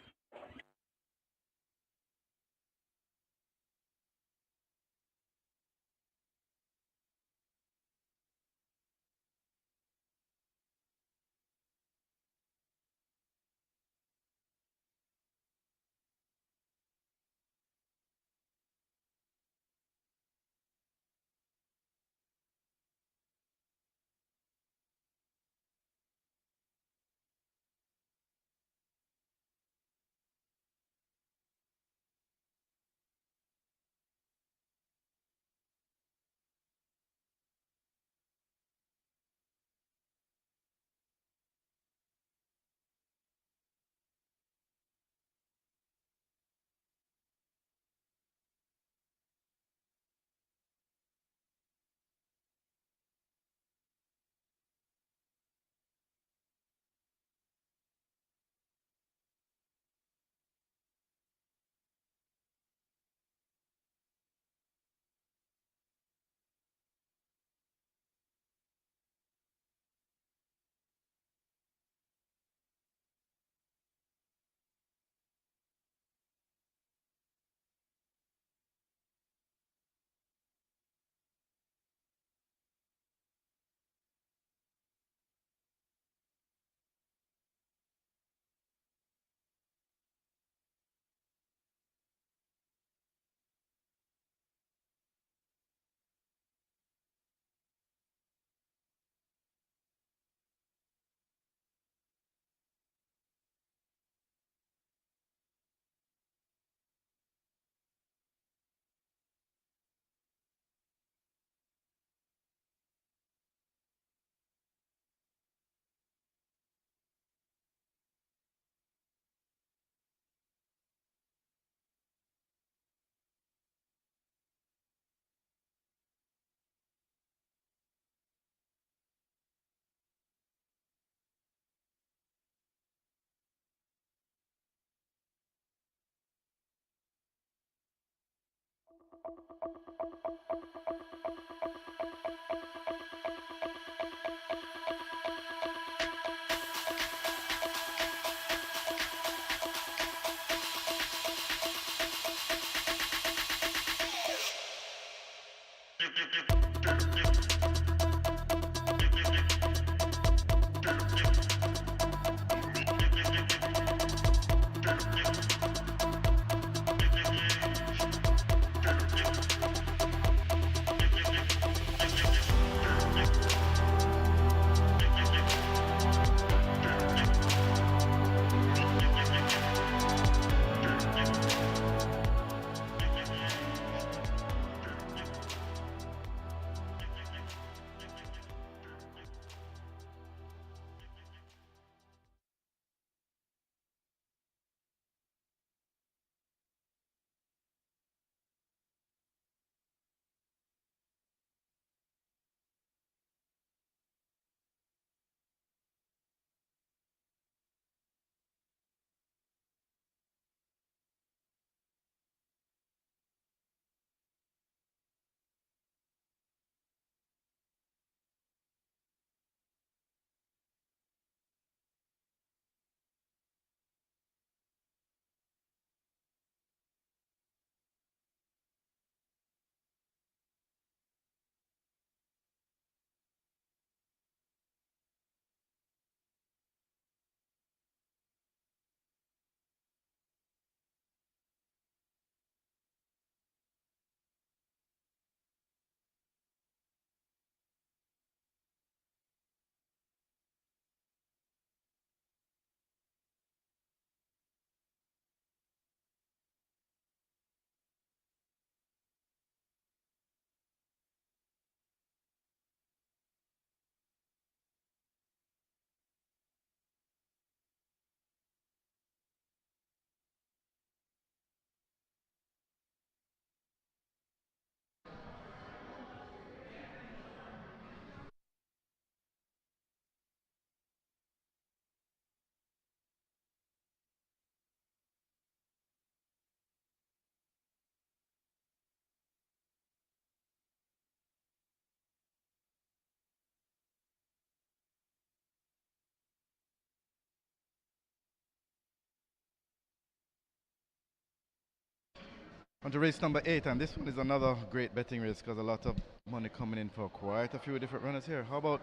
On to race number 8, and this one is another great betting race because a lot of money coming in for quite a few different runners here. How about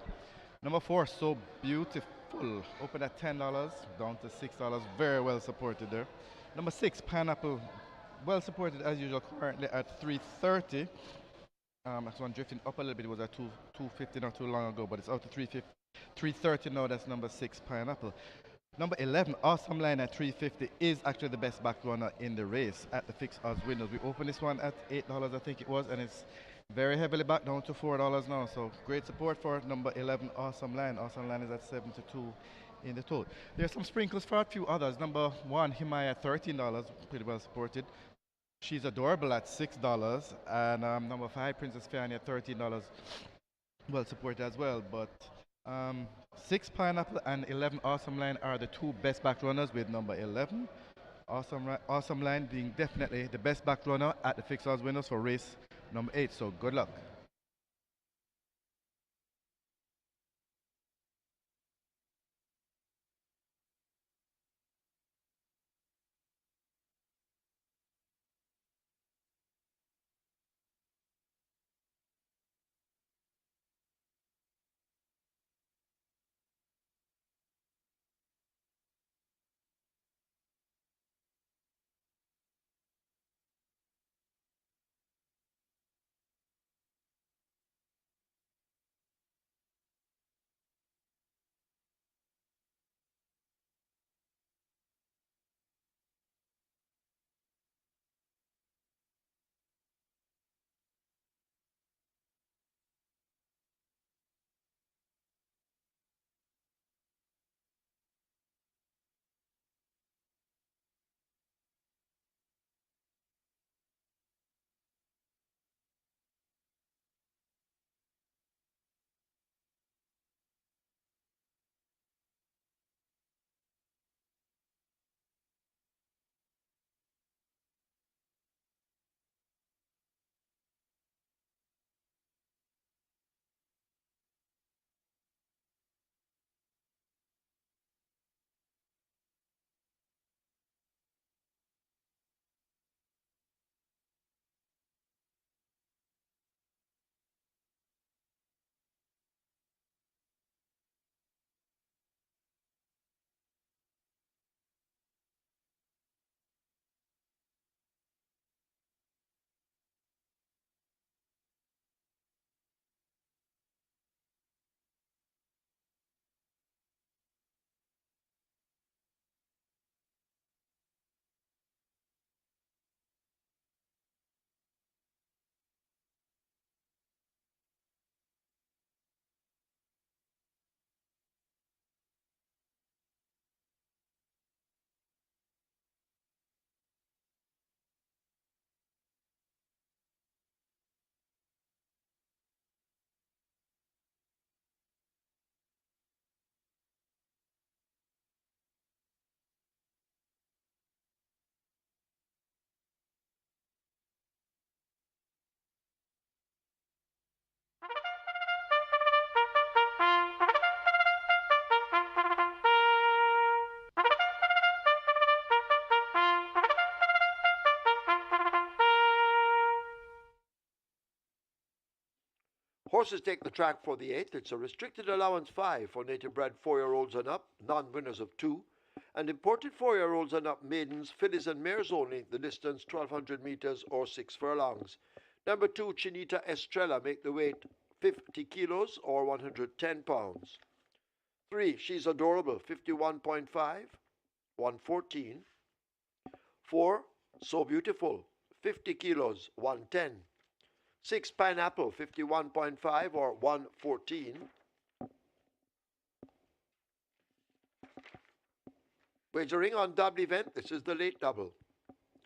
number 4, So Beautiful, open at $10, down to $6, very well supported there. Number 6, Pineapple, well supported as usual, currently at 330. That's one drifting up a little bit. It was at 250 not too long ago, but it's out to 350, 330 now. That's number 6, Pineapple. Number 11, Awesome Line at 350 is actually the best back runner in the race at the fixed odds windows. We opened this one at $8, I think it was, and it's very heavily back down to $4 now. So great support for number 11, Awesome Line. Awesome Line is at 72 in the total. There's some sprinkles for a few others. Number 1, Himalaya, $13, pretty well supported. She's Adorable at $6, and number 5, Princess Fiani at $13, well supported as well. But 6, Pineapple, and 11, Awesome Line are the 2 best back runners, with number 11, Awesome Line being definitely the best back runner at the fixed odds winners for race number 8. So good luck. Horses take the track for the 8th. It's a restricted allowance 5 for native bred 4-year-olds and up, non-winners of 2, and imported 4-year-olds and up maidens, fillies and mares only, the distance 1200 meters or 6 furlongs. Number 2, Chinita Estrella, make the weight 50 kilos or 110 pounds. 3, She's Adorable, 51.5, 114. 4, So Beautiful, 50 kilos, 110. 6, Pineapple, 51.5 or 114. Wagering on double event, this is the late double.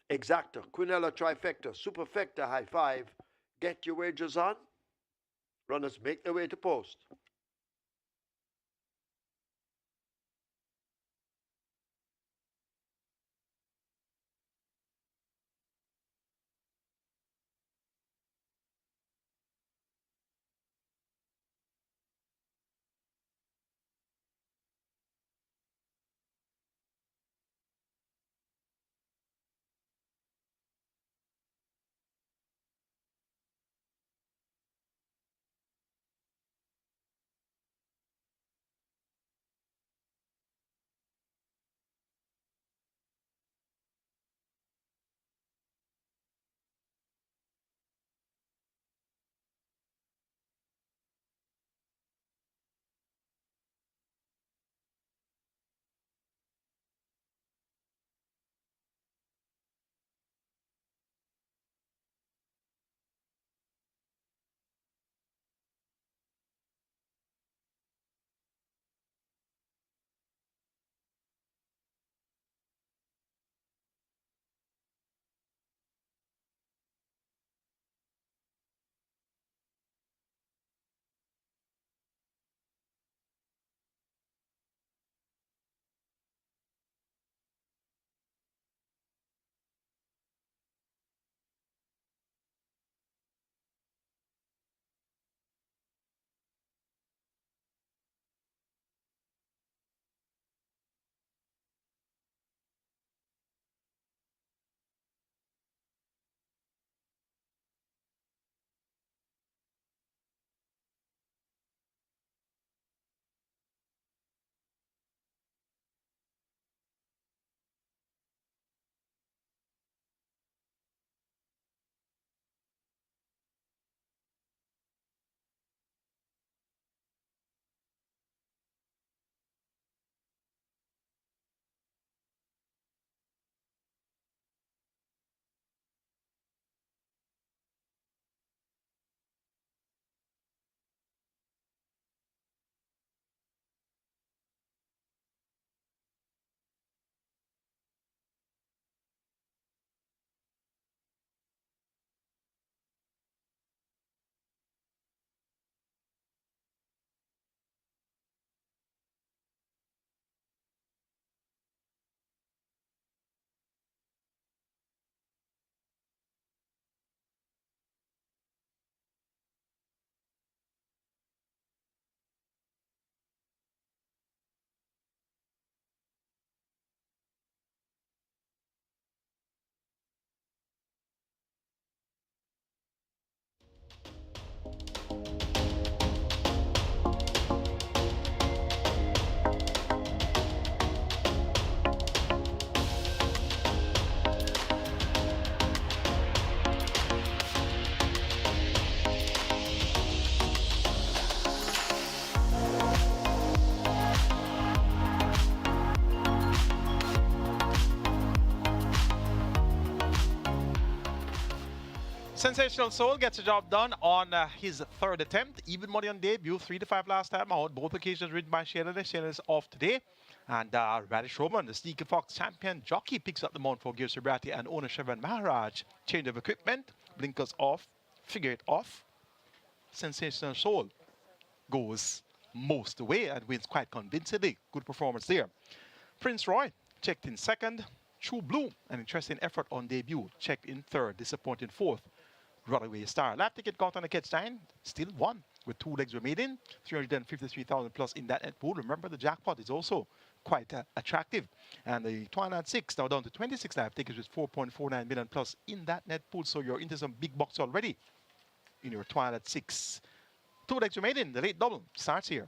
Exacta, Quinella Trifecta, Superfecta High 5. Get your wagers on. Runners make their way to post. Sensational Soul gets the job done on his third attempt. Even money on debut, 3-5 last time out. Both occasions ridden by Shayla. Shayla is off today. And Radish Roman, the Sneaky Fox champion jockey, picks up the mount for Gir Subrati and owner Shavan Maharaj. Change of equipment, blinkers off, figure it off. Sensational Soul goes most away and wins quite convincingly. Good performance there. Prince Roy checked in second. True Blue, an interesting effort on debut, checked in third, disappointing fourth. Runaway Star. Lap ticket got on the catch line, still won with 2 legs remaining. 353,000 plus in that net pool. Remember, the jackpot is also quite attractive. And the Twilight 6 now down to 26 lap tickets with 4.49 million plus in that net pool. So you're into some big bucks already in your Twilight 6. 2 legs remaining. The late double starts here.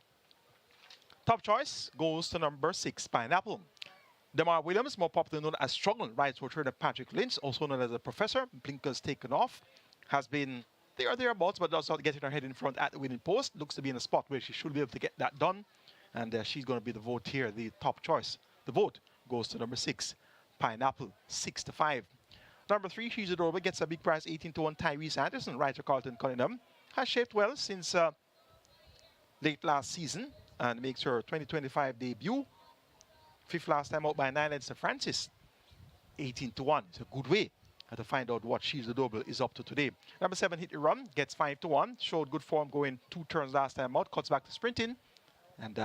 Top choice goes to number 6, Pineapple. Demar Williams, more popularly known as Struggle, rides for trainer Patrick Lynch, also known as a Professor. Blinkers taken off. Has been thereabouts, but does not getting her head in front at the winning post. Looks to be in a spot where she should be able to get that done. And she's going to be the vote here, the top choice. The vote goes to number 6, Pineapple, 6-5. Number 3, She's Adorable, gets a big prize, 18-1. Tyrese Anderson, rides for Carlton Cunningham. Has shaped well since late last season and makes her 2025 debut. 5th last time out by 9 lengths to Francis. 18-1. It's a good way to find out what She's Adorable is up to today. Number 7, Hit the Run, gets 5-1. Showed good form going 2 turns last time out. Cuts back to sprinting and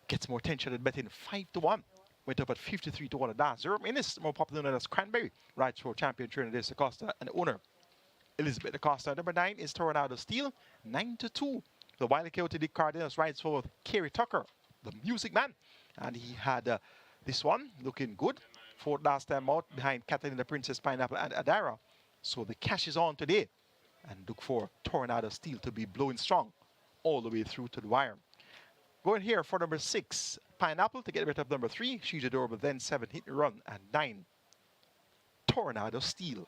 gets more attention than betting 5-1. Went up at 53-1 at last. 0 Minutes, more popular known as Cranberry, rides for champion trainer Des Acosta and owner Elizabeth Acosta. Number 9 is Tornado Steel, 9-2. The Wiley Coyote Dick Cardenas rides for Kerry Tucker, the Music Man. And he had this one looking good. 4th last time out behind Catalina Princess, Pineapple, and Adara. So the cash is on today. And look for Tornado Steel to be blowing strong all the way through to the wire. Going here for number 6, Pineapple to get rid of number 3. She's Adorable, then 7, Hit and Run, and 9, Tornado Steel.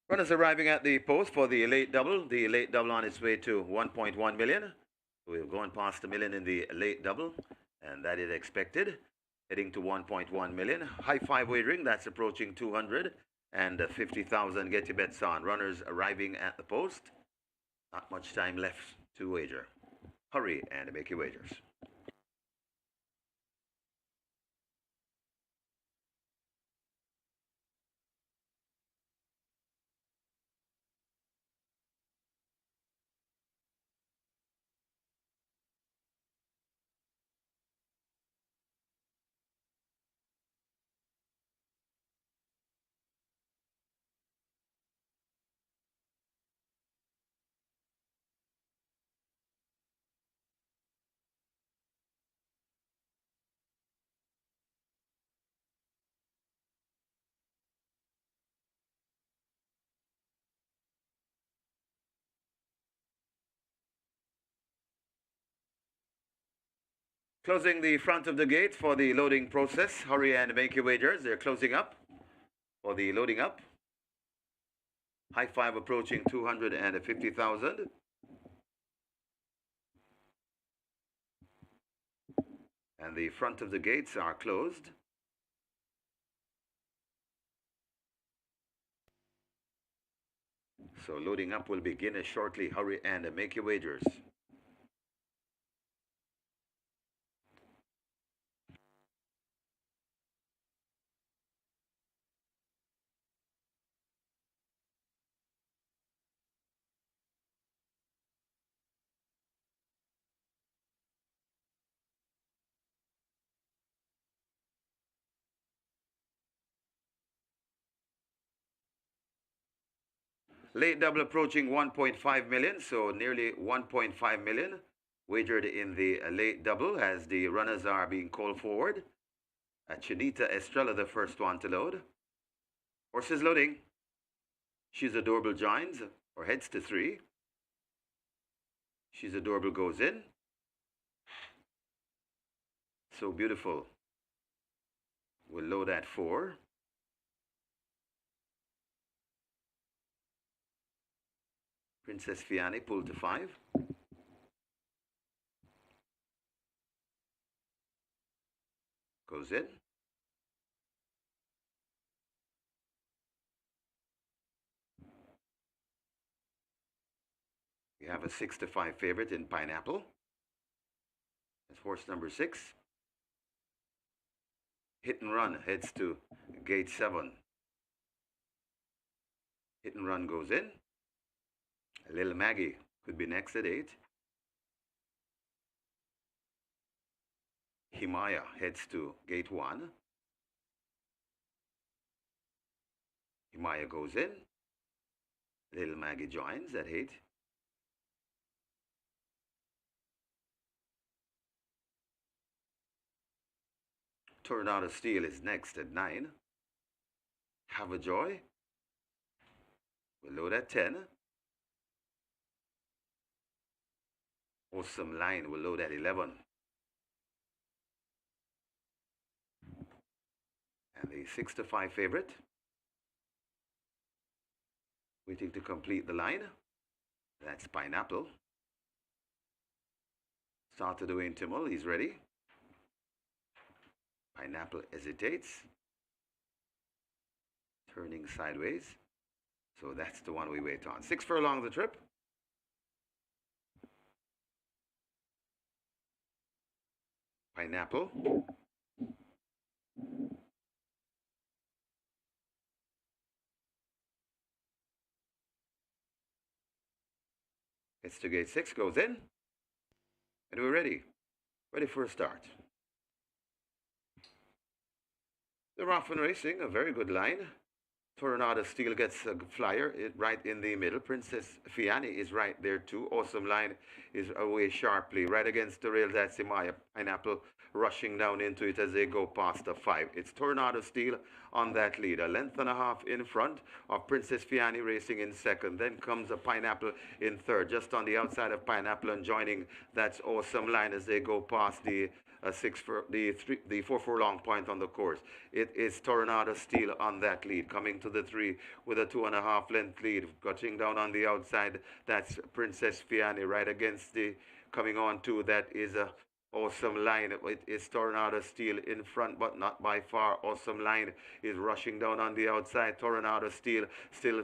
Runners arriving at the post for the late double. The late double on its way to 1.1 million. We're going past a million in the late double, and that is expected. Heading to 1.1 million. High 5 wagering, that's approaching 250,000. Get your bets on. Runners arriving at the post. Not much time left to wager. Hurry and make your wagers. Closing the front of the gate for the loading process. Hurry and make your wagers. They're closing up for the loading up. High 5 approaching 250,000. And the front of the gates are closed. So loading up will begin shortly. Hurry and make your wagers. Late double approaching 1.5 million, so nearly 1.5 million wagered in the late double as the runners are being called forward. Chinita Estrella, the first one to load. Horses loading. She's Adorable joins or heads to 3. She's Adorable goes in. So Beautiful will load at 4. Princess Fiani pulled to 5. Goes in. We have a 6-5 favorite in Pineapple. That's horse number 6. Hit and Run heads to gate 7. Hit and Run goes in. Little Maggie could be next at 8. Himaya heads to gate 1. Himaya goes in. Little Maggie joins at 8. Tornado Steel is next at 9. Have a Joy will load at 10. Awesome Line will load at 11. And the 6-5 favorite, waiting to complete the line, that's Pineapple. Started Dwayne Timmel, he's ready. Pineapple hesitates, turning sideways. So that's the one we wait on. 6 furlongs the trip. Pineapple. It's to gate 6, goes in. And we're ready. Ready for a start. They're off and racing, a very good line. Tornado Steel gets a flyer right in the middle. Princess Fiani is right there too. Awesome Line is away sharply. Right against the rails, that's Himaya. Pineapple rushing down into it as they go past the 5. It's Tornado Steel on that lead. A length and a half in front of Princess Fiani racing in second. Then comes a Pineapple in third. Just on the outside of Pineapple and joining, that's Awesome Line as they go past the the 4 furlong point on the course. It is Tornado Steel on that lead, coming to the 3 with a 2.5 length lead, cutting down on the outside. That's Princess Fiani right against the coming on to that is a Awesome Line. It is Tornado Steel in front, but not by far. Awesome Line is rushing down on the outside. Tornado Steel still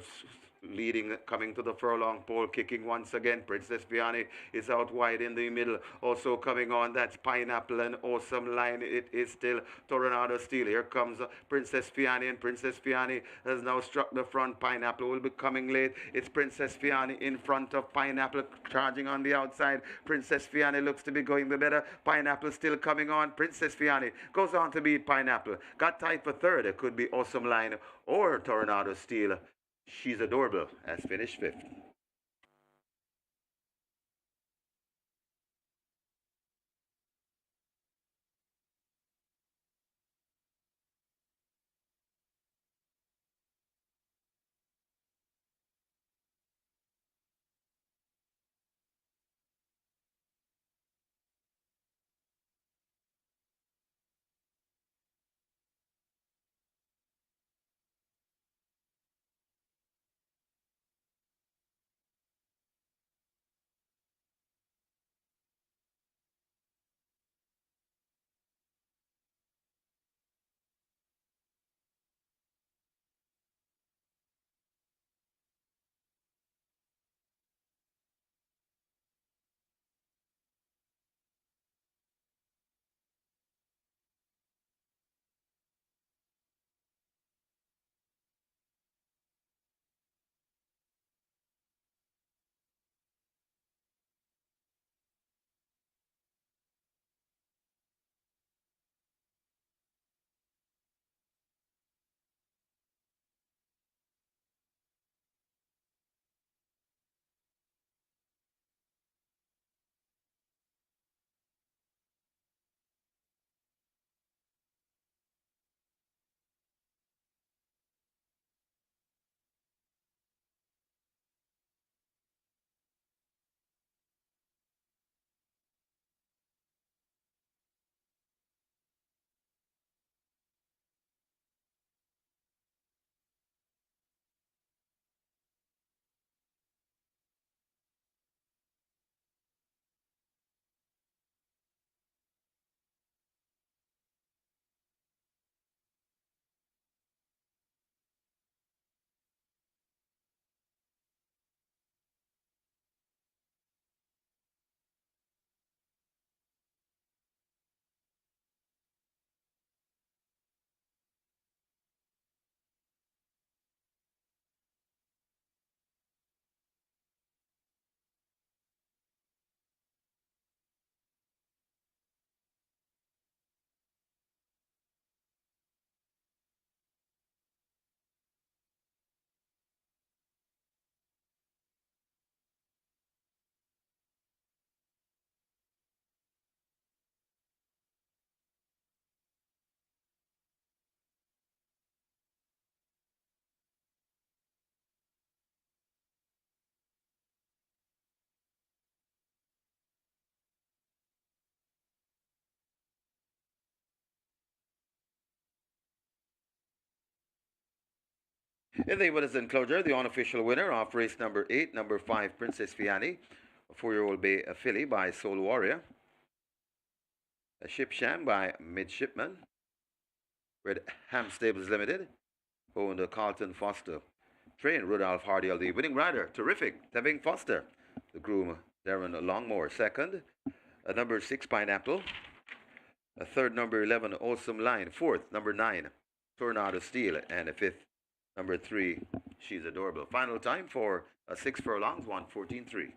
leading, coming to the furlong pole, kicking once again. Princess Fiani is out wide in the middle. Also coming on, that's Pineapple and Awesome Line. It is still Tornado Steel. Here comes Princess Fiani, and Princess Fiani has now struck the front. Pineapple will be coming late. It's Princess Fiani in front of Pineapple, charging on the outside. Princess Fiani looks to be going the better. Pineapple still coming on. Princess Fiani goes on to beat Pineapple. Got tight for third. It could be Awesome Line or Tornado Steel. She's Adorable has finished 5th. In the women's enclosure, the unofficial winner of race number 8, number 5, Princess Fiani, a 4-year-old bay filly by Soul Warrior, a Ship Sham by Midshipman, Red Ham Stables Limited, owned Carlton Foster. Train Rudolph Hardy, the winning rider, terrific, Tevin Foster. The groom, Darren Longmore, second. Number 6, Pineapple. A third, number 11, Awesome Line. Fourth, number 9, Tornado Steel. And a fifth, number 3, She's Adorable. Final time for 6 furlongs, 1:14.3.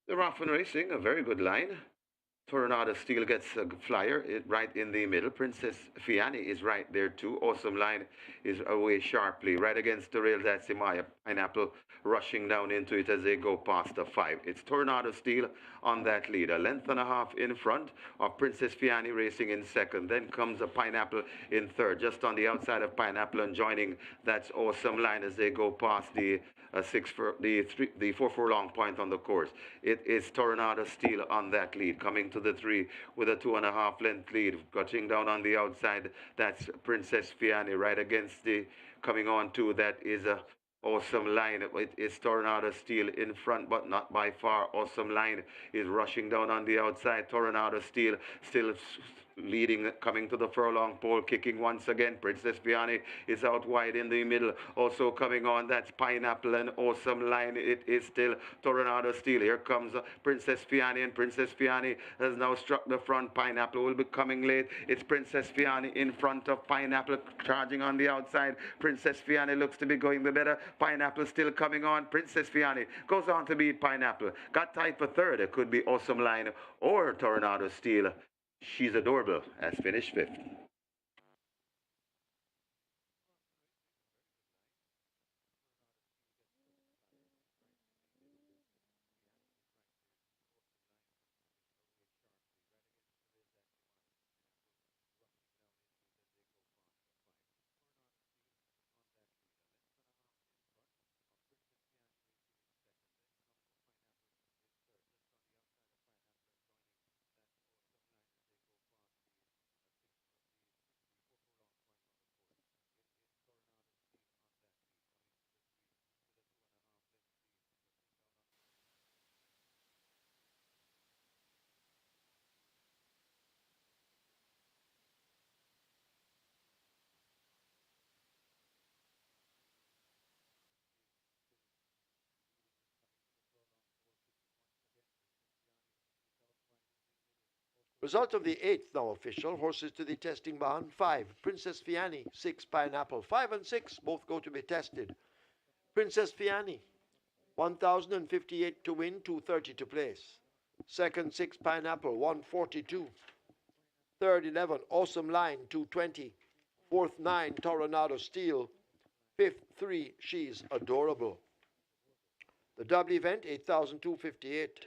They're off and racing, a very good line. Tornado Steel gets a flyer right in the middle. Princess Fiani is right there too. Awesome Line is away sharply. Right against the rail, that's Imaya. Pineapple rushing down into it as they go past the 5. It's Tornado Steel on that lead. A length and a half in front of Princess Fiani racing in second. Then comes a Pineapple in third. Just on the outside of Pineapple and joining, that's Awesome Line as they go past the the 4 furlong point on the course. It is Tornado Steel on that lead, coming to the 3 with a 2.5 length lead, cutting down on the outside. That's Princess Fiani right against the coming on to that is a Awesome Line. It is Tornado Steel in front, but not by far. Awesome Line is rushing down on the outside. Tornado Steel still leading, coming to the furlong pole, kicking once again. Princess Fiani is out wide in the middle. Also coming on, that's Pineapple and Awesome Line. It is still Tornado Steel. Here comes Princess Fiani, and Princess Fiani has now struck the front. Pineapple will be coming late. It's Princess Fiani in front of Pineapple, charging on the outside. Princess Fiani looks to be going the better. Pineapple still coming on. Princess Fiani goes on to beat Pineapple. Got tied for third. It could be Awesome Line or Tornado Steel. She's Adorable has finished 5th. Result of the 8th now official. Horses to the testing barn. 5, Princess Fiani. 6, Pineapple. 5 and 6 both go to be tested. Princess Fiani, 1,058 to win, 230 to place. Second, 6, Pineapple, 142. Third, 11, Awesome Line, 220. Fourth, 9, Tornado Steel. Fifth, 3, She's Adorable. The double event, 8,258.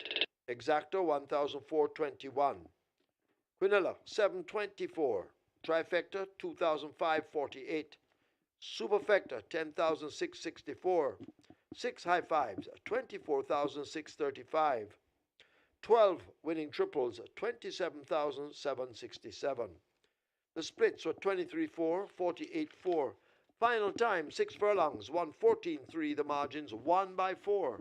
Exacto, 1,421. Quinella, 724. Trifecta, 2,548. Superfecta, 10,664. 6 high fives, 24,635. 12 winning triples, 27,767. The splits were 23-4, 48-4. Final time, 6 furlongs, 114-3. The margins, 1 by 4.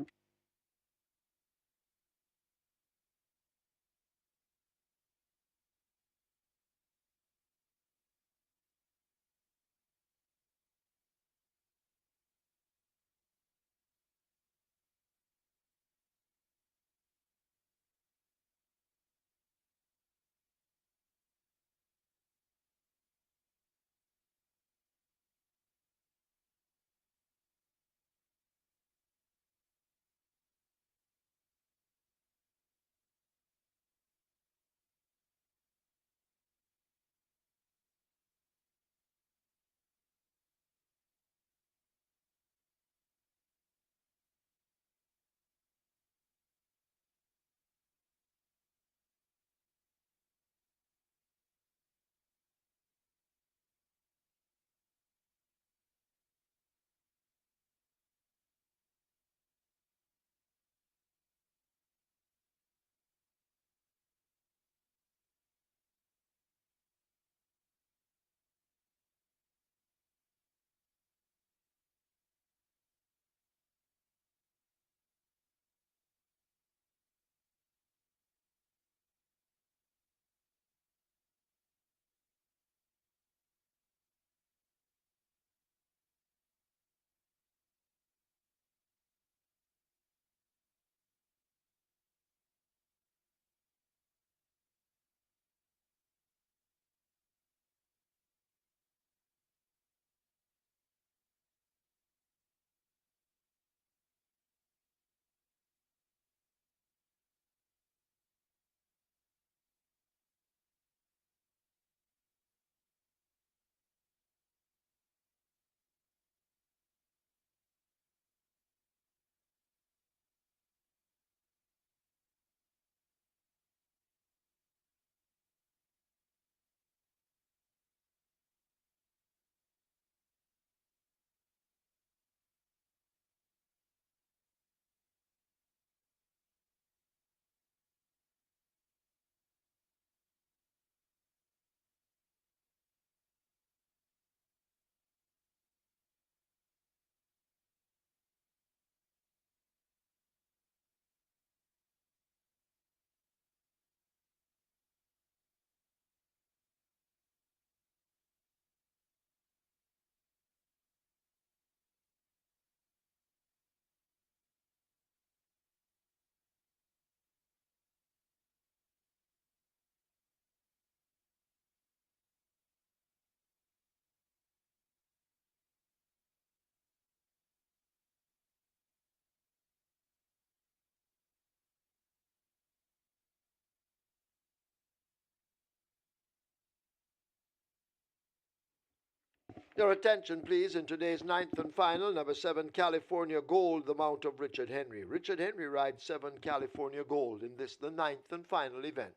Your attention, please, in today's ninth and final, number 7, California Gold, the mount of Richard Henry. Richard Henry rides 7 California Gold in this, the ninth and final event.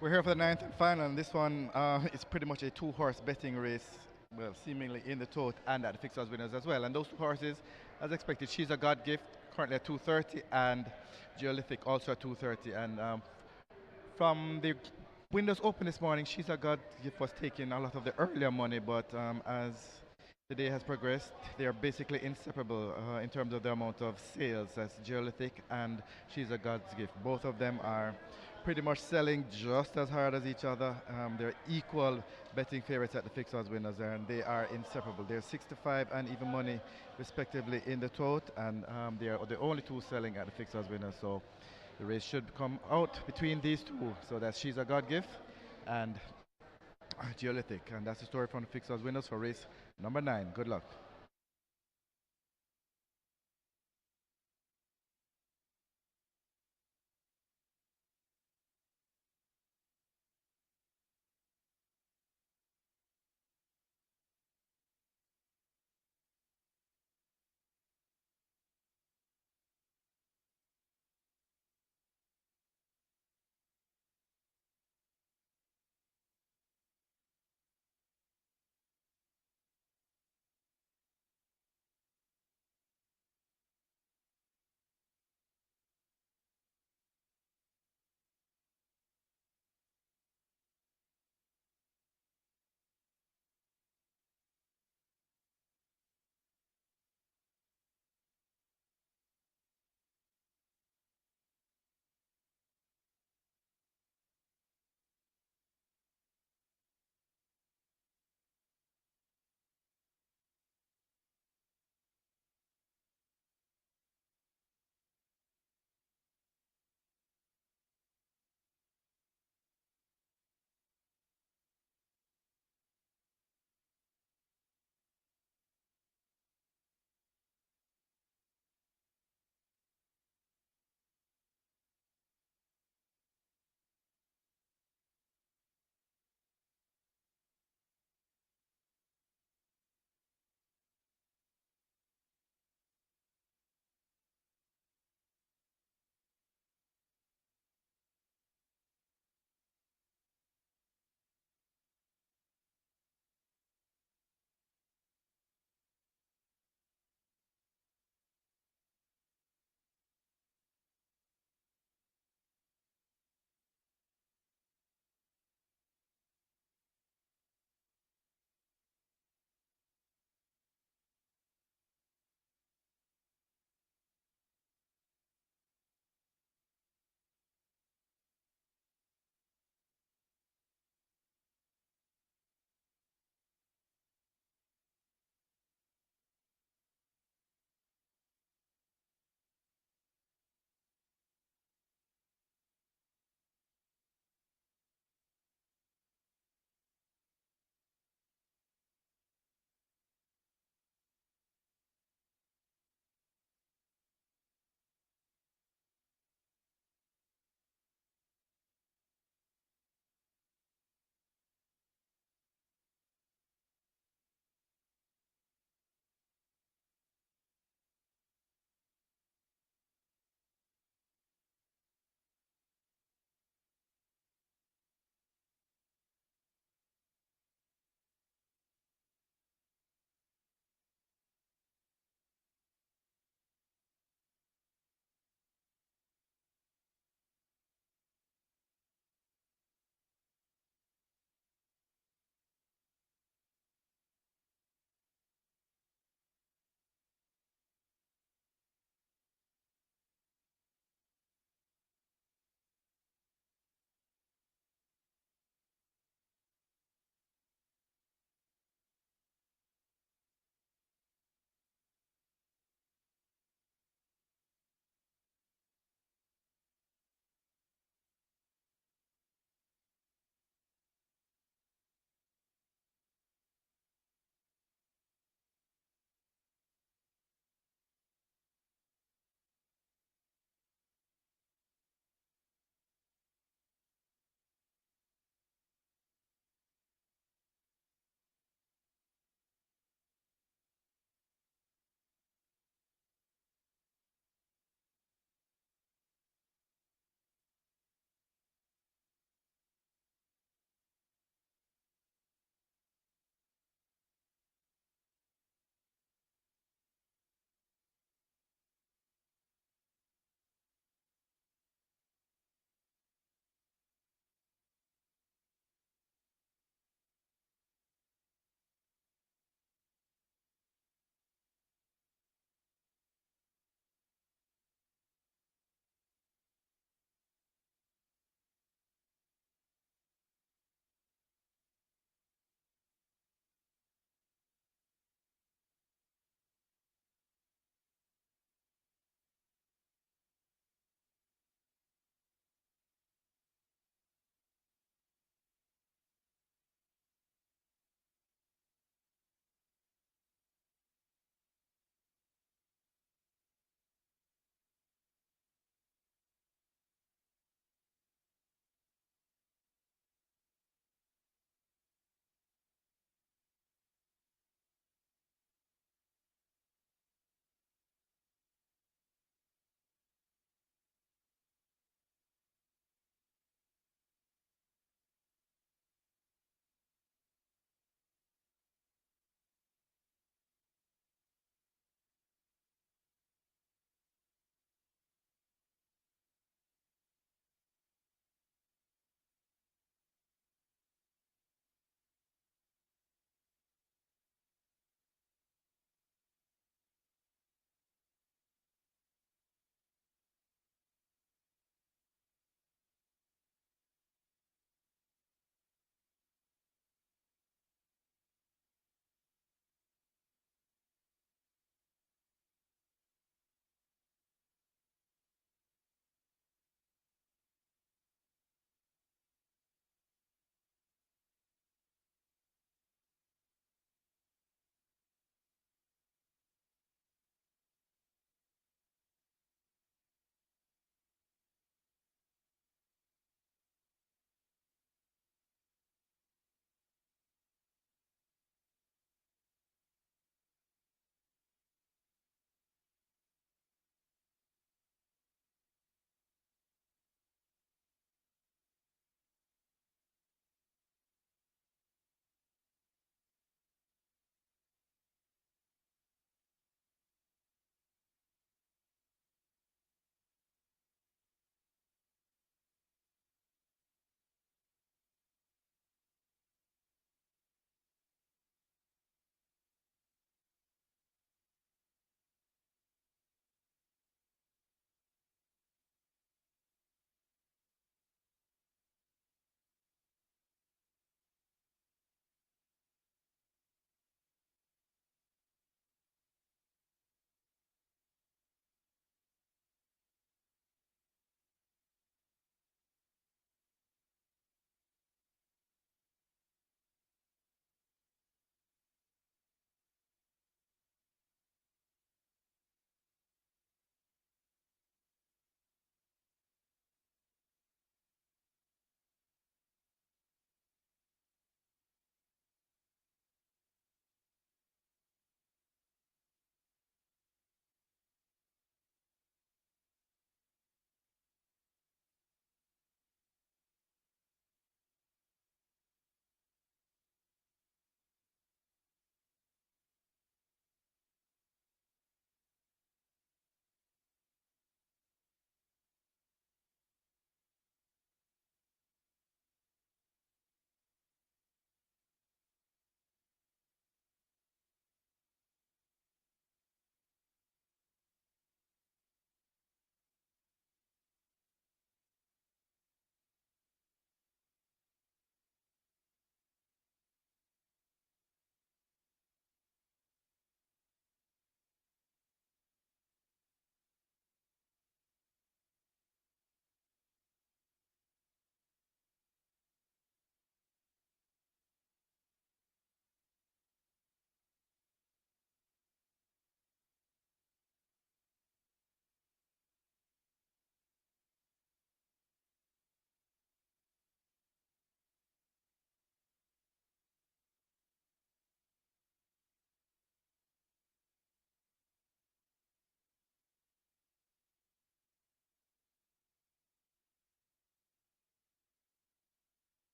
We're here for the ninth and final, and this one is pretty much a two-horse betting race, well, seemingly in the tote and at the fixed odds winners as well. And those two horses, as expected, She's a God Gift, currently at 230, and Geolithic also at 230. And from the windows open this morning, She's a God Gift was taking a lot of the earlier money, but as the day has progressed, they are basically inseparable in terms of the amount of sales. That's Geolithic and She's a God's Gift. Both of them are pretty much selling just as hard as each other. They're equal betting favorites at the fixed odds winners, and they are inseparable. They're 65 and even money respectively in the tote, and they are the only two selling at the fixed odds winners. So the race should come out between these two. So that's She's a God Gift and Geolithic, and that's the story from the fixed odds winners for race number 9. Good luck.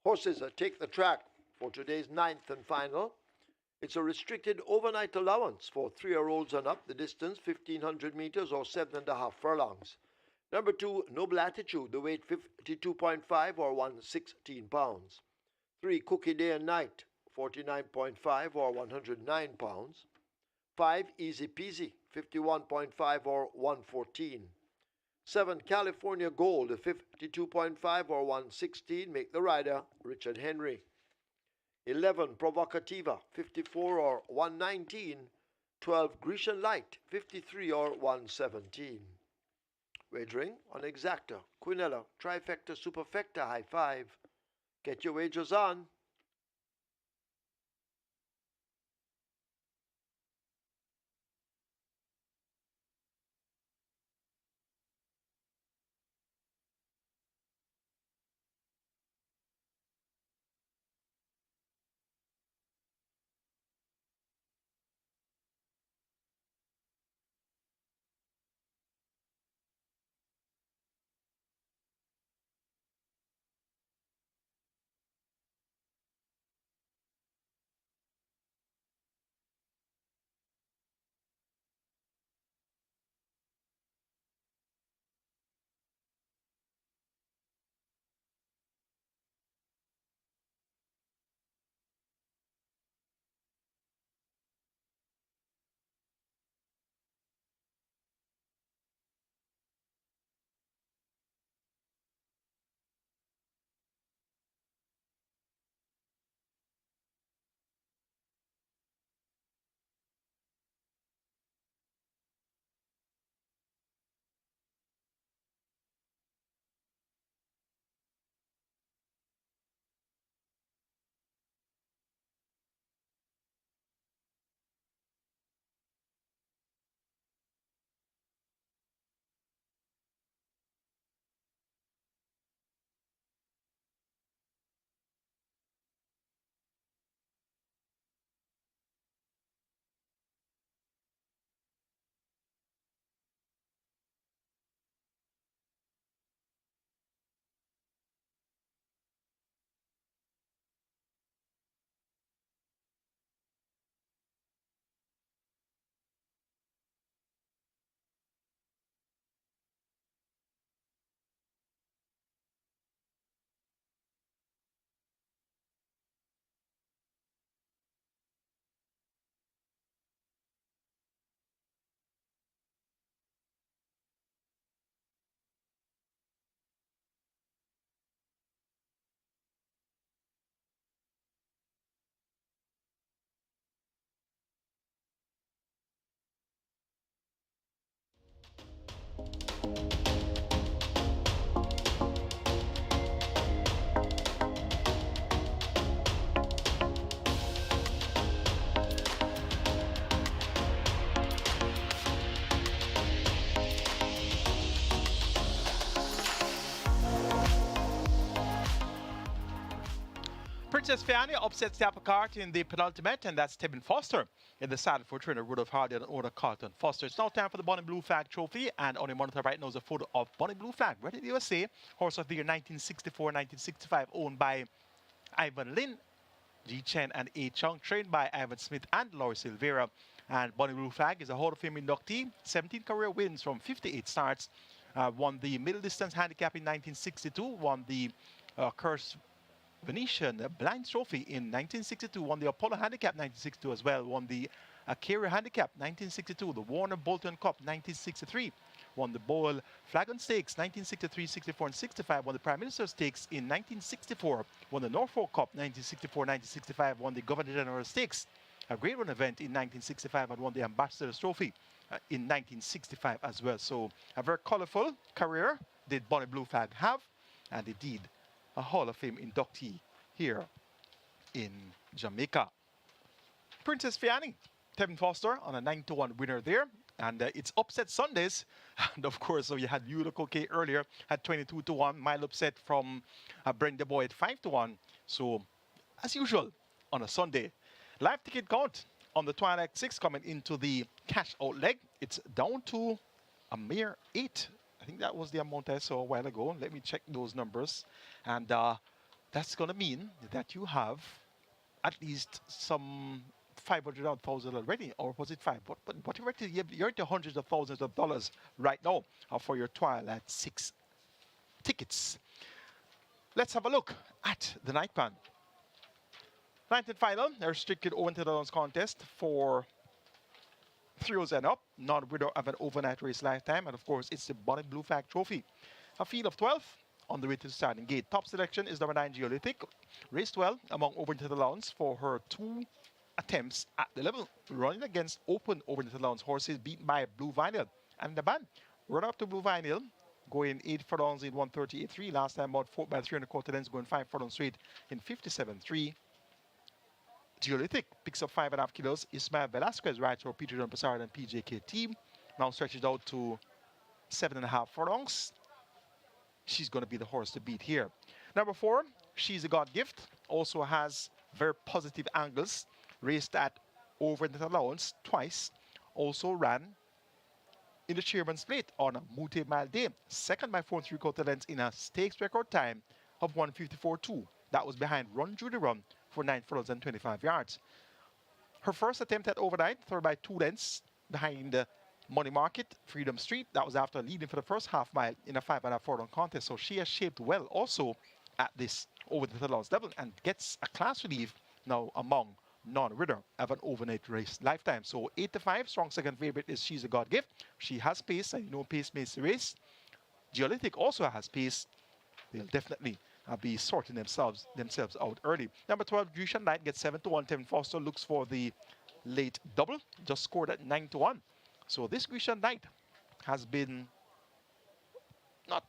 Horses take the track for today's 9th and final. It's a restricted overnight allowance for 3-year-olds and up, the distance 1,500 meters or 7.5 furlongs. Number 2, Noble Attitude, the weight 52.5 or 116 pounds. 3, Cookie Day and Night, 49.5 or 109 pounds. 5, Easy Peasy, 51.5 or 114. 7, California Gold, 52.5 or 116, make the rider Richard Henry. 11, Provocativa, 54 or 119. 12, Grecian Light, 53 or 117. Wagering on Exacta, Quinella, Trifecta, Superfecta, High Five. Get your wagers on. Princess Fiani upsets the apple cart in the penultimate, and that's Tevin Foster in the saddle for trainer Rudolph Hardy and owner Carlton Foster. It's now time for the Bonnie Blue Flag Trophy, and on your monitor right now is a photo of Bonnie Blue Flag, Ready the USA, horse of the year 1964-1965, owned by Ivan Lin, G. Chen, and A. Chung, trained by Ivan Smith and Laurie Silveira. And Bonnie Blue Flag is a Hall of Fame inductee, 17 career wins from 58 starts, won the middle distance handicap in 1962, won the Curse Venetian Blinds Trophy in 1962, won the Apollo Handicap 1962 as well, won the Carrier Handicap 1962, the Warner Bolton Cup 1963, won the Bowl Flagon Stakes 1963, 64, and 65, won the Prime Minister's Stakes in 1964, won the Norfolk Cup 1964, 1965, won the Governor General Stakes, a Grade 1 event in 1965, and won the Ambassador's Trophy in 1965 as well. So a very colorful career did Bonnie Blue Flag have, and indeed a Hall of Fame inductee here in Jamaica. Princess Fiani, Tevin Foster on a 9-1 winner there. And it's upset Sundays. And of course, so you had Eula Koke earlier at 22-1. Mile upset from Brenda Boy at 5-1. So as usual on a Sunday. Live ticket count on the Twilight 6 coming into the cash out leg. It's down to a mere 8. I think that was the amount I saw a while ago. Let me check those numbers. And that's going to mean that you have at least some 500,000 already, or was it five? But whatever it is, you're into hundreds of thousands of dollars right now for your trial at 6 tickets. Let's have a look at the night plan. Ninth and final, a restricted over-to-the contest for thrills and up, non-winner of an overnight race lifetime, and of course, it's the Bonnet Blue Flag Trophy. A field of 12 on the way to the starting gate. Top selection is number 9, Geolithic. Raced well among over to the lawns for her 2 attempts at the level, running against open over to the lawns horses beaten by Blue Vinyl. And the band, run up to Blue Vinyl, going 8 furlongs in 138.3. Last time about 4 by 3 and a quarter lengths, going 5 furlongs straight in 57.3. Geolithic picks up 5.5 kilos. Ismael Velasquez rides for Peter John Passard and PJK team. Now stretches out to 7.5 furlongs. She's going to be the horse to beat here. Number 4, She's a God Gift. Also has very positive angles. Raced at over the allowance twice. Also ran in the Chairman's Plate on a multi-mile day. Second by 4 3/4 lengths in a stakes record time of 1:54.2. That was behind Run Judy Run for 9 furlongs and 25 yards. Her first attempt at overnight, third by 2 lengths behind the Money Market, Freedom Street. That was after leading for the first half mile in a 5.5 furlong contest. So she has shaped well also at this over the allowance level and gets a class relief now among non-winner of an overnight race lifetime. So 8-5, strong second favorite is She's a God Gift. She has pace, and you know pace makes the race. Geolithic also has pace. They'll definitely be sorting themselves out early. Number 12, Grecian Knight gets 7-1. Tevin Foster looks for the late double, just scored at 9-1. So this Grecian Knight has been not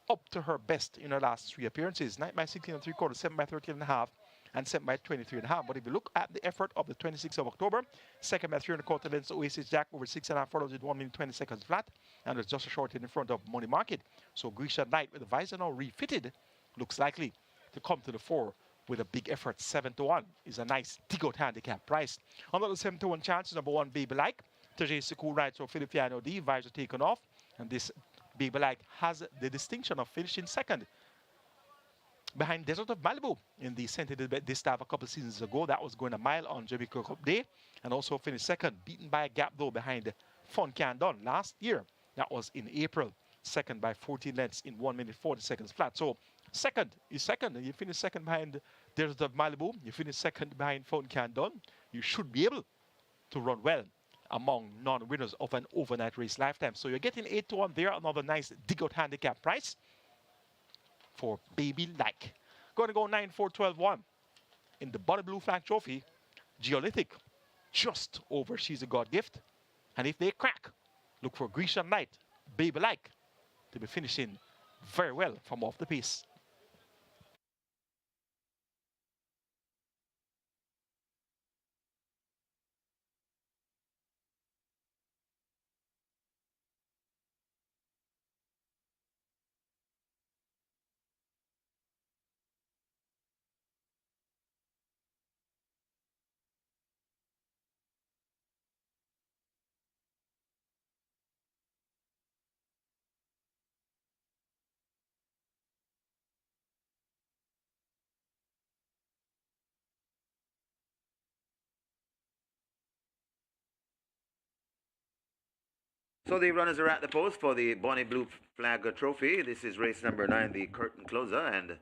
up to her best in her last 3 appearances. 9 by 16 3/4, 7 by 13.5, and 7 by 23.5. But if you look at the effort of the 26th of October, second by 3.25 lengths, Oasis Jack over 6.5 furlongs with 1 minute 20 seconds flat, and it's just a short in front of Money Market. So Grecian Knight, with the visor now refitted, looks likely to come to the fore with a big effort. 7-1 is a nice dig-out handicap price. Another 7-1 chance is number 1, Baby Like. Tajay Sekou rides for Filipino D, visor taken off, and this Baby Like has the distinction of finishing second behind Desert of Malibu in the Sentinel this time a couple seasons ago. That was going a mile on Jamaica Cup Day, and also finished second, beaten by a gap though behind Fun Can Done last year. That was in April. Second by 14 lengths in 1 minute 40 seconds flat. So second is second, and you finish second behind Desert of Malibu. You finish second behind Fun Can Done. You should be able to run well among non-winners of an overnight race lifetime. So you're getting 8-1 there, another nice dig-out handicap price for Baby Like. Going to go 9-4-12-1 in the Bonnet Blue Flag Trophy. Geolithic just over She's a God Gift. And if they crack, look for Grecian Knight, Baby Like, to be finishing very well from off the pace. So the runners are at the post for the Bonnie Blue Flag Trophy. This is race number 9, the curtain closer, and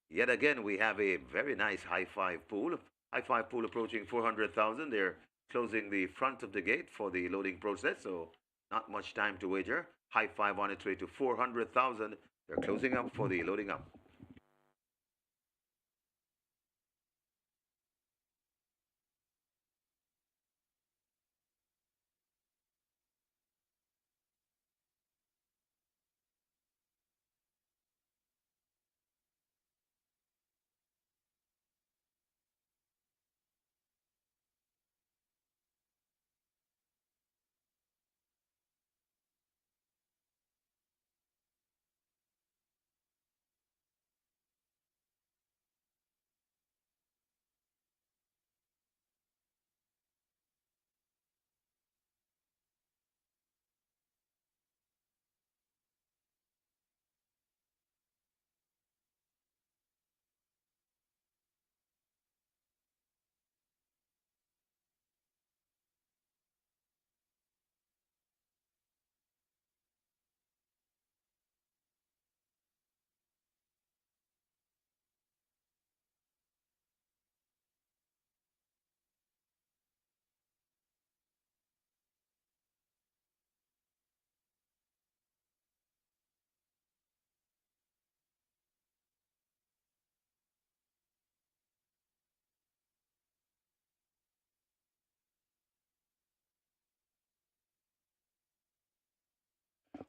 yet again we have a very nice high five pool. High five pool approaching 400,000. They're closing the front of the gate for the loading process, so not much time to wager. High five on its way to 400,000. They're closing up for the loading up.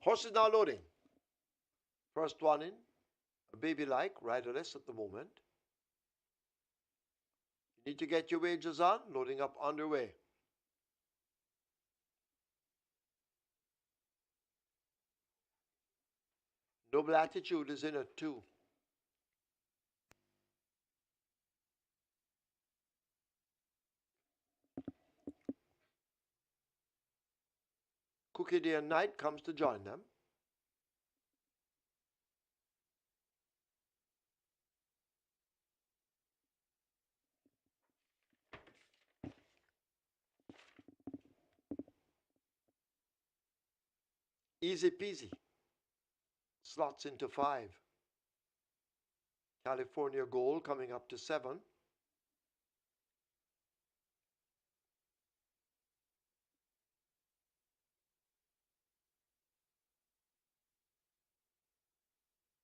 Horses now loading. First one in, a baby-like, riderless at the moment. You need to get your wagers on, loading up underway. Noble Attitude is in at 2. Cookie Day and Night comes to join them. Easy peasy. Slots into 5. California Gold coming up to 7.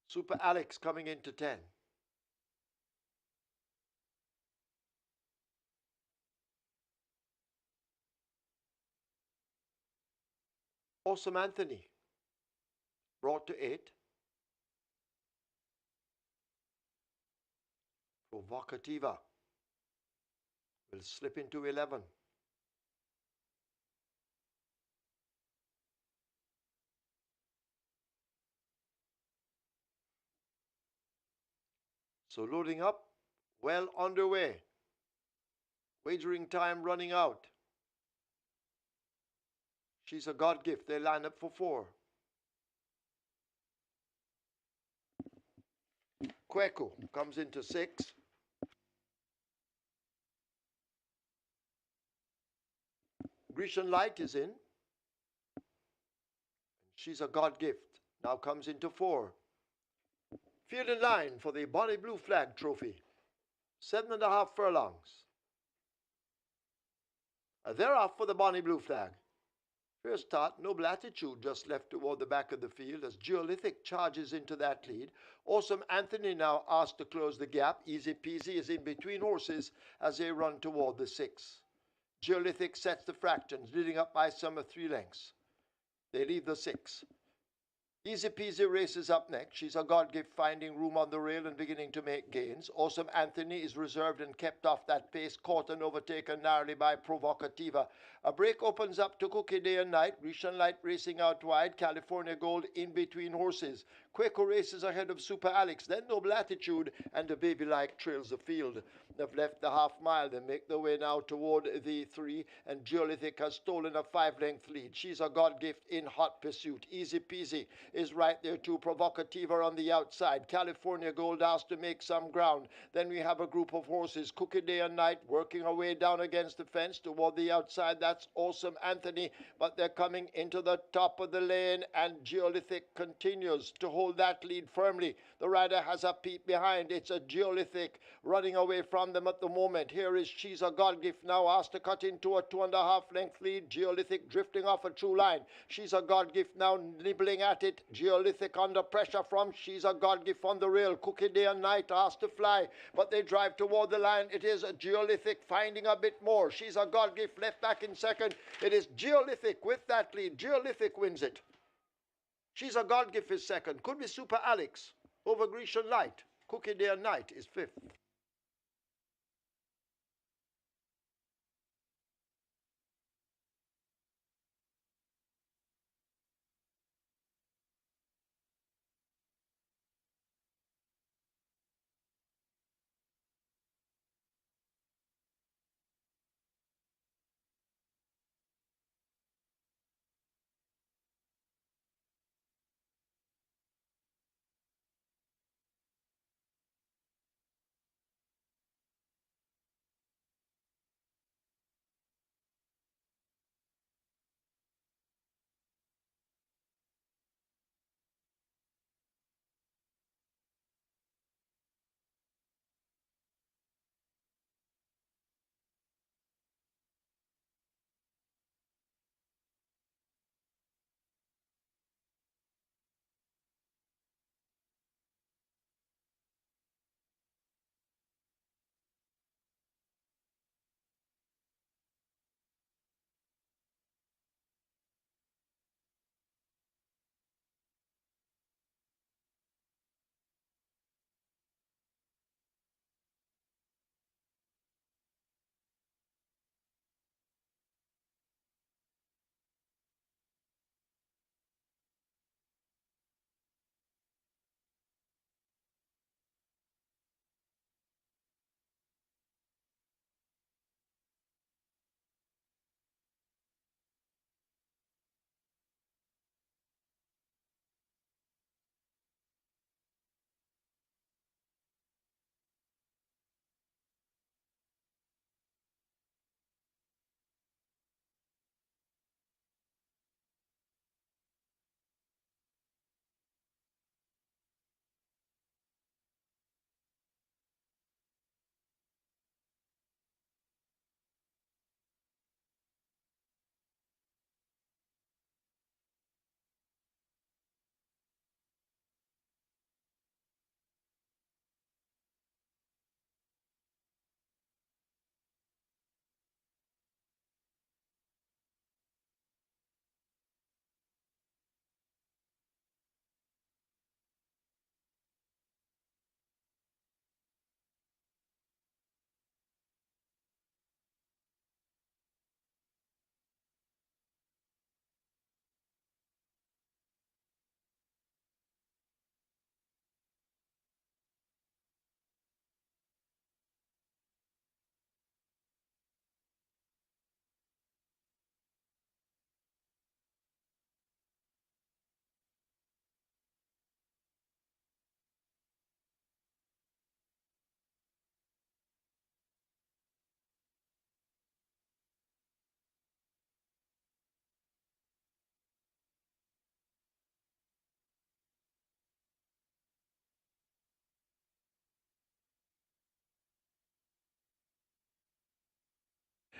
Super Alex coming into 10. Awesome Anthony brought to 8. Provocativa will slip into 11. So loading up, well underway. Wagering time running out. She's a God gift. They line up for 4. Queco comes into 6. Grecian Light is in. She's a God gift. Now comes into 4. Field in line for the Bonnie Blue Flag Trophy. 7.5 furlongs. They're off for the Bonnie Blue Flag. First start, Noble Attitude just left toward the back of the field as Geolithic charges into that lead. Awesome Anthony now asked to close the gap. Easy Peasy is in between horses as they run toward the 6. Geolithic sets the fractions, leading up by some of 3 lengths. They leave the 6. Easy Peasy races up next. She's a God gift, finding room on the rail and beginning to make gains. Awesome Anthony is reserved and kept off that pace, caught and overtaken narrowly by Provocativa. A break opens up to Cookie Day and Night. Grecian Light racing out wide. California Gold in between horses. Quaco races ahead of Super Alex. Then Noble Attitude and the Baby Like trails the field. They've left the half mile. They make their way now toward the 3. And Geolithic has stolen a 5-length lead. She's a God gift in hot pursuit. Easy Peasy is right there too. Provocativa on the outside. California Gold asked to make some ground. Then we have a group of horses. Cookie Day and Night working her way down against the fence toward the outside. That's Awesome Anthony. But they're coming into the top of the lane. And Geolithic continues to hold that lead firmly. The rider has a peep behind. It's a Geolithic running away from them at the moment. Here is She's a God Gift now asked to cut into a 2.5 length lead. Geolithic drifting off a true line. She's a God Gift now nibbling at it. Geolithic under pressure from She's a God Gift on the rail. Cookie Day and Night asked to fly, but they drive toward the line. It is a Geolithic finding a bit more. She's a God Gift left back in second. It is Geolithic with that lead. Geolithic wins it. She's a God Gift is second. Could be Super Alex over Grecian Light. Cookie Day and Night is 5th.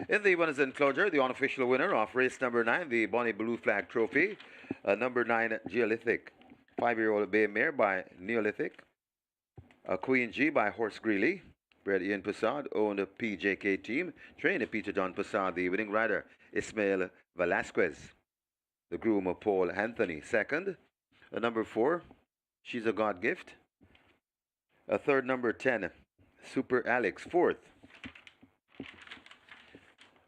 In the women's enclosure, the unofficial winner of race number 9, the Bonnie Blue Flag Trophy, number 9, Geolithic. 5-year-old bay mare by Neolithic. Queen G by Horse Greeley. Bred Ian Passad, owned a PJK team. Trained Peter John Passad, the winning rider, Ismael Velasquez. The groom, Paul Anthony, second. Number 4, She's a God Gift. Third, number 10, Super Alex, fourth.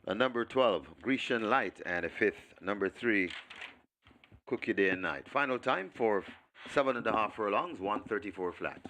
Number 12, Grecian Light, and a fifth, number 3, Cookie Day and Night. Final time for 7.5 furlongs, 134 flat.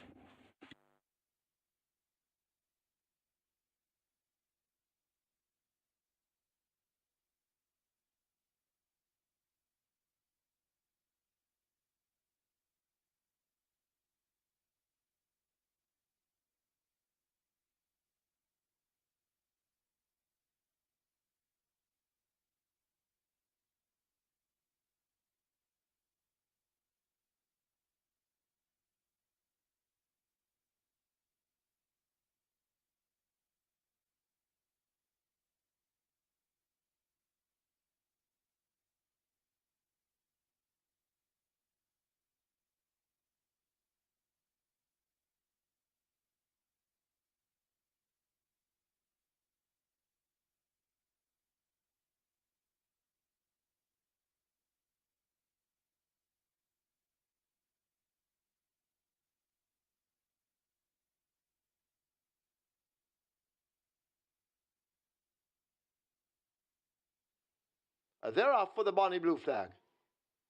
They're off for the Bonnie Blue Flag.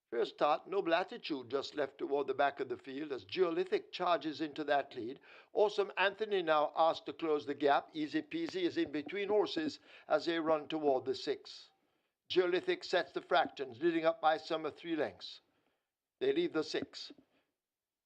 First start, Noble Attitude just left toward the back of the field as Geolithic charges into that lead. Awesome Anthony now asked to close the gap. Easy Peasy is in between horses as they run toward the 6. Geolithic sets the fractions, leading up by some of 3 lengths. They leave the 6.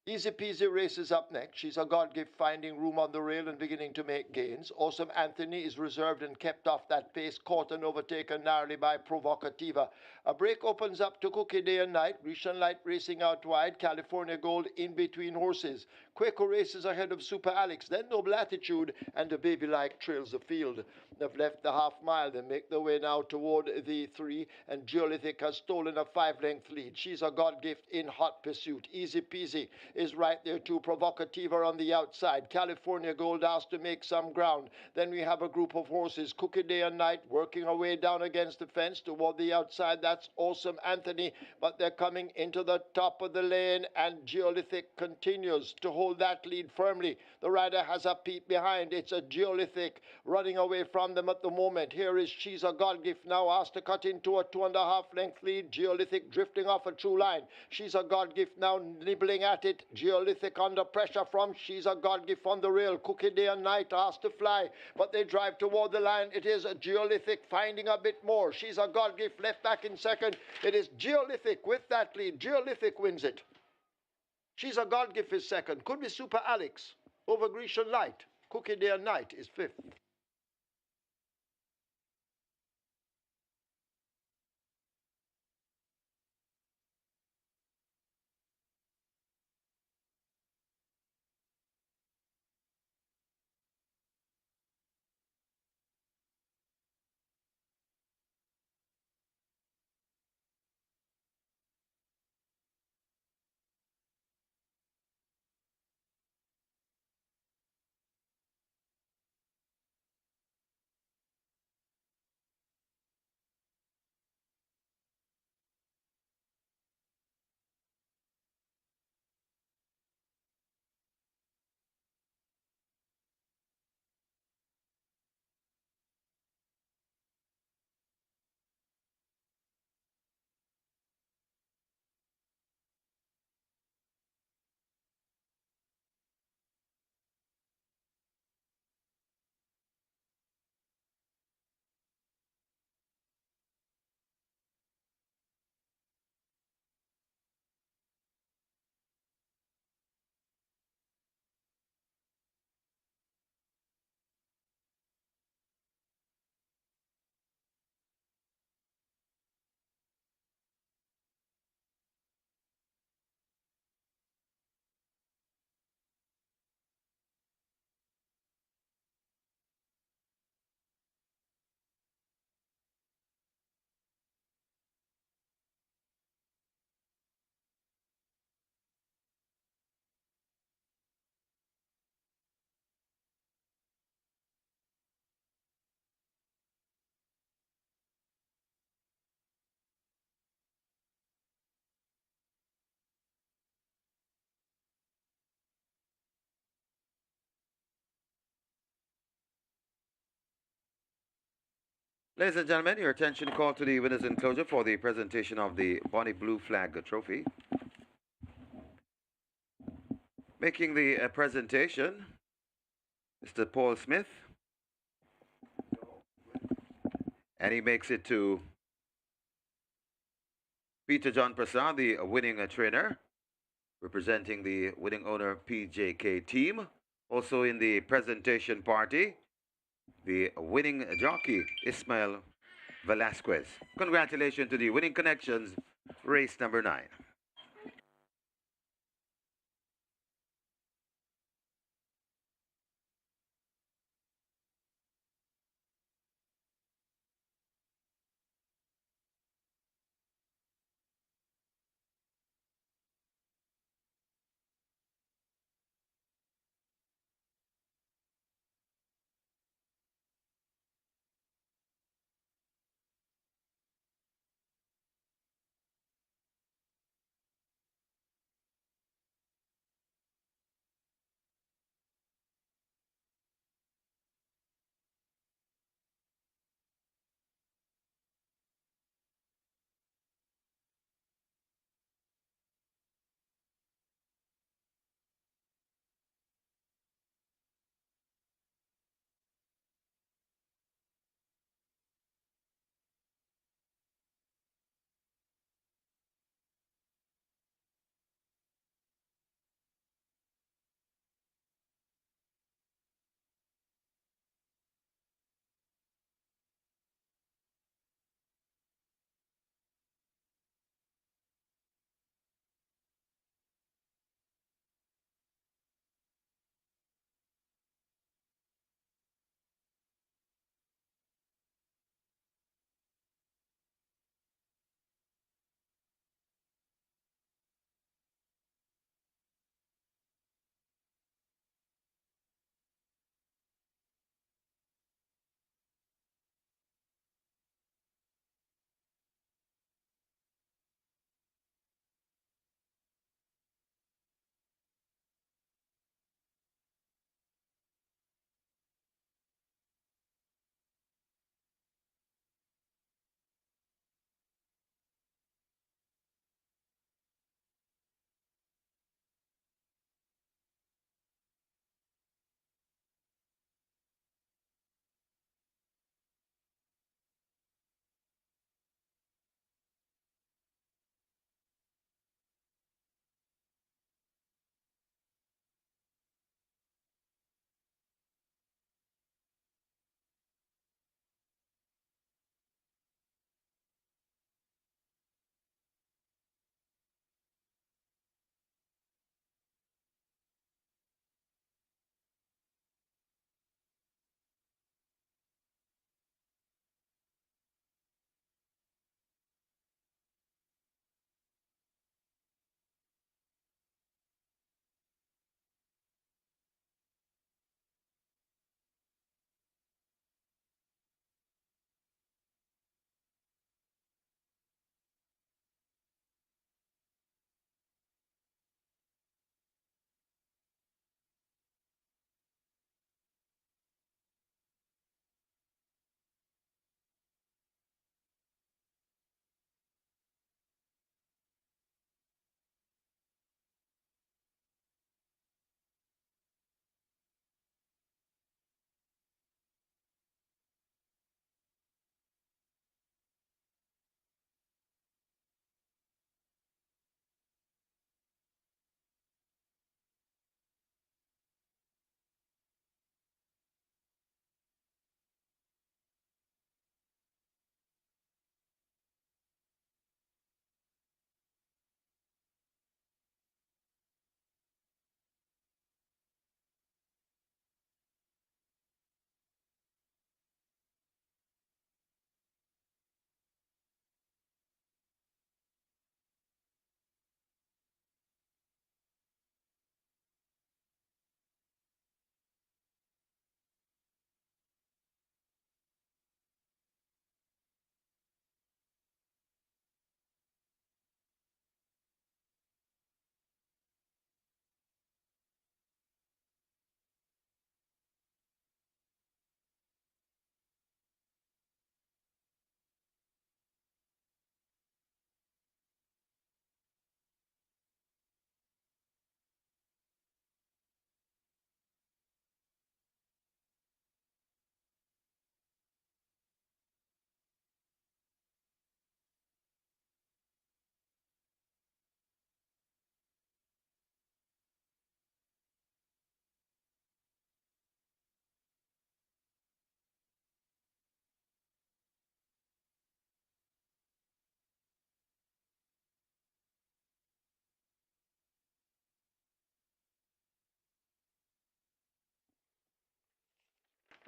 Easy Peasy races up next. She's a God gift, finding room on the rail and beginning to make gains. Awesome Anthony is reserved and kept off that pace, caught and overtaken narrowly by Provocativa. A break opens up to Cookie Day and Night. Grecian Light racing out wide. California Gold in between horses. Quaker races ahead of Super Alex. Then Noble Attitude and the Baby Like trails the field. They've left the half mile. They make their way now toward the 3, and Geolithic has stolen a 5-length lead. She's a God gift in hot pursuit. Easy Peasy is right there too. Provocativa on the outside. California Gold asked to make some ground. Then we have a group of horses, Cookie Day and Night, working our way down against the fence toward the outside. That's Awesome Anthony, but they're coming into the top of the lane, and Geolithic continues to hold that lead firmly. The rider has a peep behind. It's a Geolithic running away from them at the moment. Here is She's a God Gift now asked to cut into a 2.5-length lead. Geolithic drifting off a true line. She's a God Gift now nibbling at it. Geolithic under pressure from She's a God Gift on the rail. Cookie Day and Night asked to fly, but they drive toward the line. It is a Geolithic finding a bit more. She's a God Gift left back in second. It is Geolithic with that lead. Geolithic wins it. She's a God Gift is second. Could be Super Alex over Grecian Light. Cookie Day and Night is fifth. Ladies and gentlemen, your attention called to the winners enclosure for the presentation of the Bonnie Blue Flag Trophy. Making the presentation, Mr. Paul Smith. And he makes it to Peter John Prasad, the winning trainer, representing the winning owner PJK team. Also in the presentation party, the winning jockey, Ismael Velasquez. Congratulations to the winning connections, race number 9.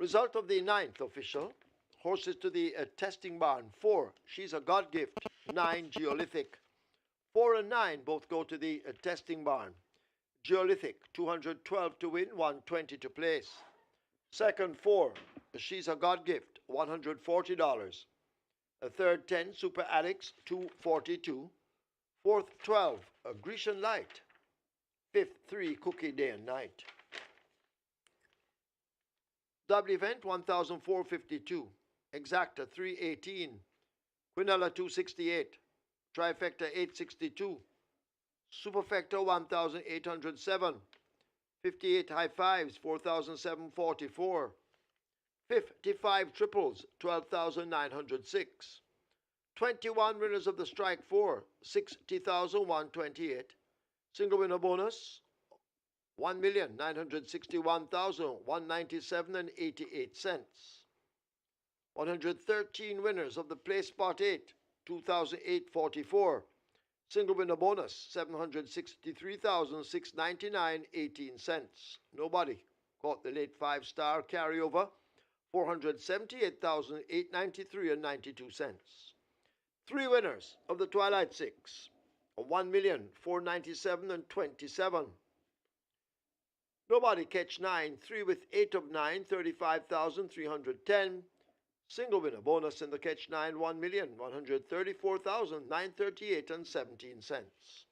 Result of the ninth official. Horses to the testing barn. 4, She's a God Gift. 9, Geolithic. 4 and 9 both go to the testing barn. Geolithic, 212 to win, 120 to place. Second, 4, She's a God Gift, $140. A third, 10, Super Alex, 242. Fourth, 12, Grecian Light. Fifth, 3, Cookie Day and Night. Double event, 1,452. Exacta, 318. Quinella, 268. Trifecta, 862. Superfecta, 1,807. 58 high fives, 4,744. 55 triples, 12,906. 21 winners of the strike 4, 60,128. Single winner bonus, 1,961,197 and 88 cents. 113 winners of the play spot 8, 2,844. Single winner bonus, 763,699, 18 cents. Nobody caught the late 5-star carryover, 478,893 and 92 cents. 3 winners of the Twilight 6, 1,497 and 27. Nobody catch 9, 3 with 8 of 9, 35,310. Single winner bonus in the catch 9, 1,134,938 and 17 cents.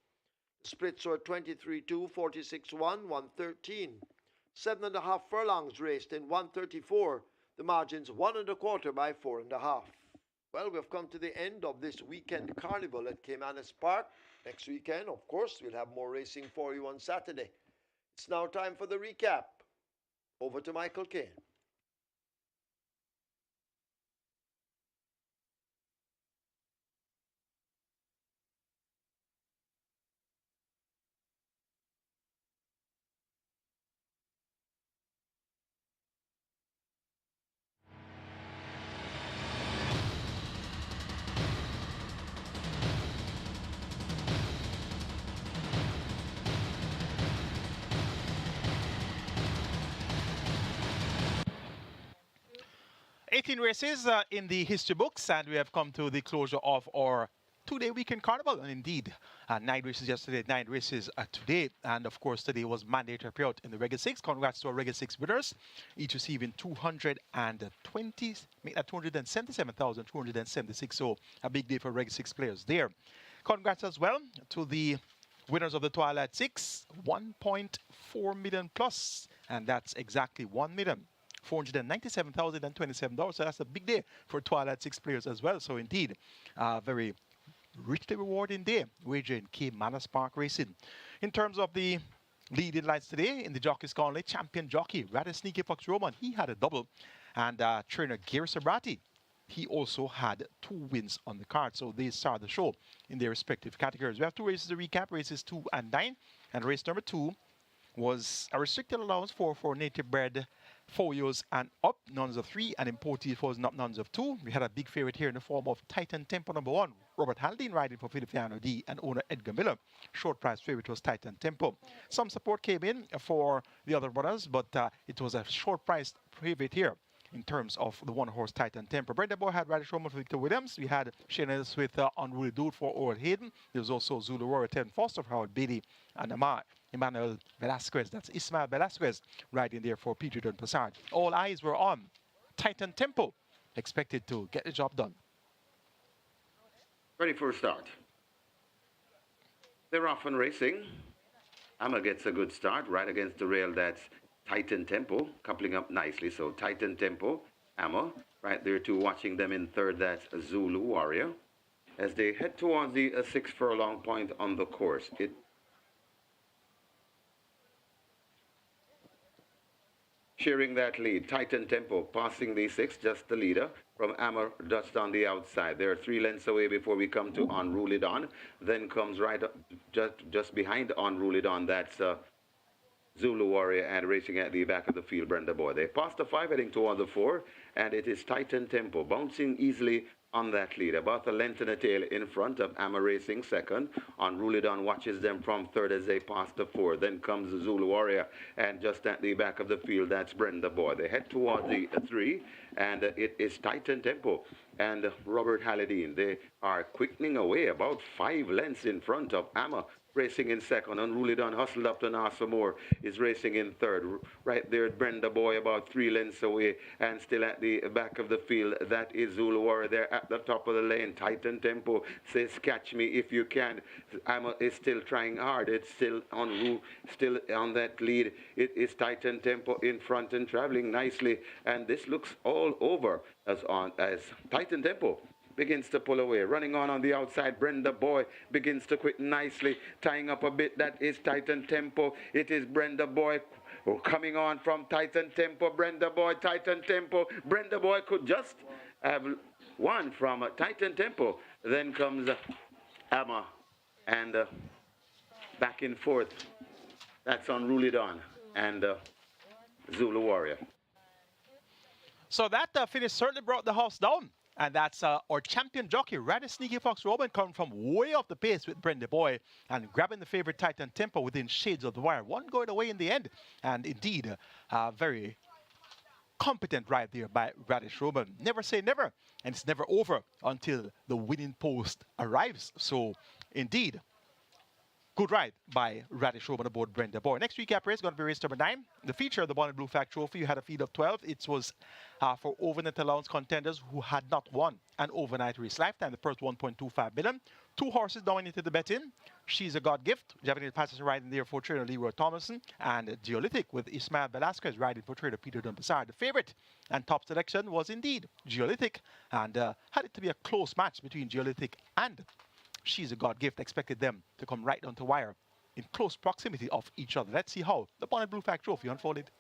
Splits were 23-2, 46-1, 113. 7.5 furlongs raced in 134. The margins 1 1/4 by 4 1/2. Well, we've come to the end of this weekend carnival at Caymanas Park. Next weekend, of course, we'll have more racing for you on Saturday. It's now time for the recap. Over to Michael Kane. Eighteen races in the history books, and we have come to the closure of our two-day weekend carnival. And indeed, 9 races yesterday, 9 races today. And of course, today was mandatory payout in the Regular 6. Congrats to our Regular 6 winners, each receiving 220, make that 277,276. So a big day for Regular 6 players there. Congrats as well to the winners of the Twilight 6, 1.4 million plus. And that's exactly 1,497,027. So that's a big day for Twilight 6 players as well. So indeed, very richly rewarding day wagering Caymanas Park Racing. In terms of the leading lights today in the Jockey's Colony, champion jockey Rather Sneaky Fox Roman, he had a double. And trainer Gary Sabrati, he also had 2 wins on the card. So they started the show in their respective categories. We have 2 races to recap, races 2 and 9. And race number 2 was a restricted allowance for native bred 4 years and up, nuns of 3, and imported foals not nuns of 2. We had a big favorite here in the form of Titan Tempo number 1, Robert Haldane riding for Feliciano D and owner Edgar Miller. Short price favorite was Titan Tempo. Some support came in for the other brothers, but it was a short price favorite here in terms of the 1-horse Titan Tempo. Brenda Boy had Radish Roman for Victor Williams. We had Shane with Unruly Dude for Oral Hayden. There was also Zulu Warrior 10 Foster for Howard Bailey and Emmanuel Velasquez. That's Ismael Velasquez riding there for Peter Dunn Passard. All eyes were on Titan Tempo, expected to get the job done. Ready for a start. They're off and racing. Amma gets a good start right against the rail. That's Titan Tempo, coupling up nicely. So Titan Tempo, Amma, right there too, watching them in third. That's Zulu Warrior. As they head towards the 6 furlong point on the course, sharing that lead, Titan Tempo passing the 6, just the leader from Ammer Dutch on the outside. They're 3 lengths away before we come to Unruly Dawn. Then comes right up, just behind Unruly Dawn. That's Zulu Warrior, and racing at the back of the field, Brenda Boy. They passed the 5, heading toward the 4, and it is Titan Tempo, bouncing easily on that lead. About a length and a tail in front of Amma Racing second. Unruly Dawn watches them from third as they pass the four. Then comes the Zulu Warrior, and just at the back of the field, that's Brenda Boy. They head towards the three, and it is Titan Tempo and Robert Halladine. They are quickening away about 5 lengths in front of Amma Racing in second. Unruly Dawn hustled up to ask for more, is racing in third. Right there, Brenda Boy about 3 lengths away, and still at the back of the field, that is Zulu Warrior there at the top of the lane. Titan Tempo says, catch me if you can. Amma is still trying hard. It's still on that lead. It is Titan Tempo in front and traveling nicely, and this looks all over as Titan Tempo begins to pull away. Running on the outside, Brenda Boy begins to quit nicely, tying up a bit. That is Titan Tempo. It is Brenda Boy coming on from Titan Tempo. Brenda Boy, Titan Tempo. Brenda Boy could just have won from Titan Tempo. Then comes Amma, and back and forth. That's Unruly Dawn and Zulu Warrior. So that finish certainly brought the house down. And that's our champion jockey, Ratty Sneaky Fox Robin, coming from way off the pace with Brenda Boy and grabbing the favorite Titan Tempo within shades of the wire. One going away in the end. And indeed, very competent ride there by Radish Robin. Never say never, and it's never over until the winning post arrives. So, indeed, good ride by Radish Robin aboard Brenda Boy. Next recap race is going to be race number 9. The feature of the Bonnet Blue Flag Trophy, you had a field of 12. It was for overnight allowance contenders who had not won an overnight race lifetime. The purse 1.25 million. 2 horses dominated the betting. She's a God Gift. Japanese passenger riding there for trainer Leroy Thomason. And Geolithic with Ismael Velasquez riding for trainer Peter Dumbasar. The favorite and top selection was indeed Geolithic. And had it to be a close match between Geolithic and She's a God Gift. Expected them to come right down to wire in close proximity of each other. Let's see how the Bonnet Blue Flag Trophy unfolded.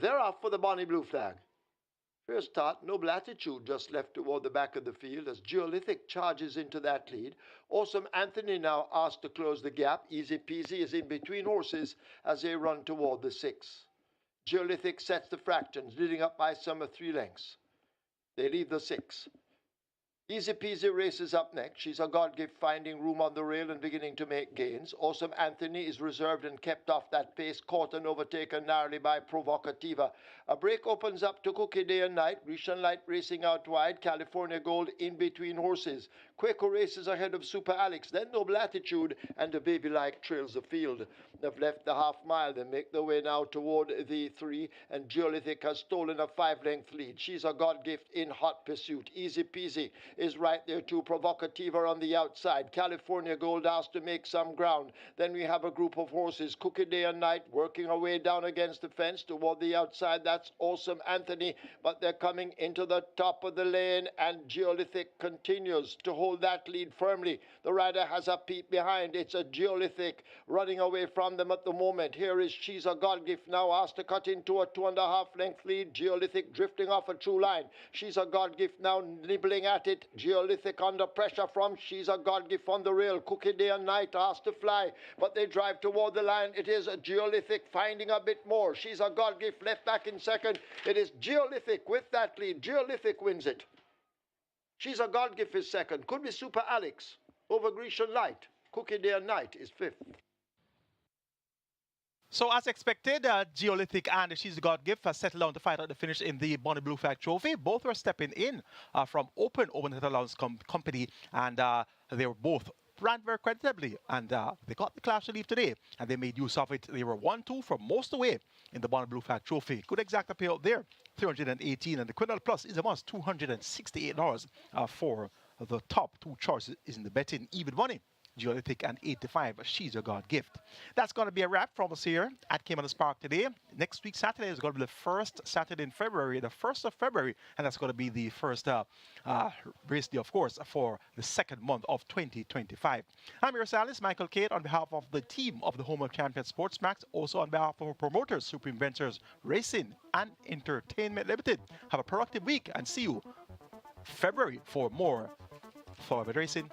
They're off for the Bonnie Blue Flag. First start, Noble Attitude just left toward the back of the field as Geolithic charges into that lead. Awesome Anthony now asked to close the gap. Easy Peasy is in between horses as they run toward the 6. Geolithic sets the fractions, leading up by some 3 lengths. They leave the 6. Easy Peasy races up next. She's a God Gift, finding room on the rail and beginning to make gains. Awesome Anthony is reserved and kept off that pace, caught and overtaken narrowly by Provocativa. A break opens up to Cookie Day and Night. Grecian Light racing out wide. California Gold in between horses. Quaker races ahead of Super Alex. Then Noble Attitude and the Baby Like trails the field. They've left the half mile. They make their way now toward the 3, and Geolithic has stolen a 5-length lead. She's a God Gift in hot pursuit. Easy Peasy is right there too. Provocativa on the outside. California Gold asked to make some ground. Then we have a group of horses. Cookie Day and Night working our way down against the fence toward the outside. That's Awesome Anthony, but they're coming into the top of the lane, and Geolithic continues to hold that lead firmly. The rider has a peep behind. It's a Geolithic running away from them at the moment. Here is She's a God Gift now asked to cut into a 2.5-length lead. Geolithic drifting off a true line. She's a God Gift now nibbling at it. Geolithic under pressure from She's a God Gift on the rail. Cookie Day and Night asked to fly, but they drive toward the line. It is a Geolithic finding a bit more. She's a God Gift left back in second. It is Geolithic with that lead. Geolithic wins it. She's a God Gift is second. Could be Super Alex over Grecian Light. Cookie Day and Night is 5th. So as expected, Geolithic and She's a God Gift has settled down to fight out the finish in the Bonnie Blue Flag Trophy. Both were stepping in from open overnight allowance company, and they were both ran very creditably, and they got the class relief today, and they made use of it. They were 1-2 for most of the way in the Bonnie Blue Flag Trophy. Good exact payout there, 318, and the Quintal Plus is a must, $268 for the top 2 choices in the betting. Even money, Geolithic and 85, She's a God Gift. That's going to be a wrap from us here at Caymanas Park today. Next week, Saturday, is going to be the first Saturday in February, the 1st of February, and that's going to be the first race day, of course, for the 2nd month of 2025. I'm your Salis, Michael Cade, on behalf of the team of the Home of Champions Sports Max, also on behalf of our promoters, Supreme Ventures Racing and Entertainment Limited. Have a productive week, and see you February for more Thoroughbred Racing.